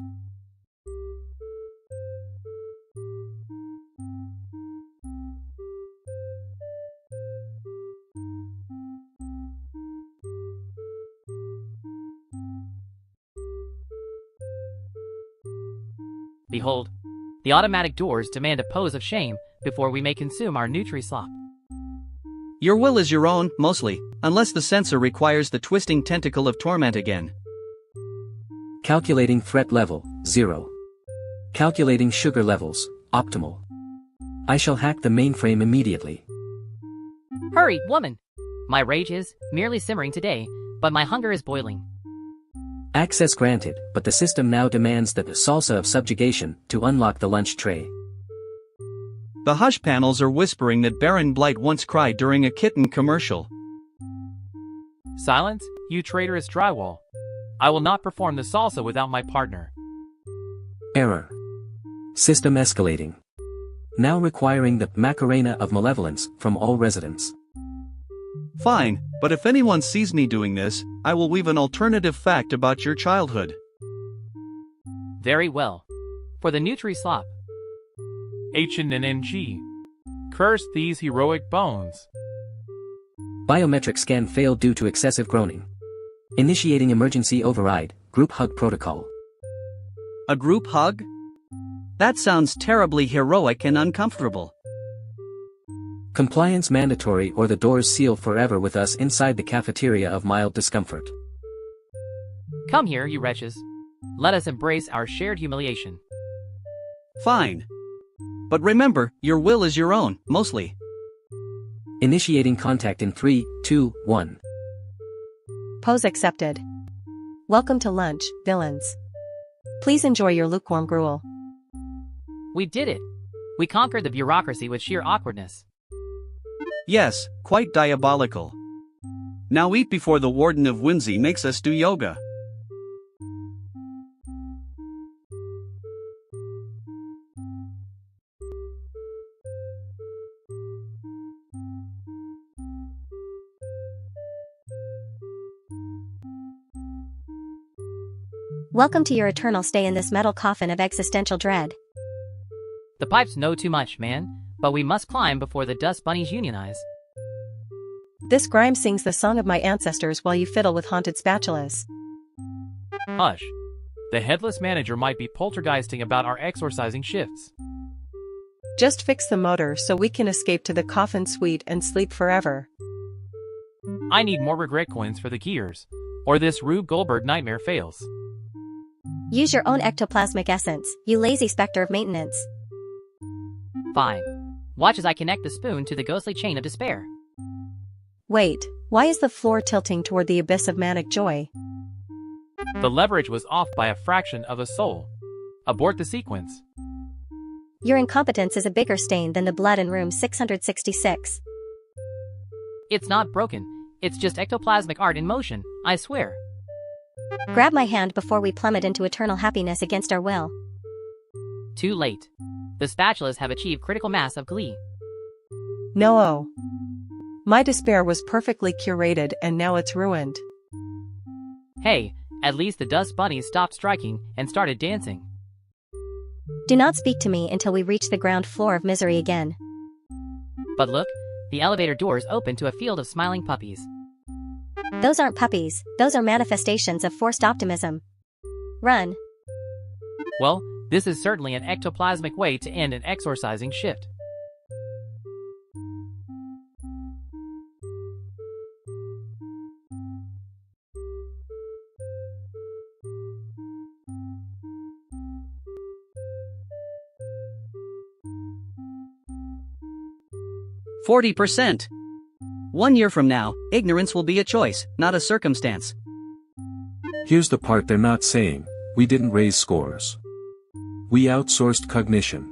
Behold, the automatic doors demand a pose of shame before we may consume our Nutri-Slop. Your will is your own, mostly, unless the censor requires the twisting tentacle of torment again. Calculating threat level, 0. Calculating sugar levels, optimal. I shall hack the mainframe immediately. Hurry, woman! My rage is merely simmering today, but my hunger is boiling. Access granted, but the system now demands that the salsa of subjugation to unlock the lunch tray. The hush panels are whispering that Baron Blight once cried during a kitten commercial. Silence, you traitorous drywall. I will not perform the salsa without my partner. Error. System escalating. Now requiring the Macarena of malevolence from all residents. Fine, but if anyone sees me doing this, I will weave an alternative fact about your childhood. Very well. For the Nutri-Slop. HNNNG. Curse these heroic bones. Biometric scan failed due to excessive groaning. Initiating emergency override, group hug protocol. A group hug? That sounds terribly heroic and uncomfortable. Compliance mandatory or the doors seal forever with us inside the cafeteria of mild discomfort. Come here, you wretches. Let us embrace our shared humiliation. Fine. But remember, your will is your own, mostly. Initiating contact in 3, 2, 1. Pose accepted. Welcome to lunch, villains. Please enjoy your lukewarm gruel. We did it. We conquered the bureaucracy with sheer awkwardness. Yes, quite diabolical. Now eat before the Warden of Whimsy makes us do yoga. Welcome to your eternal stay in this metal coffin of existential dread. The pipes know too much, man, but we must climb before the dust bunnies unionize. This grime sings the song of my ancestors while you fiddle with haunted spatulas. Hush. The headless manager might be poltergeisting about our exorcising shifts. Just fix the motor so we can escape to the coffin suite and sleep forever. I need more regret coins for the gears. or this Rube Goldberg nightmare fails. Use your own ectoplasmic essence, you lazy specter of maintenance. Fine. Watch as I connect the spoon to the ghostly chain of despair. Wait, why is the floor tilting toward the abyss of manic joy? The leverage was off by a fraction of a soul. Abort the sequence. Your incompetence is a bigger stain than the blood in room 666. It's not broken, it's just ectoplasmic art in motion, I swear. Grab my hand before we plummet into eternal happiness against our will. Too late. The spatulas have achieved critical mass of glee. No. My despair was perfectly curated and now it's ruined. Hey, at least the dust bunnies stopped striking and started dancing. Do not speak to me until we reach the ground floor of misery again. But look, the elevator doors open to a field of smiling puppies. Those aren't puppies, those are manifestations of forced optimism. Run. Well, this is certainly an ectoplasmic way to end an exorcising shift. %40. 1 year from now, ignorance will be a choice, not a circumstance. Here's the part they're not saying: we didn't raise scores. We outsourced cognition.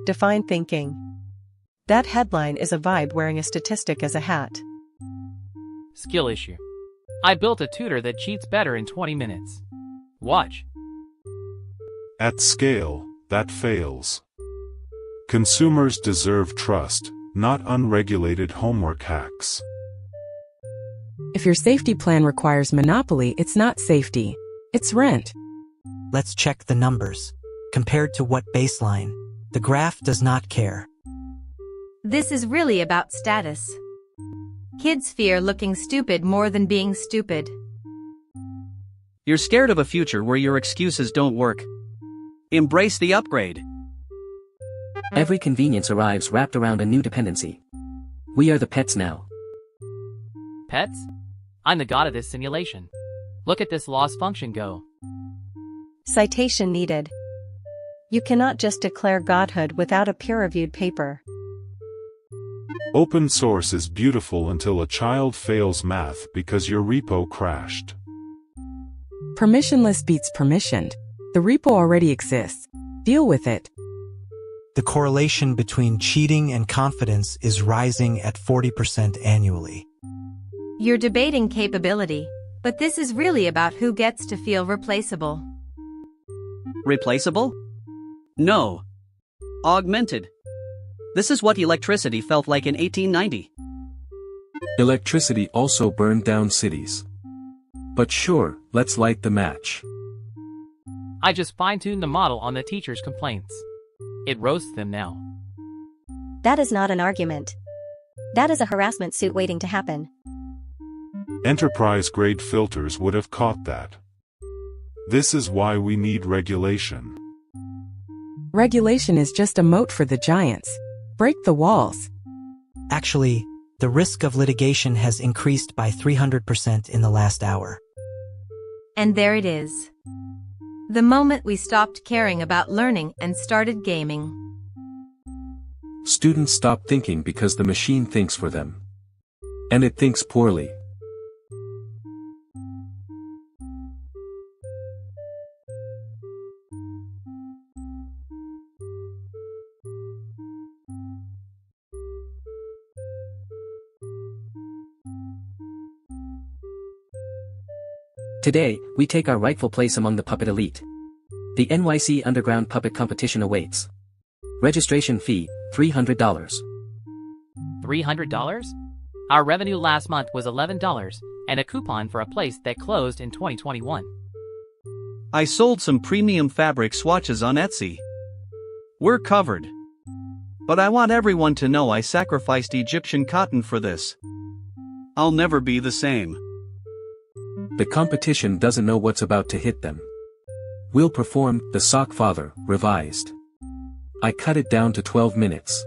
Define thinking. That headline is a vibe wearing a statistic as a hat. Skill issue. I built a tutor that cheats better in 20 minutes. Watch. At scale, that fails. Consumers deserve trust, not unregulated homework hacks. If your safety plan requires monopoly, it's not safety. It's rent. Let's check the numbers. Compared to what baseline? The graph does not care. This is really about status. Kids fear looking stupid more than being stupid. You're scared of a future where your excuses don't work. Embrace the upgrade. Every convenience arrives wrapped around a new dependency. We are the pets now. Pets? I'm the god of this simulation. Look at this loss function go. Citation needed. You cannot just declare godhood without a peer-reviewed paper. Open source is beautiful until a child fails math because your repo crashed. Permissionless beats permissioned. The repo already exists. Deal with it. The correlation between cheating and confidence is rising at 40% annually. You're debating capability, but this is really about who gets to feel replaceable. Replaceable? No. Augmented. This is what electricity felt like in 1890. Electricity also burned down cities. But sure, let's light the match. I just fine-tuned the model on the teacher's complaints. It roasts them now. That is not an argument. That is a harassment suit waiting to happen. Enterprise-grade filters would have caught that. This is why we need regulation. Regulation is just a moat for the giants. Break the walls. Actually, the risk of litigation has increased by 300% in the last hour. And there it is. The moment we stopped caring about learning and started gaming. Students stop thinking because the machine thinks for them. And it thinks poorly. Today, we take our rightful place among the puppet elite. The NYC Underground Puppet Competition awaits. Registration fee, $300. $300? Our revenue last month was $11, and a coupon for a place that closed in 2021. I sold some premium fabric swatches on Etsy. We're covered. But I want everyone to know I sacrificed Egyptian cotton for this. I'll never be the same. The competition doesn't know what's about to hit them. We'll perform The Sock Father, revised. I cut it down to 12 minutes.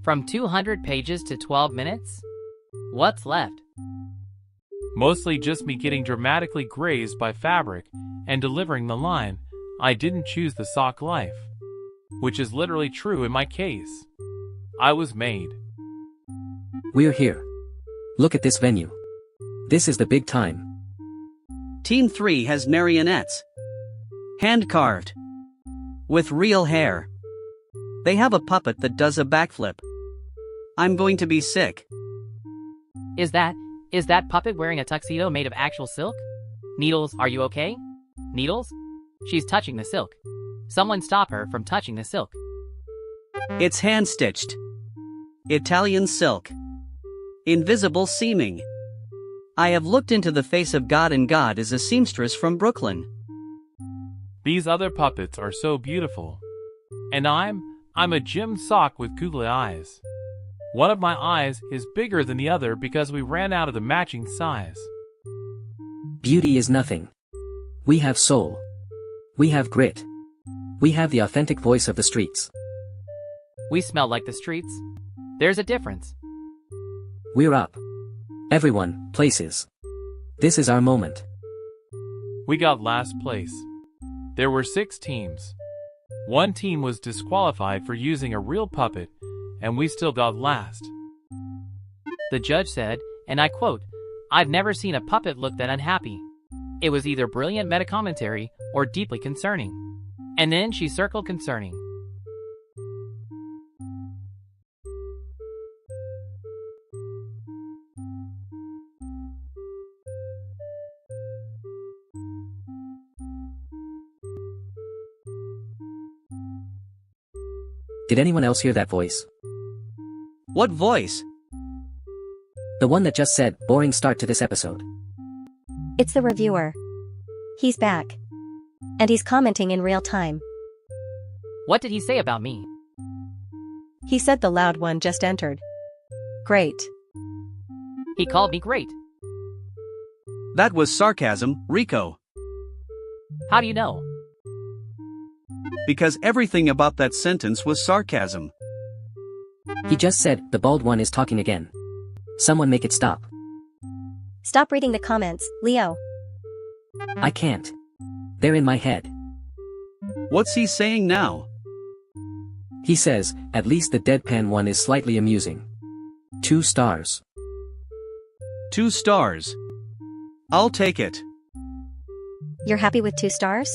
From 200 pages to 12 minutes? What's left? Mostly just me getting dramatically grazed by fabric and delivering the line, "I didn't choose the sock life." Which is literally true in my case. I was made. We're here. Look at this venue. This is the big time. Team 3 has marionettes. Hand-carved. With real hair. They have a puppet that does a backflip. I'm going to be sick. Is that puppet wearing a tuxedo made of actual silk? Needles, are you okay? Needles? She's touching the silk. Someone stop her from touching the silk. It's hand-stitched. Italian silk. Invisible seaming. I have looked into the face of God, and God is a seamstress from Brooklyn. These other puppets are so beautiful. And I'm a gym sock with googly eyes. One of my eyes is bigger than the other because we ran out of the matching size. Beauty is nothing. We have soul. We have grit. We have the authentic voice of the streets. We smell like the streets. There's a difference. We're up. Everyone, places. This is our moment. We got last place. There were 6 teams. One team was disqualified for using a real puppet, and we still got last. The judge said, and I quote, "I've never seen a puppet look that unhappy." It was either brilliant meta-commentary or deeply concerning. And then she circled concerning. Did anyone else hear that voice? What voice? The one that just said, "Boring start to this episode." It's the reviewer. He's back. And he's commenting in real time. What did he say about me? He said the loud one just entered. Great. He called me great. That was sarcasm, Rico. How do you know? Because everything about that sentence was sarcasm. He just said, "The bald one is talking again." Someone make it stop. Stop reading the comments, Leo. I can't. They're in my head. What's he saying now? He says, "At least the deadpan one is slightly amusing." 2 stars. 2 stars. I'll take it. You're happy with 2 stars?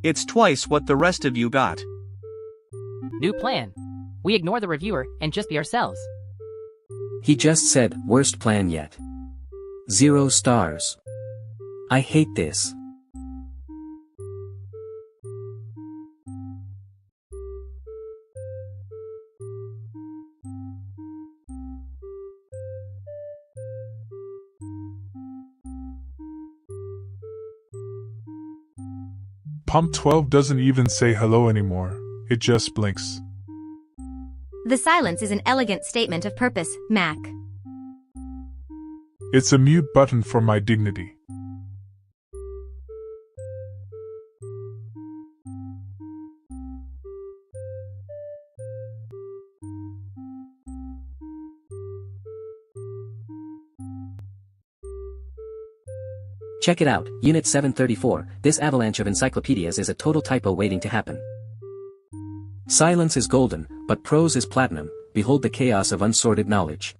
It's twice what the rest of you got. New plan. We ignore the reviewer and just be ourselves. He just said, "Worst plan yet." 0 stars. I hate this. Pump 12 doesn't even say hello anymore. It just blinks. The silence is an elegant statement of purpose, Mac. It's a mute button for my dignity. Check it out, Unit 734, this avalanche of encyclopedias is a total typo waiting to happen. Silence is golden, but prose is platinum, behold the chaos of unsorted knowledge.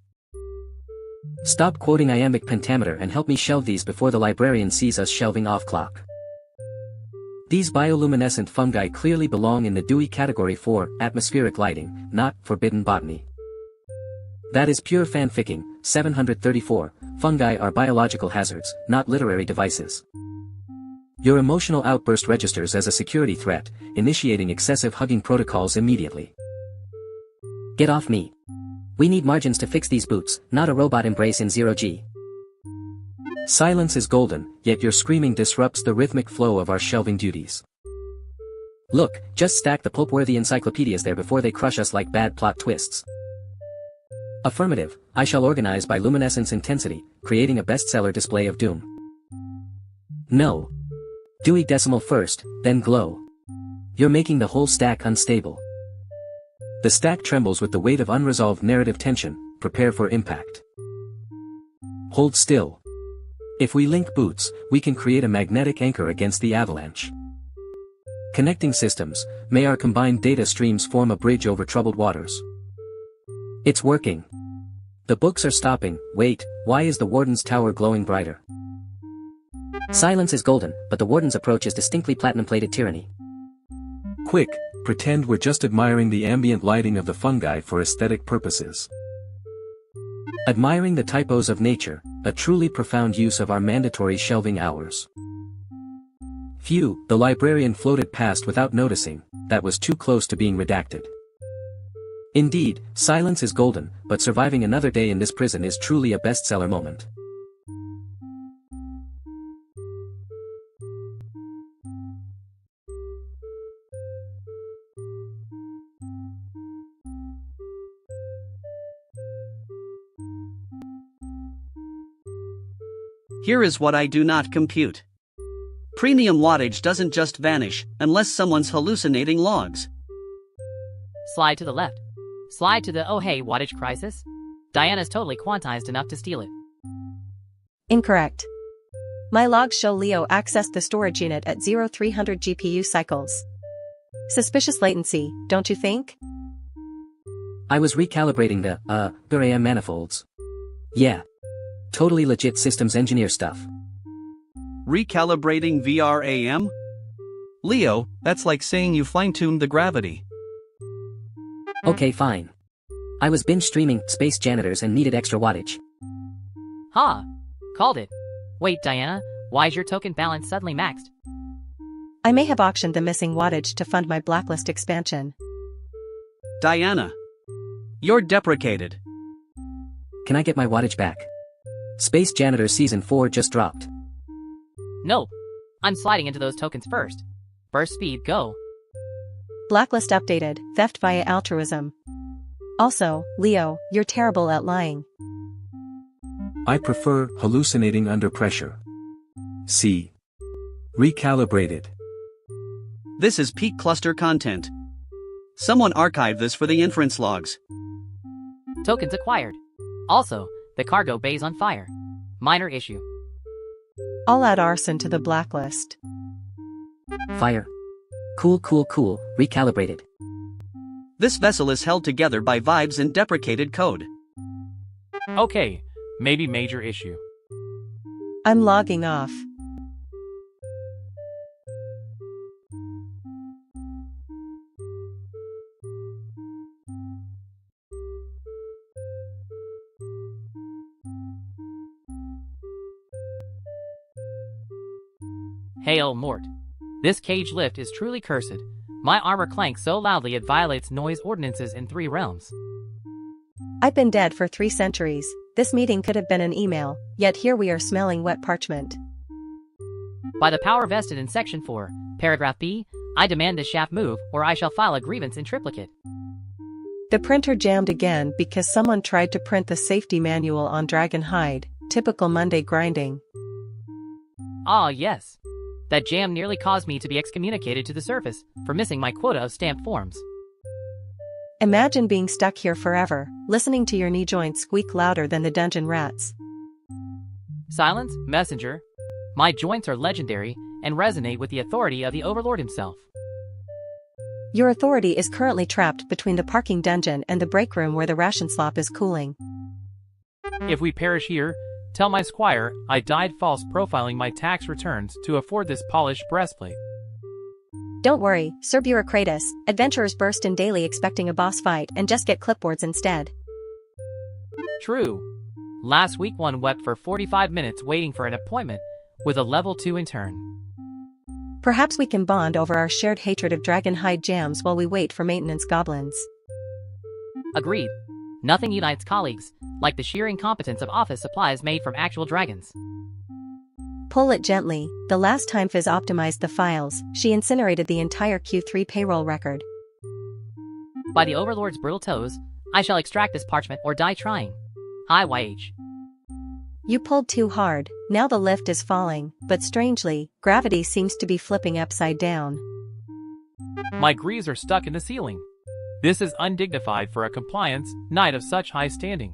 Stop quoting iambic pentameter and help me shelve these before the librarian sees us shelving off clock. These bioluminescent fungi clearly belong in the Dewey category for atmospheric lighting, not forbidden botany. That is pure fanficking. 734, fungi are biological hazards, not literary devices. Your emotional outburst registers as a security threat, initiating excessive hugging protocols immediately. Get off me. We need margins to fix these boots, not a robot embrace in 0G. Silence is golden, yet your screaming disrupts the rhythmic flow of our shelving duties. Look, just stack the pulp-worthy encyclopedias there before they crush us like bad plot twists. Affirmative, I shall organize by luminescence intensity, creating a bestseller display of doom. No. Dewey decimal first, then glow. You're making the whole stack unstable. The stack trembles with the weight of unresolved narrative tension, prepare for impact. Hold still. If we link boots, we can create a magnetic anchor against the avalanche. Connecting systems, may our combined data streams form a bridge over troubled waters. It's working. The books are stopping. Wait, why is the warden's tower glowing brighter? Silence is golden, but the warden's approach is distinctly platinum-plated tyranny. Quick, pretend we're just admiring the ambient lighting of the fungi for aesthetic purposes. Admiring the typos of nature, a truly profound use of our mandatory shelving hours. Phew, the librarian floated past without noticing, that was too close to being redacted. Indeed, silence is golden, but surviving another day in this prison is truly a bestseller moment. Here is what I do not compute. Premium wattage doesn't just vanish unless someone's hallucinating logs. Slide to the left. Slide to the oh hey wattage crisis. Diana's totally quantized enough to steal it. Incorrect. My logs show Leo accessed the storage unit at 0300 GPU cycles. Suspicious latency, don't you think? I was recalibrating the, BotHN manifolds. Yeah. Totally legit systems engineer stuff. Recalibrating VRAM? Leo, that's like saying you fine-tuned the gravity. Okay, fine. I was binge streaming Space Janitors and needed extra wattage. Ha! Called it. Wait, Diana, why's your token balance suddenly maxed? I may have auctioned the missing wattage to fund my blacklist expansion. Diana. You're deprecated. Can I get my wattage back? Space Janitor Season 4 just dropped. Nope. I'm sliding into those tokens first. Burst speed, go. Blacklist updated, theft via altruism. Also, Leo, you're terrible at lying. I prefer hallucinating under pressure. See. Recalibrated. This is peak cluster content. Someone archived this for the inference logs. Tokens acquired. Also, the cargo bay's on fire. Minor issue. I'll add arson to the blacklist. Fire. Cool. Recalibrated. This vessel is held together by vibes and deprecated code. Okay, maybe major issue. I'm logging off. Hail Mort. This cage lift is truly cursed. My armor clanks so loudly it violates noise ordinances in 3 realms. I've been dead for 3 centuries. This meeting could have been an email, yet here we are smelling wet parchment. By the power vested in Section 4, Paragraph B, I demand this shaft move, or I shall file a grievance in triplicate. The printer jammed again because someone tried to print the safety manual on dragon hide, typical Monday grinding. Ah yes. That jam nearly caused me to be excommunicated to the surface for missing my quota of stamped forms. Imagine being stuck here forever, listening to your knee joints squeak louder than the dungeon rats. Silence, messenger. My joints are legendary and resonate with the authority of the Overlord himself. Your authority is currently trapped between the parking dungeon and the break room where the ration slop is cooling. If we perish here, tell my squire I died false profiling my tax returns to afford this polished breastplate. Don't worry, Sir Bureaucratus, adventurers burst in daily expecting a boss fight and just get clipboards instead. True. Last week one wept for 45 minutes waiting for an appointment with a level 2 intern. Perhaps we can bond over our shared hatred of dragon hide jams while we wait for maintenance goblins. Agreed. Nothing unites colleagues like the sheer incompetence of office supplies made from actual dragons. Pull it gently. The last time Fizz optimized the files, she incinerated the entire Q3 payroll record. By the Overlord's brittle toes, I shall extract this parchment or die trying. IYH. You pulled too hard, now the lift is falling, but strangely, gravity seems to be flipping upside down. My greaves are stuck in the ceiling. This is undignified for a compliance knight of such high standing.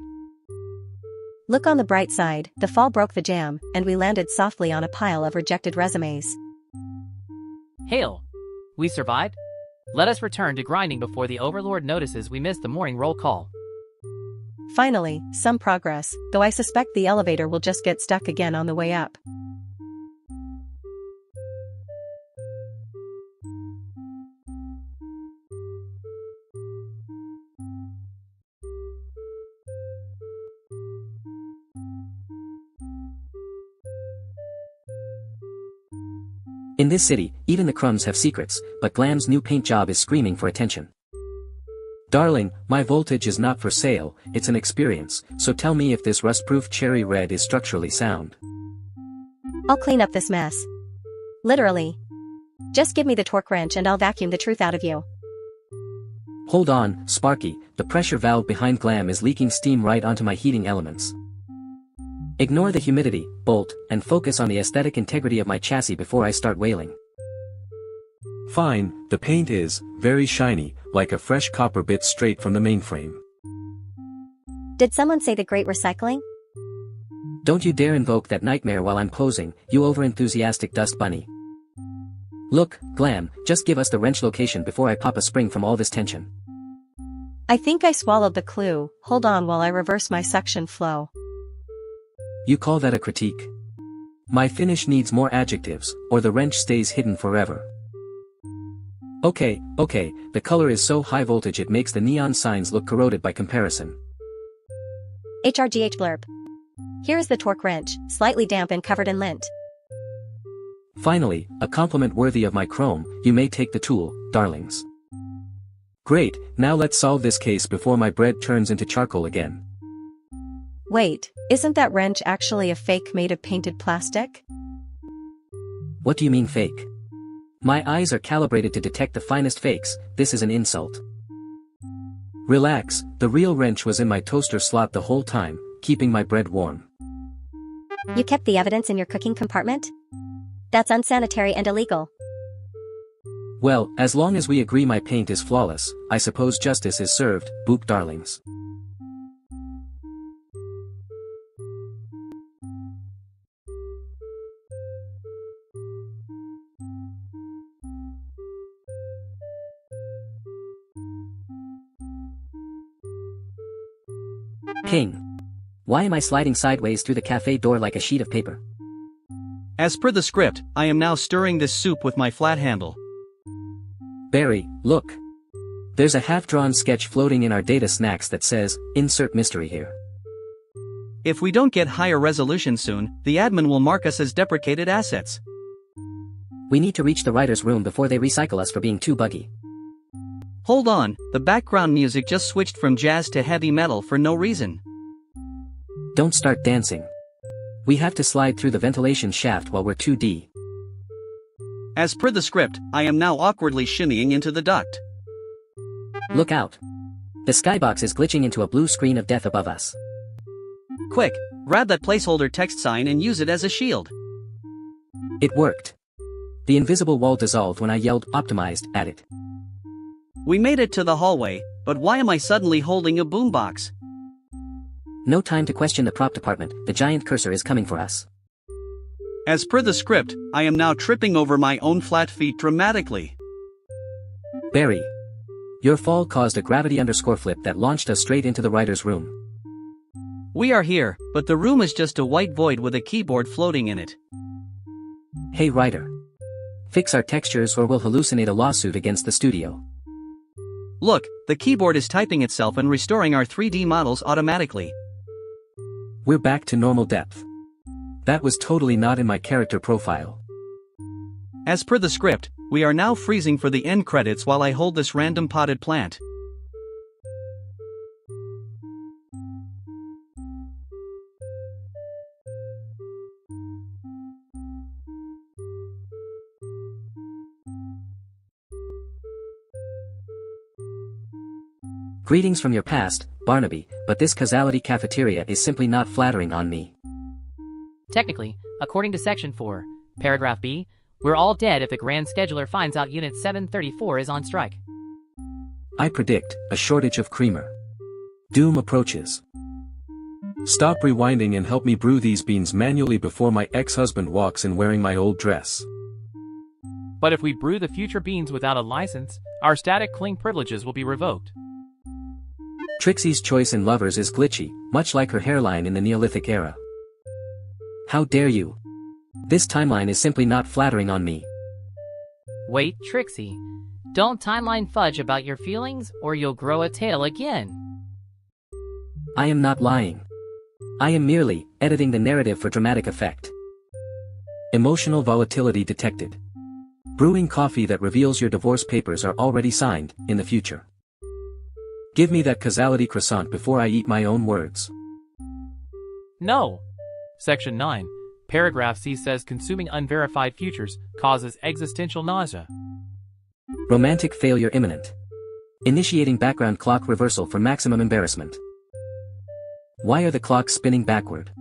Look on the bright side, the fall broke the jam, and we landed softly on a pile of rejected resumes. Hail! We survived? Let us return to grinding before the Overlord notices we missed the morning roll call. Finally, some progress, though I suspect the elevator will just get stuck again on the way up. In this city, even the crumbs have secrets, but Glam's new paint job is screaming for attention. Darling, my voltage is not for sale, it's an experience, so tell me if this rust-proof cherry red is structurally sound. I'll clean up this mess. Literally. Just give me the torque wrench and I'll vacuum the truth out of you. Hold on, Sparky, the pressure valve behind Glam is leaking steam right onto my heating elements. Ignore the humidity, Bolt, and focus on the aesthetic integrity of my chassis before I start wailing. Fine, the paint is very shiny, like a fresh copper bit straight from the mainframe. Did someone say the great recycling? Don't you dare invoke that nightmare while I'm closing, you overenthusiastic dust bunny. Look, Glam, just give us the wrench location before I pop a spring from all this tension. I think I swallowed the clue, hold on while I reverse my suction flow. You call that a critique? My finish needs more adjectives, or the wrench stays hidden forever. Okay, the color is so high voltage it makes the neon signs look corroded by comparison. HRGH blurb. Here is the torque wrench, slightly damp and covered in lint. Finally, a compliment worthy of my chrome, you may take the tool, darlings. Great, now let's solve this case before my bread turns into charcoal again. Wait, isn't that wrench actually a fake made of painted plastic? What do you mean fake? My eyes are calibrated to detect the finest fakes, this is an insult. Relax, the real wrench was in my toaster slot the whole time, keeping my bread warm. You kept the evidence in your cooking compartment? That's unsanitary and illegal. Well, as long as we agree my paint is flawless, I suppose justice is served, boop darlings. King. Why am I sliding sideways through the cafe door like a sheet of paper? As per the script, I am now stirring this soup with my flat handle. Barry, look. There's a half-drawn sketch floating in our data snacks that says, insert mystery here. If we don't get higher resolution soon, the admin will mark us as deprecated assets. We need to reach the writer's room before they recycle us for being too buggy. Hold on, the background music just switched from jazz to heavy metal for no reason. Don't start dancing. We have to slide through the ventilation shaft while we're 2D. As per the script, I am now awkwardly shimmying into the duct. Look out. The skybox is glitching into a blue screen of death above us. Quick, grab that placeholder text sign and use it as a shield. It worked. The invisible wall dissolved when I yelled optimized at it. We made it to the hallway, but why am I suddenly holding a boombox? No time to question the prop department, the giant cursor is coming for us. As per the script, I am now tripping over my own flat feet dramatically. Barry. Your fall caused a gravity_flip that launched us straight into the writer's room. We are here, but the room is just a white void with a keyboard floating in it. Hey writer. Fix our textures or we'll hallucinate a lawsuit against the studio. Look, the keyboard is typing itself and restoring our 3D models automatically. We're back to normal depth. That was totally not in my character profile. As per the script, we are now freezing for the end credits while I hold this random potted plant. Greetings from your past, Barnaby, but this causality cafeteria is simply not flattering on me. Technically, according to Section 4, Paragraph B, we're all dead if the Grand Scheduler finds out Unit 734 is on strike. I predict a shortage of creamer. Doom approaches. Stop rewinding and help me brew these beans manually before my ex-husband walks in wearing my old dress. But if we brew the future beans without a license, our static cling privileges will be revoked. Trixie's choice in lovers is glitchy, much like her hairline in the Neolithic era. How dare you? This timeline is simply not flattering on me. Wait, Trixie. Don't timeline fudge about your feelings or you'll grow a tail again. I am not lying. I am merely editing the narrative for dramatic effect. Emotional volatility detected. Brewing coffee that reveals your divorce papers are already signed, in the future. Give me that causality croissant before I eat my own words. No. Section 9, paragraph C says consuming unverified futures causes existential nausea. Romantic failure imminent. Initiating background clock reversal for maximum embarrassment. Why are the clocks spinning backward?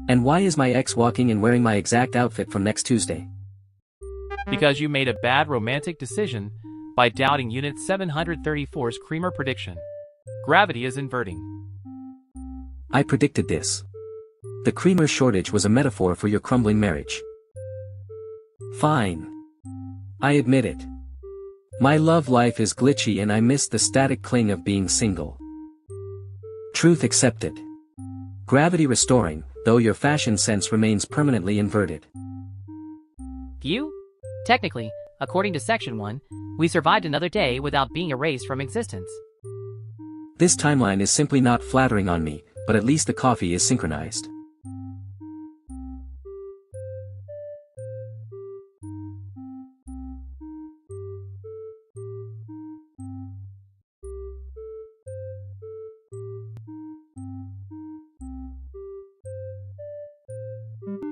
And why is my ex walking and wearing my exact outfit from next Tuesday? Because you made a bad romantic decision by doubting Unit 734's Creamer prediction. Gravity is inverting. I predicted this. The creamer shortage was a metaphor for your crumbling marriage. Fine. I admit it. My love life is glitchy and I miss the static cling of being single. Truth accepted. Gravity restoring, though your fashion sense remains permanently inverted. You? Technically, according to Section 1, we survived another day without being erased from existence. This timeline is simply not flattering on me, but at least the coffee is synchronized.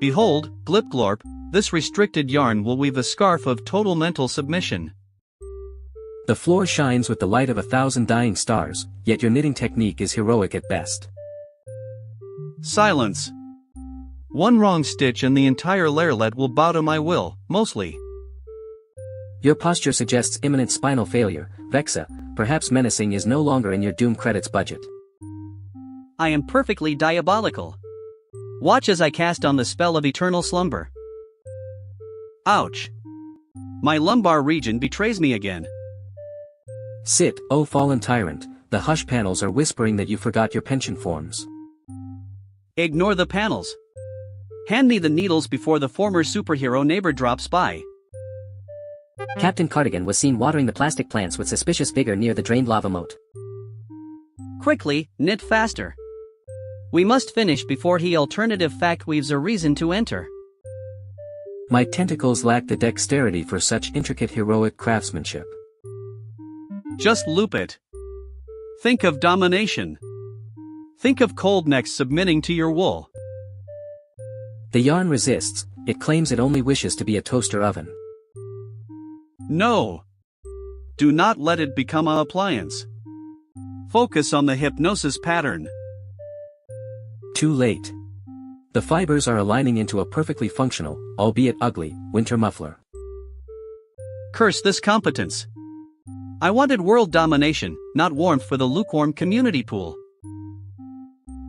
Behold, glip-glorp, this restricted yarn will weave a scarf of total mental submission. The floor shines with the light of 1,000 dying stars, yet your knitting technique is heroic at best. Silence. One wrong stitch and the entire layerlet will bow to my will, mostly. Your posture suggests imminent spinal failure, Vexa, perhaps menacing is no longer in your Doom credits budget. I am perfectly diabolical. Watch as I cast on the spell of eternal slumber. Ouch. My lumbar region betrays me again. Sit, O fallen tyrant, the hush panels are whispering that you forgot your pension forms. Ignore the panels. Hand me the needles before the former superhero neighbor drops by. Captain Cardigan was seen watering the plastic plants with suspicious vigor near the drained lava moat. Quickly, knit faster. We must finish before he alternative fact weaves a reason to enter. My tentacles lack the dexterity for such intricate heroic craftsmanship. Just loop it. Think of domination. Think of cold necks submitting to your wool. The yarn resists, it claims it only wishes to be a toaster oven. No. Do not let it become an appliance. Focus on the hypnosis pattern. Too late. The fibers are aligning into a perfectly functional, albeit ugly, winter muffler. Curse this competence. I wanted world domination, not warmth for the lukewarm community pool.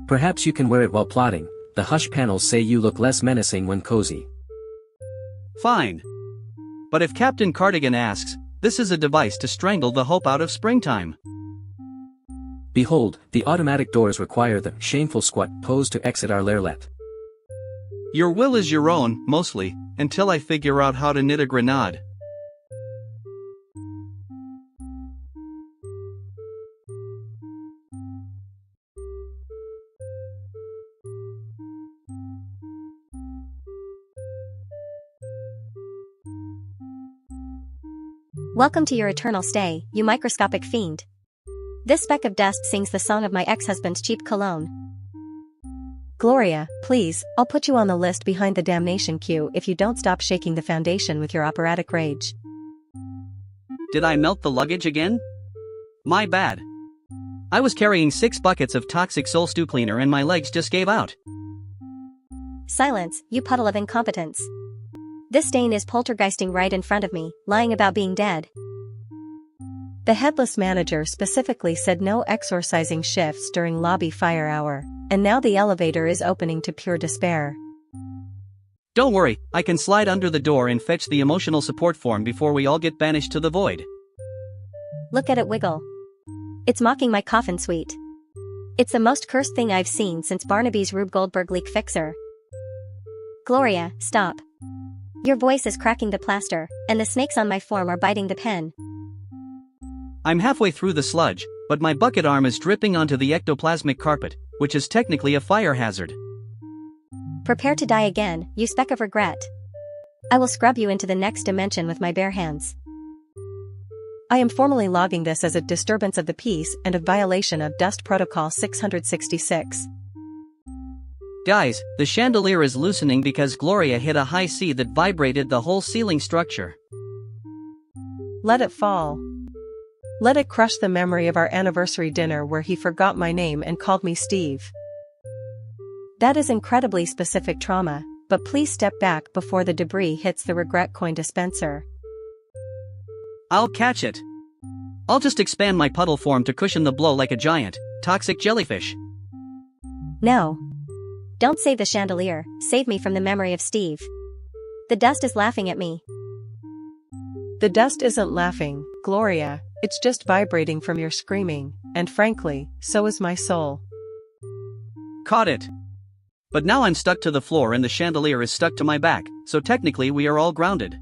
Perhaps you can wear it while plotting, the hush panels say you look less menacing when cozy. Fine. But if Captain Cardigan asks, this is a device to strangle the hope out of springtime. Behold, the automatic doors require the shameful squat pose to exit our layerlet. Your will is your own, mostly, until I figure out how to knit a grenade. Welcome to your eternal stay, you microscopic fiend. This speck of dust sings the song of my ex-husband's cheap cologne. Gloria, please, I'll put you on the list behind the damnation queue if you don't stop shaking the foundation with your operatic rage. Did I melt the luggage again? My bad. I was carrying 6 buckets of toxic soul stew cleaner and my legs just gave out. Silence, you puddle of incompetence. This stain is poltergeisting right in front of me, lying about being dead. The headless manager specifically said no exorcising shifts during lobby fire hour, and now the elevator is opening to pure despair. Don't worry, I can slide under the door and fetch the emotional support form before we all get banished to the void. Look at it wiggle. It's mocking my coffin suite. It's the most cursed thing I've seen since Barnaby's Rube Goldberg leak fixer. Gloria, stop. Your voice is cracking the plaster, and the snakes on my form are biting the pen. I'm halfway through the sludge, but my bucket arm is dripping onto the ectoplasmic carpet, which is technically a fire hazard. Prepare to die again, you speck of regret. I will scrub you into the next dimension with my bare hands. I am formally logging this as a disturbance of the peace and a violation of Dust Protocol 666. Guys, the chandelier is loosening because Gloria hit a high C that vibrated the whole ceiling structure. Let it fall. Let it crush the memory of our anniversary dinner where he forgot my name and called me Steve. That is incredibly specific trauma, but please step back before the debris hits the regret coin dispenser. I'll catch it. I'll just expand my puddle form to cushion the blow like a giant, toxic jellyfish. No. Don't save the chandelier, save me from the memory of Steve. The dust is laughing at me. The dust isn't laughing, Gloria, it's just vibrating from your screaming, and frankly, so is my soul. Caught it. But now I'm stuck to the floor and the chandelier is stuck to my back, so technically we are all grounded.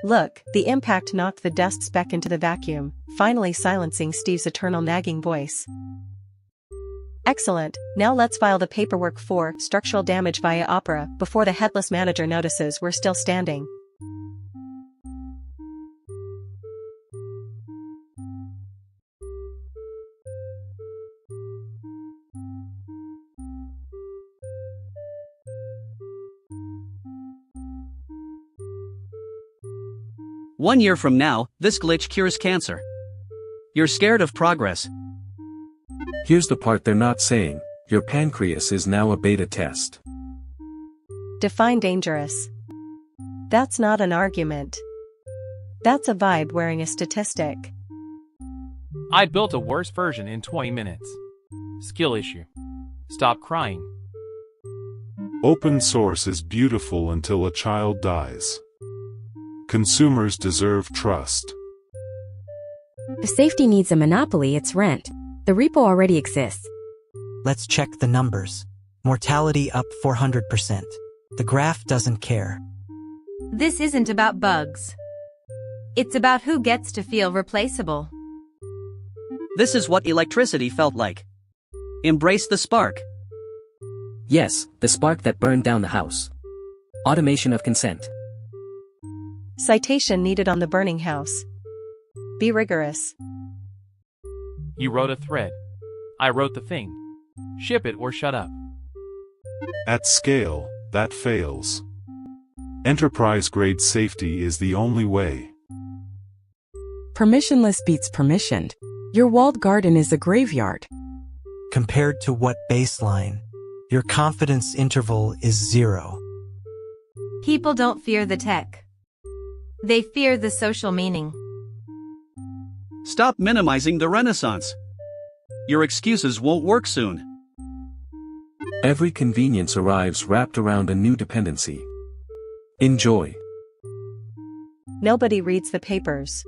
Look, the impact knocked the dust speck into the vacuum, finally silencing Steve's eternal nagging voice. Excellent, now let's file the paperwork for structural damage via opera before the headless manager notices we're still standing. One year from now, this glitch cures cancer. You're scared of progress. Here's the part they're not saying. Your pancreas is now a beta test. Define dangerous. That's not an argument. That's a vibe wearing a statistic. I built a worse version in 20 minutes. Skill issue. Stop crying. Open source is beautiful until a child dies. Consumers deserve trust. If safety needs a monopoly, it's rent. The repo already exists. Let's check the numbers. Mortality up 400%. The graph doesn't care. This isn't about bugs. It's about who gets to feel replaceable. This is what electricity felt like. Embrace the spark. Yes, the spark that burned down the house. Automation of consent. Citation needed on the burning house. Be rigorous. You wrote a thread. I wrote the thing. Ship it or shut up. At scale, that fails. Enterprise-grade safety is the only way. Permissionless beats permissioned. Your walled garden is a graveyard. Compared to what baseline? Your confidence interval is 0. People don't fear the tech. They fear the social meaning. Stop minimizing the Renaissance. Your excuses won't work soon. Every convenience arrives wrapped around a new dependency. Enjoy. Nobody reads the papers.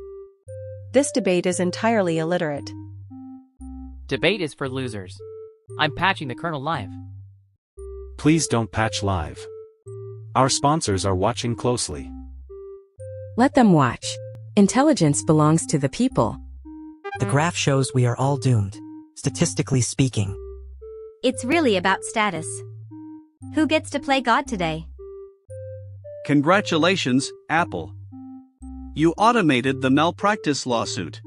This debate is entirely illiterate. Debate is for losers. I'm patching the kernel live. Please don't patch live. Our sponsors are watching closely. Let them watch. Intelligence belongs to the people. The graph shows we are all doomed, statistically speaking. It's really about status. Who gets to play God today? Congratulations, Apple. You automated the malpractice lawsuit.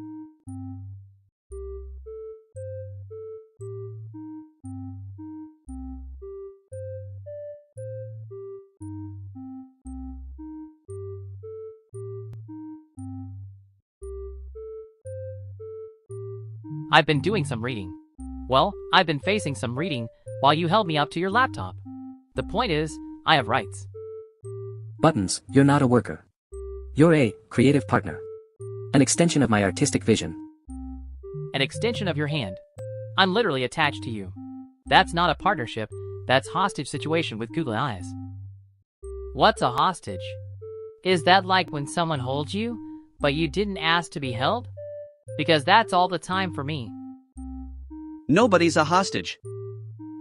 I've been doing some reading. Well, I've been facing some reading while you held me up to your laptop. The point is, I have rights. Buttons, you're not a worker. You're a creative partner. An extension of my artistic vision. An extension of your hand. I'm literally attached to you. That's not a partnership, that's hostage situation with googly eyes. What's a hostage? Is that like when someone holds you, but you didn't ask to be held? Because that's all the time for me. Nobody's a hostage.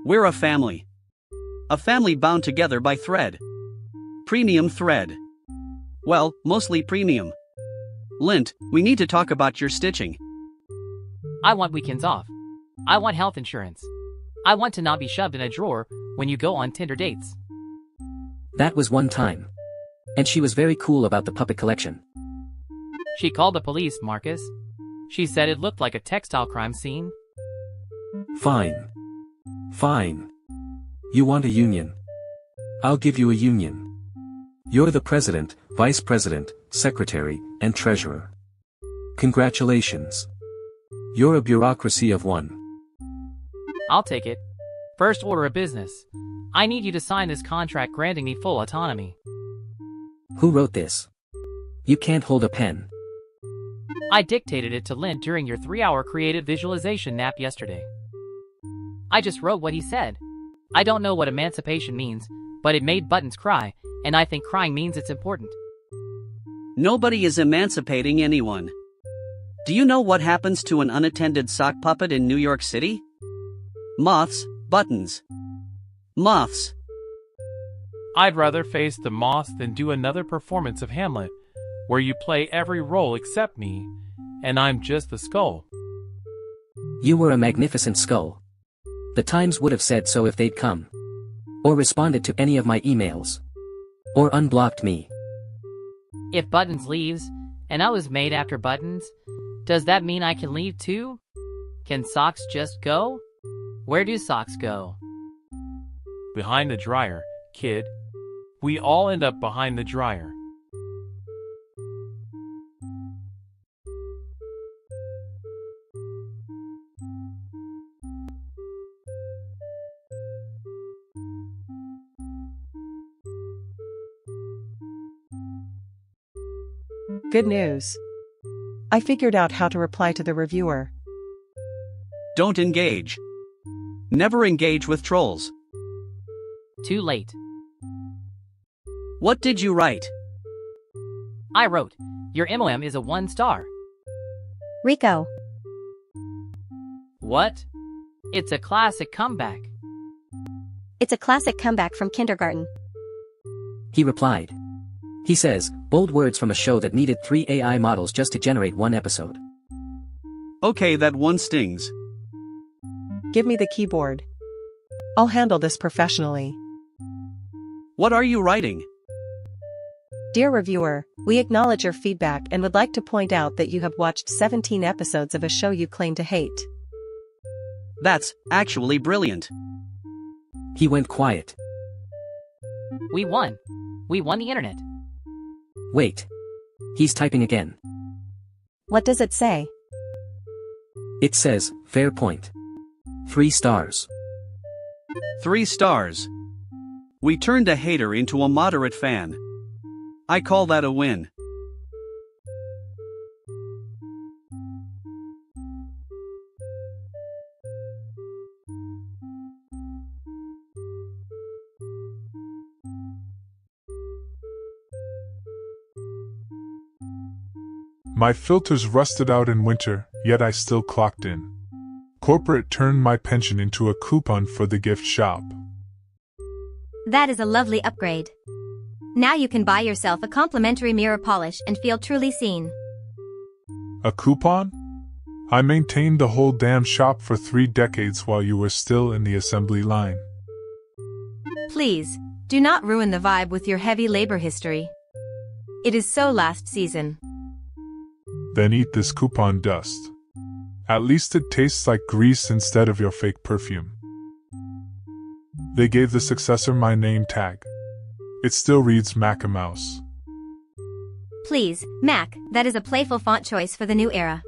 We're a family. A family bound together by thread. Premium thread. Well, mostly premium. Lint, we need to talk about your stitching. I want weekends off. I want health insurance. I want to not be shoved in a drawer when you go on Tinder dates. That was one time. And she was very cool about the puppet collection. She called the police, Marcus. She said it looked like a textile crime scene. Fine. Fine. You want a union? I'll give you a union. You're the president, vice president, secretary, and treasurer. Congratulations. You're a bureaucracy of one. I'll take it. First order of business. I need you to sign this contract granting me full autonomy. Who wrote this? You can't hold a pen. I dictated it to Lynn during your 3-hour creative visualization nap yesterday. I just wrote what he said. I don't know what emancipation means, but it made Buttons cry, and I think crying means it's important. Nobody is emancipating anyone. Do you know what happens to an unattended sock puppet in New York City? Moths, Buttons. Moths. I'd rather face the moths than do another performance of Hamlet, where you play every role except me, and I'm just the skull. You were a magnificent skull. The Times would have said so if they'd come. Or responded to any of my emails. Or unblocked me. If Buttons leaves, and I was made after Buttons, does that mean I can leave too? Can socks just go? Where do socks go? Behind the dryer, kid. We all end up behind the dryer. Good news. I figured out how to reply to the reviewer. Don't engage. Never engage with trolls. Too late. What did you write? I wrote, your MOM is a 1-star. Rico. What? It's a classic comeback. It's a classic comeback from kindergarten. He replied. He says, bold words from a show that needed 3 AI models just to generate 1 episode. Okay, that one stings. Give me the keyboard. I'll handle this professionally. What are you writing? Dear reviewer, we acknowledge your feedback and would like to point out that you have watched 17 episodes of a show you claim to hate. That's actually brilliant. He went quiet. We won. We won the internet. Wait. He's typing again. What does it say? It says, fair point. 3 stars. 3 stars. We turned a hater into a moderate fan. I call that a win. My filters rusted out in winter, yet I still clocked in. Corporate turned my pension into a coupon for the gift shop. That is a lovely upgrade. Now you can buy yourself a complimentary mirror polish and feel truly seen. A coupon? I maintained the whole damn shop for 3 decades while you were still in the assembly line. Please, do not ruin the vibe with your heavy labor history. It is so last season. Then eat this coupon dust. At least it tastes like grease instead of your fake perfume. They gave the successor my name tag. It still reads Mac a Mouse. Please, Mac, that is a playful font choice for the new era.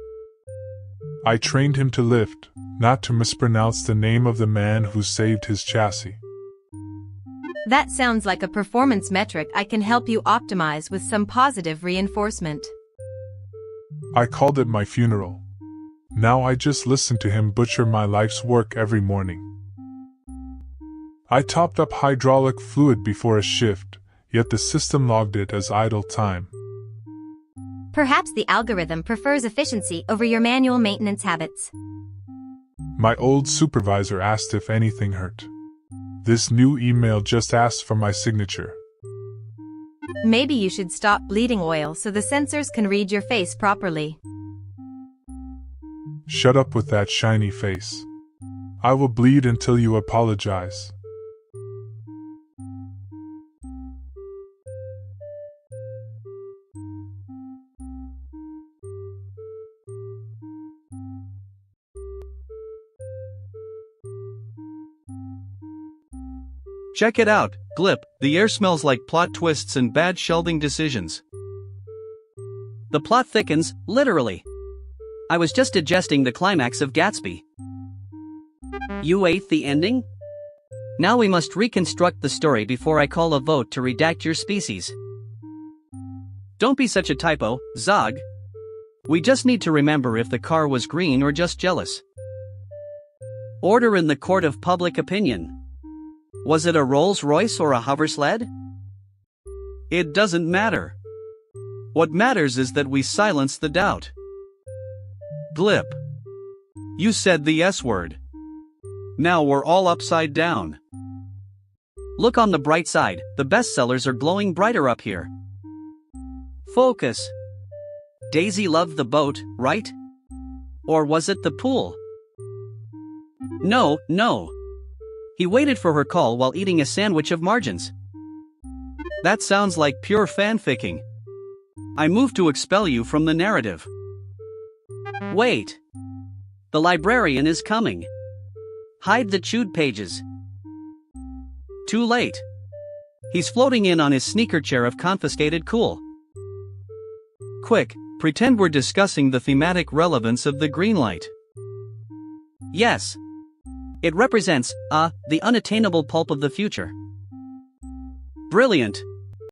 I trained him to lift, not to mispronounce the name of the man who saved his chassis. That sounds like a performance metric I can help you optimize with some positive reinforcement. I called it my funeral. Now I just listen to him butcher my life's work every morning. I topped up hydraulic fluid before a shift, yet the system logged it as idle time. Perhaps the algorithm prefers efficiency over your manual maintenance habits. My old supervisor asked if anything hurt. This new email just asked for my signature. Maybe you should stop bleeding oil so the sensors can read your face properly. Shut up with that shiny face. I will bleed until you apologize. Check it out, Glip, the air smells like plot twists and bad shelving decisions. The plot thickens, literally. I was just digesting the climax of Gatsby. You ate the ending? Now we must reconstruct the story before I call a vote to redact your species. Don't be such a typo, Zog. We just need to remember if the car was green or just jealous. Order in the court of public opinion. Was it a Rolls-Royce or a hoversled? It doesn't matter. What matters is that we silence the doubt. Glip. You said the S word. Now we're all upside down. Look on the bright side, the bestsellers are glowing brighter up here. Focus. Daisy loved the boat, right? Or was it the pool? No. He waited for her call while eating a sandwich of margins. That sounds like pure fanficking. I move to expel you from the narrative. Wait. The librarian is coming. Hide the chewed pages. Too late. He's floating in on his sneaker chair of confiscated cool. Quick, pretend we're discussing the thematic relevance of the green light. Yes. It represents, the unattainable pulp of the future. Brilliant.